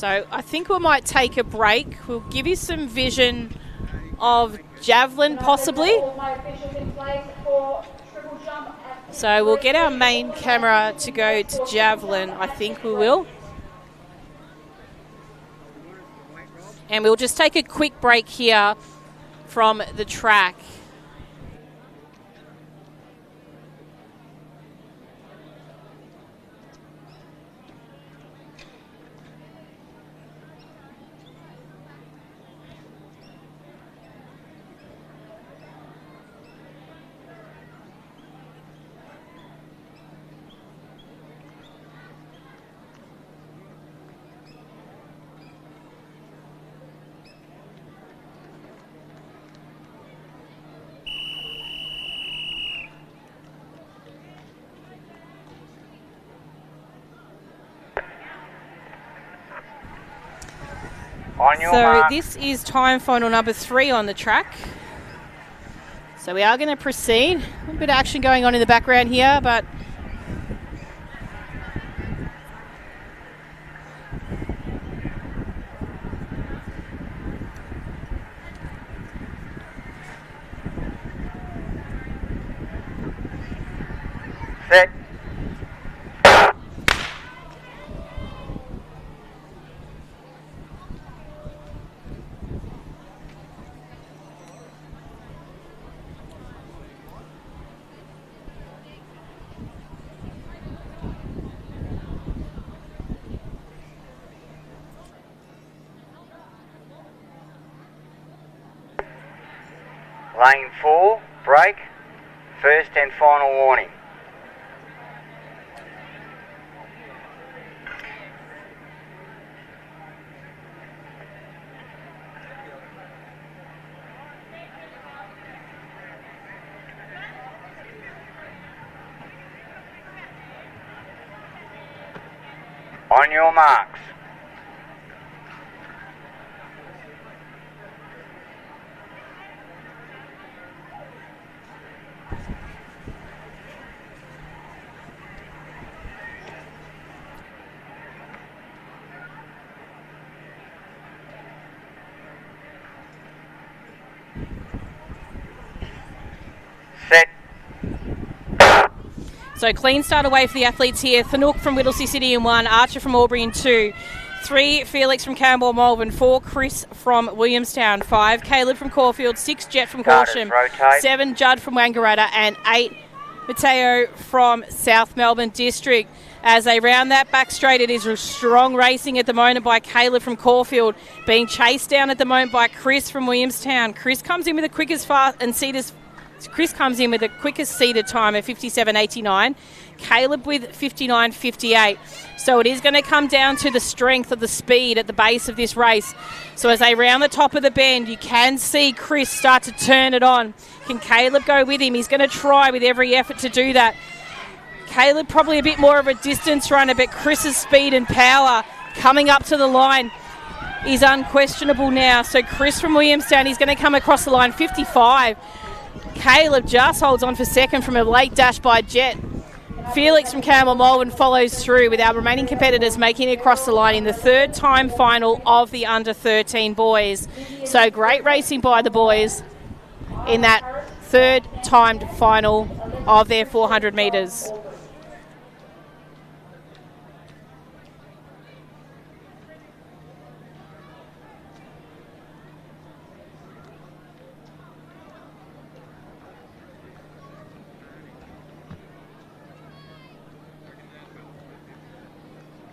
I think we might take a break. We'll give you some vision of javelin possibly. So we'll get our main camera to go to javelin. I think we will. And we'll just take a quick break here from the track. On your So mark. this is time final number 3 on the track. So we are going to proceed. A little bit of action going on in the background here, but Set. Lane 4, break, first and final warning. On your marks. Set. so clean start away for the athletes here. Thanook from Whittlesea City in 1, Archer from Albury in 2, 3 Felix from Campbell Malvern, 4 Chris from Williamstown, 5 Caleb from Caulfield, 6 Jet from Carter's Corsham, rotate. 7 Judd from Wangaratta, and 8 Mateo from South Melbourne District. As they round that back straight, it is strong racing at the moment by Caleb from Caulfield, being chased down at the moment by Chris from Williamstown. Chris comes in with the quickest seated time at 57.89. Caleb with 59.58. So it is going to come down to the strength of the speed at the base of this race. So as they round the top of the bend, you can see Chris start to turn it on. Can Caleb go with him? He's going to try with every effort to do that. Caleb probably a bit more of a distance runner, but Chris's speed and power coming up to the line is unquestionable now. So Chris from Williamstown, he's going to come across the line 55. Caleb just holds on for second from a late dash by Jet. Felix from Campbell Malvern follows through, with our remaining competitors making it across the line in the third time final of the under 13 boys. So great racing by the boys in that third timed final of their 400 metres.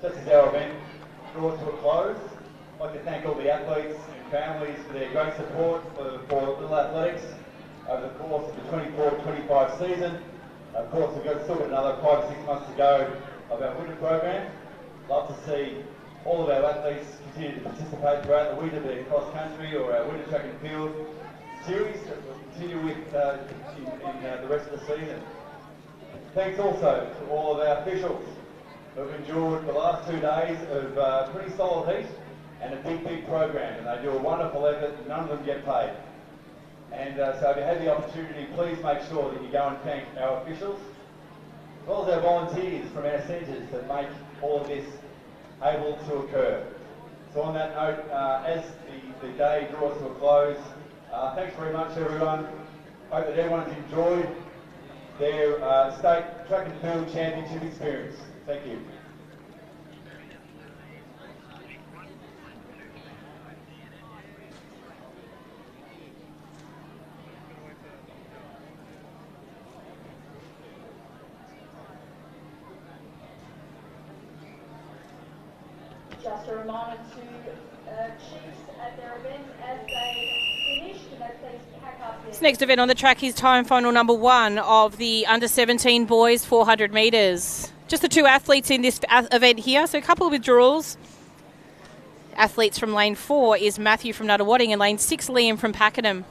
Just as our event draws to a close, I'd like to thank all the athletes and families for their great support for Little Athletics over the course of the 24-25 season. Of course, we've still got another 5 or 6 months to go of our winter program. Love to see all of our athletes continue to participate throughout the winter, be it cross country or our winter track and field series that we'll continue with in the rest of the season. Thanks also to all of our officials who have endured the last 2 days of pretty solid heat and a big program, and they do a wonderful effort. None of them get paid. And so if you have the opportunity, please make sure that you go and thank our officials, as well as our volunteers from our centres that make all of this able to occur. So on that note, as the day draws to a close, thanks very much everyone. Hope that everyone's enjoyed their state track and field championship experience. Thank you. Just a reminder to chiefs at their events as they finish, can they please pack up their... This next event on the track is time final number 1 of the under 17 boys 400 metres. Just the 2 athletes in this event here, so a couple of withdrawals. Athletes from lane 4 is Matthew from Nuttawading, and lane 6 Liam from Pakenham.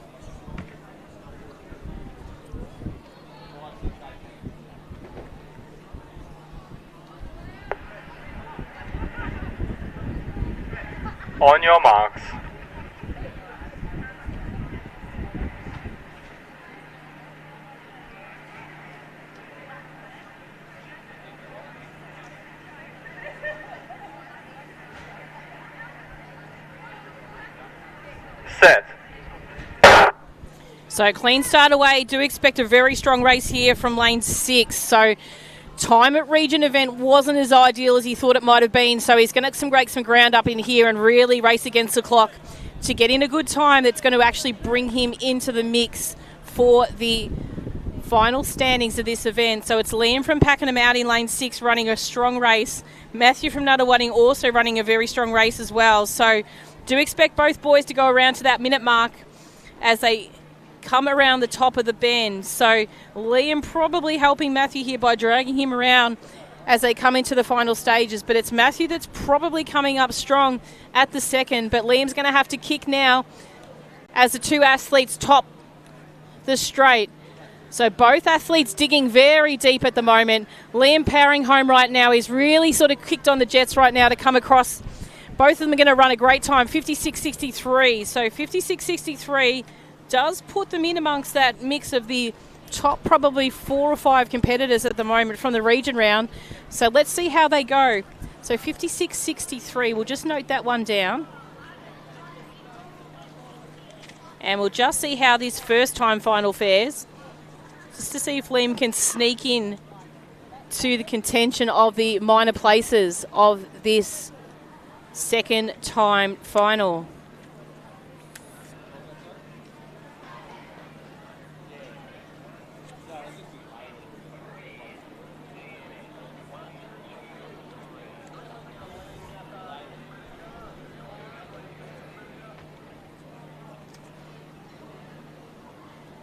On your marks. Set. So clean start away. Do expect a very strong race here from lane 6. So time at region event wasn't as ideal as he thought it might have been. So he's going to break some ground up in here and really race against the clock to get in a good time that's going to actually bring him into the mix for the final standings of this event. So it's Liam from Pakenham out in lane 6 running a strong race. Matthew from Nunawading also running a very strong race as well. So do expect both boys to go around to that minute mark as they come around the top of the bend. So Liam probably helping Matthew here by dragging him around as they come into the final stages. But it's Matthew that's probably coming up strong at the second. But Liam's going to have to kick now as the two athletes top the straight. So both athletes digging very deep at the moment. Liam powering home right now. He's really sort of kicked on the jets right now to come across. Both of them are going to run a great time, 56.63. So 56.63 does put them in amongst that mix of the top probably 4 or 5 competitors at the moment from the region round. So let's see how they go. So 56.63, we'll just note that one down. And we'll just see how this first time final fares, just to see if Liam can sneak in to the contention of the minor places of this second time final.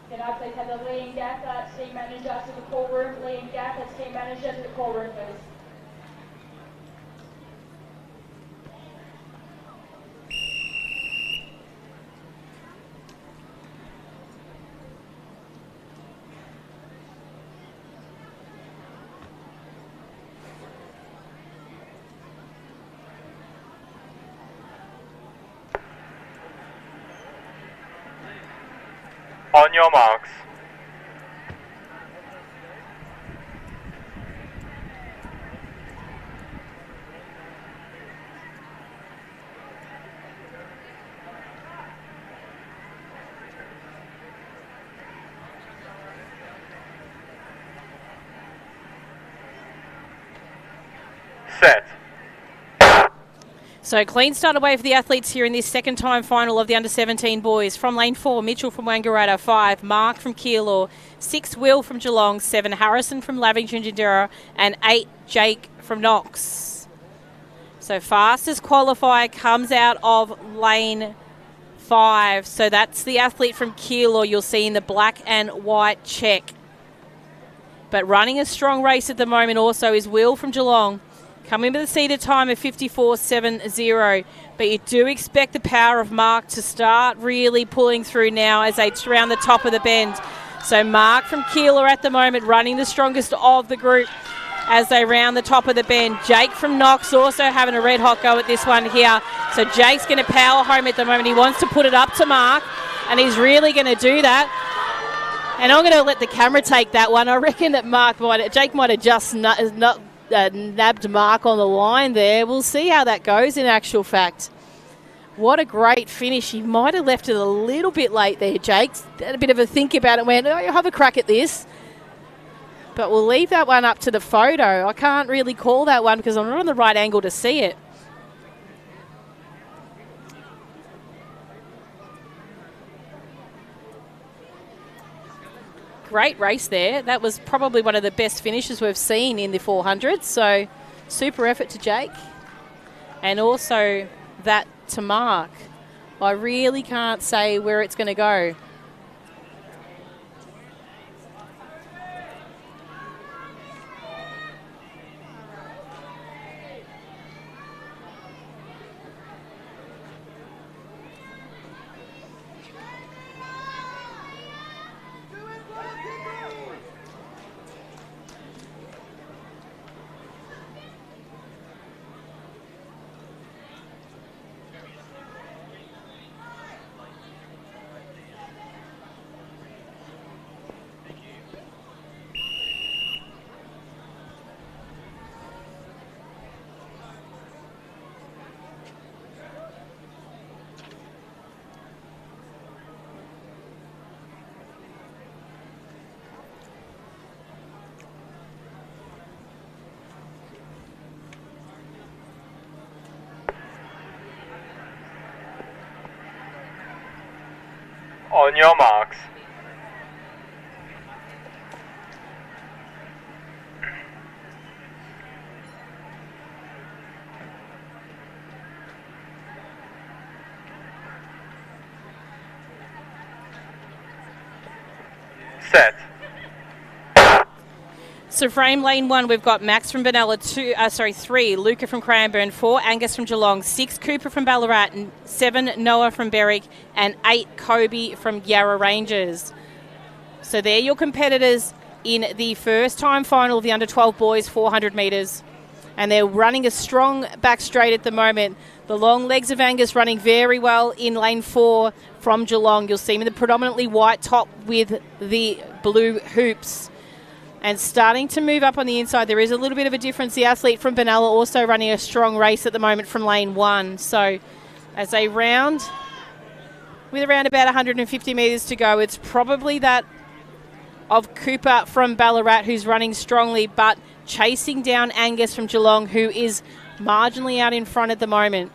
Can I please have the Liam Gaff, team manager, to the call room? Liam Gaff, as team manager, to the call room, please. On your marks. Set. So clean start away for the athletes here in this second time final of the under-17 boys. From lane 4, Mitchell from Wangaratta. 5, Mark from Keilor. 6, Will from Geelong. 7, Harrison from LAVic Gingendera. And 8, Jake from Knox. So fastest qualifier comes out of lane 5. So that's the athlete from Keilor you'll see in the black and white check. But running a strong race at the moment also is Will from Geelong. Coming with a seated time of 54.70. But you do expect the power of Mark to start really pulling through now as they round the top of the bend. So Mark from Keilor at the moment running the strongest of the group as they round the top of the bend. Jake from Knox also having a red hot go at this one here. So Jake's going to power home at the moment. He wants to put it up to Mark, and he's really going to do that. And I'm going to let the camera take that one. I reckon that Jake might have just nabbed Mark on the line there. We'll see how that goes in actual fact. What a great finish. He might have left it a little bit late there, Jake. Had a bit of a think about it and went, oh, you'll have a crack at this. But we'll leave that one up to the photo. I can't really call that one because I'm not on the right angle to see it. Great race there. That was probably one of the best finishes we've seen in the 400. So super effort to Jake. And also that to Mark. I really can't say where it's going to go. On your marks. Set. So frame lane 1, we've got Max from Benalla, 3, Luca from Cranbourne, 4, Angus from Geelong, 6, Cooper from Ballarat, 7, Noah from Berwick, and 8, Kobe from Yarra Rangers. So they're your competitors in the first time final of the under-12 boys 400 metres. And they're running a strong back straight at the moment. The long legs of Angus running very well in lane 4 from Geelong. You'll see him in the predominantly white top with the blue hoops. And starting to move up on the inside, there is a little bit of a difference. The athlete from Benalla also running a strong race at the moment from lane 1. So as they round, with around about 150 metres to go, it's probably that of Cooper from Ballarat who's running strongly, but chasing down Angus from Geelong, who is marginally out in front at the moment.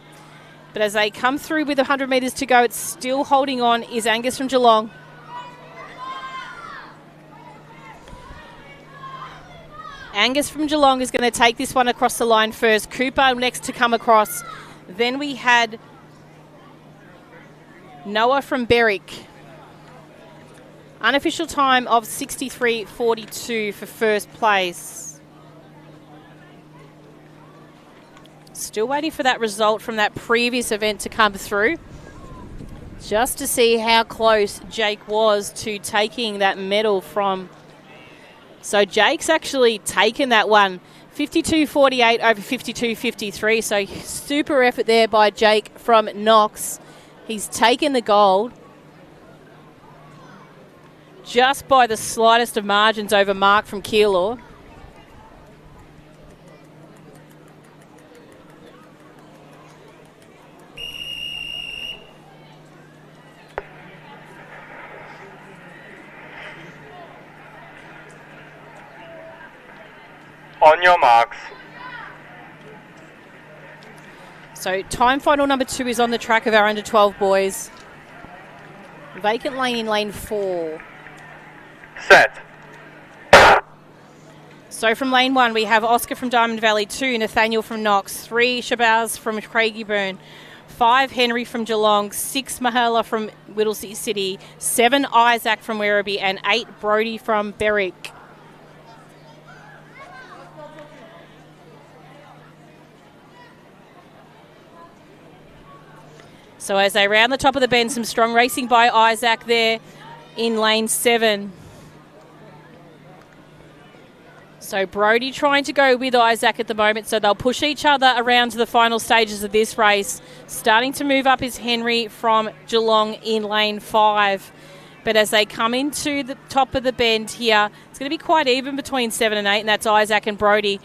But as they come through with 100 metres to go, it's still holding on is Angus from Geelong. Angus from Geelong is going to take this one across the line first. Cooper next to come across. Then we had Noah from Berwick. Unofficial time of 63.42 for first place. Still waiting for that result from that previous event to come through, just to see how close Jake was to taking that medal from. So Jake's actually taken that one, 52.48 over 52.53. So super effort there by Jake from Knox. He's taken the gold just by the slightest of margins over Mark from Keilor. On your marks. So time final number 2 is on the track of our under 12 boys. Vacant lane in lane 4. Set. So from lane 1, we have Oscar from Diamond Valley, 2, Nathaniel from Knox, 3, Shabazz from Craigieburn, 5, Henry from Geelong, 6, Mahela from Whittlesea City, 7, Isaac from Werribee, and 8, Brody from Berwick. So as they round the top of the bend, some strong racing by Isaac there in lane 7. So Brody trying to go with Isaac at the moment, so they'll push each other around to the final stages of this race. Starting to move up is Henry from Geelong in lane 5. But as they come into the top of the bend here, it's going to be quite even between 7 and 8, and that's Isaac and Brody.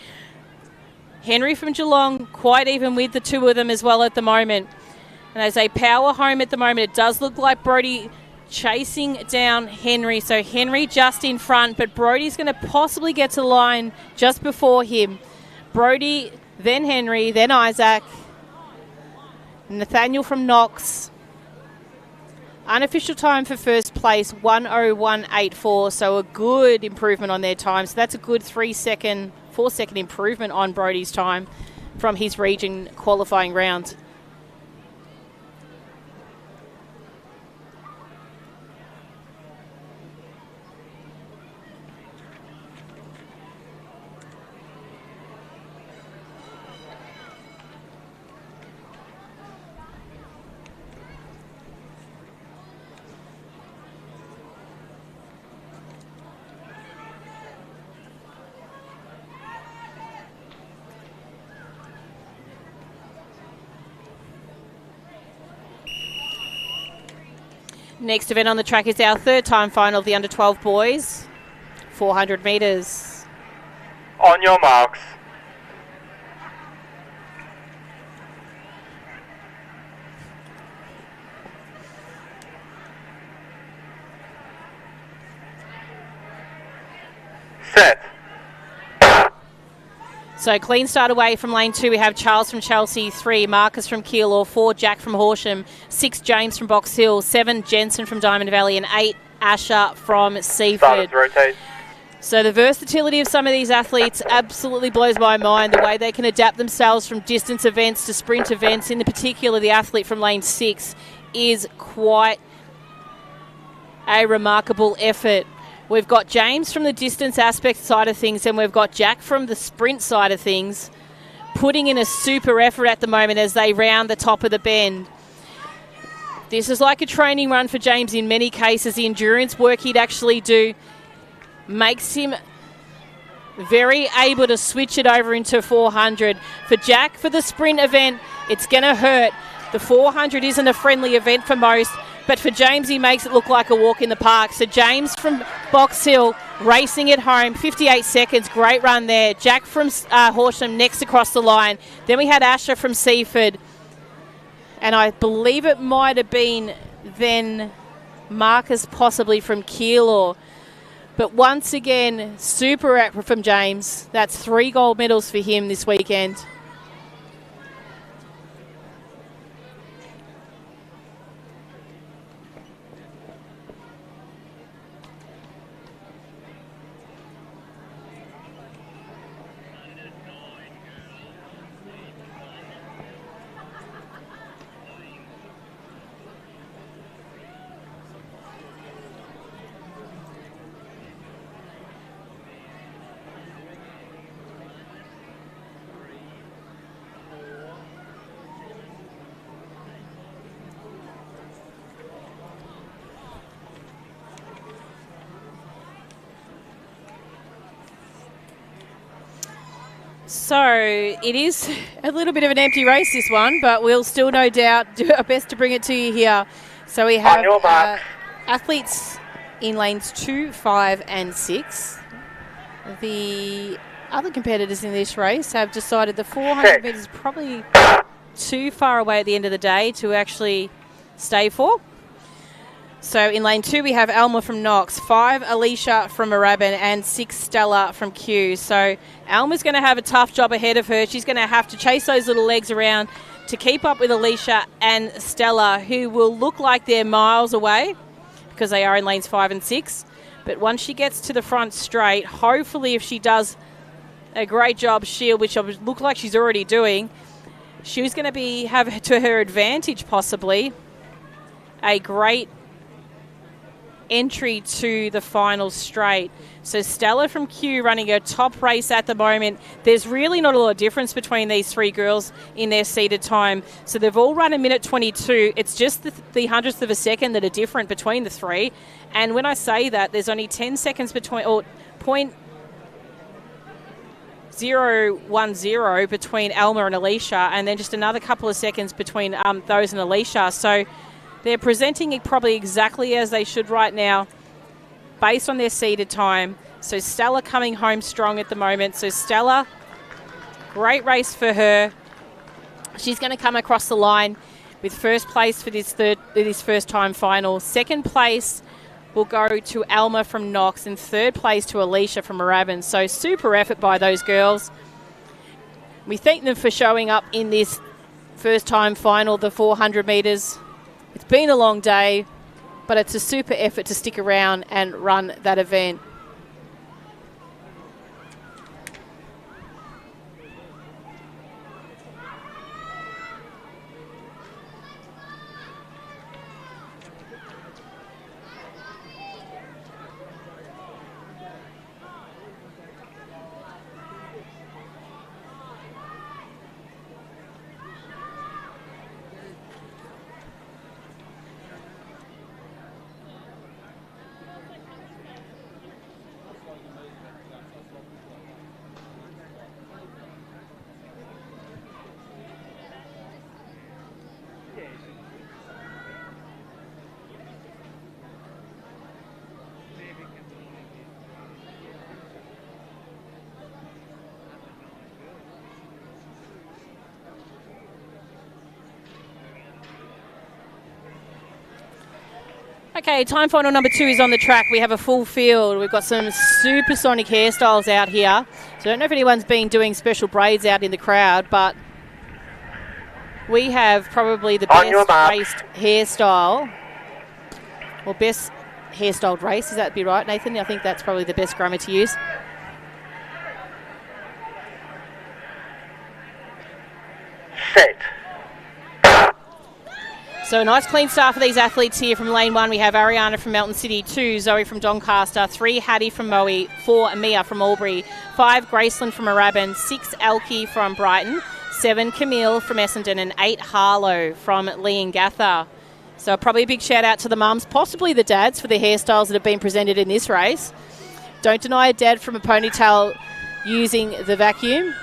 Henry from Geelong quite even with the two of them as well at the moment. And as they power home at the moment, it does look like Brody chasing down Henry. So Henry just in front, but Brody's going to possibly get to the line just before him. Brody, then Henry, then Isaac. Nathaniel from Knox. Unofficial time for first place, 1:01.84. So a good improvement on their time. So that's a good 4-second improvement on Brody's time from his region qualifying round. Next event on the track is our third time final of the under 12 boys, 400 metres. On your marks. Set. So clean start away from lane 2. We have Charles from Chelsea, 3 Marcus from Keilor, 4 Jack from Horsham, 6 James from Box Hill, 7 Jensen from Diamond Valley, and 8 Asher from Seaford. Rotate. So the versatility of some of these athletes absolutely blows my mind, the way they can adapt themselves from distance events to sprint events. In particular, the athlete from lane 6 is quite a remarkable effort. We've got James from the distance aspect side of things, and we've got Jack from the sprint side of things, putting in a super effort at the moment as they round the top of the bend. This is like a training run for James in many cases. The endurance work he'd actually do makes him very able to switch it over into 400. For Jack, for the sprint event, it's going to hurt. The 400 isn't a friendly event for most, but for James, he makes it look like a walk in the park. So James from Box Hill racing it home, 58 seconds, great run there. Jack from Horsham next across the line. Then we had Asher from Seaford, and I believe it might have been then Marcus possibly from Keilor. But once again, super effort from James. That's 3 gold medals for him this weekend. So it is a little bit of an empty race, this one, but we'll still no doubt do our best to bring it to you here. So we have athletes in lanes 2, 5 and 6. The other competitors in this race have decided the 400 metres is probably too far away at the end of the day to actually stay for. So in lane 2, we have Alma from Knox, 5 Alicia from Moorabbin, and 6 Stella from Kew. So Alma's going to have a tough job ahead of her. She's going to have to chase those little legs around to keep up with Alicia and Stella, who will look like they're miles away because they are in lanes 5 and 6. But once she gets to the front straight, hopefully if she does a great job shield, which look like she's already doing, she's going to have to her advantage possibly a great entry to the final straight. So Stella from Kew running her top race at the moment. There's really not a lot of difference between these 3 girls in their seated time. So they've all run a minute 22. It's just the hundredths of a second that are different between the 3. And when I say that, there's only 10 seconds between, or 0.010 between Alma and Alicia, and then just another couple of seconds between those and Alicia. So they're presenting it probably exactly as they should right now based on their seeded time. So Stella coming home strong at the moment. So Stella, great race for her. She's going to come across the line with first place for this first time final. Second place will go to Alma from Knox, and third place to Alicia from Moorabbin. So super effort by those girls. We thank them for showing up in this first time final, the 400 metres. It's been a long day, but it's a super effort to stick around and run that event. Okay, time final number 2 is on the track. We have a full field. We've got some supersonic hairstyles out here. So I don't know if anyone's been doing special braids out in the crowd, but we have probably the best raced hairstyle, or best hairstyled race. Does that be right, Nathan? I think that's probably the best grammar to use. Set. So a nice clean start for these athletes here from lane 1. We have Ariana from Melton City, 2 Zoe from Doncaster, 3 Hattie from Moe, 4 Mia from Albury, 5 Graceland from Moorabbin, 6 Elkie from Brighton, 7 Camille from Essendon, and 8 Harlow from Leongatha. So probably a big shout out to the mums, possibly the dads, for the hairstyles that have been presented in this race. Don't deny a dad from a ponytail using the vacuum,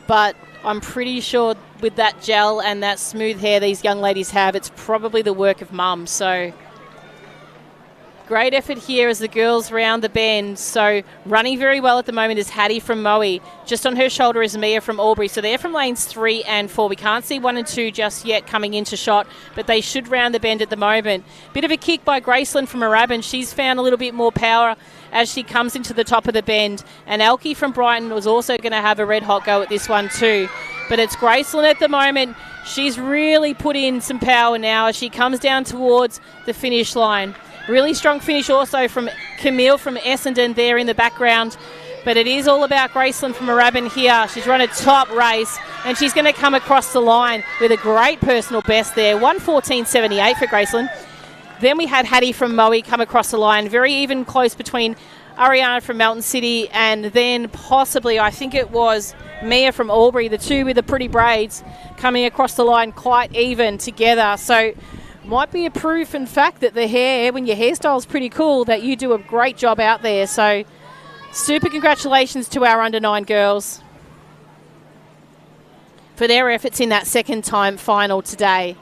but I'm pretty sure with that gel and that smooth hair these young ladies have, it's probably the work of mum. So great effort here as the girls round the bend. So running very well at the moment is Hattie from Moe. Just on her shoulder is Mia from Albury. So they're from lanes 3 and 4. We can't see 1 and 2 just yet coming into shot, but they should round the bend at the moment. Bit of a kick by Graceland from Moorabbin. She's found a little bit more power as she comes into the top of the bend. And Elkie from Brighton was also going to have a red hot go at this one too. But it's Graceland at the moment. She's really put in some power now as she comes down towards the finish line. Really strong finish also from Camille from Essendon there in the background. But it is all about Graceland from Moorabbin here. She's run a top race and she's going to come across the line with a great personal best there. 1:14.78 for Graceland. Then we had Hattie from Moe come across the line. Very even close between Ariana from Melton City and then possibly, I think it was Mia from Albury, the 2 with the pretty braids coming across the line quite even together. So might be a proof in fact that the hair, when your hairstyle's pretty cool, that you do a great job out there. So super congratulations to our under 9 girls for their efforts in that second time final today.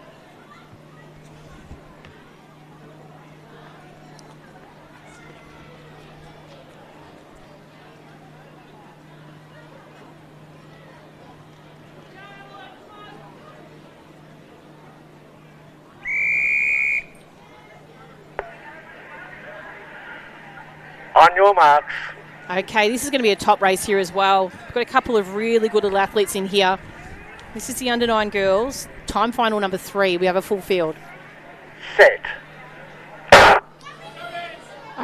On your marks. Okay, this is going to be a top race here as well. We've got a couple of really good little athletes in here. This is the under 9 girls. Time final number 3. We have a full field. Set.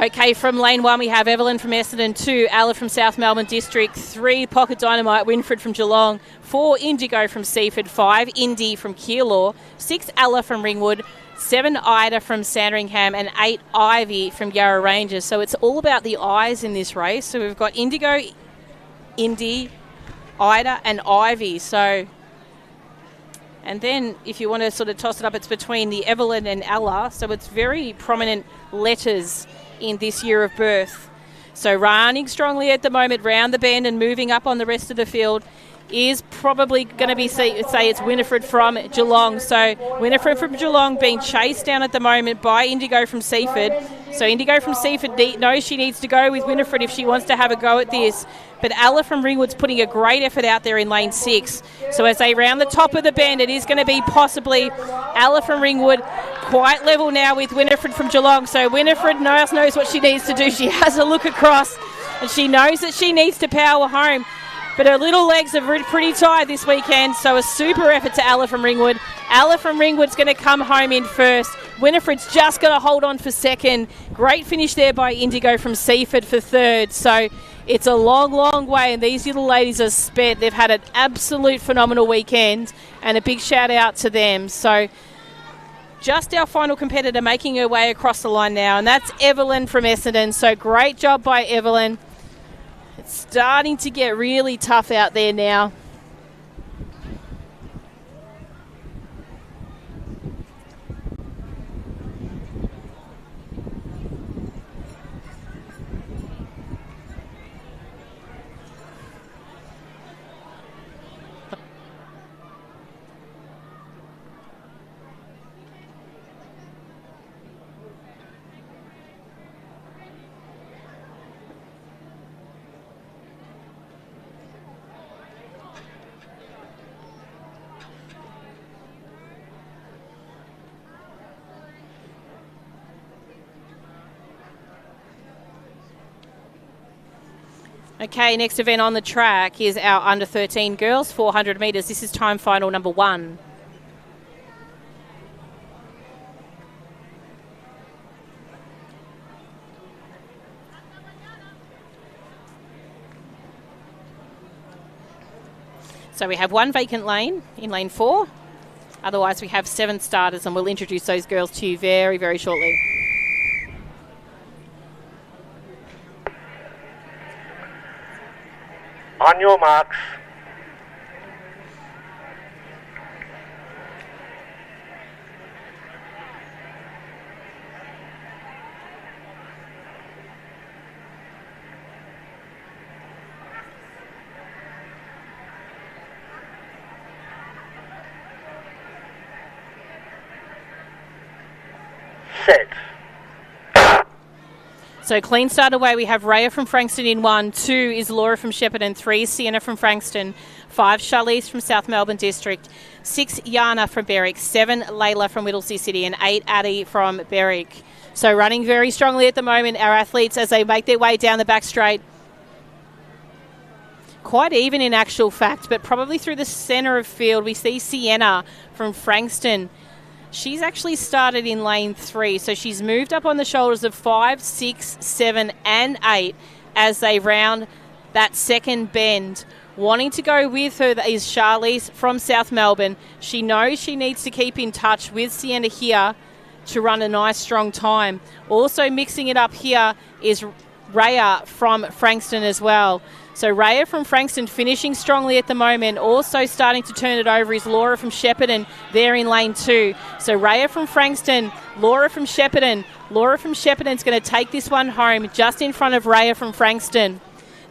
Okay, from lane 1 we have Evelyn from Essendon, 2 Ella from South Melbourne District, 3 Pocket Dynamite Winfred from Geelong, 4 Indigo from Seaford, 5 Indy from Keilor, 6 Ella from Ringwood, 7 Ida from Sandringham, and 8 Ivy from Yarra Rangers. So it's all about the eyes in this race. So we've got Indigo, Indy, Ida, and Ivy. So, and then if you want to sort of toss it up, it's between the Evelyn and Ella. So it's very prominent letters in this year of birth. So running strongly at the moment round the bend and moving up on the rest of the field is probably going to be, say it's Winifred from Geelong. So Winifred from Geelong being chased down at the moment by Indigo from Seaford. So Indigo from Seaford knows she needs to go with Winifred if she wants to have a go at this. But Ella from Ringwood's putting a great effort out there in lane 6. So as they round the top of the bend, it is going to be possibly Ella from Ringwood quite level now with Winifred from Geelong. So Winifred knows what she needs to do. She has a look across and she knows that she needs to power home. But her little legs are pretty tired this weekend, so a super effort to Ella from Ringwood. Ella from Ringwood's going to come home in first. Winifred's just going to hold on for second. Great finish there by Indigo from Seaford for third. So it's a long, long way, and these little ladies are spent. They've had an absolute phenomenal weekend, and a big shout out to them. So just our final competitor making her way across the line now, and that's Evelyn from Essendon. So great job by Evelyn. It's starting to get really tough out there now. Okay, next event on the track is our under 13 girls 400 metres. This is time final number 1. So we have 1 vacant lane in lane 4. Otherwise, we have 7 starters, and we'll introduce those girls to you very, very shortly. On your marks. Set. So clean start away, we have Raya from Frankston in 1, 2 is Laura from Shepparton, 3 Sienna from Frankston, 5 Charlize from South Melbourne District, 6 Yana from Berwick, 7 Layla from Whittlesea City, and 8 Addie from Berwick. So running very strongly at the moment, our athletes as they make their way down the back straight. Quite even in actual fact, but probably through the centre of field, we see Sienna from Frankston. She's actually started in lane 3, so she's moved up on the shoulders of 5, 6, 7 and 8 as they round that second bend. Wanting to go with her is Charlize from South Melbourne. She knows she needs to keep in touch with Sienna here to run a nice strong time. Also mixing it up here is Raya from Frankston as well. So Raya from Frankston finishing strongly at the moment. Also starting to turn it over is Laura from Shepparton there in lane 2. So Raya from Frankston, Laura from Shepparton. Laura from Shepparton's going to take this one home just in front of Raya from Frankston.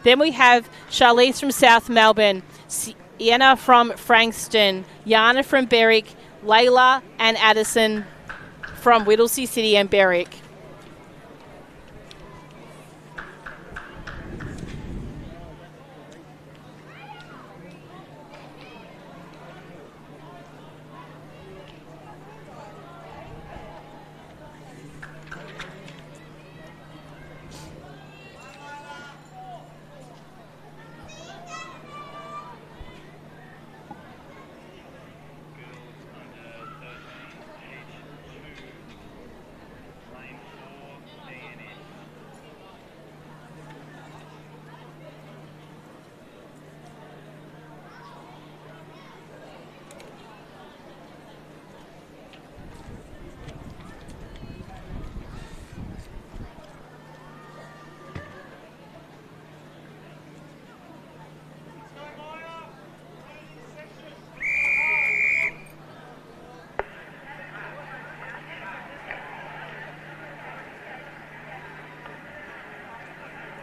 Then we have Charlize from South Melbourne, Sienna from Frankston, Yana from Berwick, Layla and Addison from Whittlesea City and Berwick.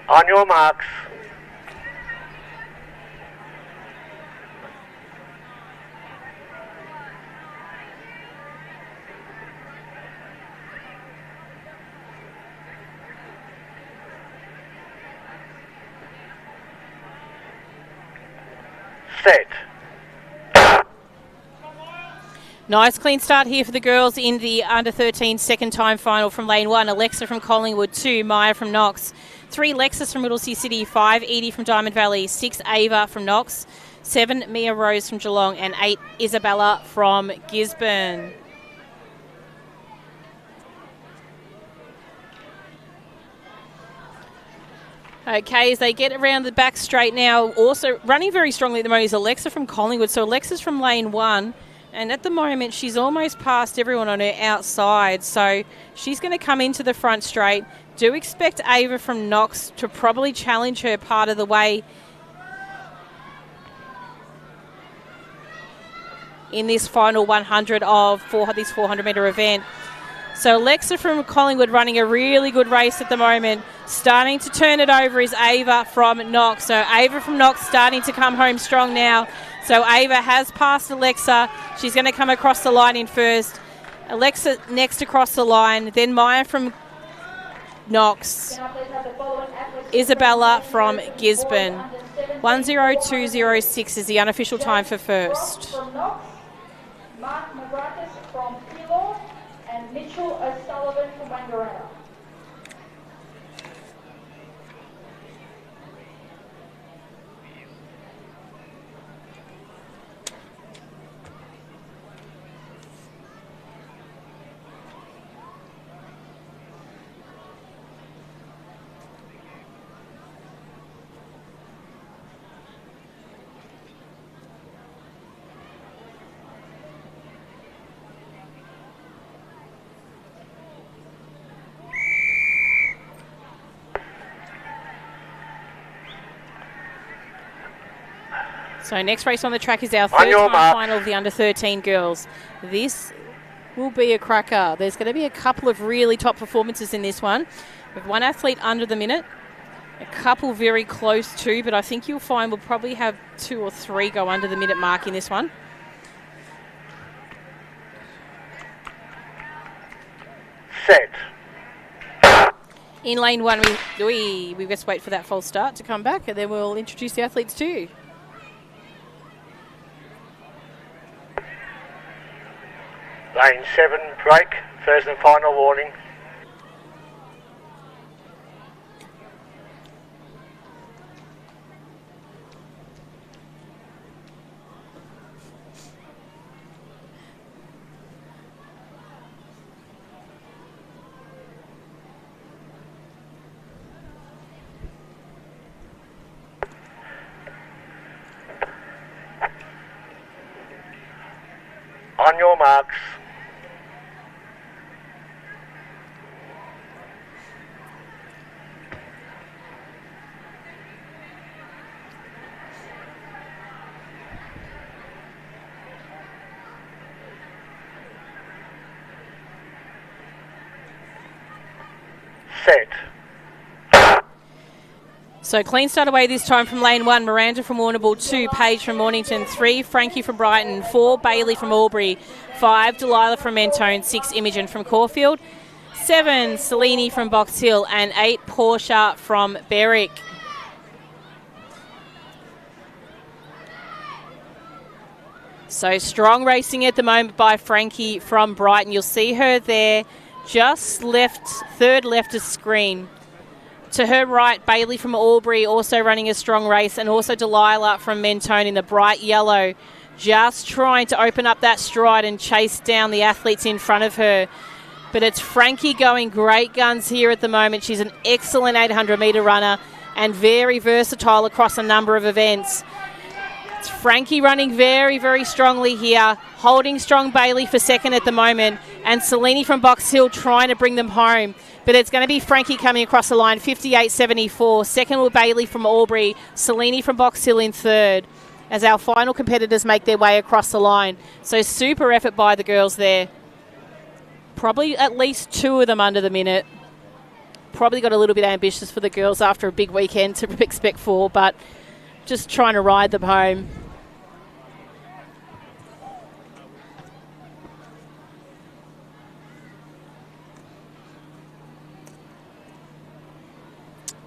On your marks. Set. Nice clean start here for the girls in the under 13 second time final from lane 1. Alexa from Collingwood, 2 Maya from Knox, 3 Lexus from Whittlesea City, 5 Edie from Diamond Valley, 6 Ava from Knox, 7 Mia Rose from Geelong, and 8 Isabella from Gisborne. Okay, as they get around the back straight now, also running very strongly at the moment is Alexa from Collingwood. So Alexa's from lane 1, and at the moment she's almost past everyone on her outside. So she's going to come into the front straight. Do expect Ava from Knox to probably challenge her part of the way in this final 100 of this 400-metre event. So Alexa from Collingwood running a really good race at the moment. Starting to turn it over is Ava from Knox. So Ava from Knox starting to come home strong now. So Ava has passed Alexa. She's going to come across the line in first. Alexa next across the line. Then Maya from Knox. Isabella from Gisborne. 1:02.06 is the unofficial time for first. Mark Magratis from Keilor and Mitchell O'Sullivan from Wangaratta. So next race on the track is our third time final of the under-13 girls. This will be a cracker. There's going to be a couple of really top performances in this one. With one athlete under the minute, a couple very close to, but I think you'll find we'll probably have 2 or 3 go under the minute mark in this one. Set. In lane 1, we just wait for that false start to come back, and then we'll introduce the athletes too. Lane 7, break, first and final warning. On your marks. Set. So clean start away this time from lane 1. Miranda from Warrnambool, 2. Paige from Mornington, 3. Frankie from Brighton, 4. Bailey from Albury, 5. Delilah from Mentone, 6. Imogen from Caulfield, 7. Selene from Box Hill, and 8. Portia from Berwick. So strong racing at the moment by Frankie from Brighton. You'll see her there, just left, third left of screen. To her right, Bailey from Albury also running a strong race, and also Delilah from Mentone in the bright yellow, just trying to open up that stride and chase down the athletes in front of her. But it's Frankie going great guns here at the moment. She's an excellent 800-metre runner and very versatile across a number of events. It's Frankie running very, very strongly here, holding strong Bailey for second at the moment, and Selene from Box Hill trying to bring them home. But it's going to be Frankie coming across the line, 58.74. Second will Bailey from Albury, Selene from Box Hill in third, as our final competitors make their way across the line. So super effort by the girls there. Probably at least 2 of them under the minute. Probably got a little bit ambitious for the girls after a big weekend to expect 4, but just trying to ride them home.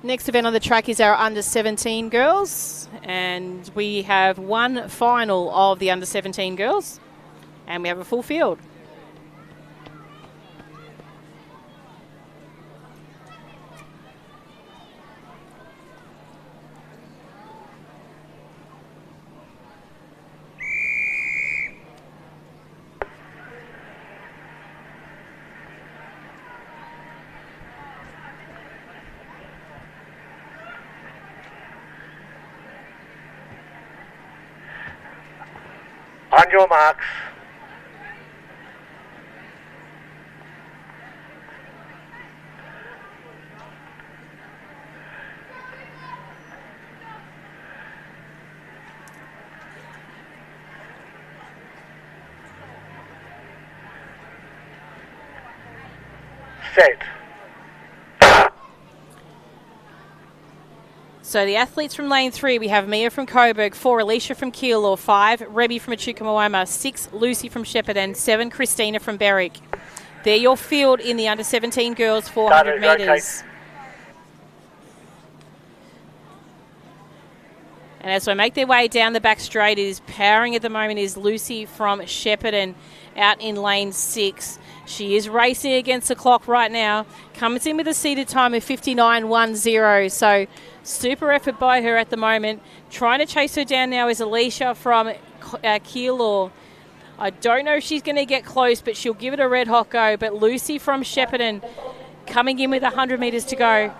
Next event on the track is our under-17 girls, and we have one final of the under-17 girls, and we have a full field. On your marks. Set. So the athletes from lane 3, we have Mia from Coburg, 4 Alicia from Keilor, 5 Rebby from Echuca-Moama, 6 Lucy from Shepparton, 7 Christina from Berwick. They're your field in the under-17 girls 400 metres. And as they make their way down the back straight, it is powering at the moment is Lucy from Shepparton out in lane 6. She is racing against the clock right now. Comes in with a seated time of 59.10. So super effort by her at the moment. Trying to chase her down now is Alicia from Keilor. I don't know if she's going to get close, but she'll give it a red hot go. But Lucy from Shepparton coming in with 100 metres to go.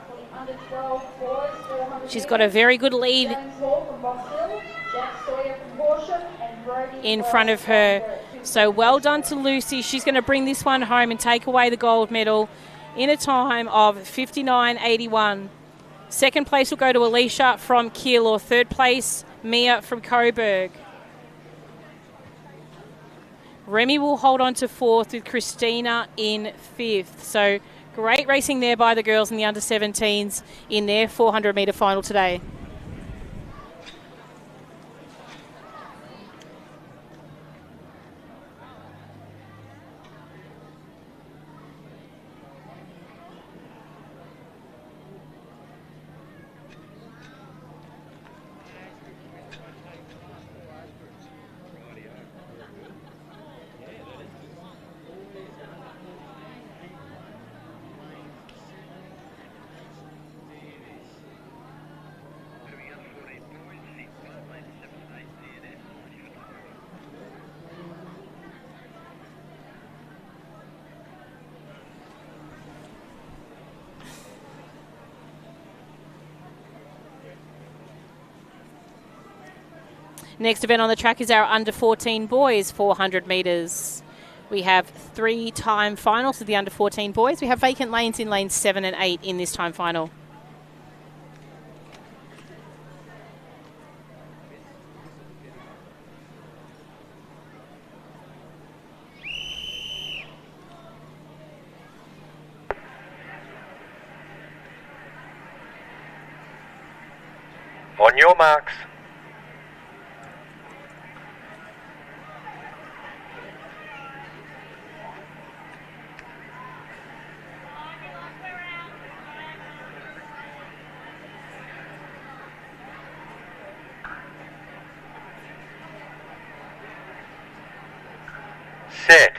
She's got a very good lead in front of her. So well done to Lucy. She's going to bring this one home and take away the gold medal in a time of 59.81. Second place will go to Alicia from Keilor. Third place, Mia from Coburg. Remy will hold on to 4th with Christina in 5th. So great racing there by the girls in the under-17s in their 400-metre final today. Next event on the track is our under-14 boys 400 metres. We have 3 time finals of the under-14 boys. We have vacant lanes in lanes 7 and 8 in this time final. On your marks. Set.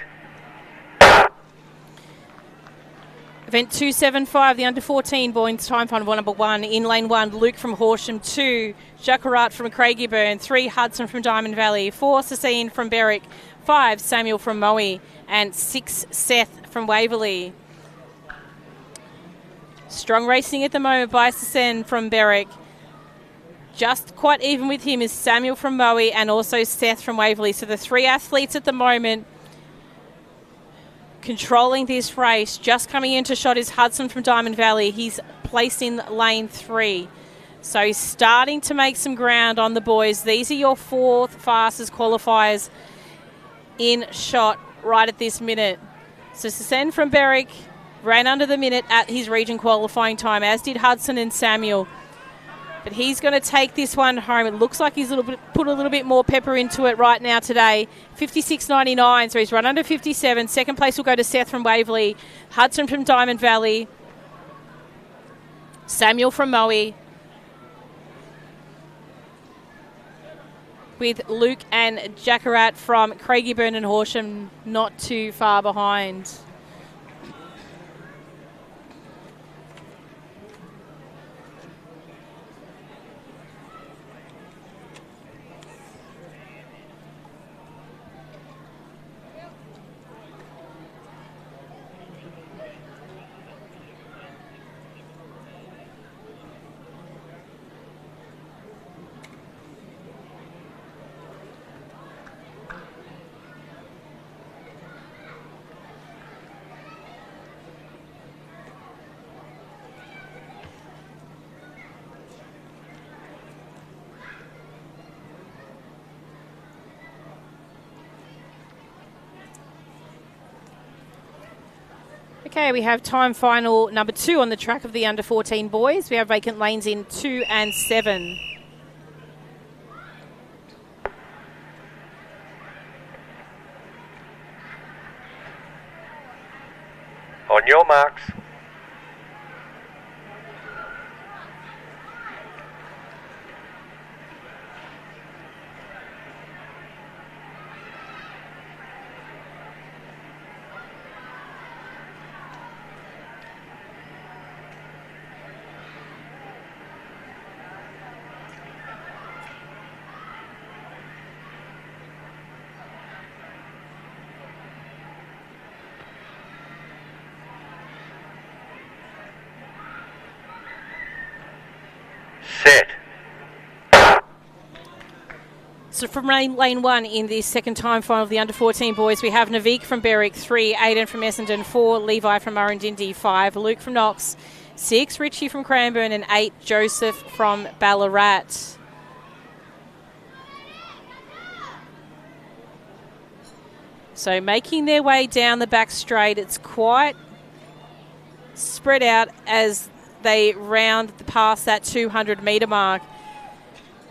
Event 275, the under-14 boys time final number 1. In lane 1, Luke from Horsham. 2, Jacquerat from Craigieburn. 3, Hudson from Diamond Valley. 4, Cecine from Berwick. 5, Samuel from Moe. And 6, Seth from Waverley. Strong racing at the moment by Cecine from Berwick. Just quite even with him is Samuel from Moe and also Seth from Waverley. So the 3 athletes at the moment controlling this race. Just coming into shot is Hudson from Diamond Valley. He's placed in lane 3. So he's starting to make some ground on the boys. These are your 4th fastest qualifiers in shot right at this minute. So Cecine from Berwick ran under the minute at his region qualifying time, as did Hudson and Samuel. But he's going to take this one home. It looks like he's put a little bit more pepper into it right now today. 56.99, so he's run under 57. Second place will go to Seth from Waverley, Hudson from Diamond Valley, Samuel from Moe, with Luke and Jacquerat from Craigieburn and Horsham not too far behind. Okay, we have time final number 2 on the track of the under-14 boys. We have vacant lanes in 2 and 7. On your marks. Set. So from lane 1 in the second time final of the under-14 boys, we have LAVic from Berwick, 3, Aidan from Essendon, 4, Levi from Murrindindi, 5, Luke from Knox, 6, Richie from Cranbourne, and 8, Joseph from Ballarat. So making their way down the back straight. It's quite spread out as they round past that 200-metre mark.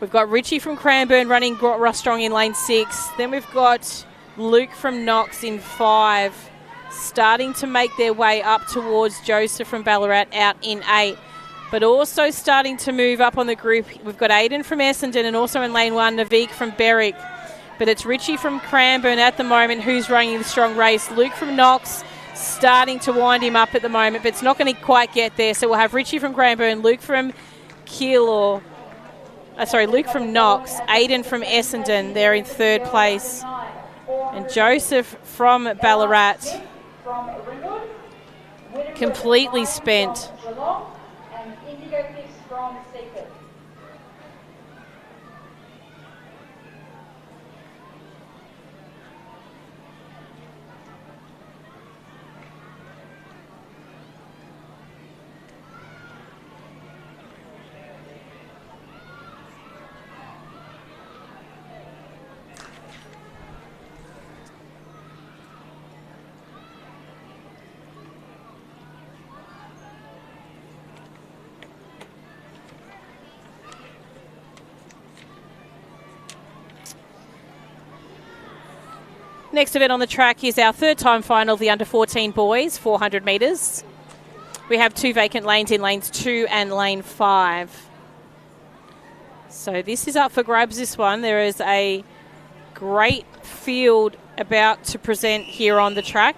We've got Richie from Cranbourne running Ross Strong in lane 6. Then we've got Luke from Knox in 5, starting to make their way up towards Joseph from Ballarat out in 8. But also starting to move up on the group, we've got Aiden from Essendon and also in lane 1, LAVic from Berwick. But it's Richie from Cranbourne at the moment who's running the strong race. Luke from Knox starting to wind him up at the moment, but it's not going to quite get there. So we'll have Richie from Cranbourne, Luke from Luke from Knox, Aiden from Essendon, they're in 3rd place. And Joseph from Ballarat, completely spent. Next event on the track is our 3rd time final, the under-14 boys, 400 metres. We have 2 vacant lanes in lanes 2 and lane 5. So this is up for grabs, this one. There is a great field about to present here on the track,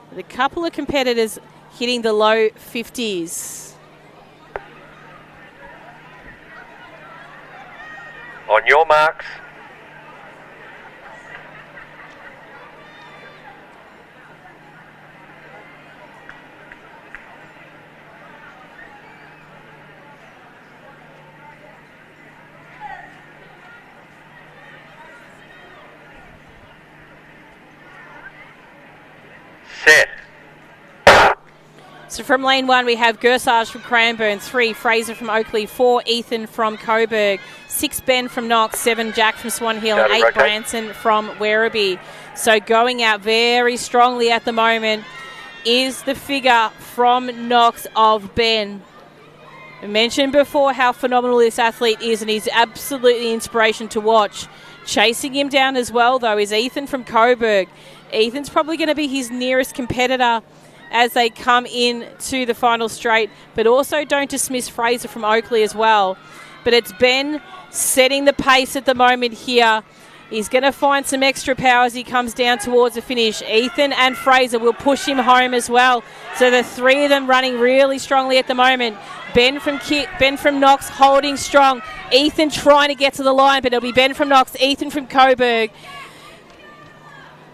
with a couple of competitors hitting the low 50s. On your marks. Set. So from lane 1, we have Gersage from Cranbourne, 3 Fraser from Oakley, 4 Ethan from Coburg, 6 Ben from Knox, 7 Jack from Swan Hill, and 8 Branson from Werribee. So going out very strongly at the moment is the figure from Knox of Ben. I mentioned before how phenomenal this athlete is, and he's absolutely inspiration to watch. Chasing him down as well, though, is Ethan from Coburg. Ethan's probably going to be his nearest competitor as they come in to the final straight, but also don't dismiss Fraser from Oakley as well. But it's Ben setting the pace at the moment here. He's going to find some extra power as he comes down towards the finish. Ethan and Fraser will push him home as well. So the 3 of them running really strongly at the moment. Ben from Knox holding strong. Ethan trying to get to the line, but it'll be Ben from Knox, Ethan from Coburg,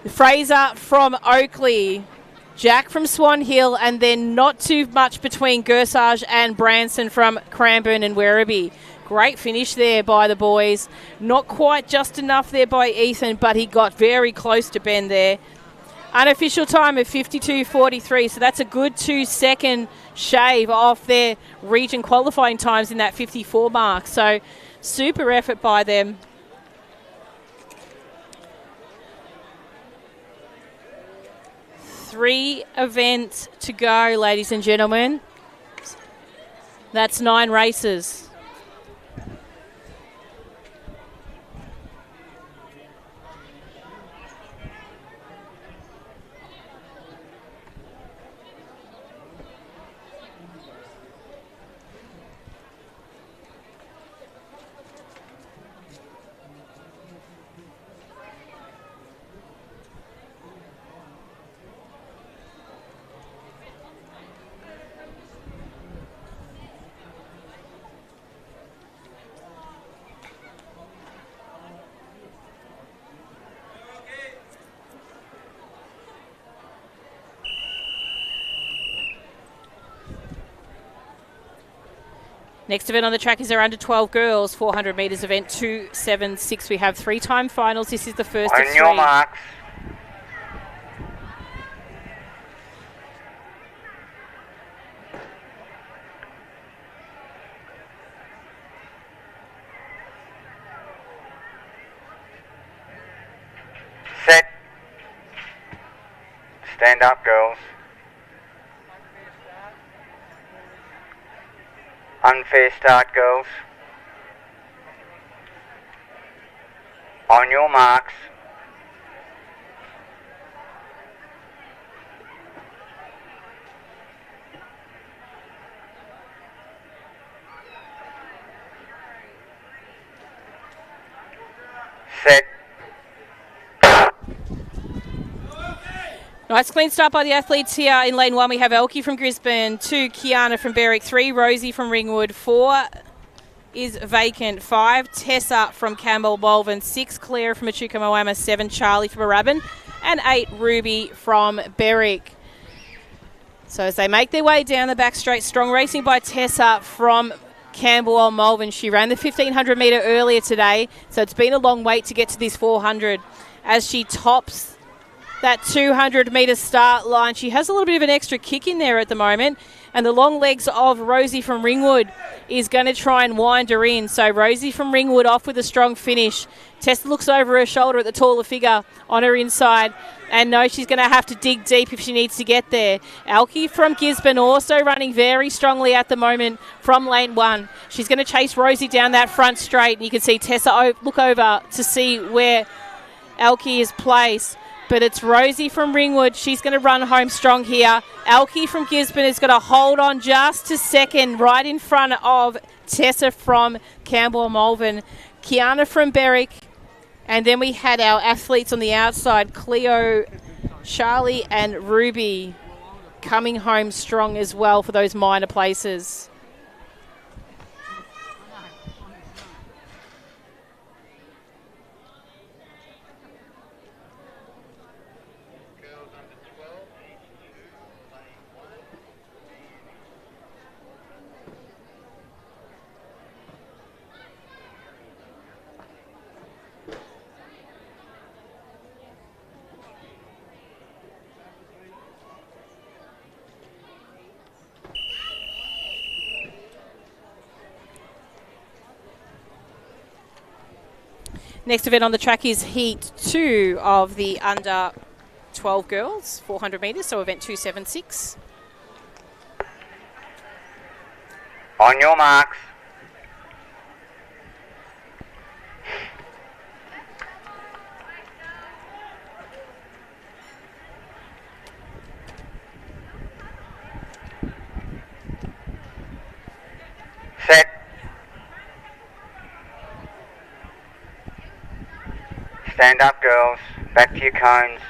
Fraser from Oakley, Jack from Swan Hill, and then not too much between Gersage and Branson from Cranbourne and Werribee. Great finish there by the boys. Not quite just enough there by Ethan, but he got very close to Ben there. Unofficial time of 52.43, so that's a good 2-second shave off their region qualifying times in that 54 mark. So super effort by them. Three events to go, ladies and gentlemen. That's 9 races. Next event on the track is our under-12 girls 400 metres event 276. We have 3-time finals. This is the first of 3. On your marks. Set. Stand up, girls. Unfair start, girls. On your marks. Set. Nice clean start by the athletes here in lane 1. We have Elkie from Gisborne, 2 Kiana from Berwick, 3 Rosie from Ringwood, 4 is vacant, 5 Tessa from Campbell Malvern, 6 Claire from Echuca Moama, 7 Charlie from Moorabbin, and 8 Ruby from Berwick. So as they make their way down the back straight, strong racing by Tessa from Campbell Malvern. She ran the 1500 metre earlier today, so it's been a long wait to get to this 400. As she tops that 200 metre start line, she has a little bit of an extra kick in there at the moment, and the long legs of Rosie from Ringwood is going to try and wind her in. So Rosie from Ringwood off with a strong finish. Tessa looks over her shoulder at the taller figure on her inside and knows she's going to have to dig deep if she needs to get there. Elkie from Gisborne also running very strongly at the moment from lane 1. She's going to chase Rosie down that front straight, and you can see Tessa look over to see where Elkie is placed. But it's Rosie from Ringwood. She's going to run home strong here. Elkie from Gisborne is going to hold on just to second, right in front of Tessa from Campbell Malvern. Kiana from Berwick. And then we had our athletes on the outside, Cleo, Charlie and Ruby, coming home strong as well for those minor places. Next event on the track is Heat 2 of the under 12 girls, 400 metres, so event 276. On your marks. Set. Stand up, girls. Back to your cones.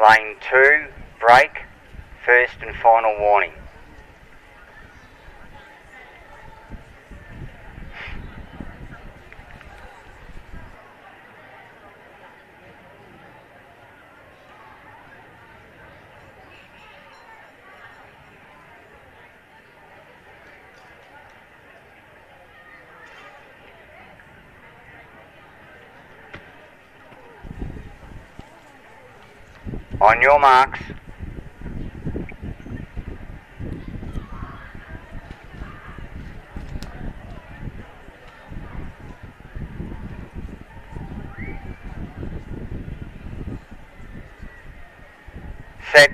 Lane 2, break. First and final warning. On your marks. Set.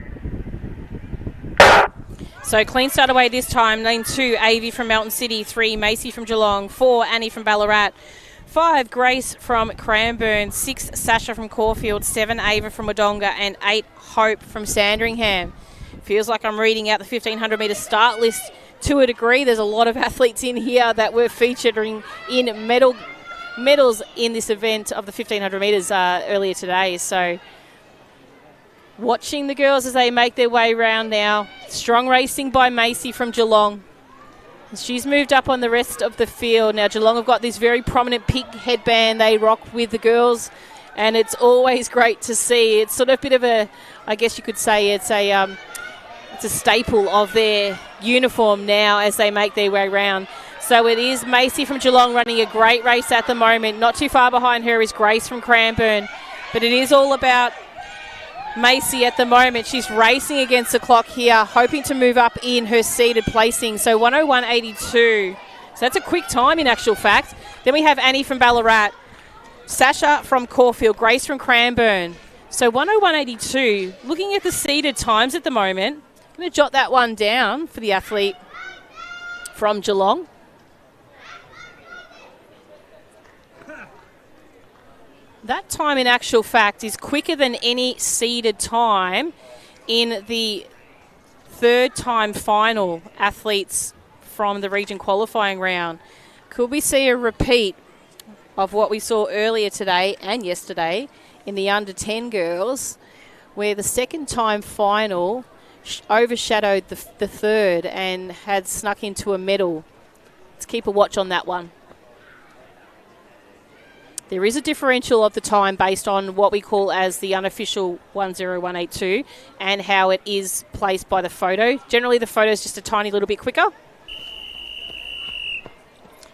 So clean start away this time. Lane 2, Avi from Mountain City. 3, Macy from Geelong. 4, Annie from Ballarat. 5, Grace from Cranbourne. 6, Sasha from Caulfield. 7, Ava from Wodonga. And 8, Hope from Sandringham. Feels like I'm reading out the 1500 metre start list to a degree. There's a lot of athletes in here that were featured in medals in this event of the 1500 metres earlier today. So watching the girls as they make their way round now. Strong racing by Macy from Geelong. She's moved up on the rest of the field. Now Geelong have got this very prominent pink headband they rock with the girls, and it's always great to see. It's sort of a bit of a, I guess you could say it's a staple of their uniform now as they make their way round. So it is Macy from Geelong running a great race at the moment. Not too far behind her is Grace from Cranbourne, but it is all about Macy at the moment. She's racing against the clock here, hoping to move up in her seeded placing. So 101.82. So that's a quick time in actual fact. Then we have Annie from Ballarat, Sasha from Caulfield, Grace from Cranbourne. So 101.82. Looking at the seeded times at the moment, I'm going to jot that one down for the athlete from Geelong. That time in actual fact is quicker than any seeded time in the third time final athletes from the region qualifying round. Could we see a repeat of what we saw earlier today and yesterday in the under 10 girls, where the second time final overshadowed the third and had snuck into a medal? Let's keep a watch on that one. There is a differential of the time based on what we call as the unofficial 101.82 and how it is placed by the photo. Generally, the photo is just a tiny little bit quicker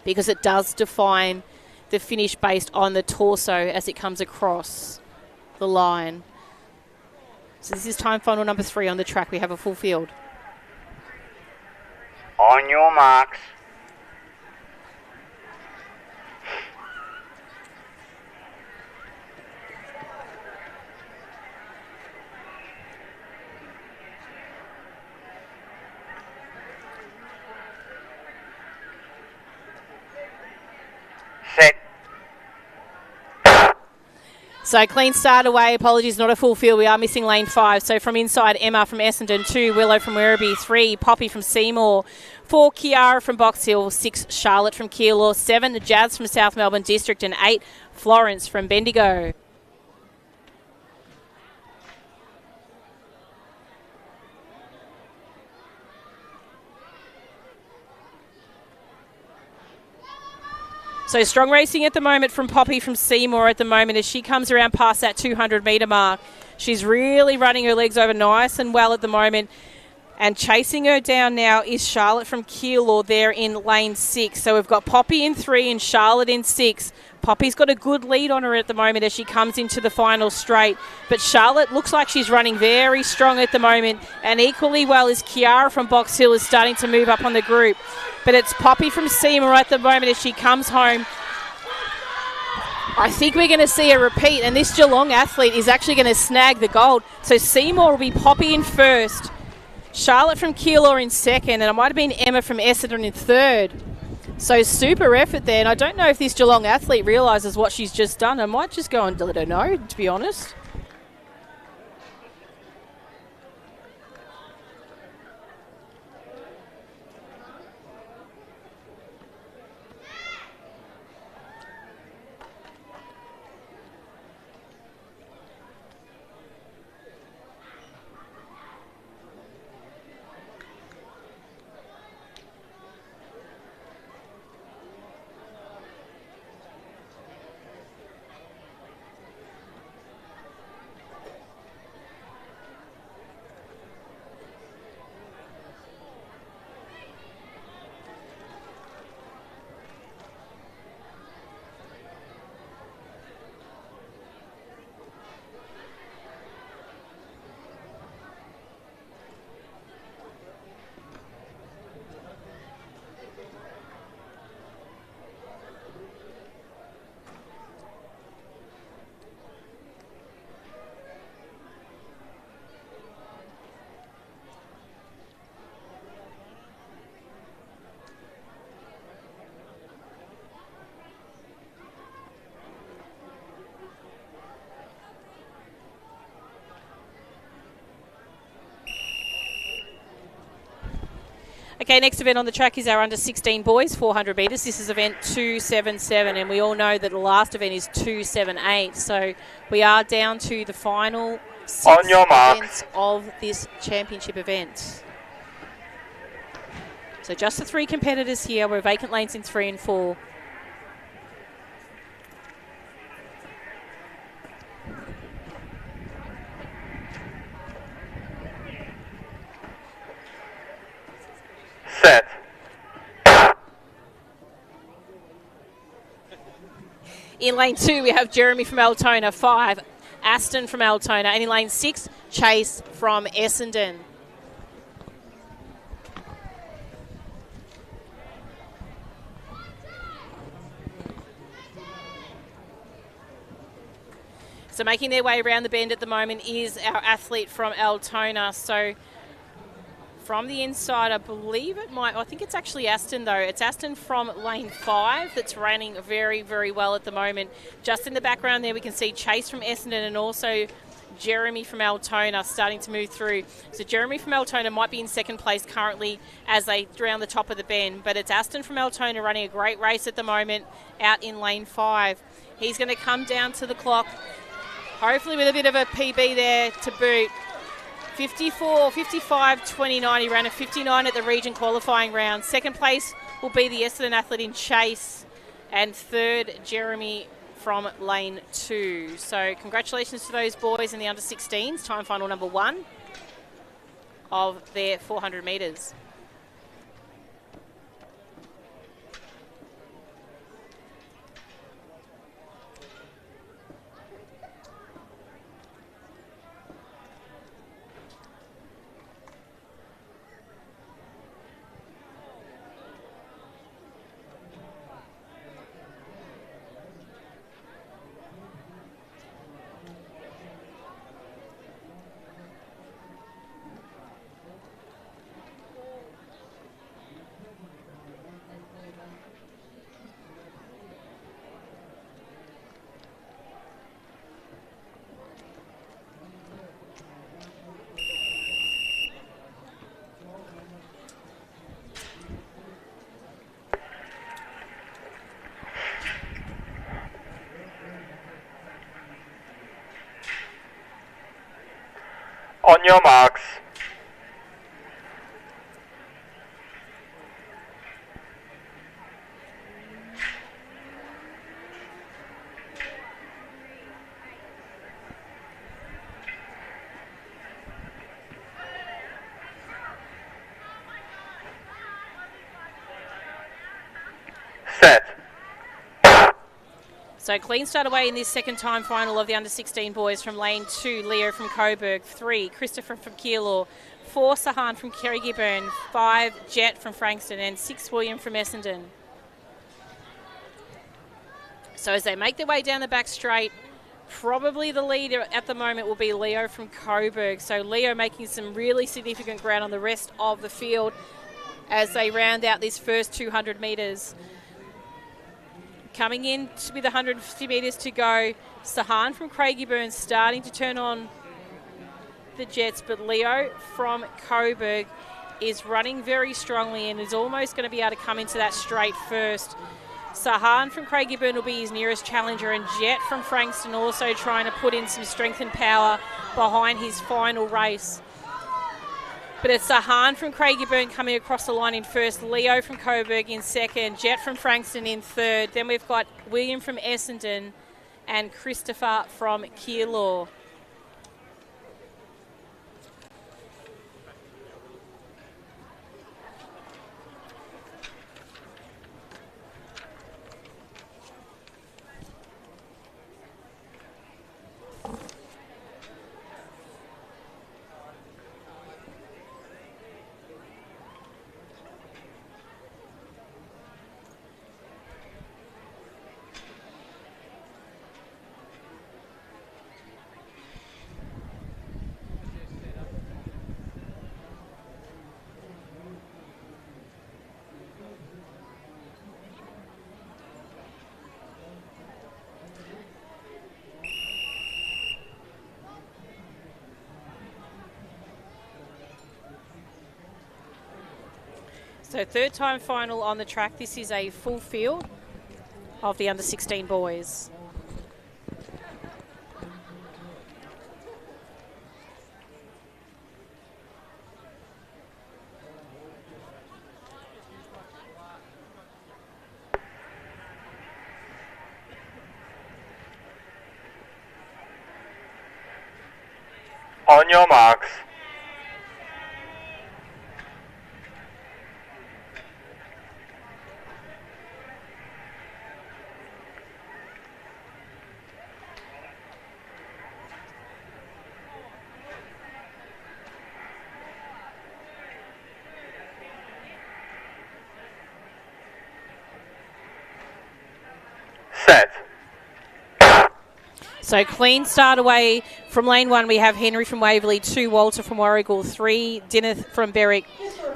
because it does define the finish based on the torso as it comes across the line. So this is time final number 3 on the track. We have a full field. On your marks. Set. So clean start away. Apologies, not a full field. We are missing lane 5. So from inside, Emma from Essendon, 2, Willow from Werribee, 3, Poppy from Seymour, 4, Kiara from Box Hill, 6, Charlotte from Keilor, 7, Jazz from South Melbourne District, and 8, Florence from Bendigo. So strong racing at the moment from Poppy from Seymour at the moment as she comes around past that 200 metre mark. She's really running her legs over nice and well at the moment. And chasing her down now is Charlotte from Keilor there in lane 6. So we've got Poppy in 3 and Charlotte in 6. Poppy's got a good lead on her at the moment as she comes into the final straight. But Charlotte looks like she's running very strong at the moment. And equally well as Kiara from Box Hill is starting to move up on the group. But it's Poppy from Seymour at the moment as she comes home. I think we're going to see a repeat, and this Geelong athlete is actually going to snag the gold. So Seymour will be Poppy in first, Charlotte from Keilor in second, and it might have been Emma from Essendon in third. So super effort there, and I don't know if this Geelong athlete realises what she's just done. I might just go and let her know, to be honest. Okay, next event on the track is our under 16 boys, 400 metres. This is event 277, and we all know that the last event is 278. So we are down to the final 6 events of this championship event. So just the 3 competitors here. We're vacant lanes in 3 and 4. Set. In lane 2, we have Jeremy from Altona, 5. Aston from Altona. And in lane 6, Chase from Essendon. So making their way around the bend at the moment is our athlete from Altona. So from the inside, I believe I think it's actually Aston though. It's Aston from lane 5 that's running very, very well at the moment. Just in the background there we can see Chase from Essendon and also Jeremy from Altona starting to move through. So Jeremy from Altona might be in second place currently as they round the top of the bend, but it's Aston from Altona running a great race at the moment out in lane 5. He's going to come down to the clock, hopefully with a bit of a PB there to boot. 55.29. He ran a 59 at the region qualifying round. Second place will be the Essendon athlete in Chase. And third, Jeremy from lane 2. So congratulations to those boys in the under-16s. Time final number 1 of their 400 metres. On your marks. Set. So clean start away in this second time final of the under-16 boys from lane 2, Leo from Coburg, 3, Christopher from Keilor, 4, Sahan from Carrigaburn, 5, Jet from Frankston, and 6, William from Essendon. So as they make their way down the back straight, probably the leader at the moment will be Leo from Coburg. So Leo making some really significant ground on the rest of the field as they round out this first 200 metres. Coming in with 150 metres to go, Sahan from Craigieburn starting to turn on the Jets, but Leo from Coburg is running very strongly and is almost going to be able to come into that straight first. Sahan from Craigieburn will be his nearest challenger, and Jet from Frankston also trying to put in some strength and power behind his final race. But it's Sahan from Craigieburn coming across the line in first, Leo from Coburg in second, Jet from Frankston in third. Then we've got William from Essendon and Christopher from Keilor. So third time final on the track. This is a full field of the under-16 boys. On your marks. Set. So clean start away from lane 1. We have Henry from Waverley, 2 Walter from Warrigal, 3 Dineth from Berwick,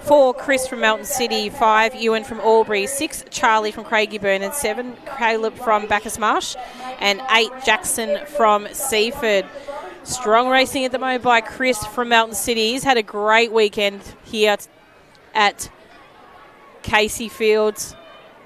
4 Chris from Melton City, 5 Ewan from Albury, 6 Charlie from Craigieburn, and 7 Caleb from Bacchus Marsh, and 8 Jackson from Seaford. Strong racing at the moment by Chris from Melton City. He's had a great weekend here at Casey Fields.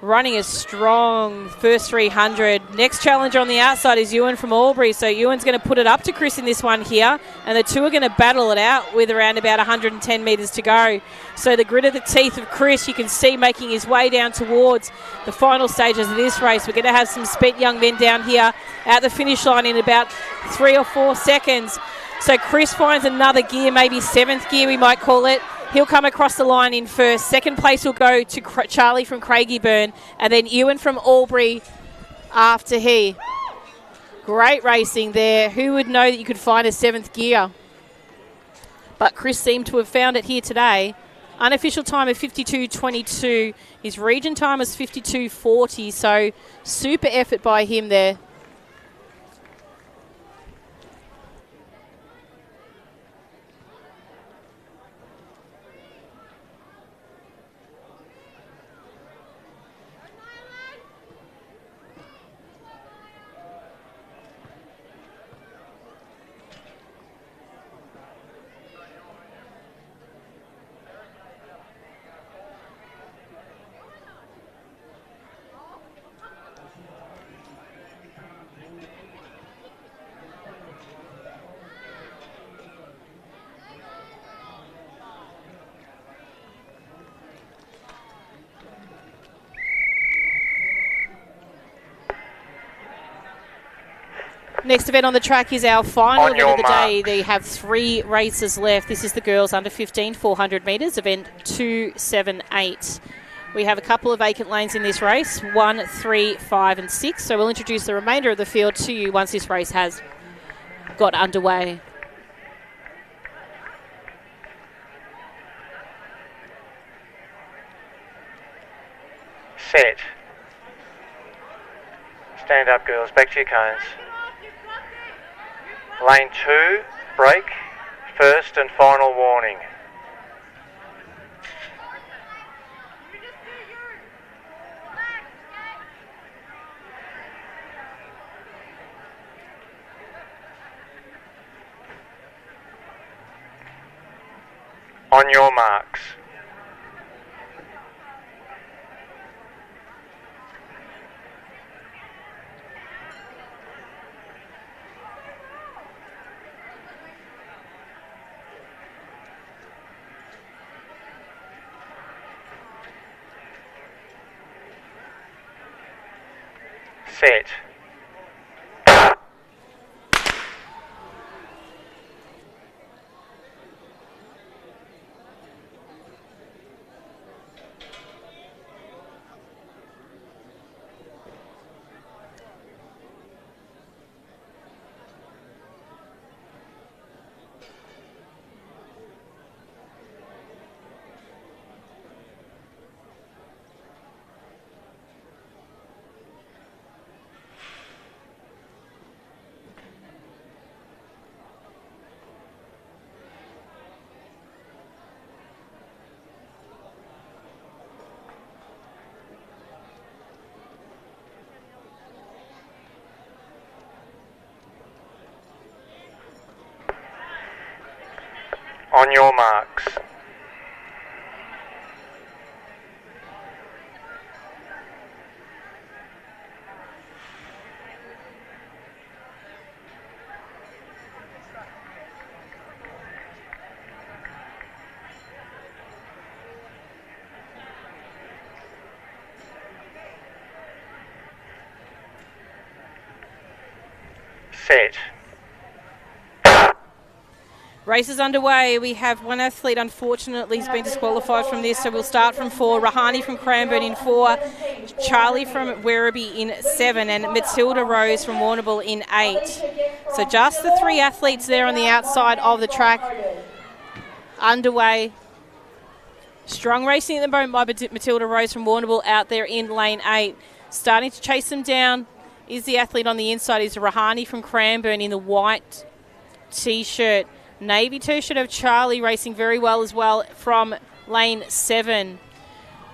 Running a strong first 300. Next challenger on the outside is Ewan from Albury. So Ewan's going to put it up to Chris in this one here. And the two are going to battle it out with around about 110 metres to go. So the grit of the teeth of Chris, you can see making his way down towards the final stages of this race. We're going to have some spent young men down here at the finish line in about 3 or 4 seconds. So Chris finds another gear, maybe 7th gear we might call it. He'll come across the line in first. Second place will go to Charlie from Craigieburn, and then Ewan from Albury after he. Great racing there. Who would know that you could find a 7th gear? But Chris seemed to have found it here today. Unofficial time of 52.22. His region time was 52.40, so super effort by him there. Next event on the track is our final event of the day. They have 3 races left. This is the girls under 15, 400 metres, event 278. We have a couple of vacant lanes in this race, 1, 3, 5 and 6. So we'll introduce the remainder of the field to you once this race has got underway. Set. Stand up, girls. Back to your cones. Lane 2, break. First and final warning. On your marks. Set. On your marks. Set. Race is underway. We have one athlete, unfortunately, has been disqualified from this, so we'll start from 4. Rahani from Cranbourne in 4, Charlie from Werribee in 7, and Matilda Rose from Warrnambool in 8. So just the 3 athletes there on the outside of the track. Underway. Strong racing at the moment by Matilda Rose from Warrnambool out there in lane 8. Starting to chase them down is the athlete on the inside, is Rahani from Cranbourne in the white T-shirt. Navy T-shirt of Charlie racing very well as well from lane 7.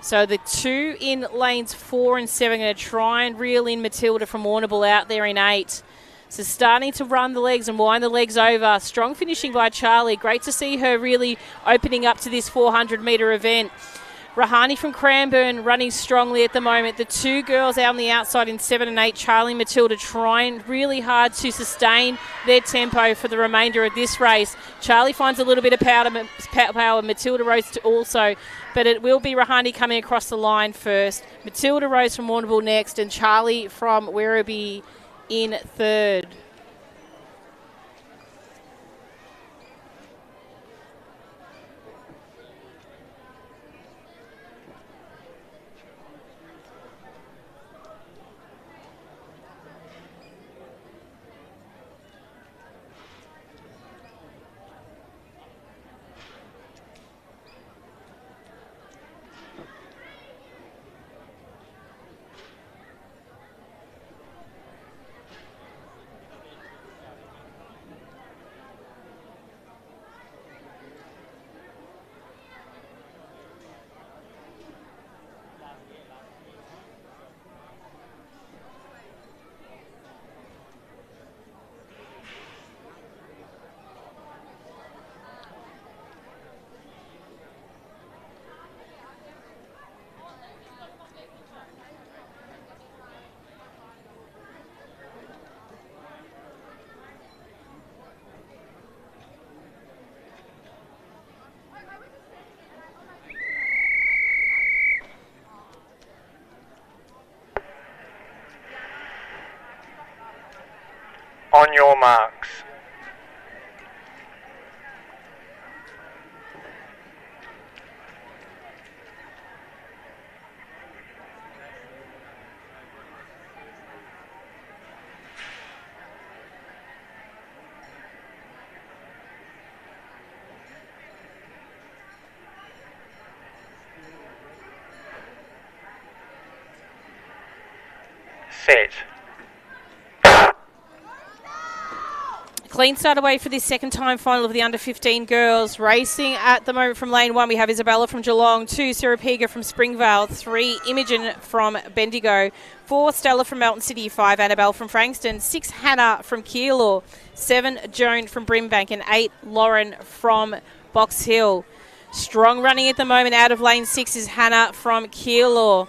So the two in lanes 4 and 7 are going to try and reel in Matilda from Warrnambool out there in 8. So starting to run the legs and wind the legs over. Strong finishing by Charlie. Great to see her really opening up to this 400-metre event. Rahani from Cranbourne running strongly at the moment. The two girls out on the outside in 7 and 8, Charlie and Matilda, trying really hard to sustain their tempo for the remainder of this race. Charlie finds a little bit of power. Matilda Rose also, but it will be Rahani coming across the line first. Matilda Rose from Warrnambool next, and Charlie from Werribee in third. On your marks. Set. Clean start away for this second time final of the under-15 girls. Racing at the moment from lane 1, we have Isabella from Geelong, 2 Sarah Pega from Springvale, 3 Imogen from Bendigo, 4 Stella from Melton City, 5 Annabelle from Frankston, 6 Hannah from Keilor, 7 Joan from Brimbank, and 8 Lauren from Box Hill. Strong running at the moment out of lane 6 is Hannah from Keilor.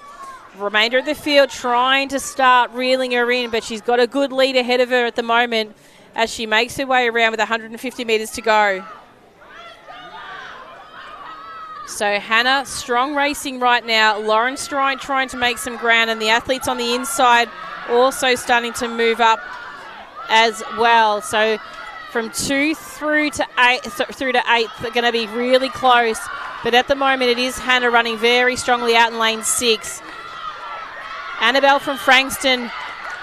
Remainder of the field trying to start reeling her in, but she's got a good lead ahead of her at the moment as she makes her way around with 150 metres to go. So Hannah, strong racing right now. Lauren Stride trying to make some ground, and the athletes on the inside also starting to move up as well. So from 2 through to 8, they're going to be really close. But at the moment, it is Hannah running very strongly out in lane 6. Annabelle from Frankston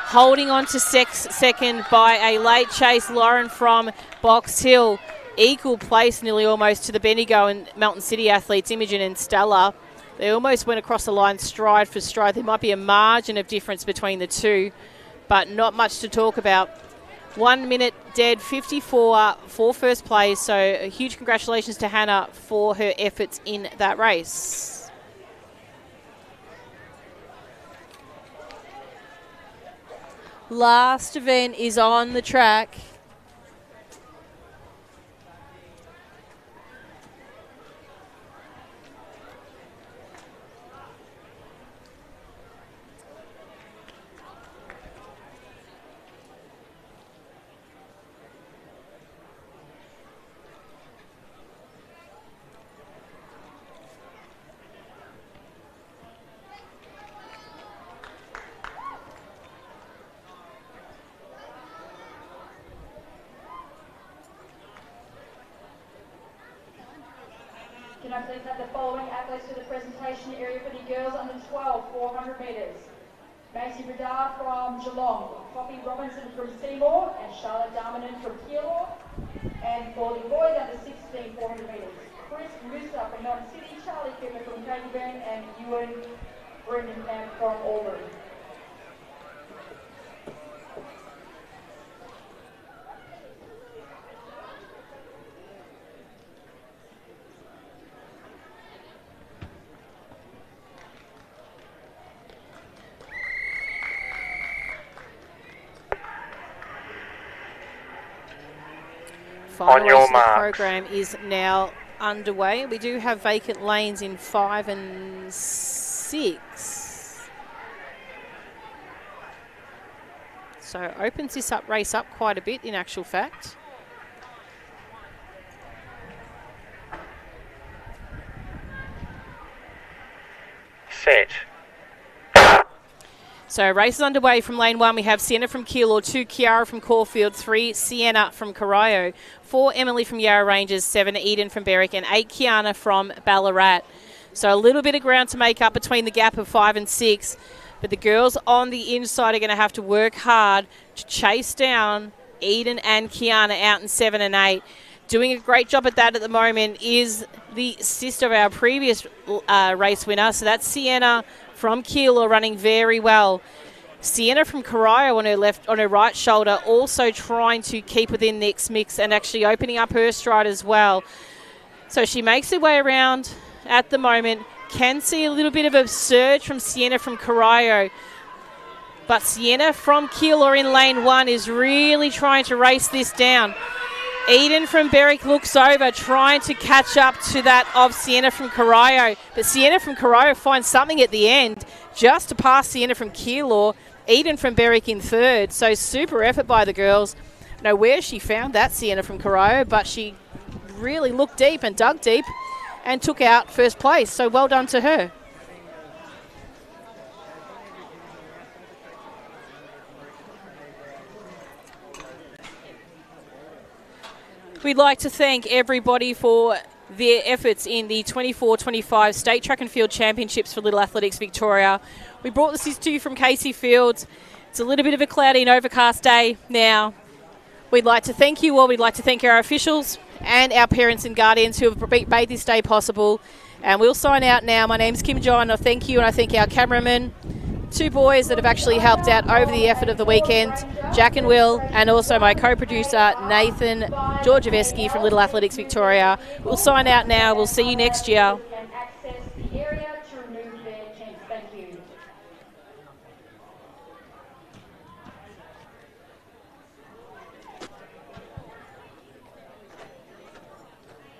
holding on to second by a late chase. Lauren from Box Hill, equal place nearly almost to the Bendigo and Melton City athletes, Imogen and Stella. They almost went across the line stride for stride. There might be a margin of difference between the two, but not much to talk about. 1 minute dead 54 for first place, so a huge congratulations to Hannah for her efforts in that race. Last event is on the track. Can I please have the following athletes to the presentation area for the girls under 12, 400 metres. Macy Bradard from Geelong, Poppy Robinson from Seymour, and Charlotte Darmanin from Keilor. And for the boys under 16, 400 metres, Chris Musa from Melton City, Charlie Cooper from Craigieburn, and Ewan Brendan from Auburn. Final your race of the marks. program is now underway. We do have vacant lanes in 5 and 6. So opens this race up quite a bit in actual fact. Set. So race is underway from lane 1. We have Sienna from Keilor, 2 Kiara from Caulfield, 3 Sienna from Corio, 4 Emily from Yarra Ranges, 7 Eden from Berwick, and 8 Kiana from Ballarat. So a little bit of ground to make up between the gap of 5 and 6. But the girls on the inside are going to have to work hard to chase down Eden and Kiana out in 7 and 8. Doing a great job at that at the moment is the sister of our previous race winner. So that's Sienna from Keilor, running very well. Sienna from Corio on her right shoulder, also trying to keep within the mix and actually opening up her stride as well. So she makes her way around at the moment. Can see a little bit of a surge from Sienna from Corio. But Sienna from Keilor in lane 1 is really trying to race this down. Eden from Berwick looks over, trying to catch up to that of Sienna from Corio. But Sienna from Corio finds something at the end, just to pass Sienna from Keilor. Eden from Berwick in 3rd. So super effort by the girls. Know where she found that Sienna from Corio, but she really looked deep and dug deep and took out 1st place. So well done to her. We'd like to thank everybody for their efforts in the 24-25 State Track and Field Championships for Little Athletics Victoria. We brought this to you from Casey Fields. It's a little bit of a cloudy and overcast day now. We'd like to thank you all. We'd like to thank our officials and our parents and guardians who have made this day possible. And we'll sign out now. My name's Kim John. I thank you, and I thank our cameramen, 2 boys that have actually helped out over the effort of the weekend, Jack and Will, and also my co-producer, Nathan Georgievsky from Little Athletics Victoria. We'll sign out now. We'll see you next year. Access the area to remove their tents. Thank you.